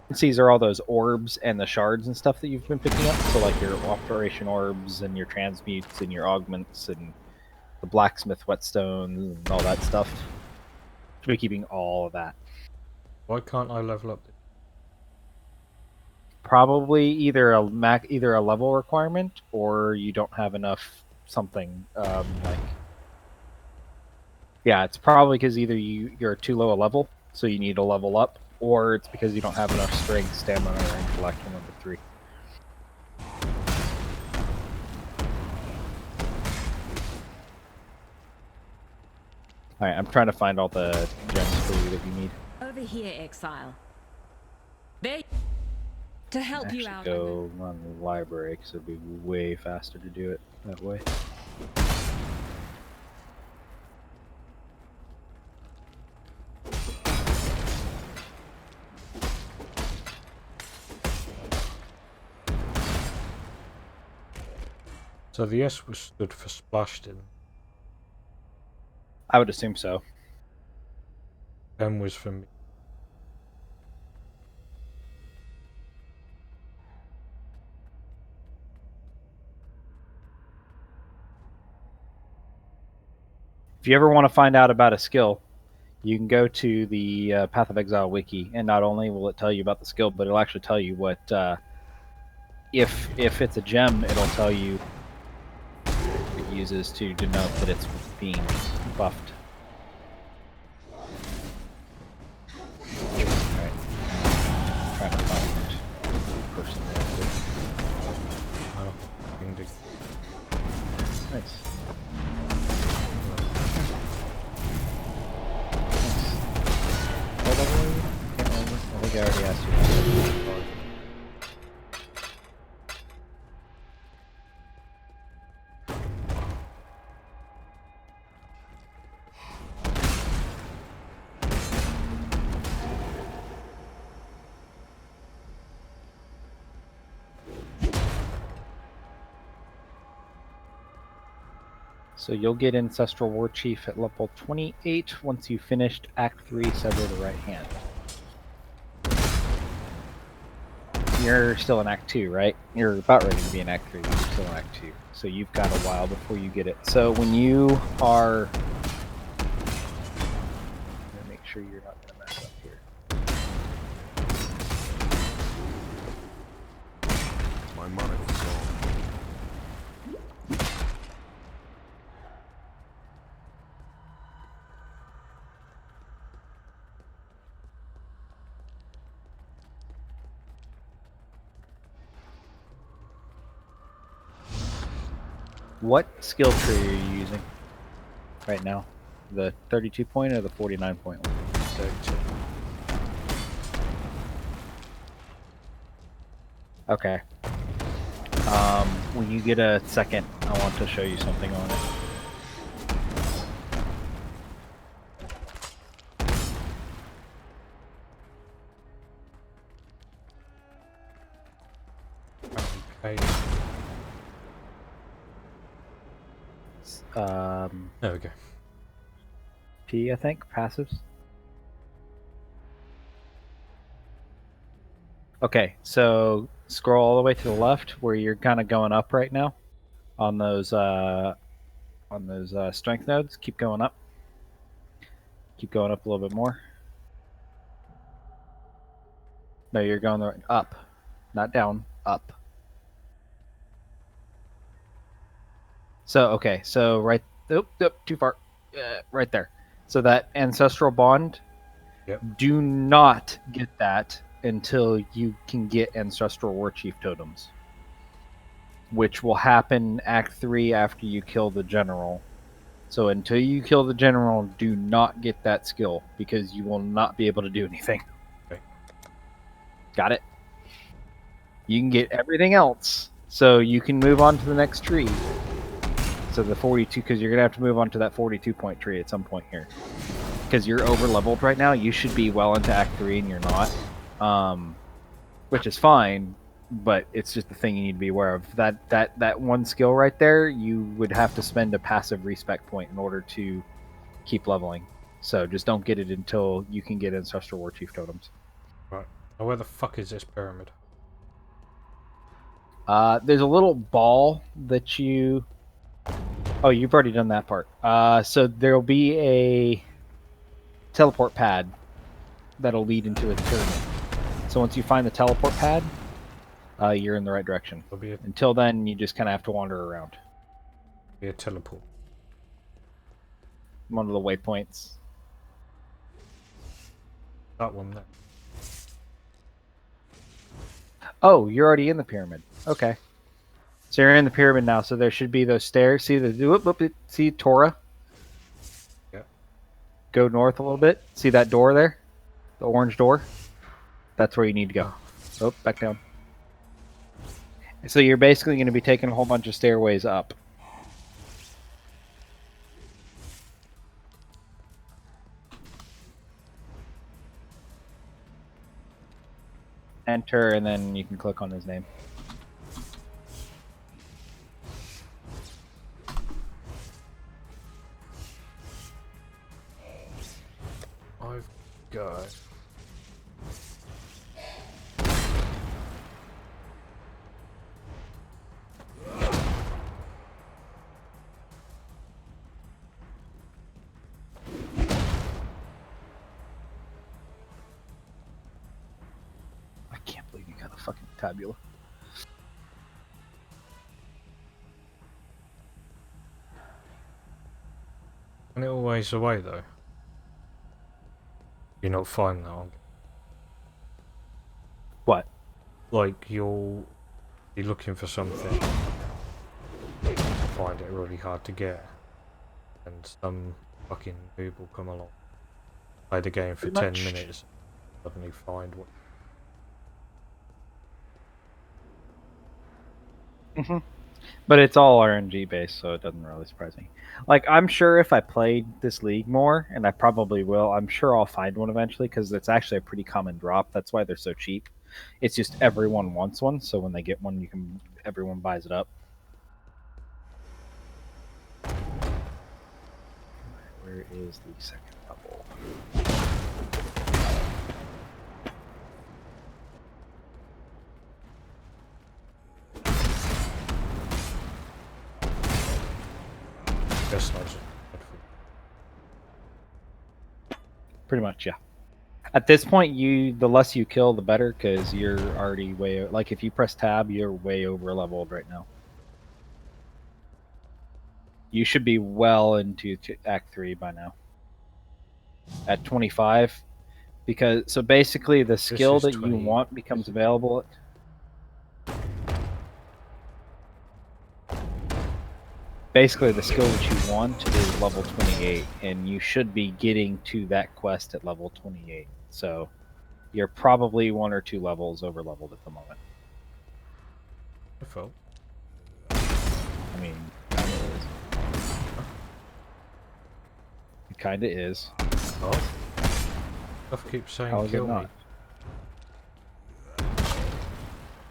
Currencies are all those orbs and the shards and stuff that you've been picking up. So like your operation orbs and your transmutes and your augments and the blacksmith whetstones and all that stuff. Should be keeping all of that. Why can't I level up? Probably either a level requirement or you don't have enough something like. Yeah, it's probably because either you're too low a level, so you need to level up, or it's because you don't have enough strength, stamina, or intellect for number 3. Alright, I'm trying to find all the gems for you that you need. Over here, Exile. There. To help you out. Go run the library, because it'd be way faster to do it that way. So the S was stood for splashed in. I would assume so. M was for me. If you ever want to find out about a skill, you can go to the Path of Exile wiki, and not only will it tell you about the skill, but it'll actually tell you what, if it's a gem, it'll tell you it uses to denote that it's being buffed. Alright. Trying to find the person there. Oh, ding ding. Nice. What level are you? Can't remember. I think I already asked you. So you'll get Ancestral War Chief at level 28 once you've finished Act 3, Sever the Right Hand. You're still in Act 2, right? You're about ready to be in Act 3, you're still in Act 2. So you've got a while before you get it. So when you are... make sure you're not going to mess up here. My money is gone. What skill tree are you using right now? The 32 point or the 49 point one? 32. Okay. When you get a second, I want to show you something on it. Okay. There we go. P, I think, passives. Okay, so scroll all the way to the left where you're kind of going up right now on those strength nodes. Keep going up. Keep going up a little bit more. No, you're going the right, up, not down, up. So okay, so right, too far, right there. So that ancestral bond. Yep. Do not get that until you can get Ancestral War Chief totems, which will happen Act 3 after you kill the general. So until you kill the general, do not get that skill, because you will not be able to do anything. Okay. Got it? You can get everything else, so you can move on to the next tree. So the 42, because you're going to have to move on to that 42 point tree at some point here. because you're over leveled right now. You should be well into Act 3 and you're not, which is fine, but it's just the thing you need to be aware of. That one skill right there, you would have to spend a passive respec point in order to keep leveling. So just don't get it until you can get Ancestral Warchief totems. Right. Now where the fuck is this pyramid? There's a little ball that you... Oh, you've already done that part. So there'll be a teleport pad that'll lead into a pyramid. So once you find the teleport pad, you're in the right direction. Until then, you just kind of have to wander around. Be a teleport. One of the waypoints. That one there. Oh, you're already in the pyramid. Okay. So you're in the pyramid now, so there should be those stairs. See see Torah? Yeah. Go north a little bit. See that door there? The orange door? That's where you need to go. Oh, back down. So you're basically going to be taking a whole bunch of stairways up. Enter, and then you can click on his name. I've got... I can't believe you got a fucking tabula. And it always away though. You're not fine now. What? Like you'll be looking for something, find it really hard to get, and some fucking noob will come along, play the game for 10 minutes, suddenly find what. But it's all RNG based, so it doesn't really surprise me. Like, I'm sure if I played this league more, and I probably will, I'm sure I'll find one eventually, because it's actually a pretty common drop. That's why they're so cheap. It's just everyone wants one, so when they get one, everyone buys it up. Where is the second level? Pretty much, yeah. At this point, the less you kill, the better, because you're already way... Like, if you press tab, you're way over leveled right now. You should be well into Act 3 by now. At 25. Because, so basically, the skill that you want becomes available... Basically, the skill that you want is level 28, and you should be getting to that quest at level 28. So, you're probably 1 or 2 levels over leveled at the moment. I mean, it kinda is. Oh. Stuff keeps saying How is kill it not?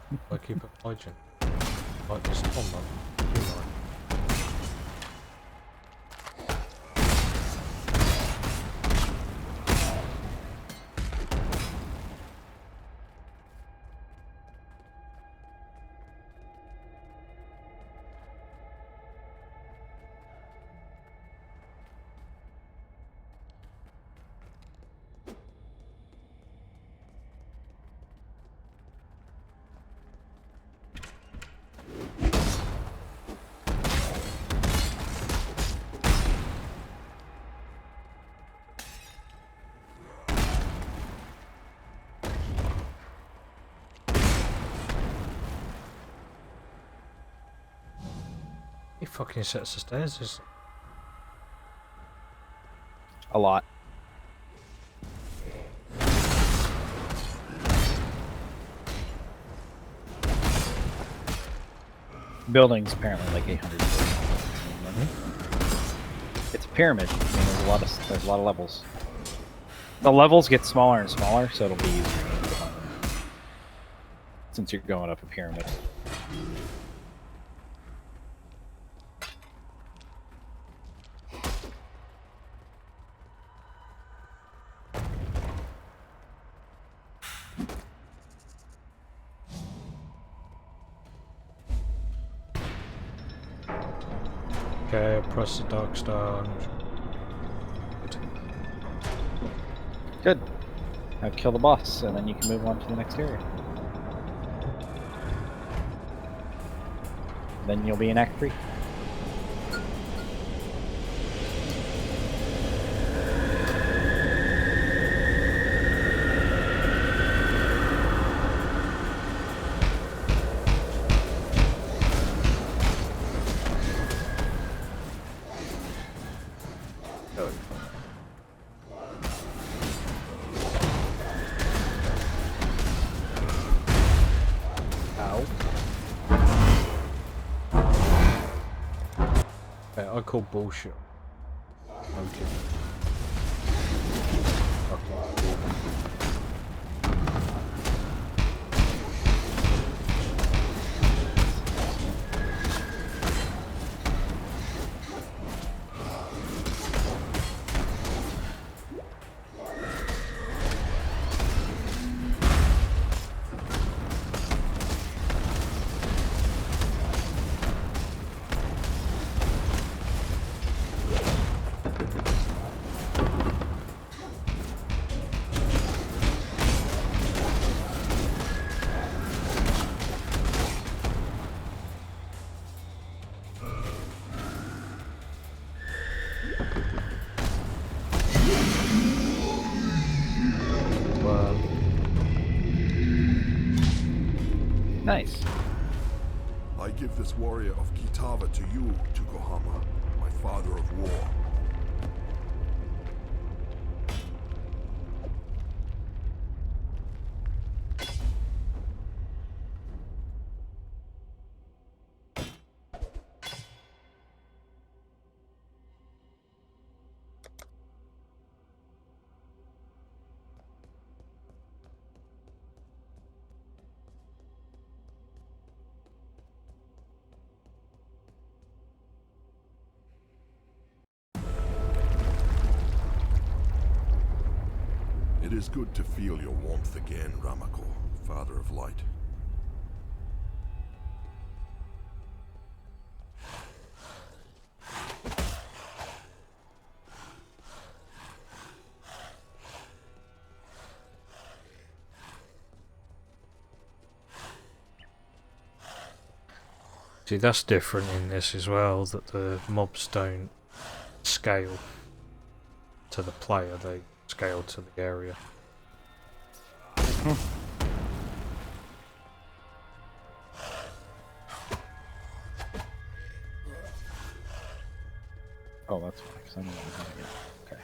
me. I keep acknowledging. Like this combat. He fucking sets the stairs, is A lot. Building's apparently like 800. It's a pyramid. I mean, there's a lot of levels. The levels get smaller and smaller, so it'll be easier since you're going up a pyramid. Okay, press the Darkstar. Good. Now kill the boss, and then you can move on to the next area. Then you'll be in Act 3. I call bullshit. Okay. Nice. I give this warrior of Kitava to you, Tukohama, my father of war. It is good to feel your warmth again, Ramako, Father of Light. See, that's different in this as well, that the mobs don't scale to the player, they scale to the area. Oh, that's fine, because I don't know how to get it. Okay.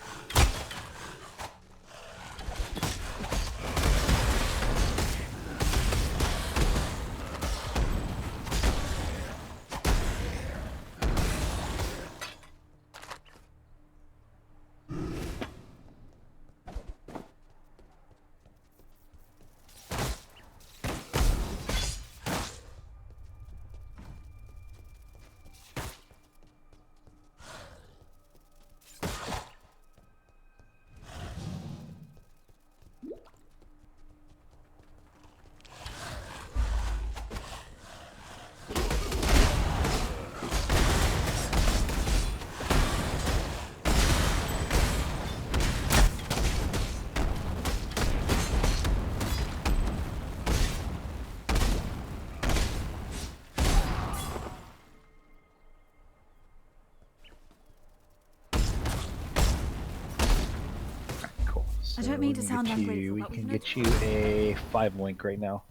I don't mean to sound ungrateful, We but can we've get you a 5 link right now,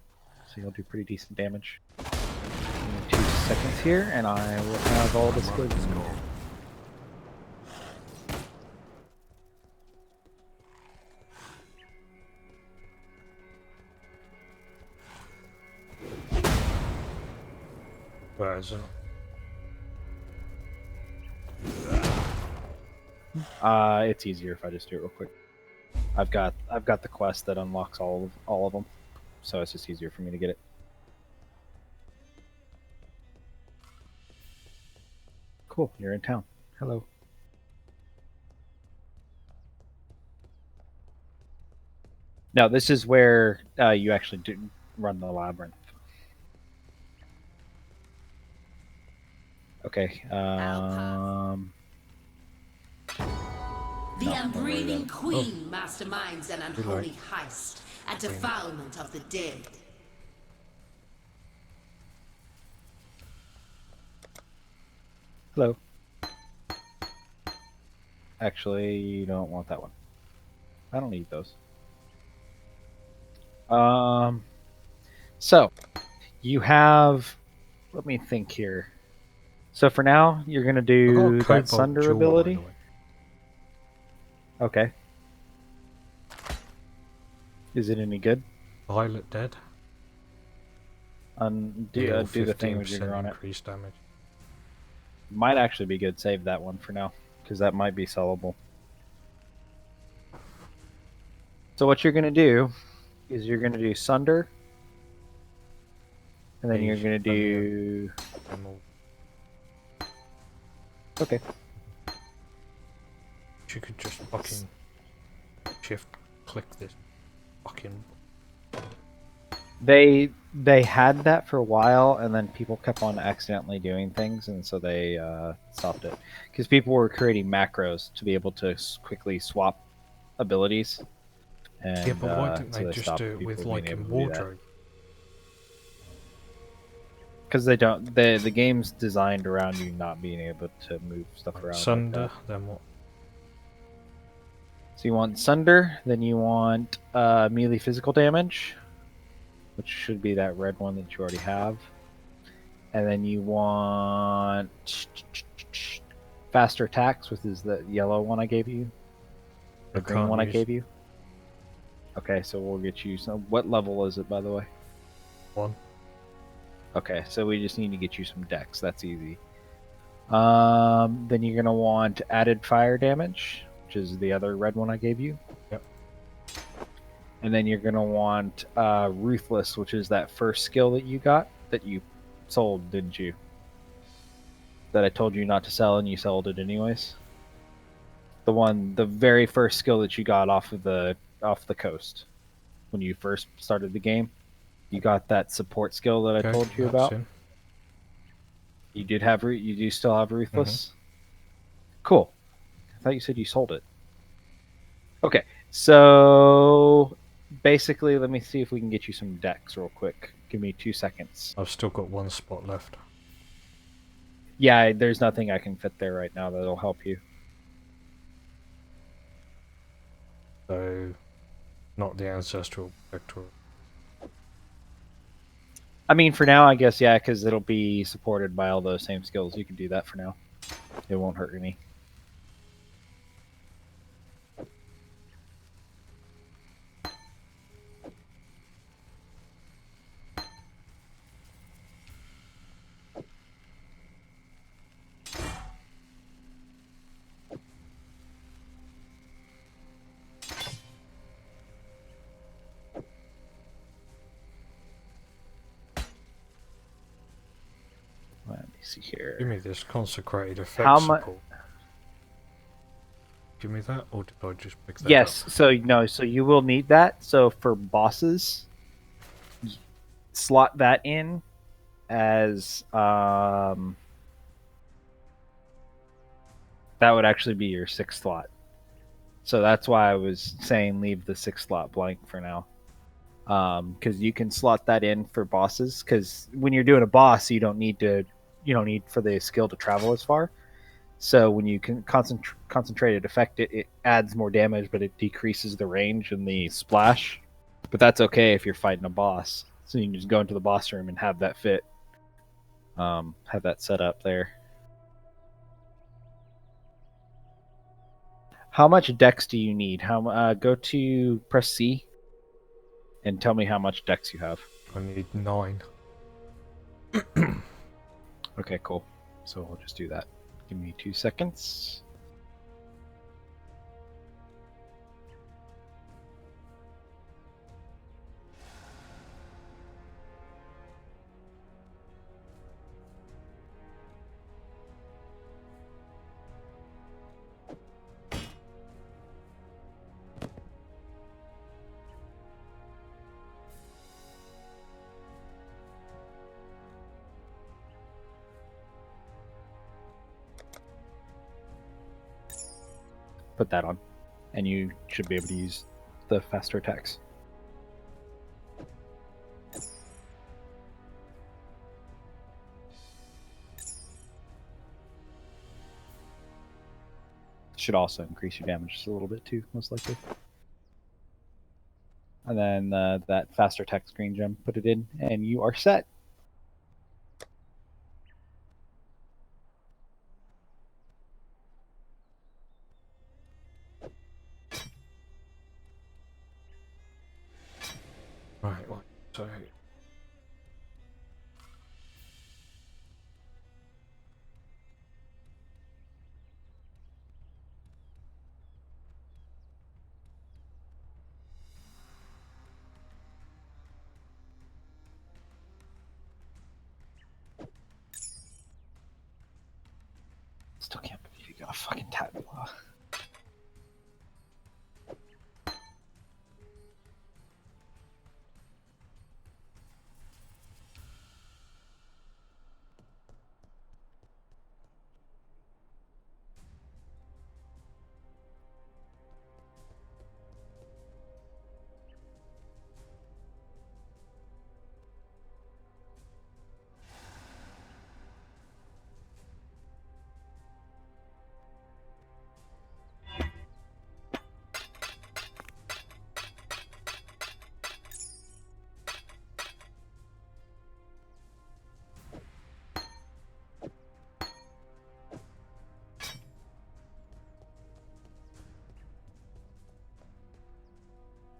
so you'll do pretty decent damage. Give me 2 seconds here, and I will have all this good. Where is it? It's easier if I just do it real quick. I've got the quest that unlocks all of them, so it's just easier for me to get it. Cool, you're in town. Hello. Now this is where you actually do run the labyrinth. Okay. The Unbreathing Queen masterminds an unholy heist and defilement of the dead. Hello. Actually, you don't want that one. I don't need those. So you have. Let me think here. So for now, you're gonna do that Sunder ability. Okay. Is it any good? Violet dead. Do the thing with your on it. Increased damage. Might actually be good. Save that one for now, because that might be sellable. So what you're gonna do is you're gonna do Sunder, and then you're gonna do. Okay. You could just fucking shift click this fucking. They had that for a while, and then people kept on accidentally doing things, and so they stopped it because people were creating macros to be able to quickly swap abilities. And, yeah, but why didn't so they just do it with like a wardrobe? Because they don't. The game's designed around you not being able to move stuff around. Sunder, like then what? So you want Sunder, then you want melee physical damage, which should be that red one that you already have. And then you want faster attacks, which is the yellow one I gave you. The green one I gave you. Okay, so we'll get you some. What level is it, by the way? 1. Okay, so we just need to get you some dex. That's easy. Then you're gonna want added fire damage, which is the other red one I gave you. Yep. And then you're gonna want ruthless, which is that first skill that you got that you sold, didn't you? That I told you not to sell, and you sold it anyways. The very first skill that you got off the coast when you first started the game. You got that support skill that I told you about. You did have you do still have ruthless. Cool. I thought you said you sold it. Okay, so basically, let me see if we can get you some dex real quick. Give me 2 seconds. I've still got 1 spot left. Yeah, there's nothing I can fit there right now that'll help you. So, not the ancestral vector. I mean, for now, I guess, yeah, because it'll be supported by all those same skills. You can do that for now. It won't hurt any. Let me see here. Give me this consecrated effect How much? support. Give me that, or did I just pick that Yes, up? so no, so you will need that. So for bosses, slot that in as that would actually be your 6th slot. So that's why I was saying leave the 6th slot blank for now. Because you can slot that in for bosses. Because when you're doing a boss, you don't need for the skill to travel as far. So when you can concentrated effect, it adds more damage, but it decreases the range and the splash. But that's okay if you're fighting a boss. So you can just go into the boss room and have that fit. Have that set up there. How much dex do you need? Go to press C and tell me how much dex you have. I need 9. Okay, cool. So we'll just do that. Give me 2 seconds. put that on, and you should be able to use the faster attacks. Should also increase your damage just a little bit too, most likely. And then that faster attack screen gem, put it in, and you are set. Right, so Still can't believe you got a fucking tabula.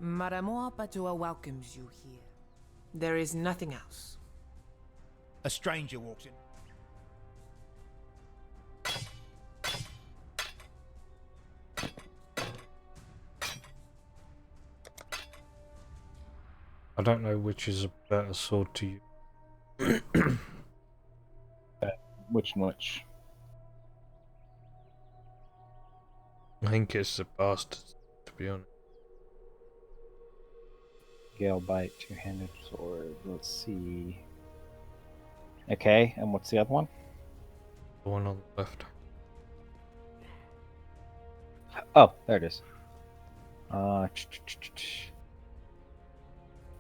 Maramoa Patua welcomes you here. There is nothing else. A stranger walks in. I don't know which is a better sword to use. Which and which? I think it's the bastard, to be honest. Gale Bite, two-handed sword. Let's see. Okay, and what's the other one? The one on the left. Oh, there it is.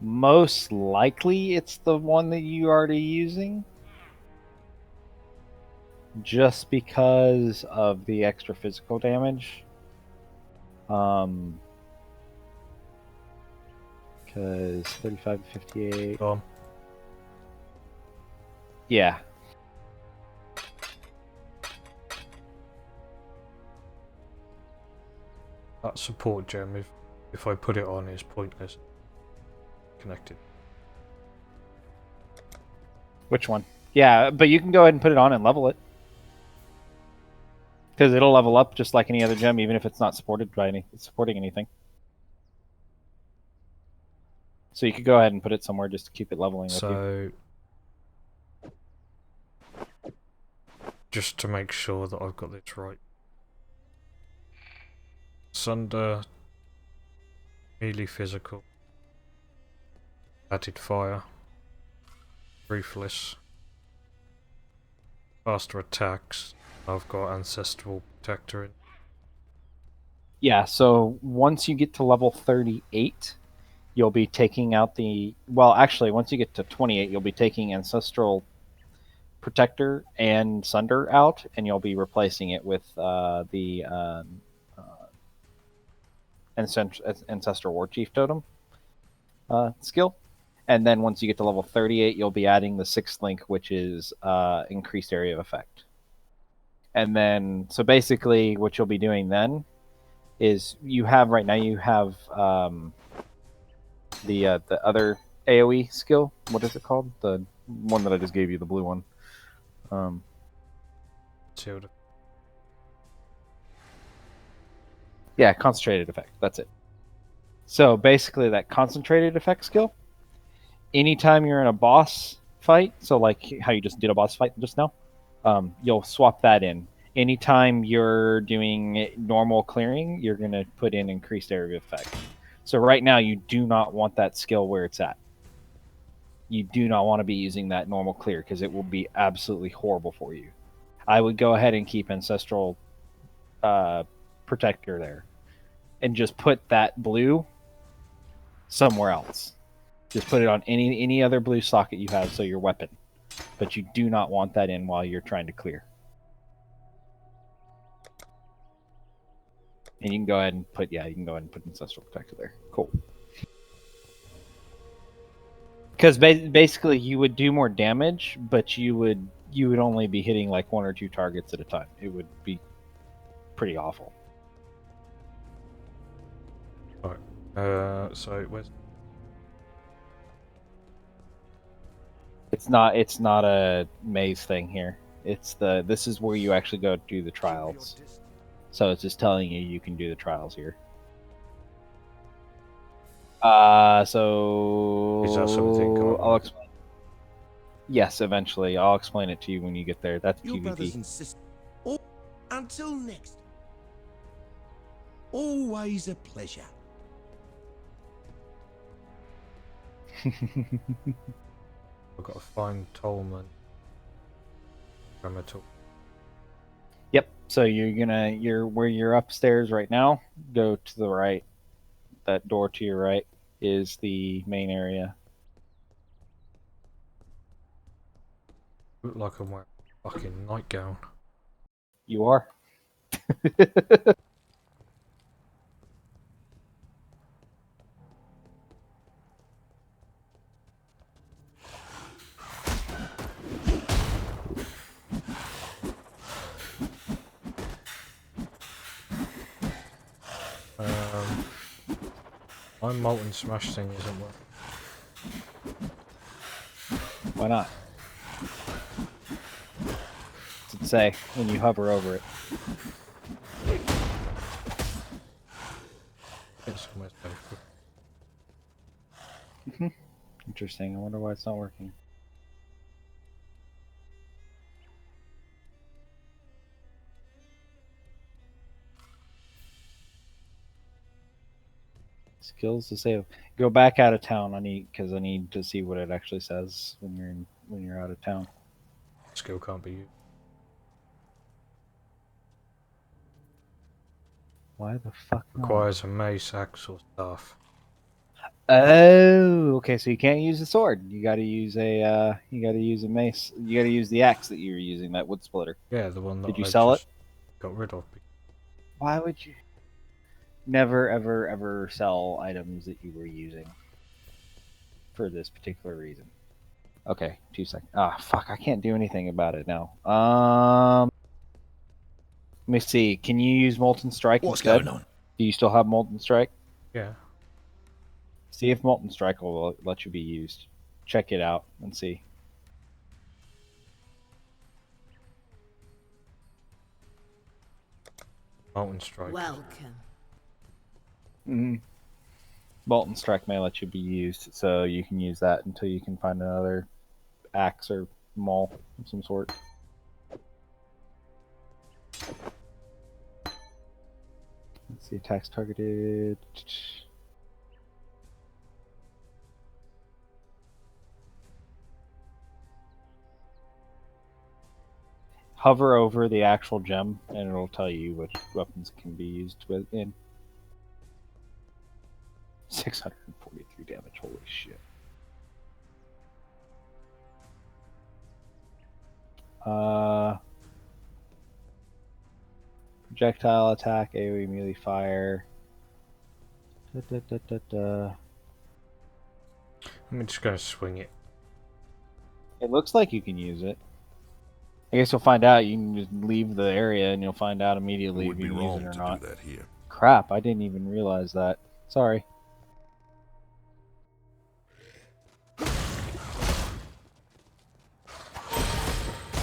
Most likely it's the one that you're already using. Just because of the extra physical damage. Because 35 to 58. Yeah. That support gem, if I put it on, is pointless. Connected. Which one? Yeah, but you can go ahead and put it on and level it. Because it'll level up just like any other gem, even if it's not supported by supporting anything. So you could go ahead and put it somewhere just to keep it leveling with you. Just to make sure that I've got this right. Sunder, melee physical, added fire, ruthless, faster attacks. I've got ancestral protector in. Yeah, so once you get to level 38, you'll be taking out the... Well, actually, once you get to 28, you'll be taking Ancestral Protector and Sunder out, and you'll be replacing it with the Ancestral Warchief Totem skill. And then once you get to level 38, you'll be adding the 6th link, which is increased area of effect. And then, so basically what you'll be doing then is you have, right now you have the other AoE skill. What is it called? The one that I just gave you, the blue one. Yeah, concentrated effect. That's it. So basically that concentrated effect skill, anytime you're in a boss fight, so like how you just did a boss fight just now, you'll swap that in. Anytime you're doing normal clearing, you're going to put in increased area of effect. So right now you do not want that skill where it's at. You do not want to be using that normal clear because it will be absolutely horrible for you. I would go ahead and keep Ancestral protector there, and just put that blue somewhere else. Just put it on any other blue socket you have, so your weapon. But you do not want that in while you're trying to clear. And you can go ahead and put Ancestral Protector there. Cool. Because basically you would do more damage, but you would only be hitting like 1 or 2 targets at a time. It would be pretty awful. Alright. So where's... It's not a maze thing here. This is where you actually go do the trials. So it's just telling you can do the trials here. So is that something I'll explain. Yes, eventually. I'll explain it to you when you get there. That's Your brothers PvP. and sisters. Oh, until next. Always a pleasure. I've got to find Tolman. Yep. So you're where you're upstairs right now. Go to the right. That door to your right is the main area. Look like I'm wearing a fucking nightgown. You are. My Molten Smash thing isn't working. Why not? What's it say when you hover over it? It's almost over. Interesting. I wonder why it's not working. Skills to save. Go back out of town. I need to see what it actually says when you're out of town. Skill can't be used. Why the fuck not? Requires a mace, axe, or staff. Oh, okay. So you can't use a sword. You got to use a mace. You got to use the axe that you were using, that wood splitter. Yeah, the one that Did you I sell it? just got rid of. Why would you? Never, ever, ever sell items that you were using for this particular reason. Okay, 2 seconds. Ah, fuck! I can't do anything about it now. Let me see. Can you use Molten Strike instead? Going on? Do you still have Molten Strike? Yeah. See if Molten Strike will let you be used. Check it out and see. Molten Strike. Welcome. Molten Strike may let you be used, so you can use that until you can find another axe or maul of some sort. Let's see, attacks targeted. Hover over the actual gem, and it'll tell you which weapons can be used within. 643 damage, holy shit. Projectile attack, AoE melee fire. I'm just gonna swing it. It looks like you can use it. I guess you'll find out. You can just leave the area and you'll find out immediately if you can use it or not. Do that here. Crap, I didn't even realize that. Sorry.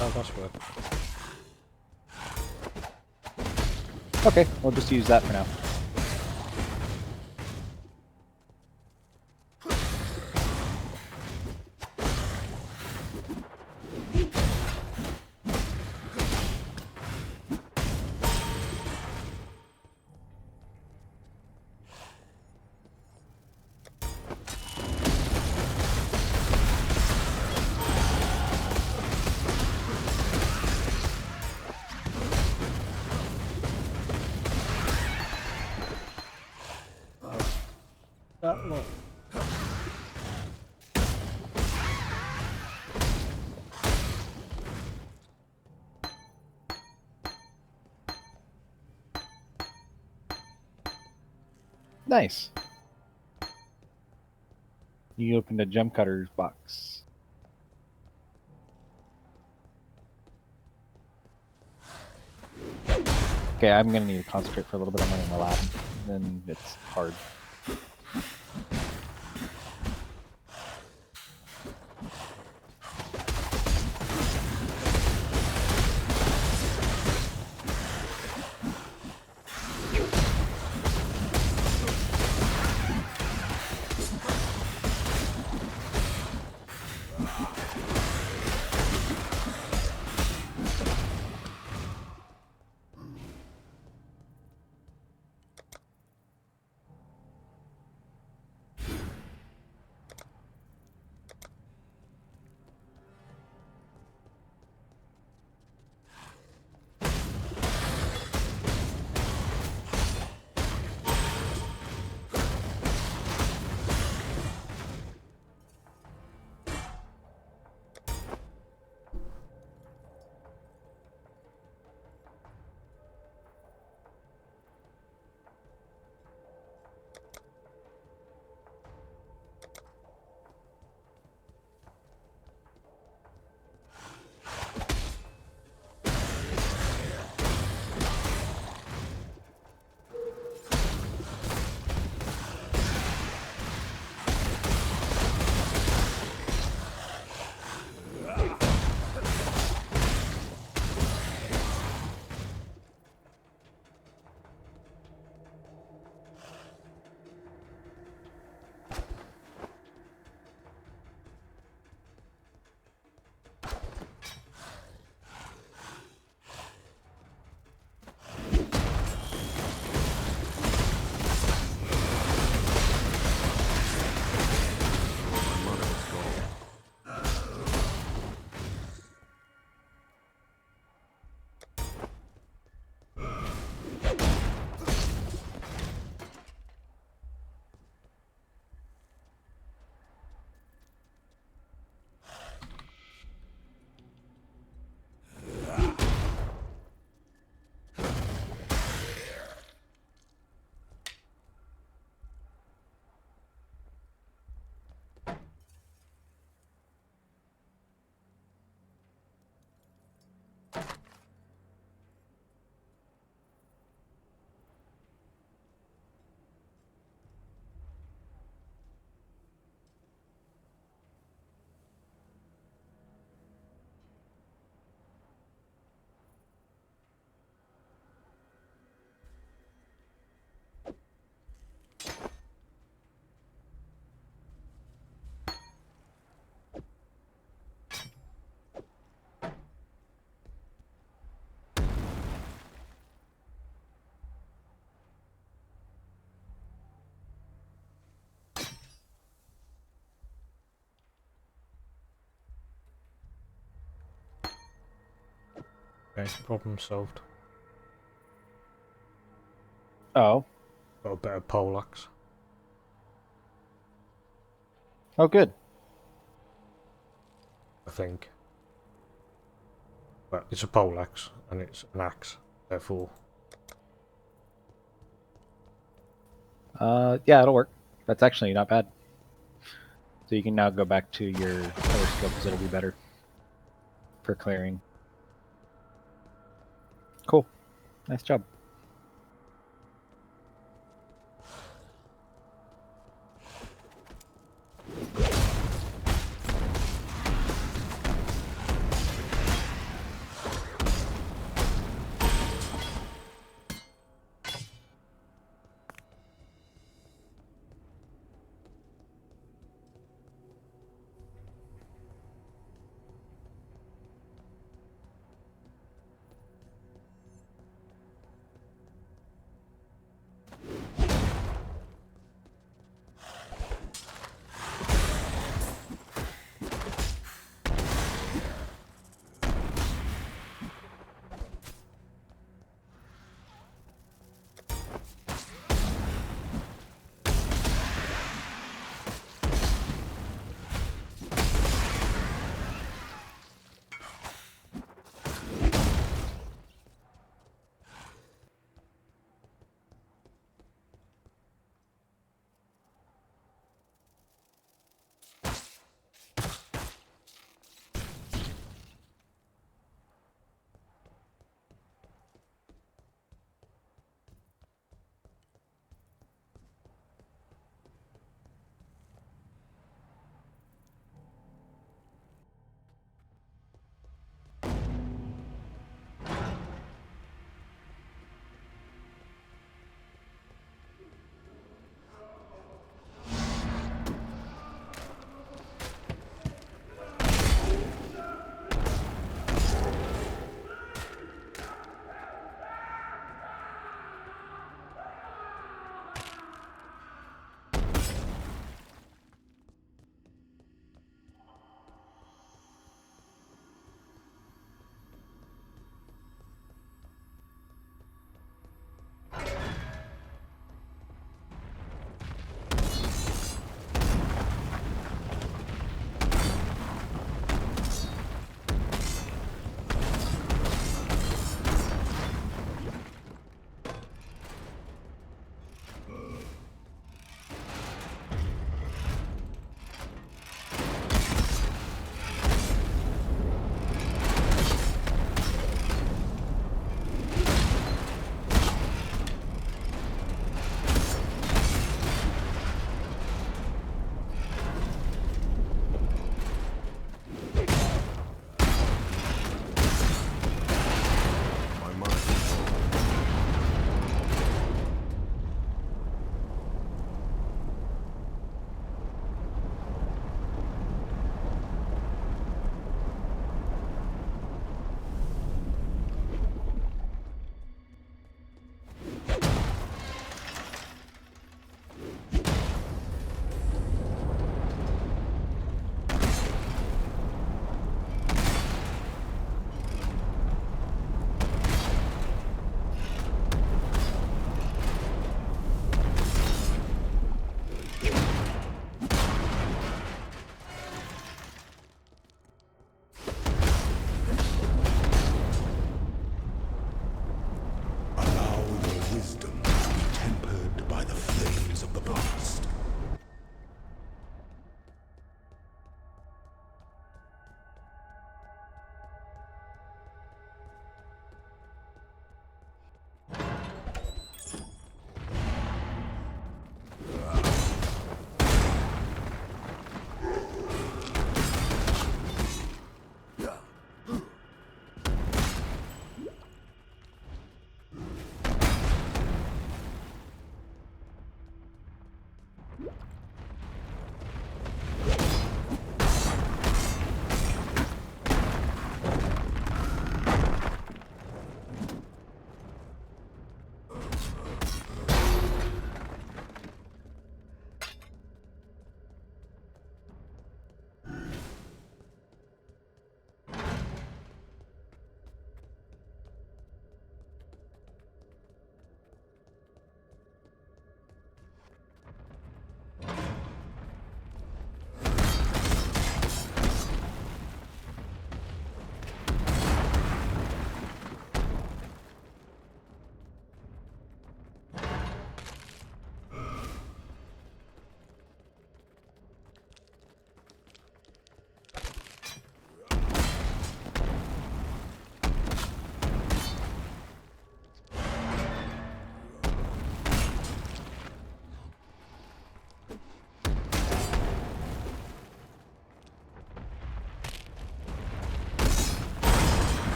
Oh, that's weird. Okay, we'll just use that for now. That lot. Nice. You opened a gem cutter's box. Okay, I'm gonna need to concentrate for a little bit. I'm running the lab, and it's hard. Okay, problem solved. Oh. Got a better poleaxe. Oh, good. I think. But it's a poleaxe, and it's an axe, therefore. Yeah, it'll work. That's actually not bad. So you can now go back to your other skill because it'll be better for clearing. Cool. Nice job.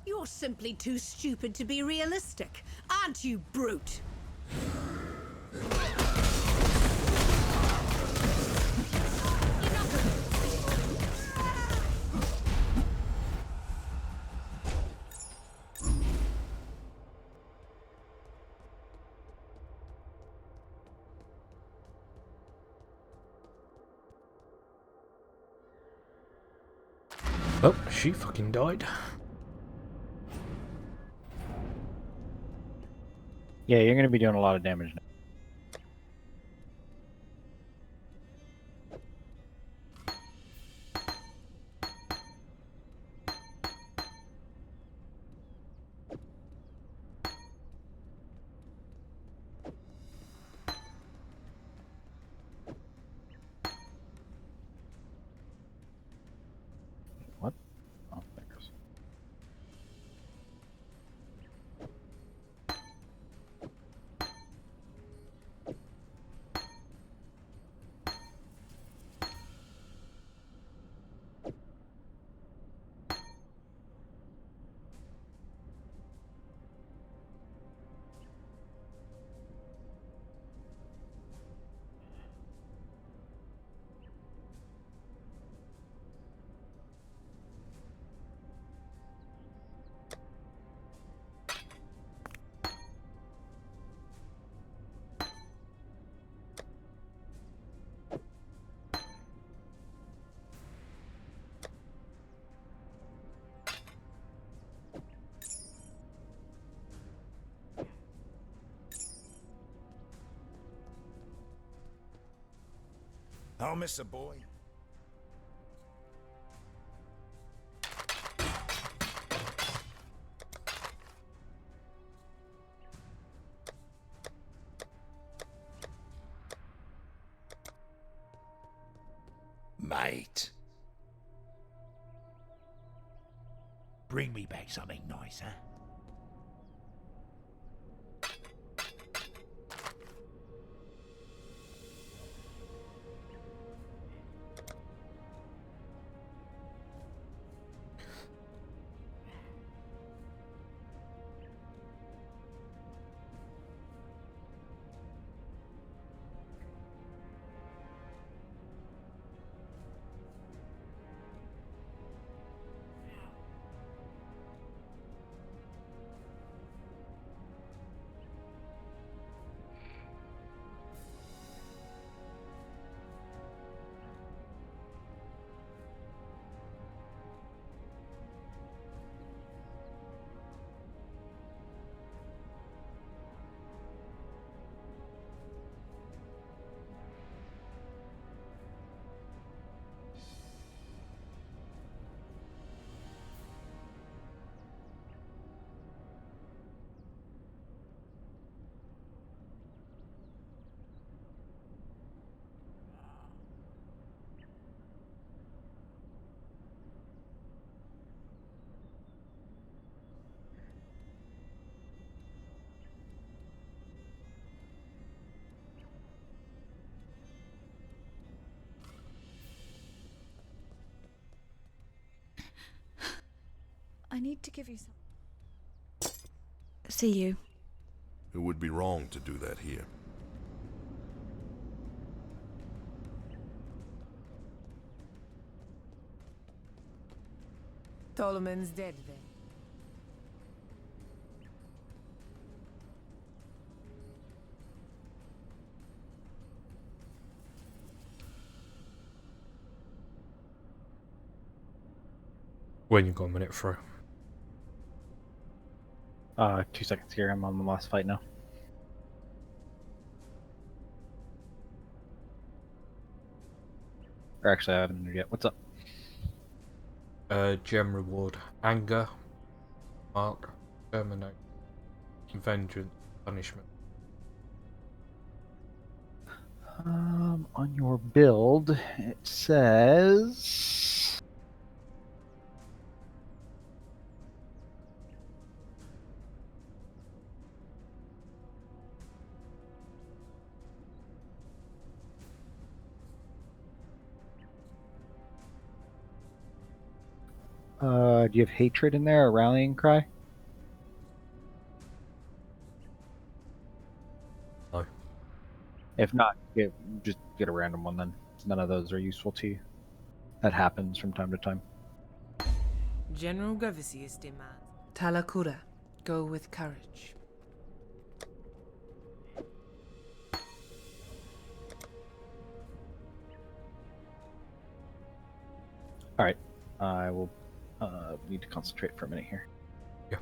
You're simply too stupid to be realistic, aren't you, brute? Oh, she fucking died. Yeah, you're going to be doing a lot of damage now. What? Oh, there it goes. I'll miss a boy. Mate. Bring me back something nice, huh? I need to give you some. See you. It would be wrong to do that here. Tolman's dead then. When you got a minute through. 2 seconds here. I'm on the last fight now. Or actually, I haven't entered yet. What's up? Gem reward. Anger. Mark. Terminate. Vengeance. Punishment. On your build, it says... Do you have hatred in there, a rallying cry? No. If not, just get a random one then. None of those are useful to you. That happens from time to time. General Gavisius demands. Talakura, go with courage. Alright. I will need to concentrate for a minute here. Yeah.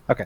Okay.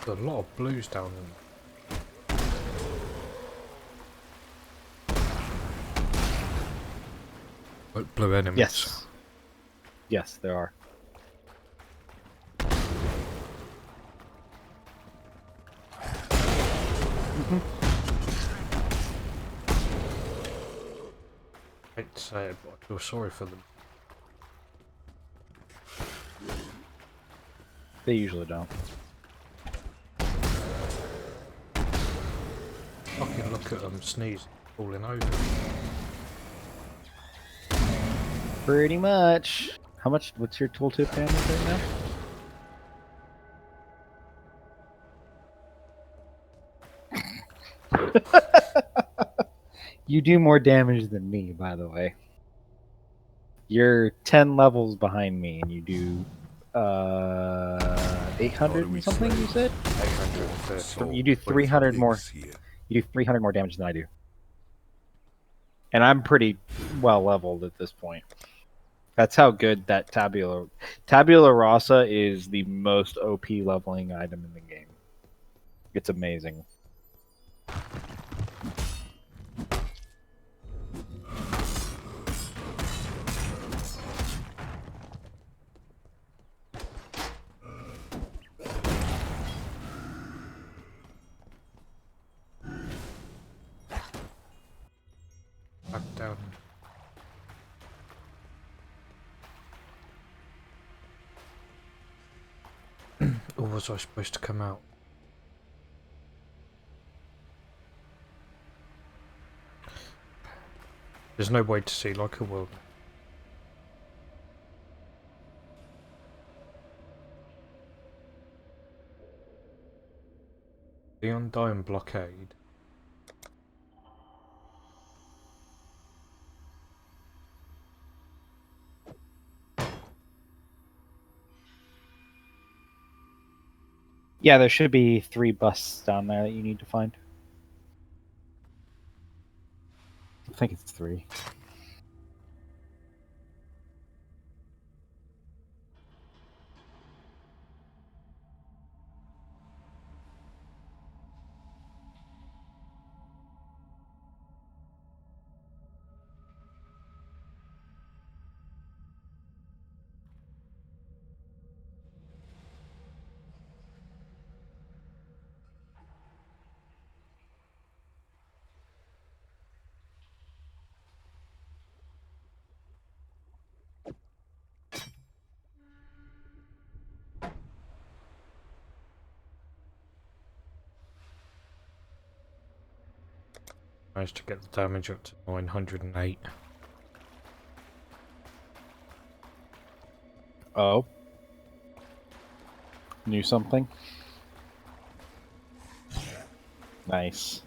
There's a lot of blues down there. Blue enemies. Yes. Yes, there are. I hate to say it, but I feel sorry for them. They usually don't. Fucking look at them sneeze, falling over. Pretty much. How much? What's your tooltip damage right now? You do more damage than me, by the way. You're 10 levels behind me, and you do 800 and something. You said 830. You do 300 more. You do 300 more damage than I do, and I'm pretty well leveled at this point. That's how good that Tabula Rasa is. The most OP leveling item in the game. It's amazing. Back down. Or was I supposed to come out? There's no way to see like a world. The Undying Blockade. Yeah, there should be 3 busts down there that you need to find. I think it's 3. Managed to get the damage up to 908. Oh. Knew something? Nice.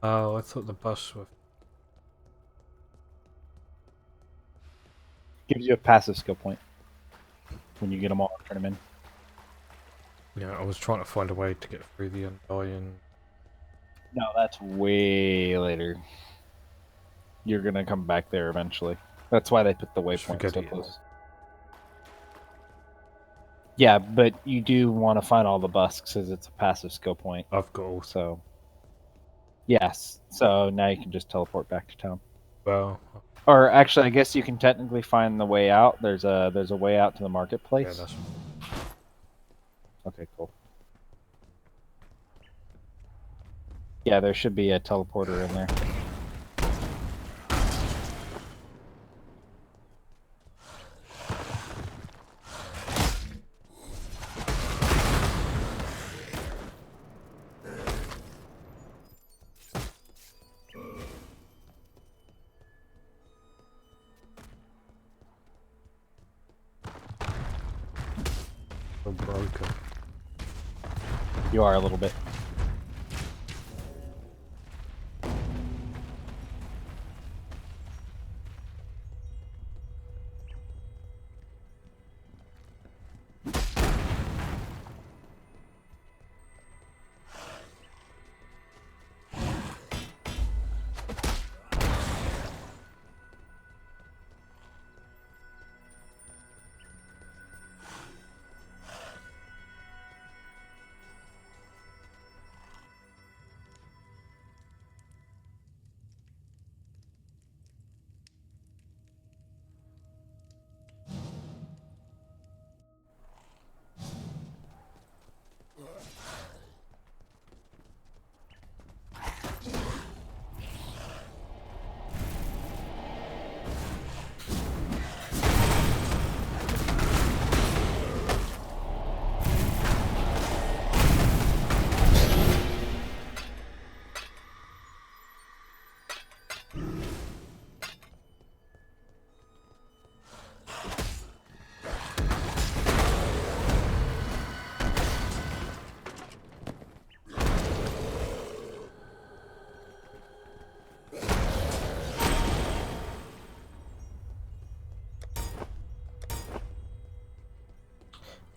Oh, I thought the bus were... Gives you a passive skill point when you get them all, turn them in. Yeah, I was trying to find a way to get through the Undying. No, that's way later. You're gonna come back there eventually. That's why they put the waypoint so close. Yeah, but you do want to find all the busks because it's a passive skill point. I've got all. So, yes. So now you can just teleport back to town. Well, or actually, I guess you can technically find the way out. There's a way out to the marketplace. Yeah, that's... Okay, cool. Yeah, there should be a teleporter in there. So broken. You are a little bit.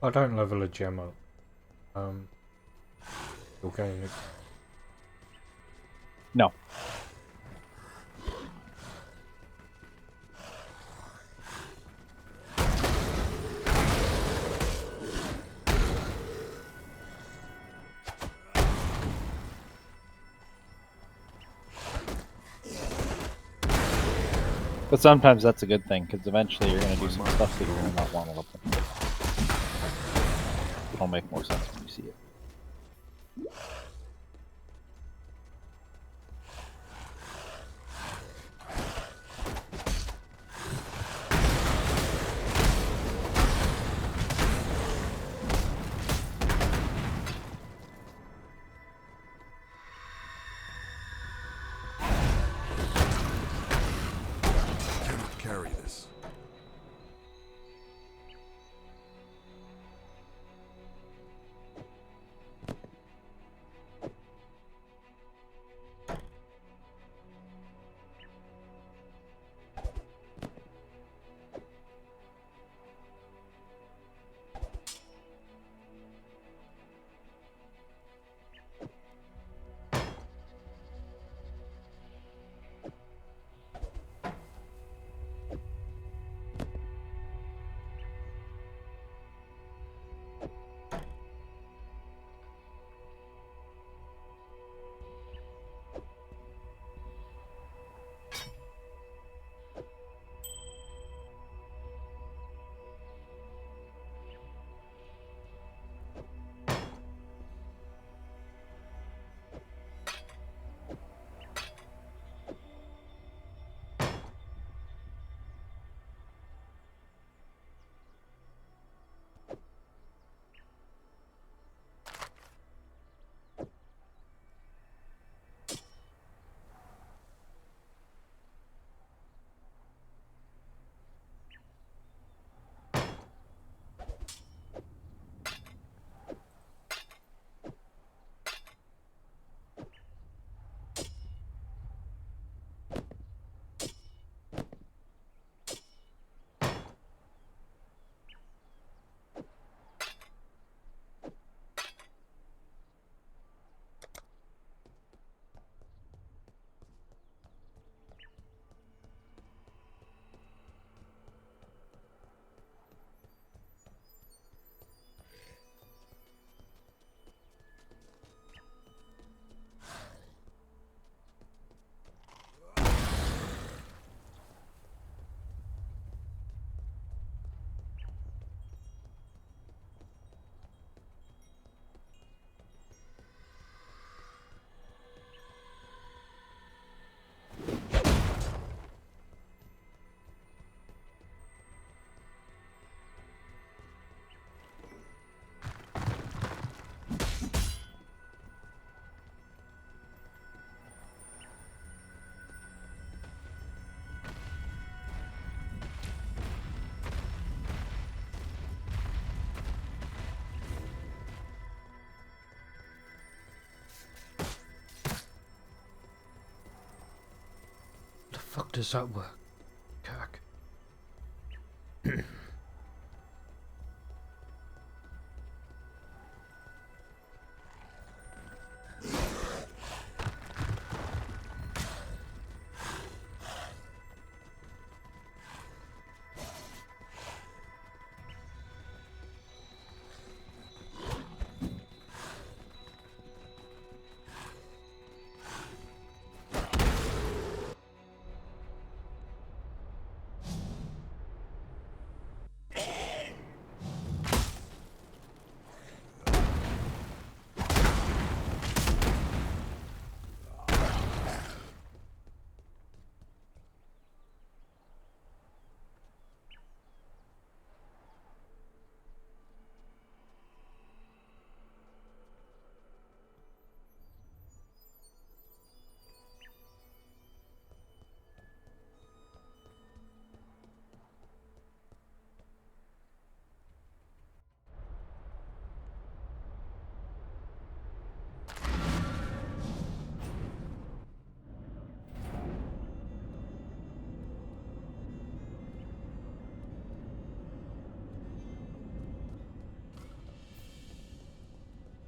I don't level a gem up. You'll gain it. No. But sometimes that's a good thing, because eventually you're going to do some stuff that you're going to not want to look at. It'll make more sense when you see it. does that work, Kirk?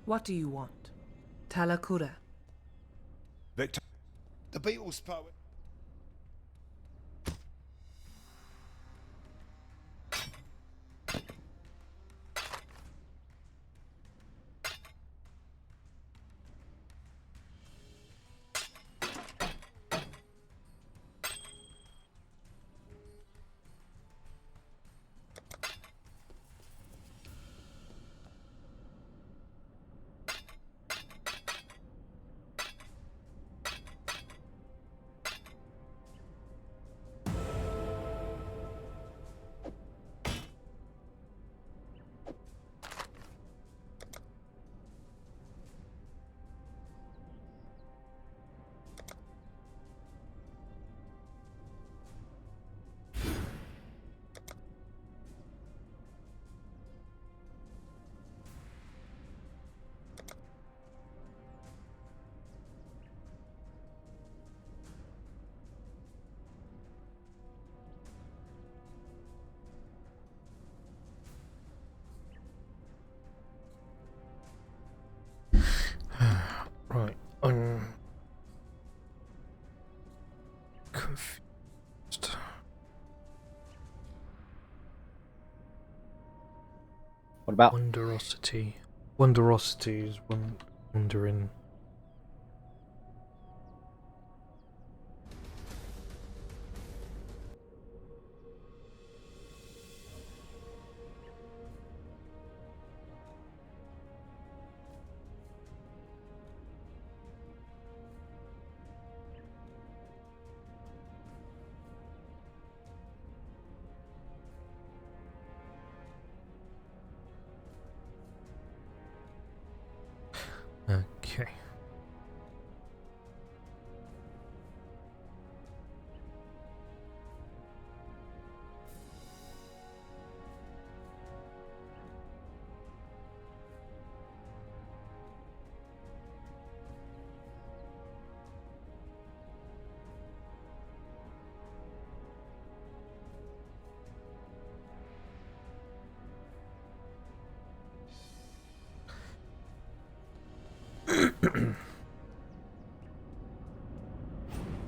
What do you want? Talakura. Victor. The Beatles poet. Right, I'm confused. What about Wonderosity? Wonderosity is wondering. Okay.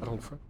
Battlefront.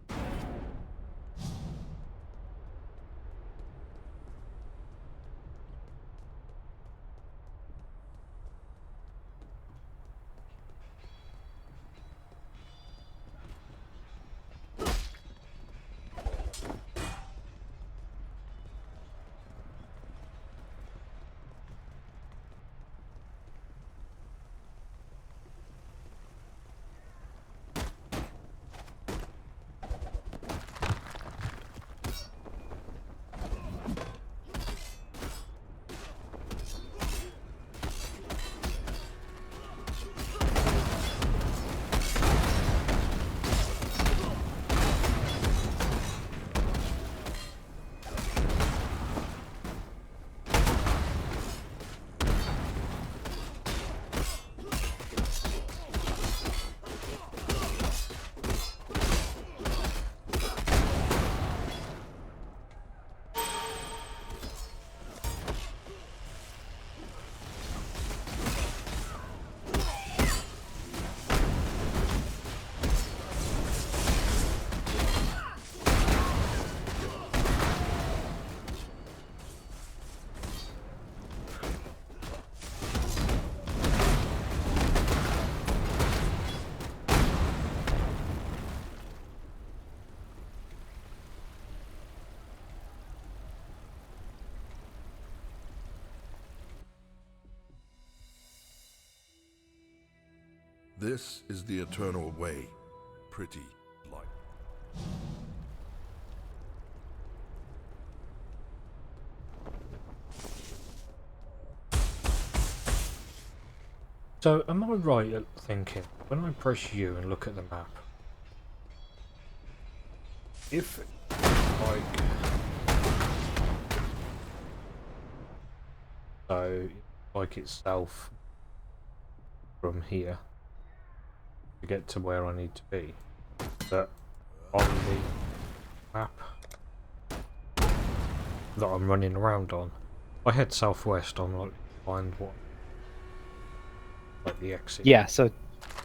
This is the eternal way. Pretty like. So, am I right at thinking, when I press U and look at the map, if, like, so, like it's south from here to get to where I need to be, that on the map that I'm running around on, if I head southwest, I'm like, find what? Like the exit. Yeah, so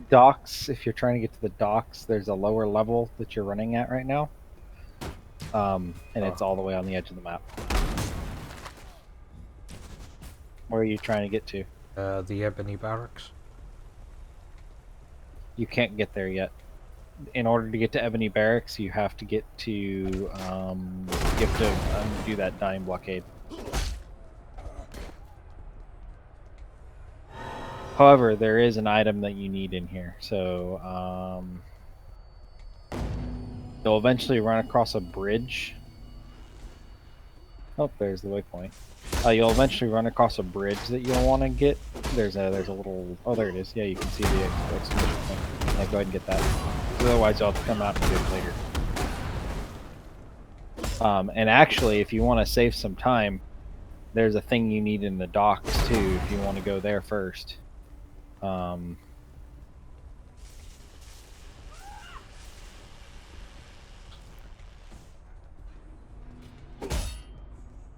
docks, if you're trying to get to the docks, there's a lower level that you're running at right now. And it's all the way on the edge of the map. Where are you trying to get to? The Ebony Barracks. You can't get there yet. In order to get to Ebony Barracks, you have to get to, you have to undo that dying blockade. However, there is an item that you need in here, so you'll eventually run across a bridge. Oh, there's the waypoint. You'll eventually run across a bridge that you'll want to get. There's a little. Oh, there it is. Yeah, you can see the exclamation point. Yeah, go ahead and get that. Otherwise, you'll have to come out and do it later. And actually, if you want to save some time, there's a thing you need in the docks too. If you want to go there first.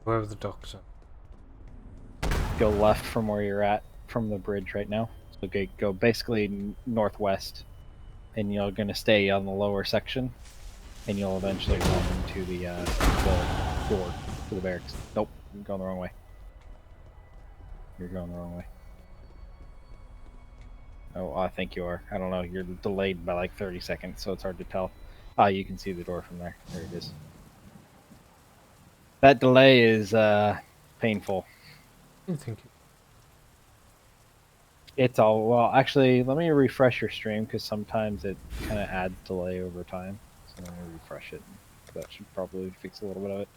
Where are the docks at? Go left from where you're at, from the bridge right now. So go basically northwest, and you're going to stay on the lower section, and you'll eventually run into the door to the barracks. Nope, you're going the wrong way. You're going the wrong way. Oh, I think you are. I don't know. You're delayed by like 30 seconds, so it's hard to tell. You can see the door from there. There it is. That delay is painful. I think it's all well. Actually, let me refresh your stream because sometimes it kind of adds delay over time. So let me refresh it. That should probably fix a little bit of it.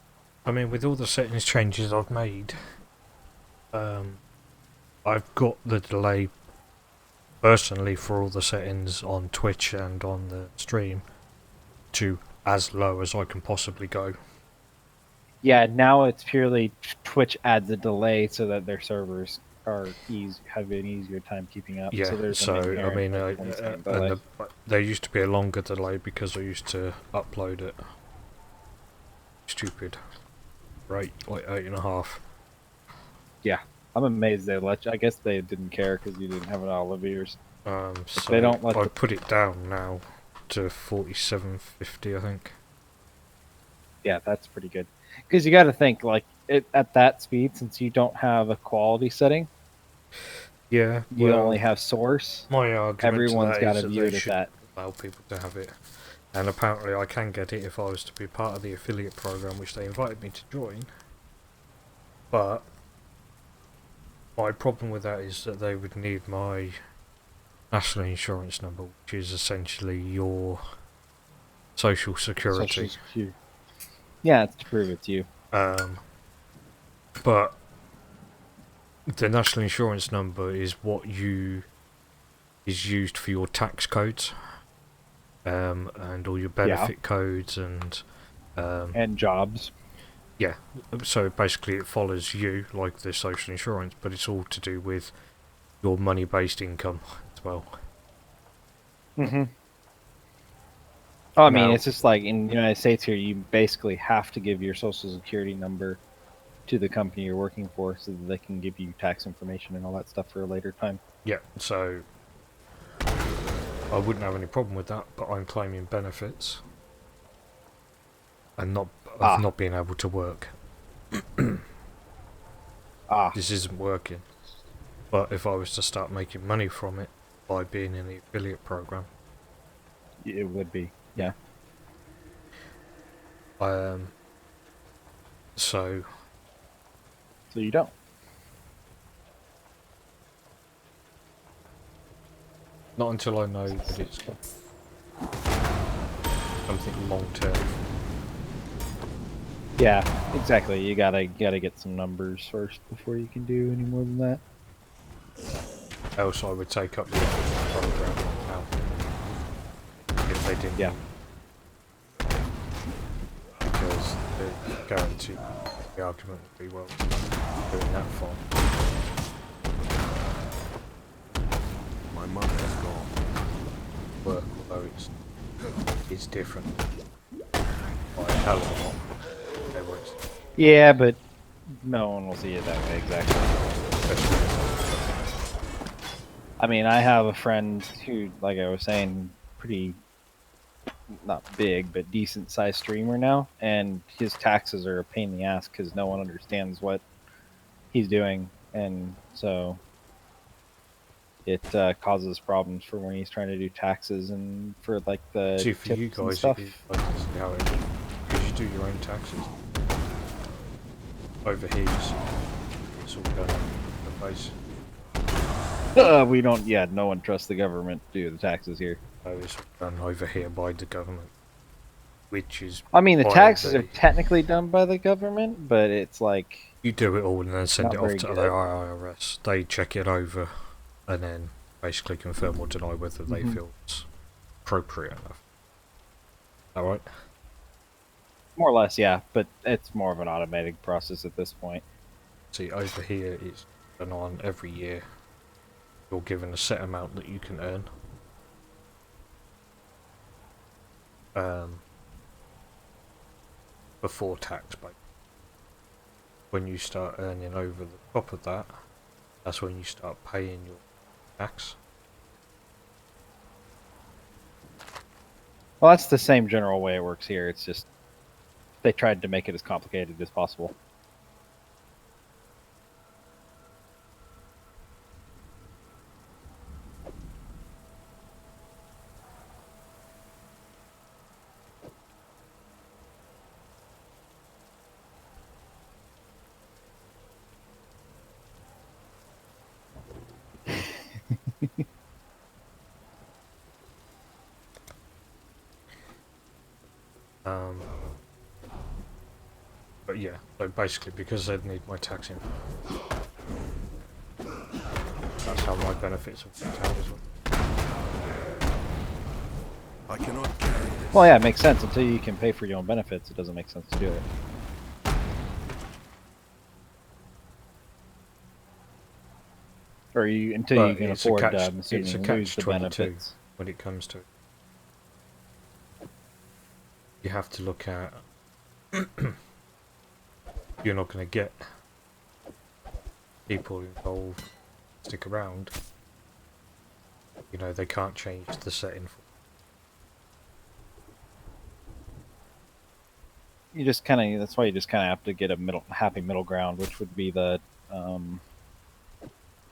I mean, with all the settings changes I've made, I've got the delay personally for all the settings on Twitch and on the stream to as low as I can possibly go. Yeah, now it's purely Twitch adds a delay so that their servers are have an easier time keeping up. Yeah, so I mean, there used to be a longer delay because I used to upload it. Stupid. Right, like 8.5. Yeah, I'm amazed they let you. I guess they didn't care because you didn't have an all of yours. So they don't let I put it down now to 4750, I think. Yeah, that's pretty good. Because you got to think, like, at that speed, since you don't have a quality setting, yeah, you only have source. My argument everyone's got to view it at that. Allow people to have it, and apparently I can get it if I was to be part of the affiliate program, which they invited me to join. But my problem with that is that they would need my national insurance number, which is essentially your social security. Yeah, it's to prove it's you. But the national insurance number is what is used for your tax codes, and all your benefit codes and jobs. Yeah, so basically it follows you like the social insurance, but it's all to do with your money-based income as well. Mm-hmm. Oh, I mean, it's just like in the United States here, you basically have to give your social security number to the company you're working for so that they can give you tax information and all that stuff for a later time. Yeah, so I wouldn't have any problem with that, but I'm claiming benefits and not being able to work. This isn't working. But if I was to start making money from it by being in the affiliate program, it would be. Yeah. So you don't. Not until I know that it's something long term. Yeah, exactly. You gotta get some numbers first before you can do any more than that. Else I would take up the program now. If they didn't. Yeah. Because they're guaranteed the argument would be well doing that far. My mother is gone. Work, although it's different. By a hell of a lot. Yeah, but no one will see it that way exactly. I mean, I have a friend who, like I was saying, pretty, not big, but decent sized streamer now, and his taxes are a pain in the ass because no one understands what he's doing, and so it causes problems for when he's trying to do taxes and for like the see, for you tips and guys, stuff. because you do your own taxes. Over here, it's all done on the base. We don't. Yeah, no one trusts the government to do the taxes here. Oh, it's done over here by the government, which is. I mean, the taxes are technically done by the government, but it's like you do it all and then send it off to good. the IRS. They check it over, and then basically confirm or deny whether they feel it's appropriate enough. All right. More or less, yeah, but it's more of an automated process at this point. See, over here, it's done on every year. You're given a set amount that you can earn. Before tax, but when you start earning over the top of that, that's when you start paying your tax. Well, that's the same general way it works here. It's just they tried to make it as complicated as possible. But yeah, so basically because they'd need my tax in, that's how my benefits will work out as well. I cannot carry this. Well, yeah, it makes sense. Until you can pay for your own benefits, it doesn't make sense to do it. Or until you can afford it's a lose the catch-22 benefits. when it comes to it. You have to look at you're not going to get people involved stick around. You know, they can't change the setting. You just kind of, that's why you just kind of have to get a happy middle ground, which would be the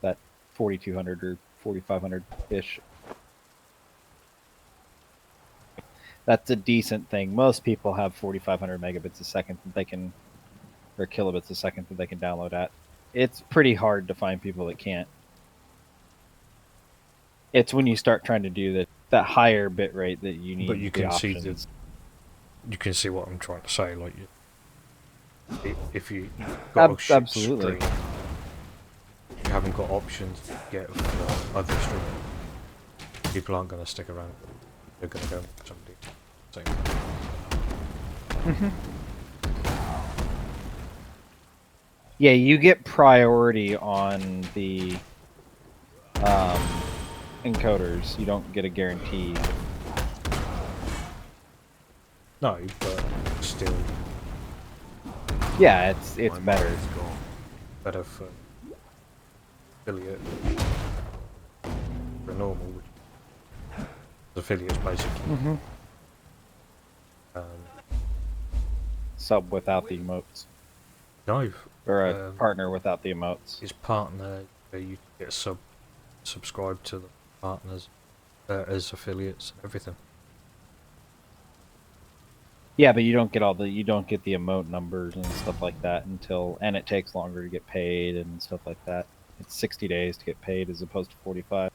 that 4200 or 4500-ish. That's a decent thing. Most people have 4500 megabits a second that they can, or kilobits a second that they can download at. It's pretty hard to find people that can't. It's when you start trying to do that higher bit rate that you need. But you can see options. you can see what I'm trying to say. Like, if you got a absolutely, stream, you haven't got options to get for other streamers. People aren't going to stick around. They're going to go with somebody. Yeah, you get priority on the encoders. You don't get a guarantee. No, but still. Yeah, it's better. Better for affiliate. For normal. Affiliates basically. Sub without the emotes. No. Or a partner without the emotes. His partner, you get subscribed to the partners as affiliates, everything. Yeah, but you don't get you don't get the emote numbers and stuff like that and it takes longer to get paid and stuff like that. It's 60 days to get paid as opposed to 45.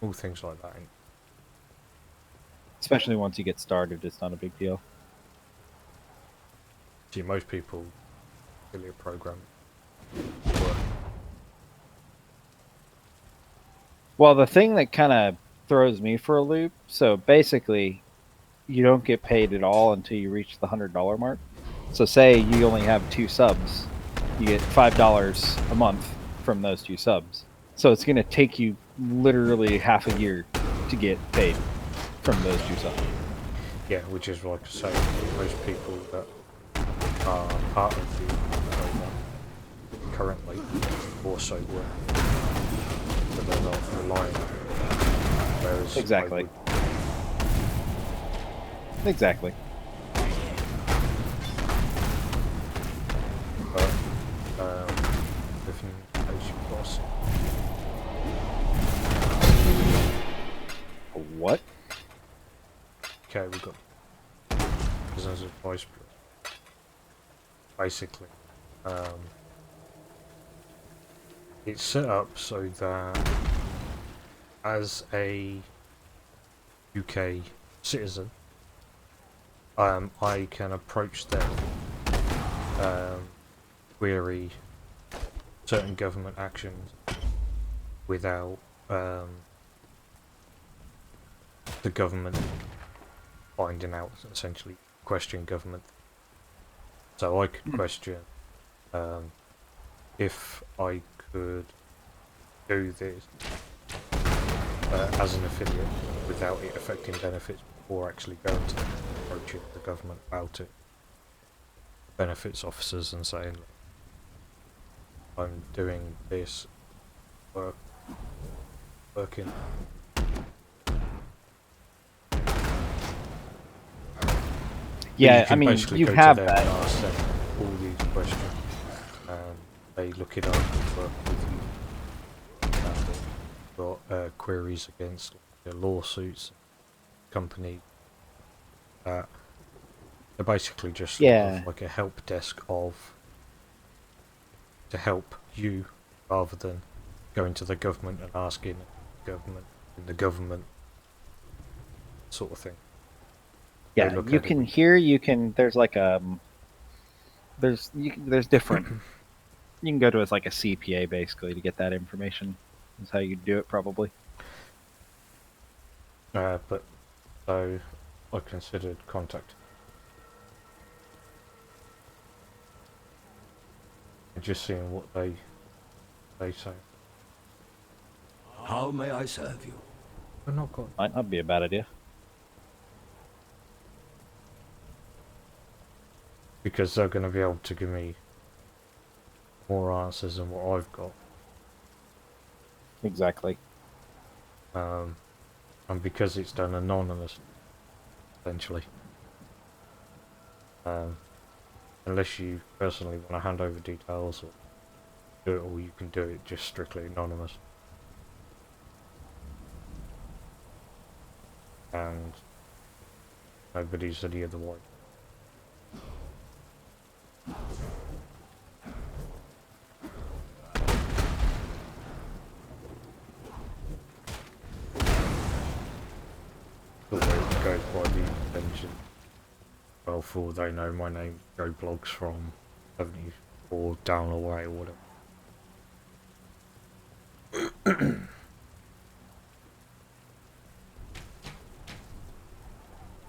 All things like that. Especially once you get started, it's not a big deal. See, most people affiliate program. Well, the thing that kind of throws me for a loop, so basically, you don't get paid at all until you reach the $100 mark. So say you only have 2 subs, you get $5 a month from those 2 subs. So it's going to take you literally half a year to get paid from those 2 subs. Yeah, which is like I say, most people that are part of the program currently also work, but they're not relying on it. Whereas Exactly. Exactly. But, different Asian boss. What? Okay, we've got business advice. Basically, it's set up so that as a UK citizen, I can approach them, query certain government actions without the government finding out, essentially question government. So I could question if I could do this as an affiliate without it affecting benefits before actually going to approaching the government about it. Benefits officers and saying, I'm doing this working. Yeah, I mean, you have them that. and ask them all these questions. They look it up and work with you. And they've got queries against lawsuits, company. They're basically just sort of like a help desk to help you, rather than going to the government and asking the government sort of thing. Yeah, you can hear. There's like there's different. You can go to as like a CPA basically to get that information. Is how you do it probably. But so I considered contact. Just seeing what they say. How may I serve you? We're not got. Might not be a bad idea. Because they're going to be able to give me more answers than what I've got. Exactly. And because it's done anonymous, essentially. Unless you personally want to hand over details or do it, or you can do it just strictly anonymous. And nobody's any other way. The way it goes by the extension. Well, for all they know, my name Joe Blogs from 74 down away or whatever.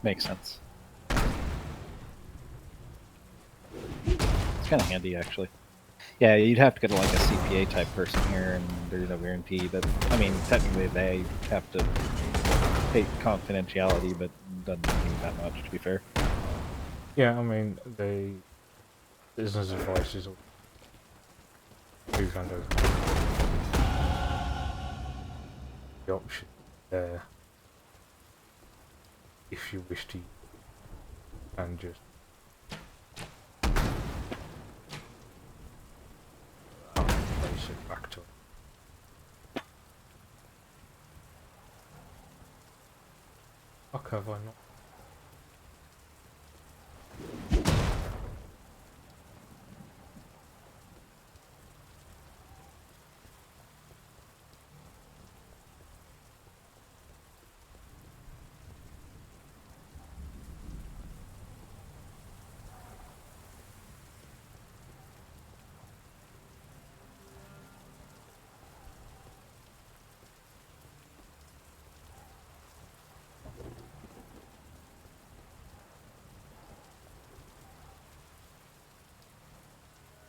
Makes sense. It's kind of handy, actually. Yeah, you'd have to go to like a CPA type person here, and there's no guarantee that. I mean, technically they have to take confidentiality, but it doesn't mean that much, to be fair. Yeah, I mean, the business advice is all hand over the option there if you wish to, and just place it back to it. Fuck, have I not?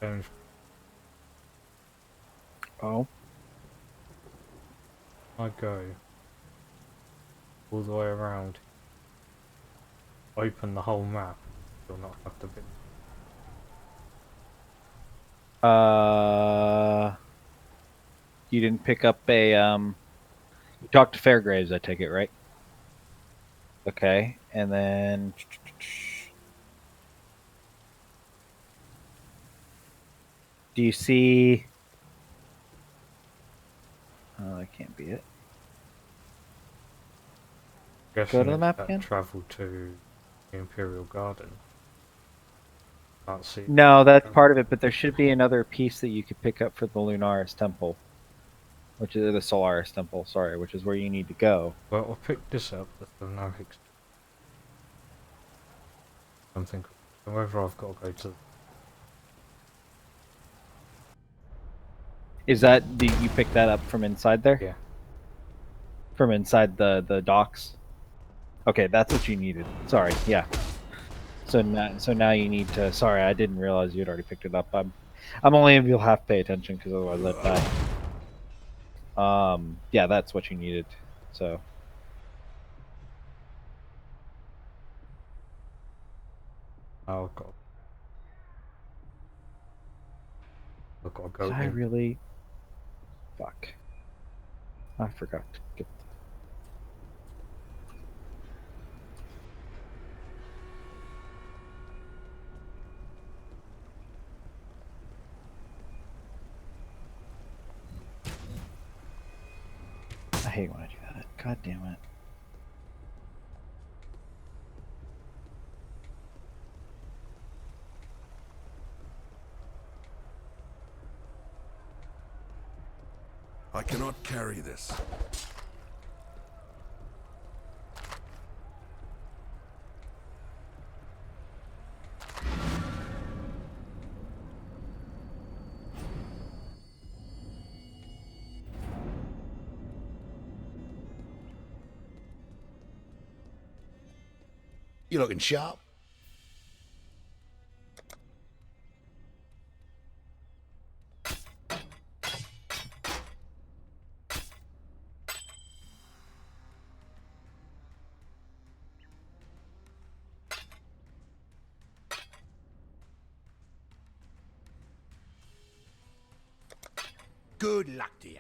change. Oh. I go all the way around. Open the whole map. You'll not have to be. You didn't pick up a you talked to Fairgraves, I take it, right? Okay, and then do you see? Oh, that can't be it. Go to the map again. Travel to the Imperial Garden. Can't see. No, that's part of it, but there should be another piece that you could pick up for the Lunaris Temple, which is the Solaris Temple. Sorry, which is where you need to go. Well, I'll pick this up. There's no fix. Something. Whether I've got to go to. Is that you picked that up from inside there? Yeah. From inside the docks. Okay, that's what you needed. Sorry, yeah. So now you need to. Sorry, I didn't realize you had already picked it up. I'm only if you'll have to pay attention because otherwise I'd die. Yeah, that's what you needed. So. Oh God. I've got to go. Did I really? Fuck. I forgot to get. I hate when I do that. God damn it. I cannot carry this. You looking sharp? Good luck to you.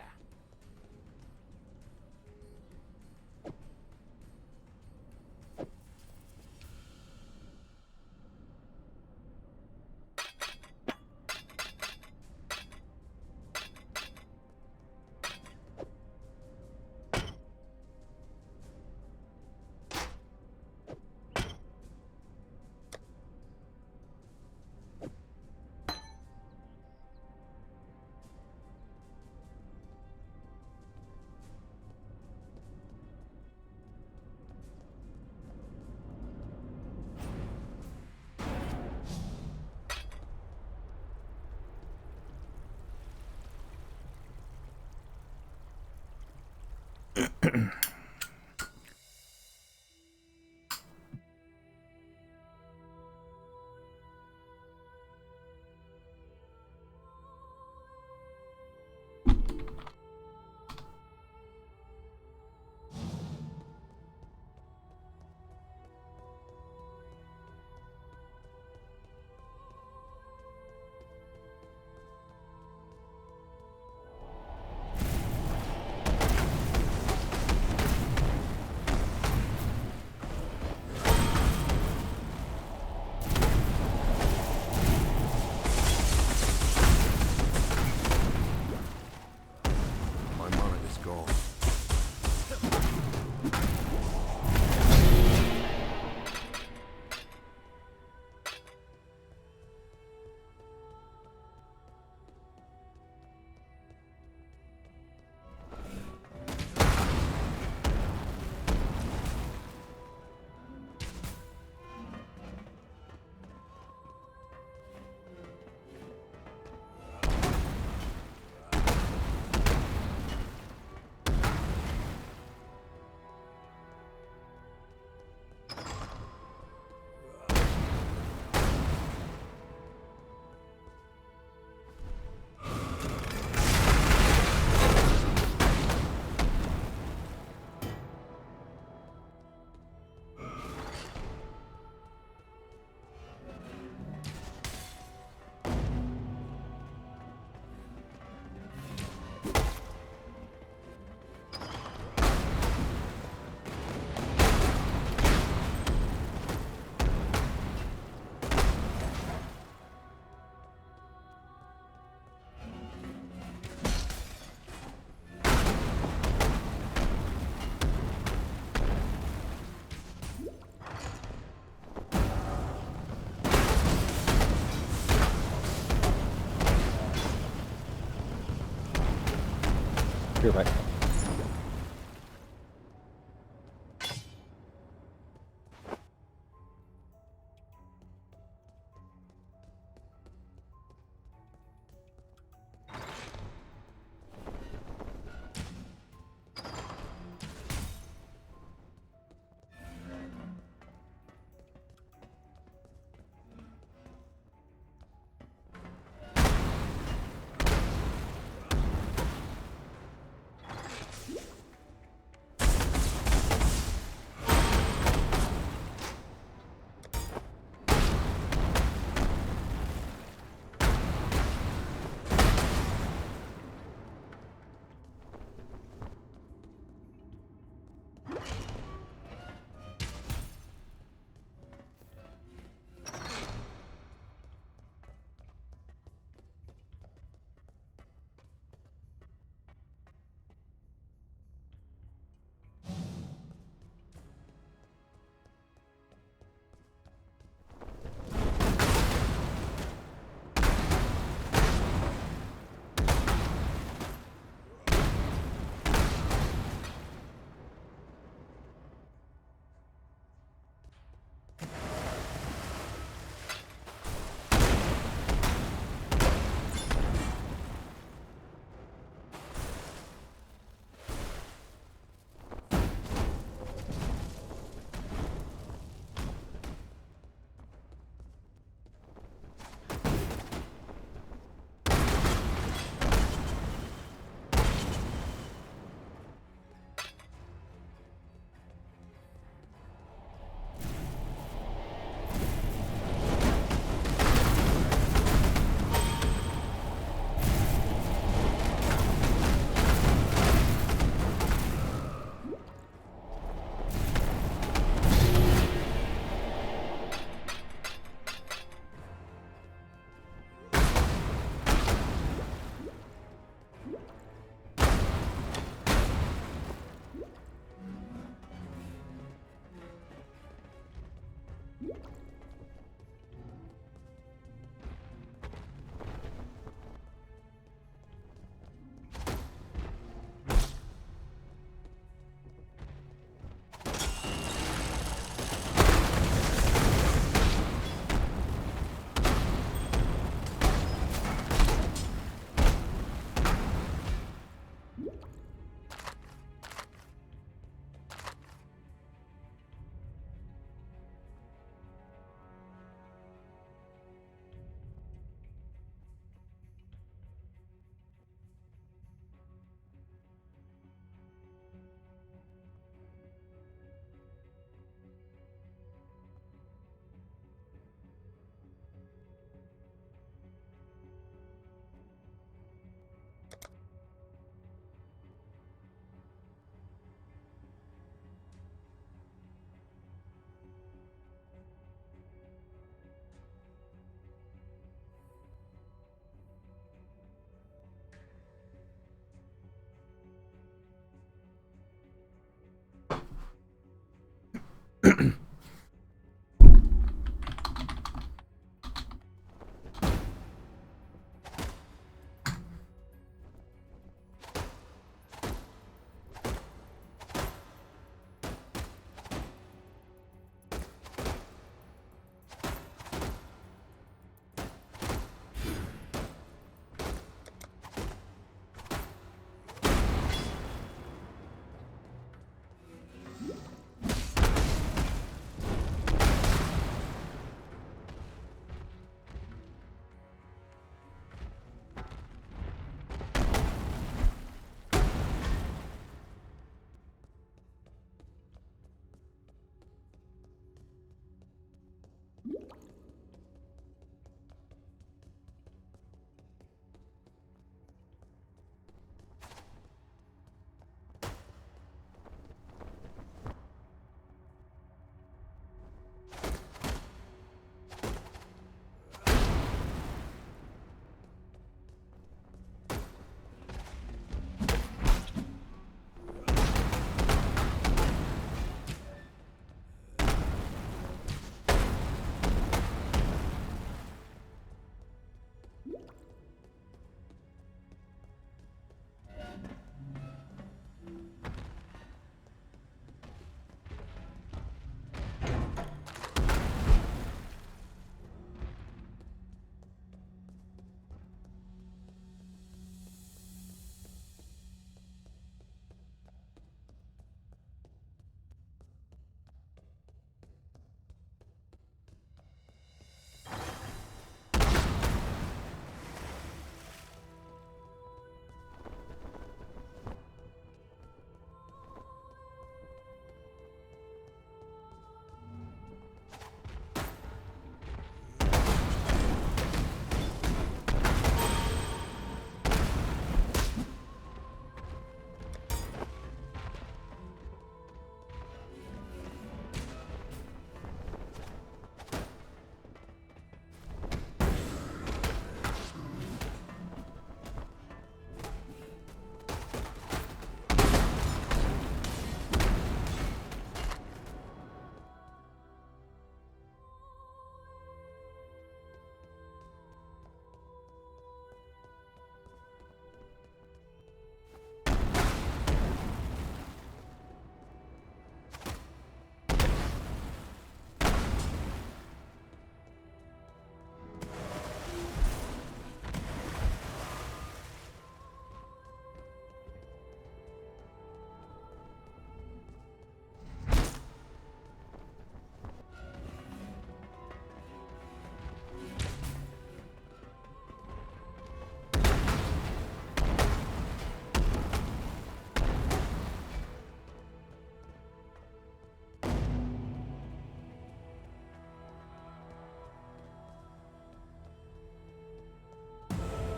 Be right back.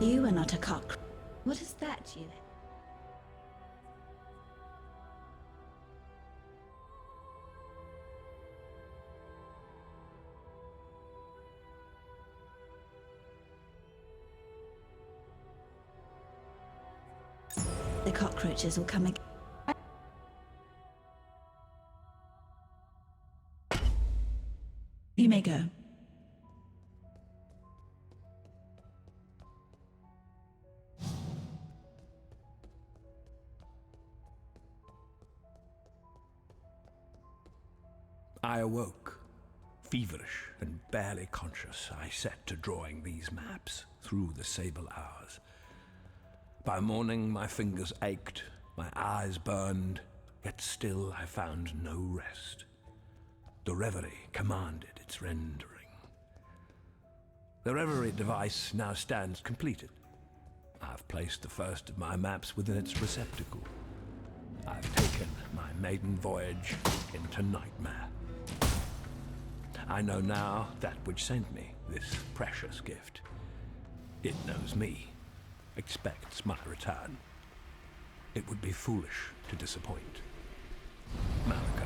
You are not a cock. What is that, you? The cockroaches will come again. You may go. I awoke, feverish and barely conscious. I set to drawing these maps through the sable hours. By morning, my fingers ached, my eyes burned, yet still I found no rest. The reverie commanded its rendering. The reverie device now stands completed. I've placed the first of my maps within its receptacle. I've taken my maiden voyage into Nightmare. I know now that which sent me this precious gift. It knows me, expects my return. It would be foolish to disappoint. Malachi.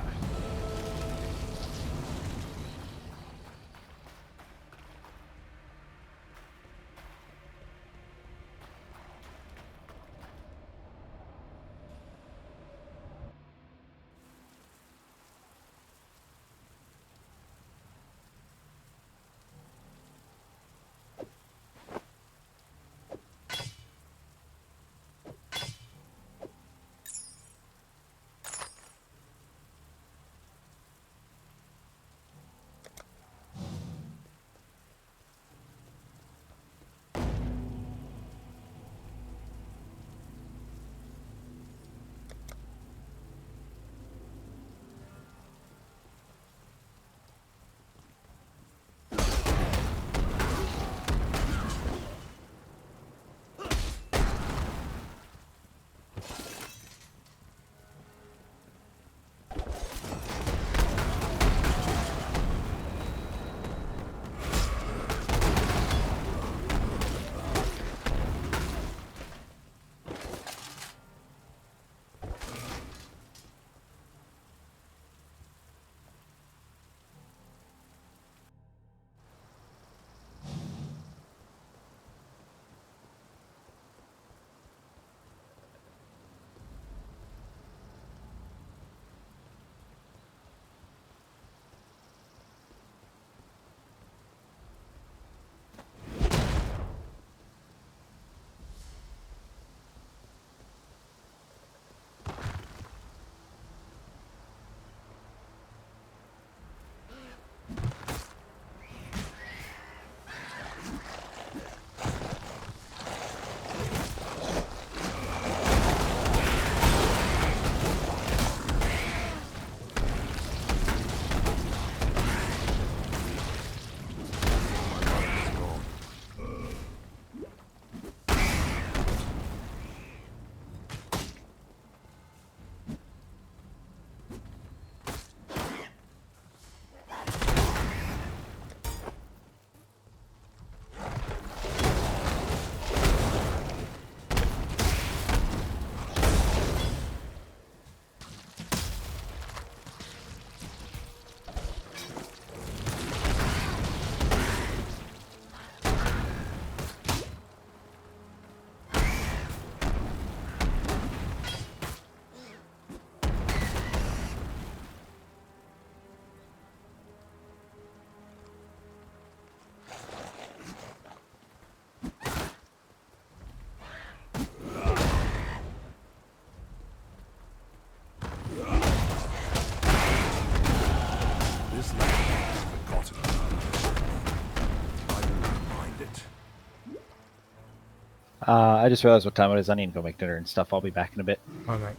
I just realized what time it is. I need to go make dinner and stuff. I'll be back in a bit. All right.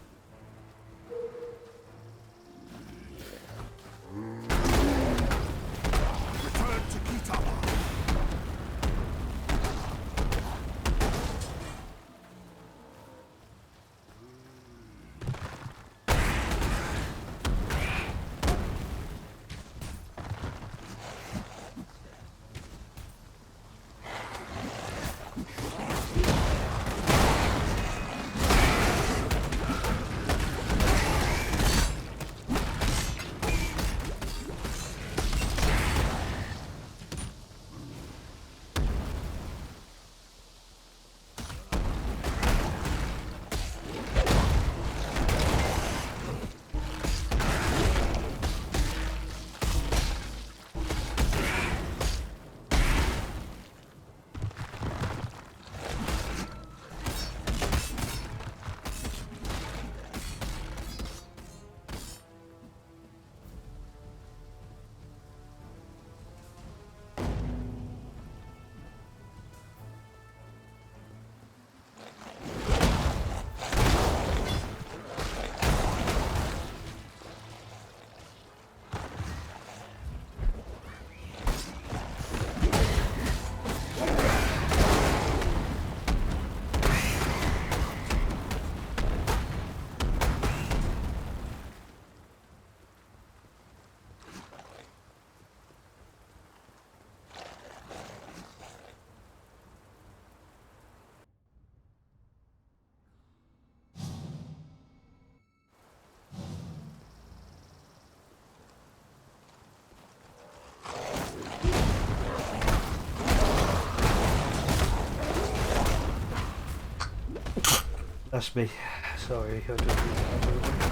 That's me. Sorry, I don't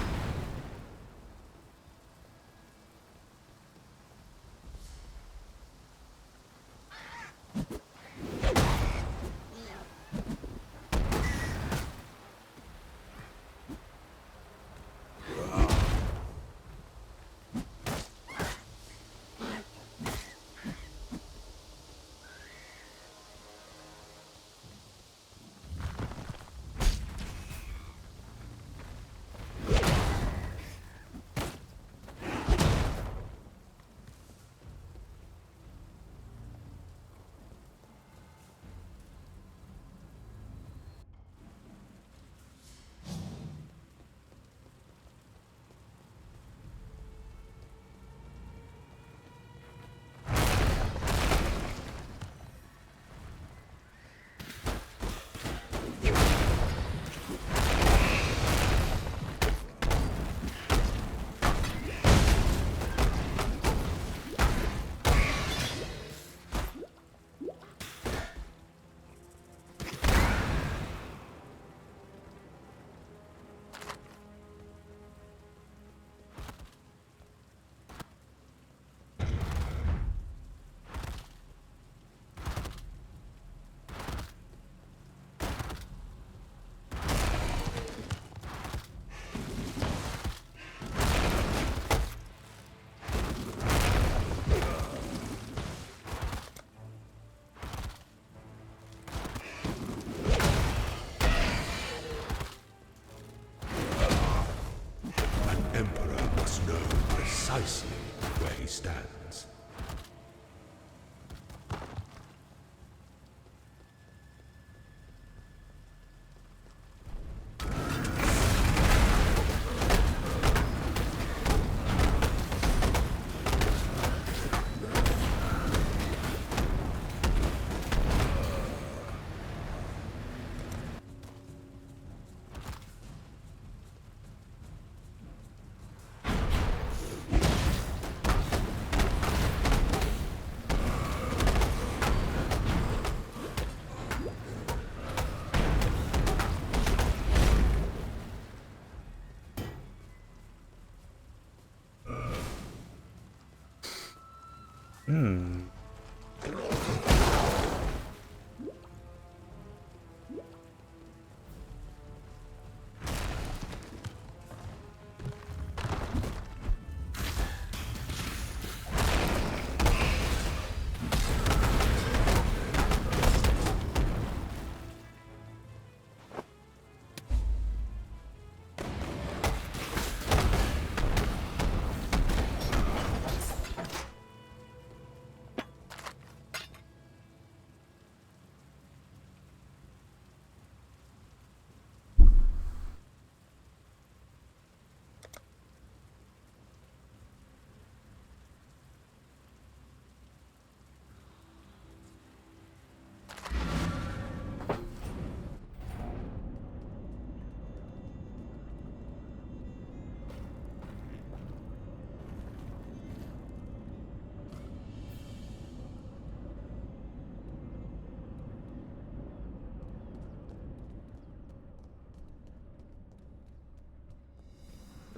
Emperor must know precisely where he stands.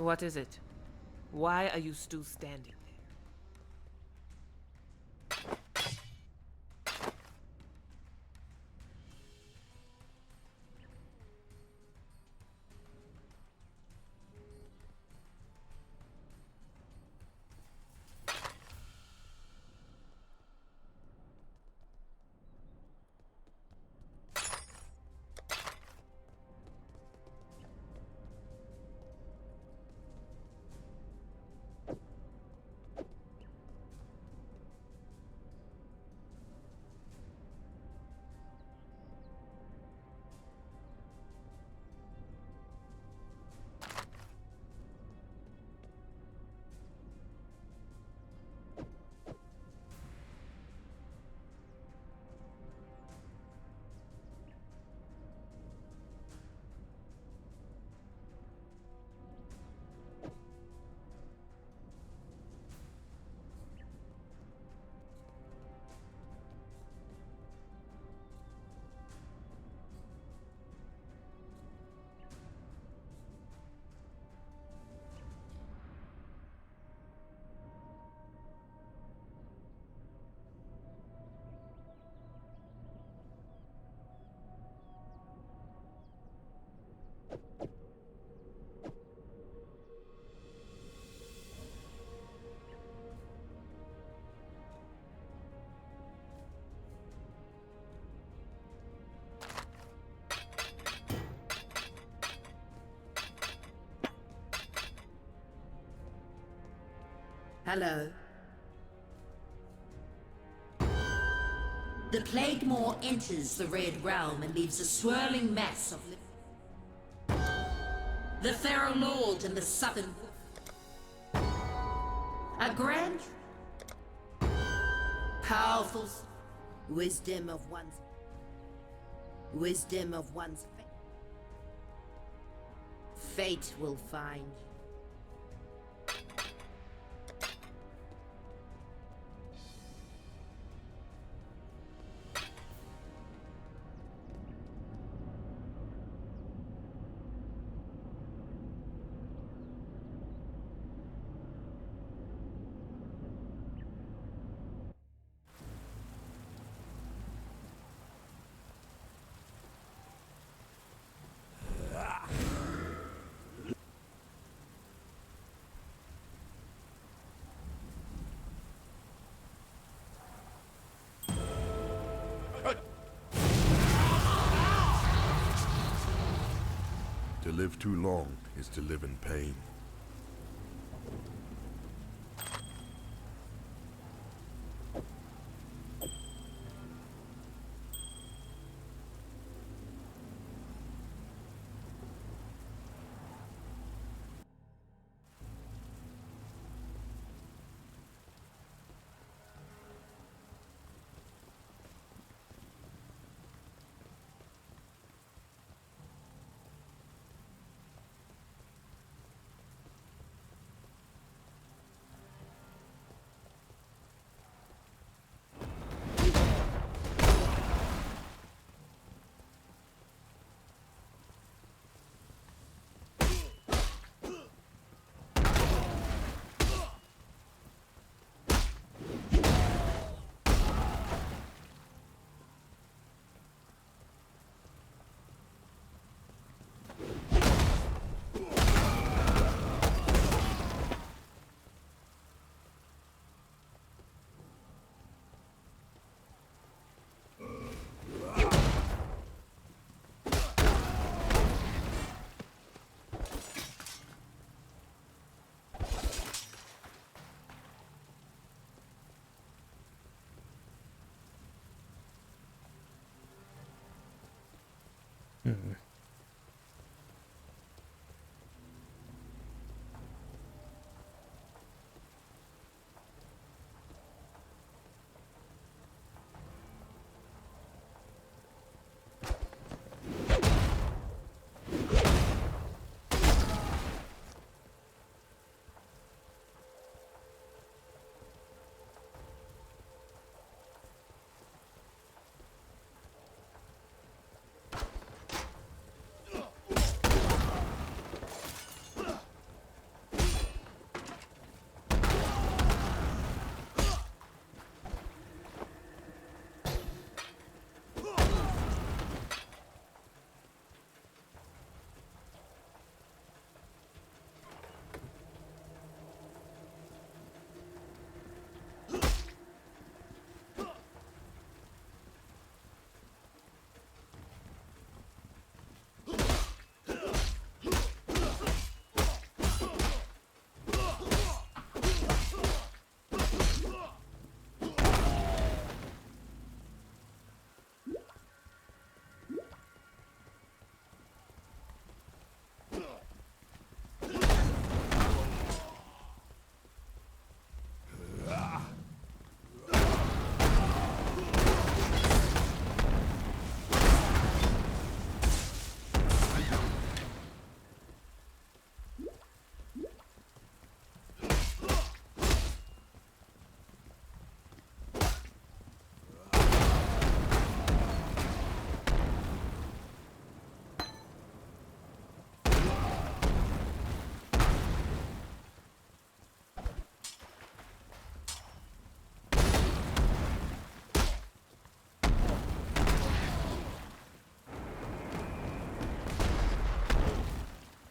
What is it? Why are you still standing there? Hello. The Plague Maw enters the Red Realm and leaves a swirling mass of... The Feral Lord and the Southern... A grand... Powerful... Wisdom of one's fate. Fate will find you. To live too long is to live in pain.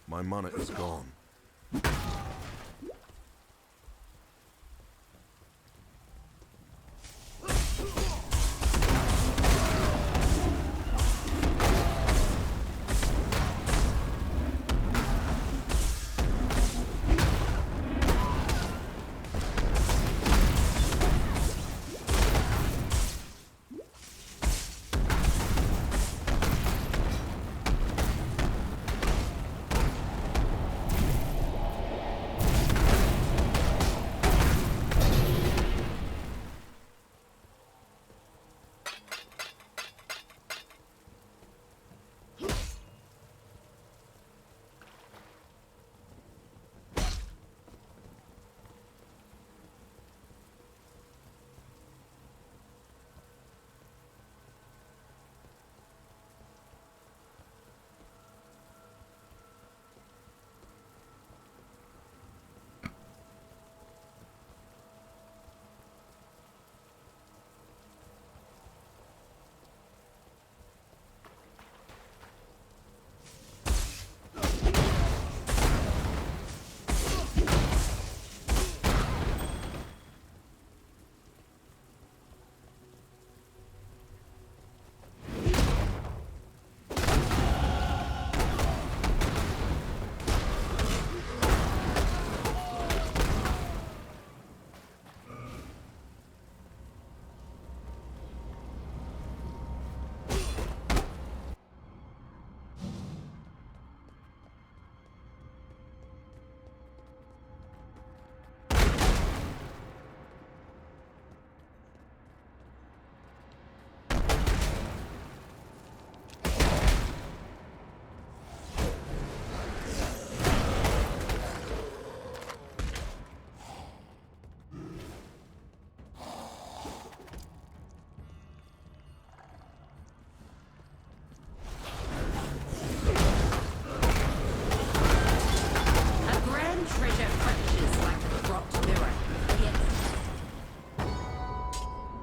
My mana is gone.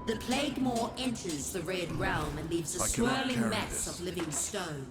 The Plague Maw enters the Red Realm and leaves a I cannot swirling carry mass this. of living stone.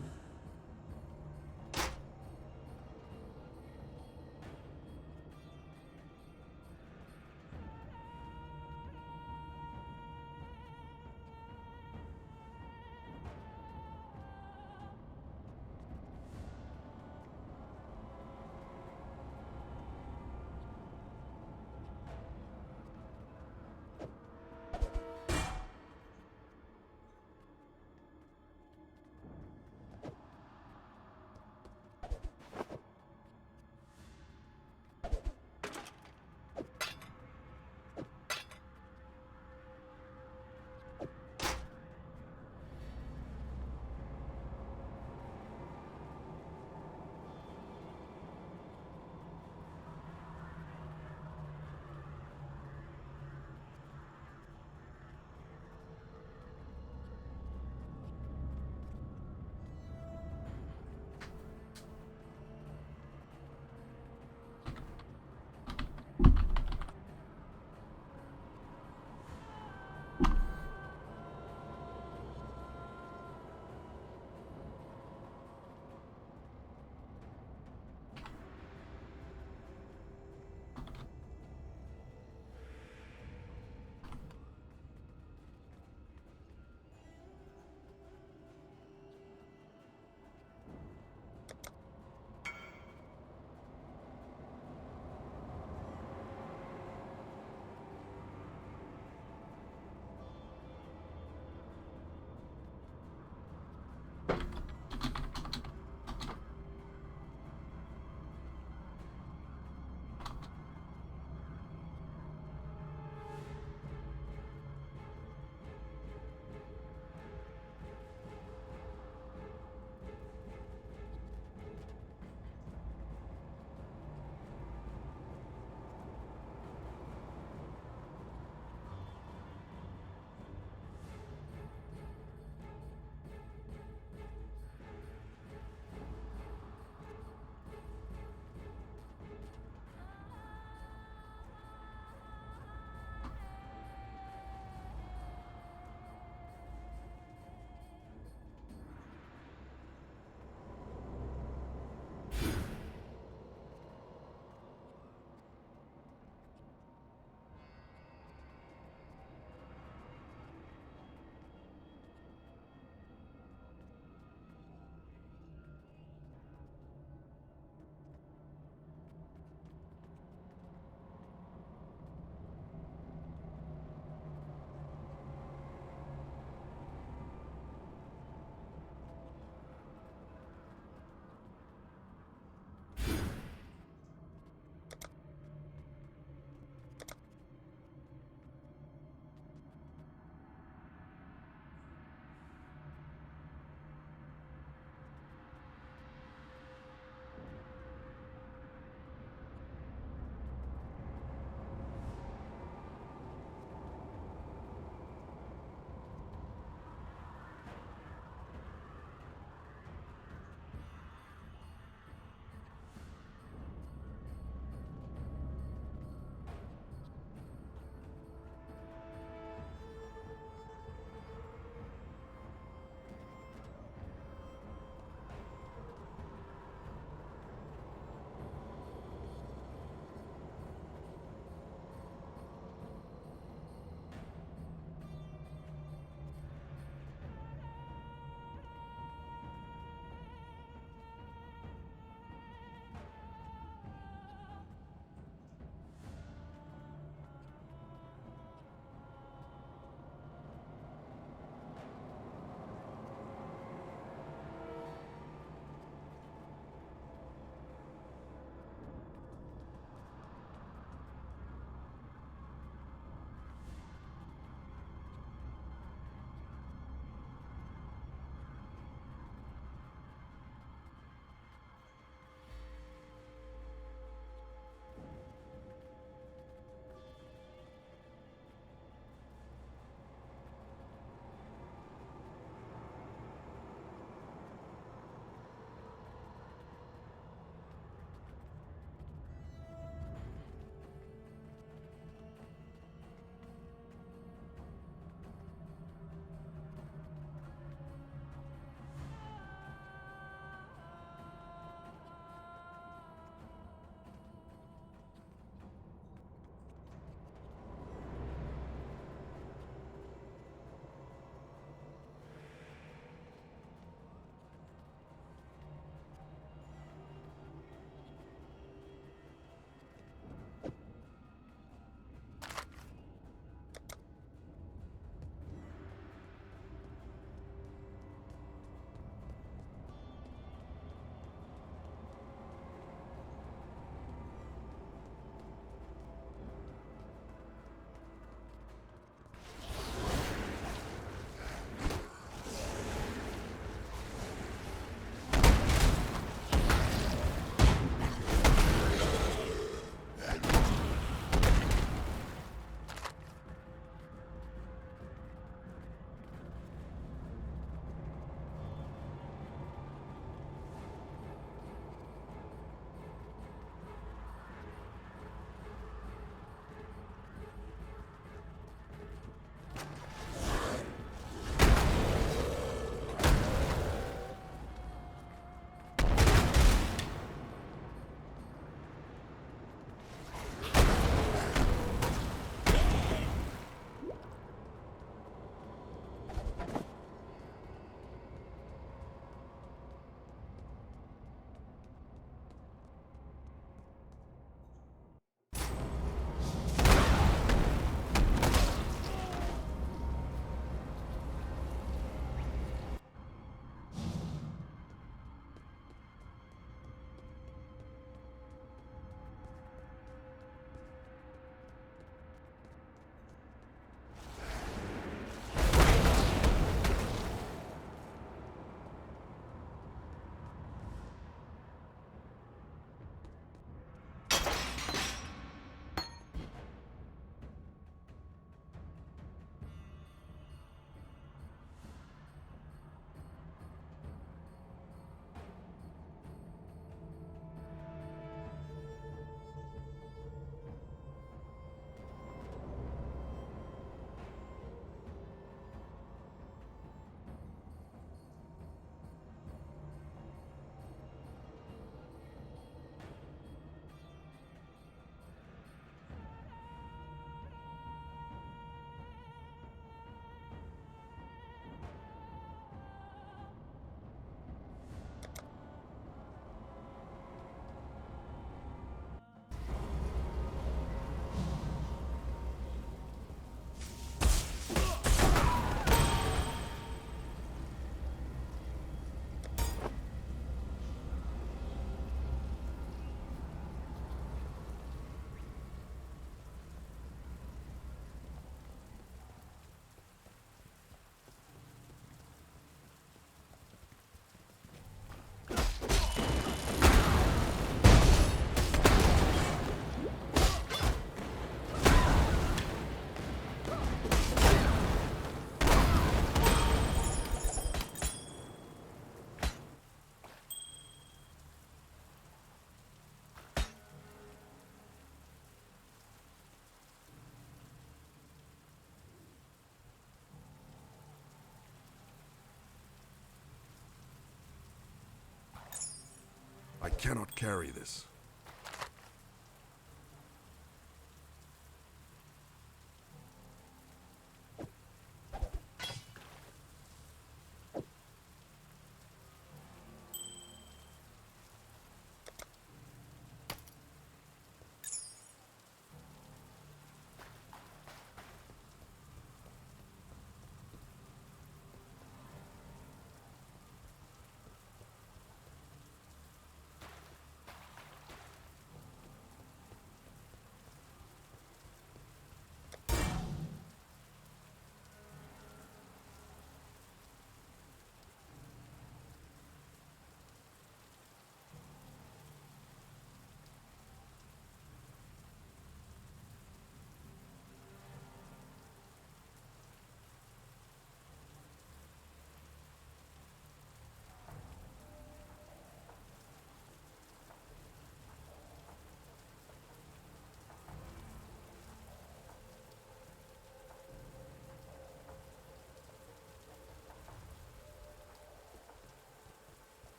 I cannot carry this.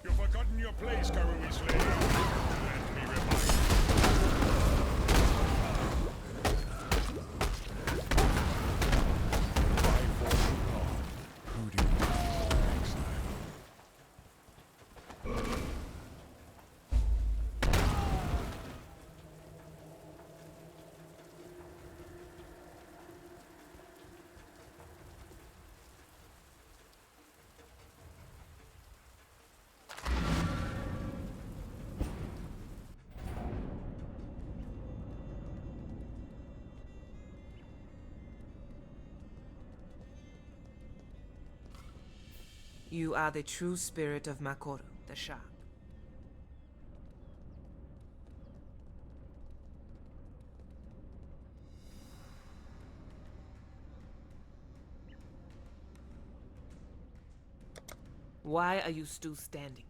You've forgotten your place, Karui Slayer. Let me remind you. You are the true spirit of Makoru, the shark. Why are you still standing there?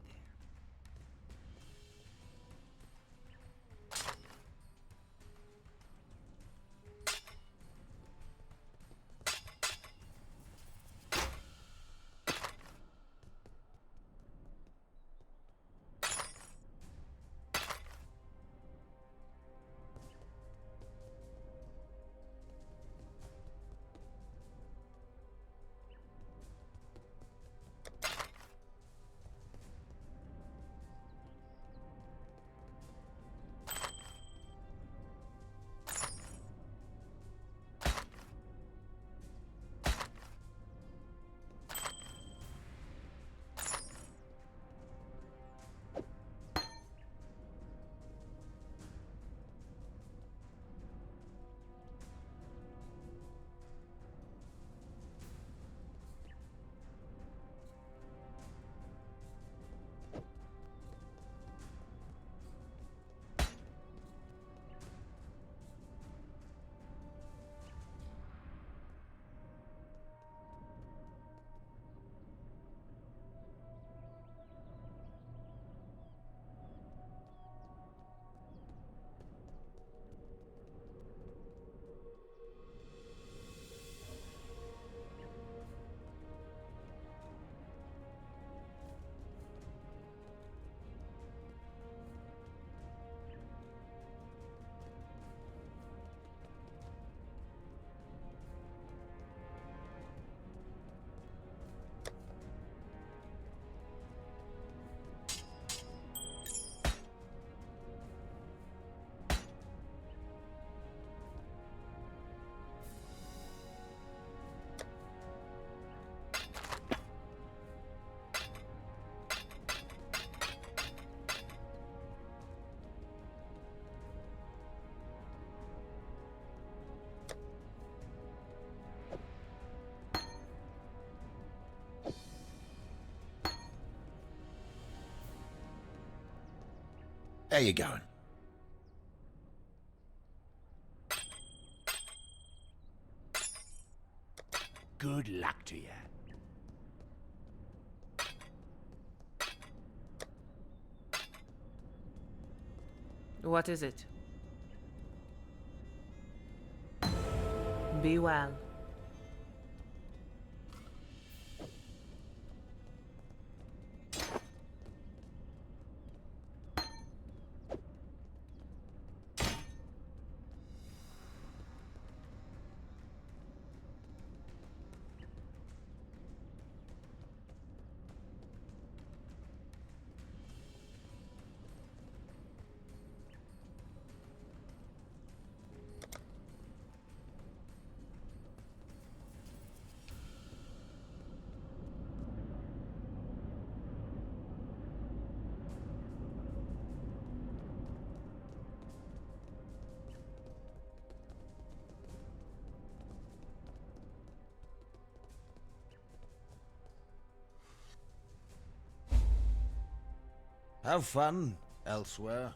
How you going? Good luck to you. What is it? Be well. Have fun elsewhere.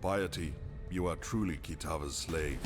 piety, you are truly Kitava's slave.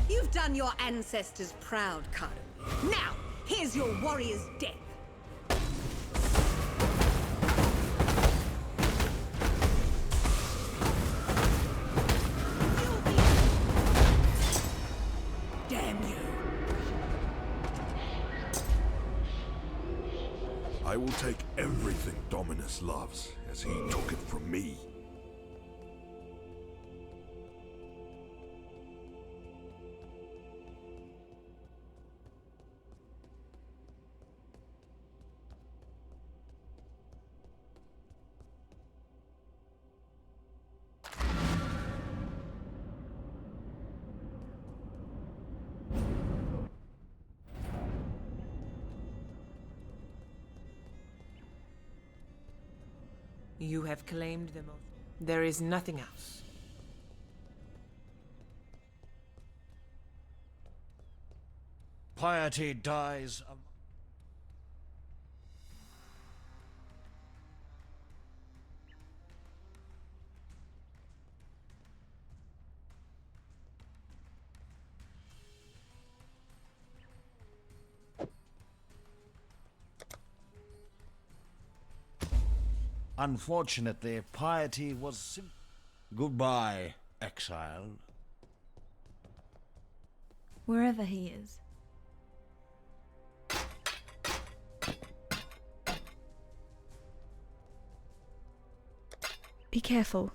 You've done your ancestors proud, Karu. Now, here's your warrior's death. Damn you. I will take everything Dominus loves, as he took it from me. You have claimed the most. There is nothing else. Piety dies. Unfortunately, piety was Goodbye, exile. Wherever he is. Be careful.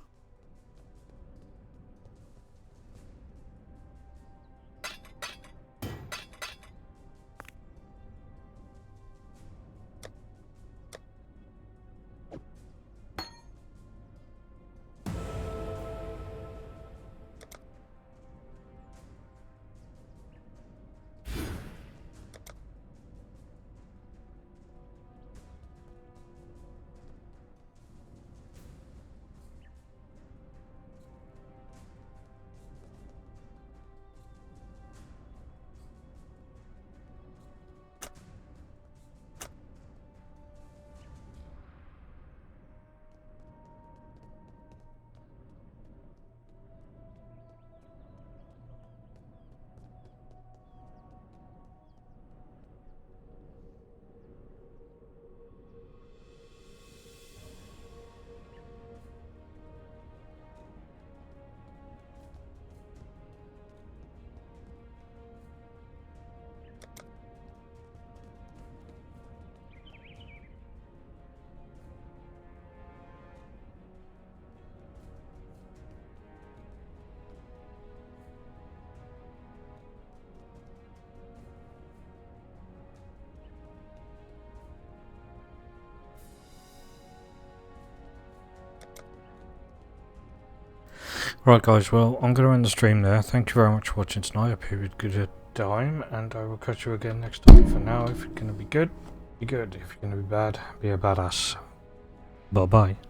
Right guys, well I'm going to end the stream there. Thank you very much for watching tonight. I hope you had a good time, and I will catch you again next time. For now, if you're going to be good, be good. If you're going to be bad, be a badass. Bye bye.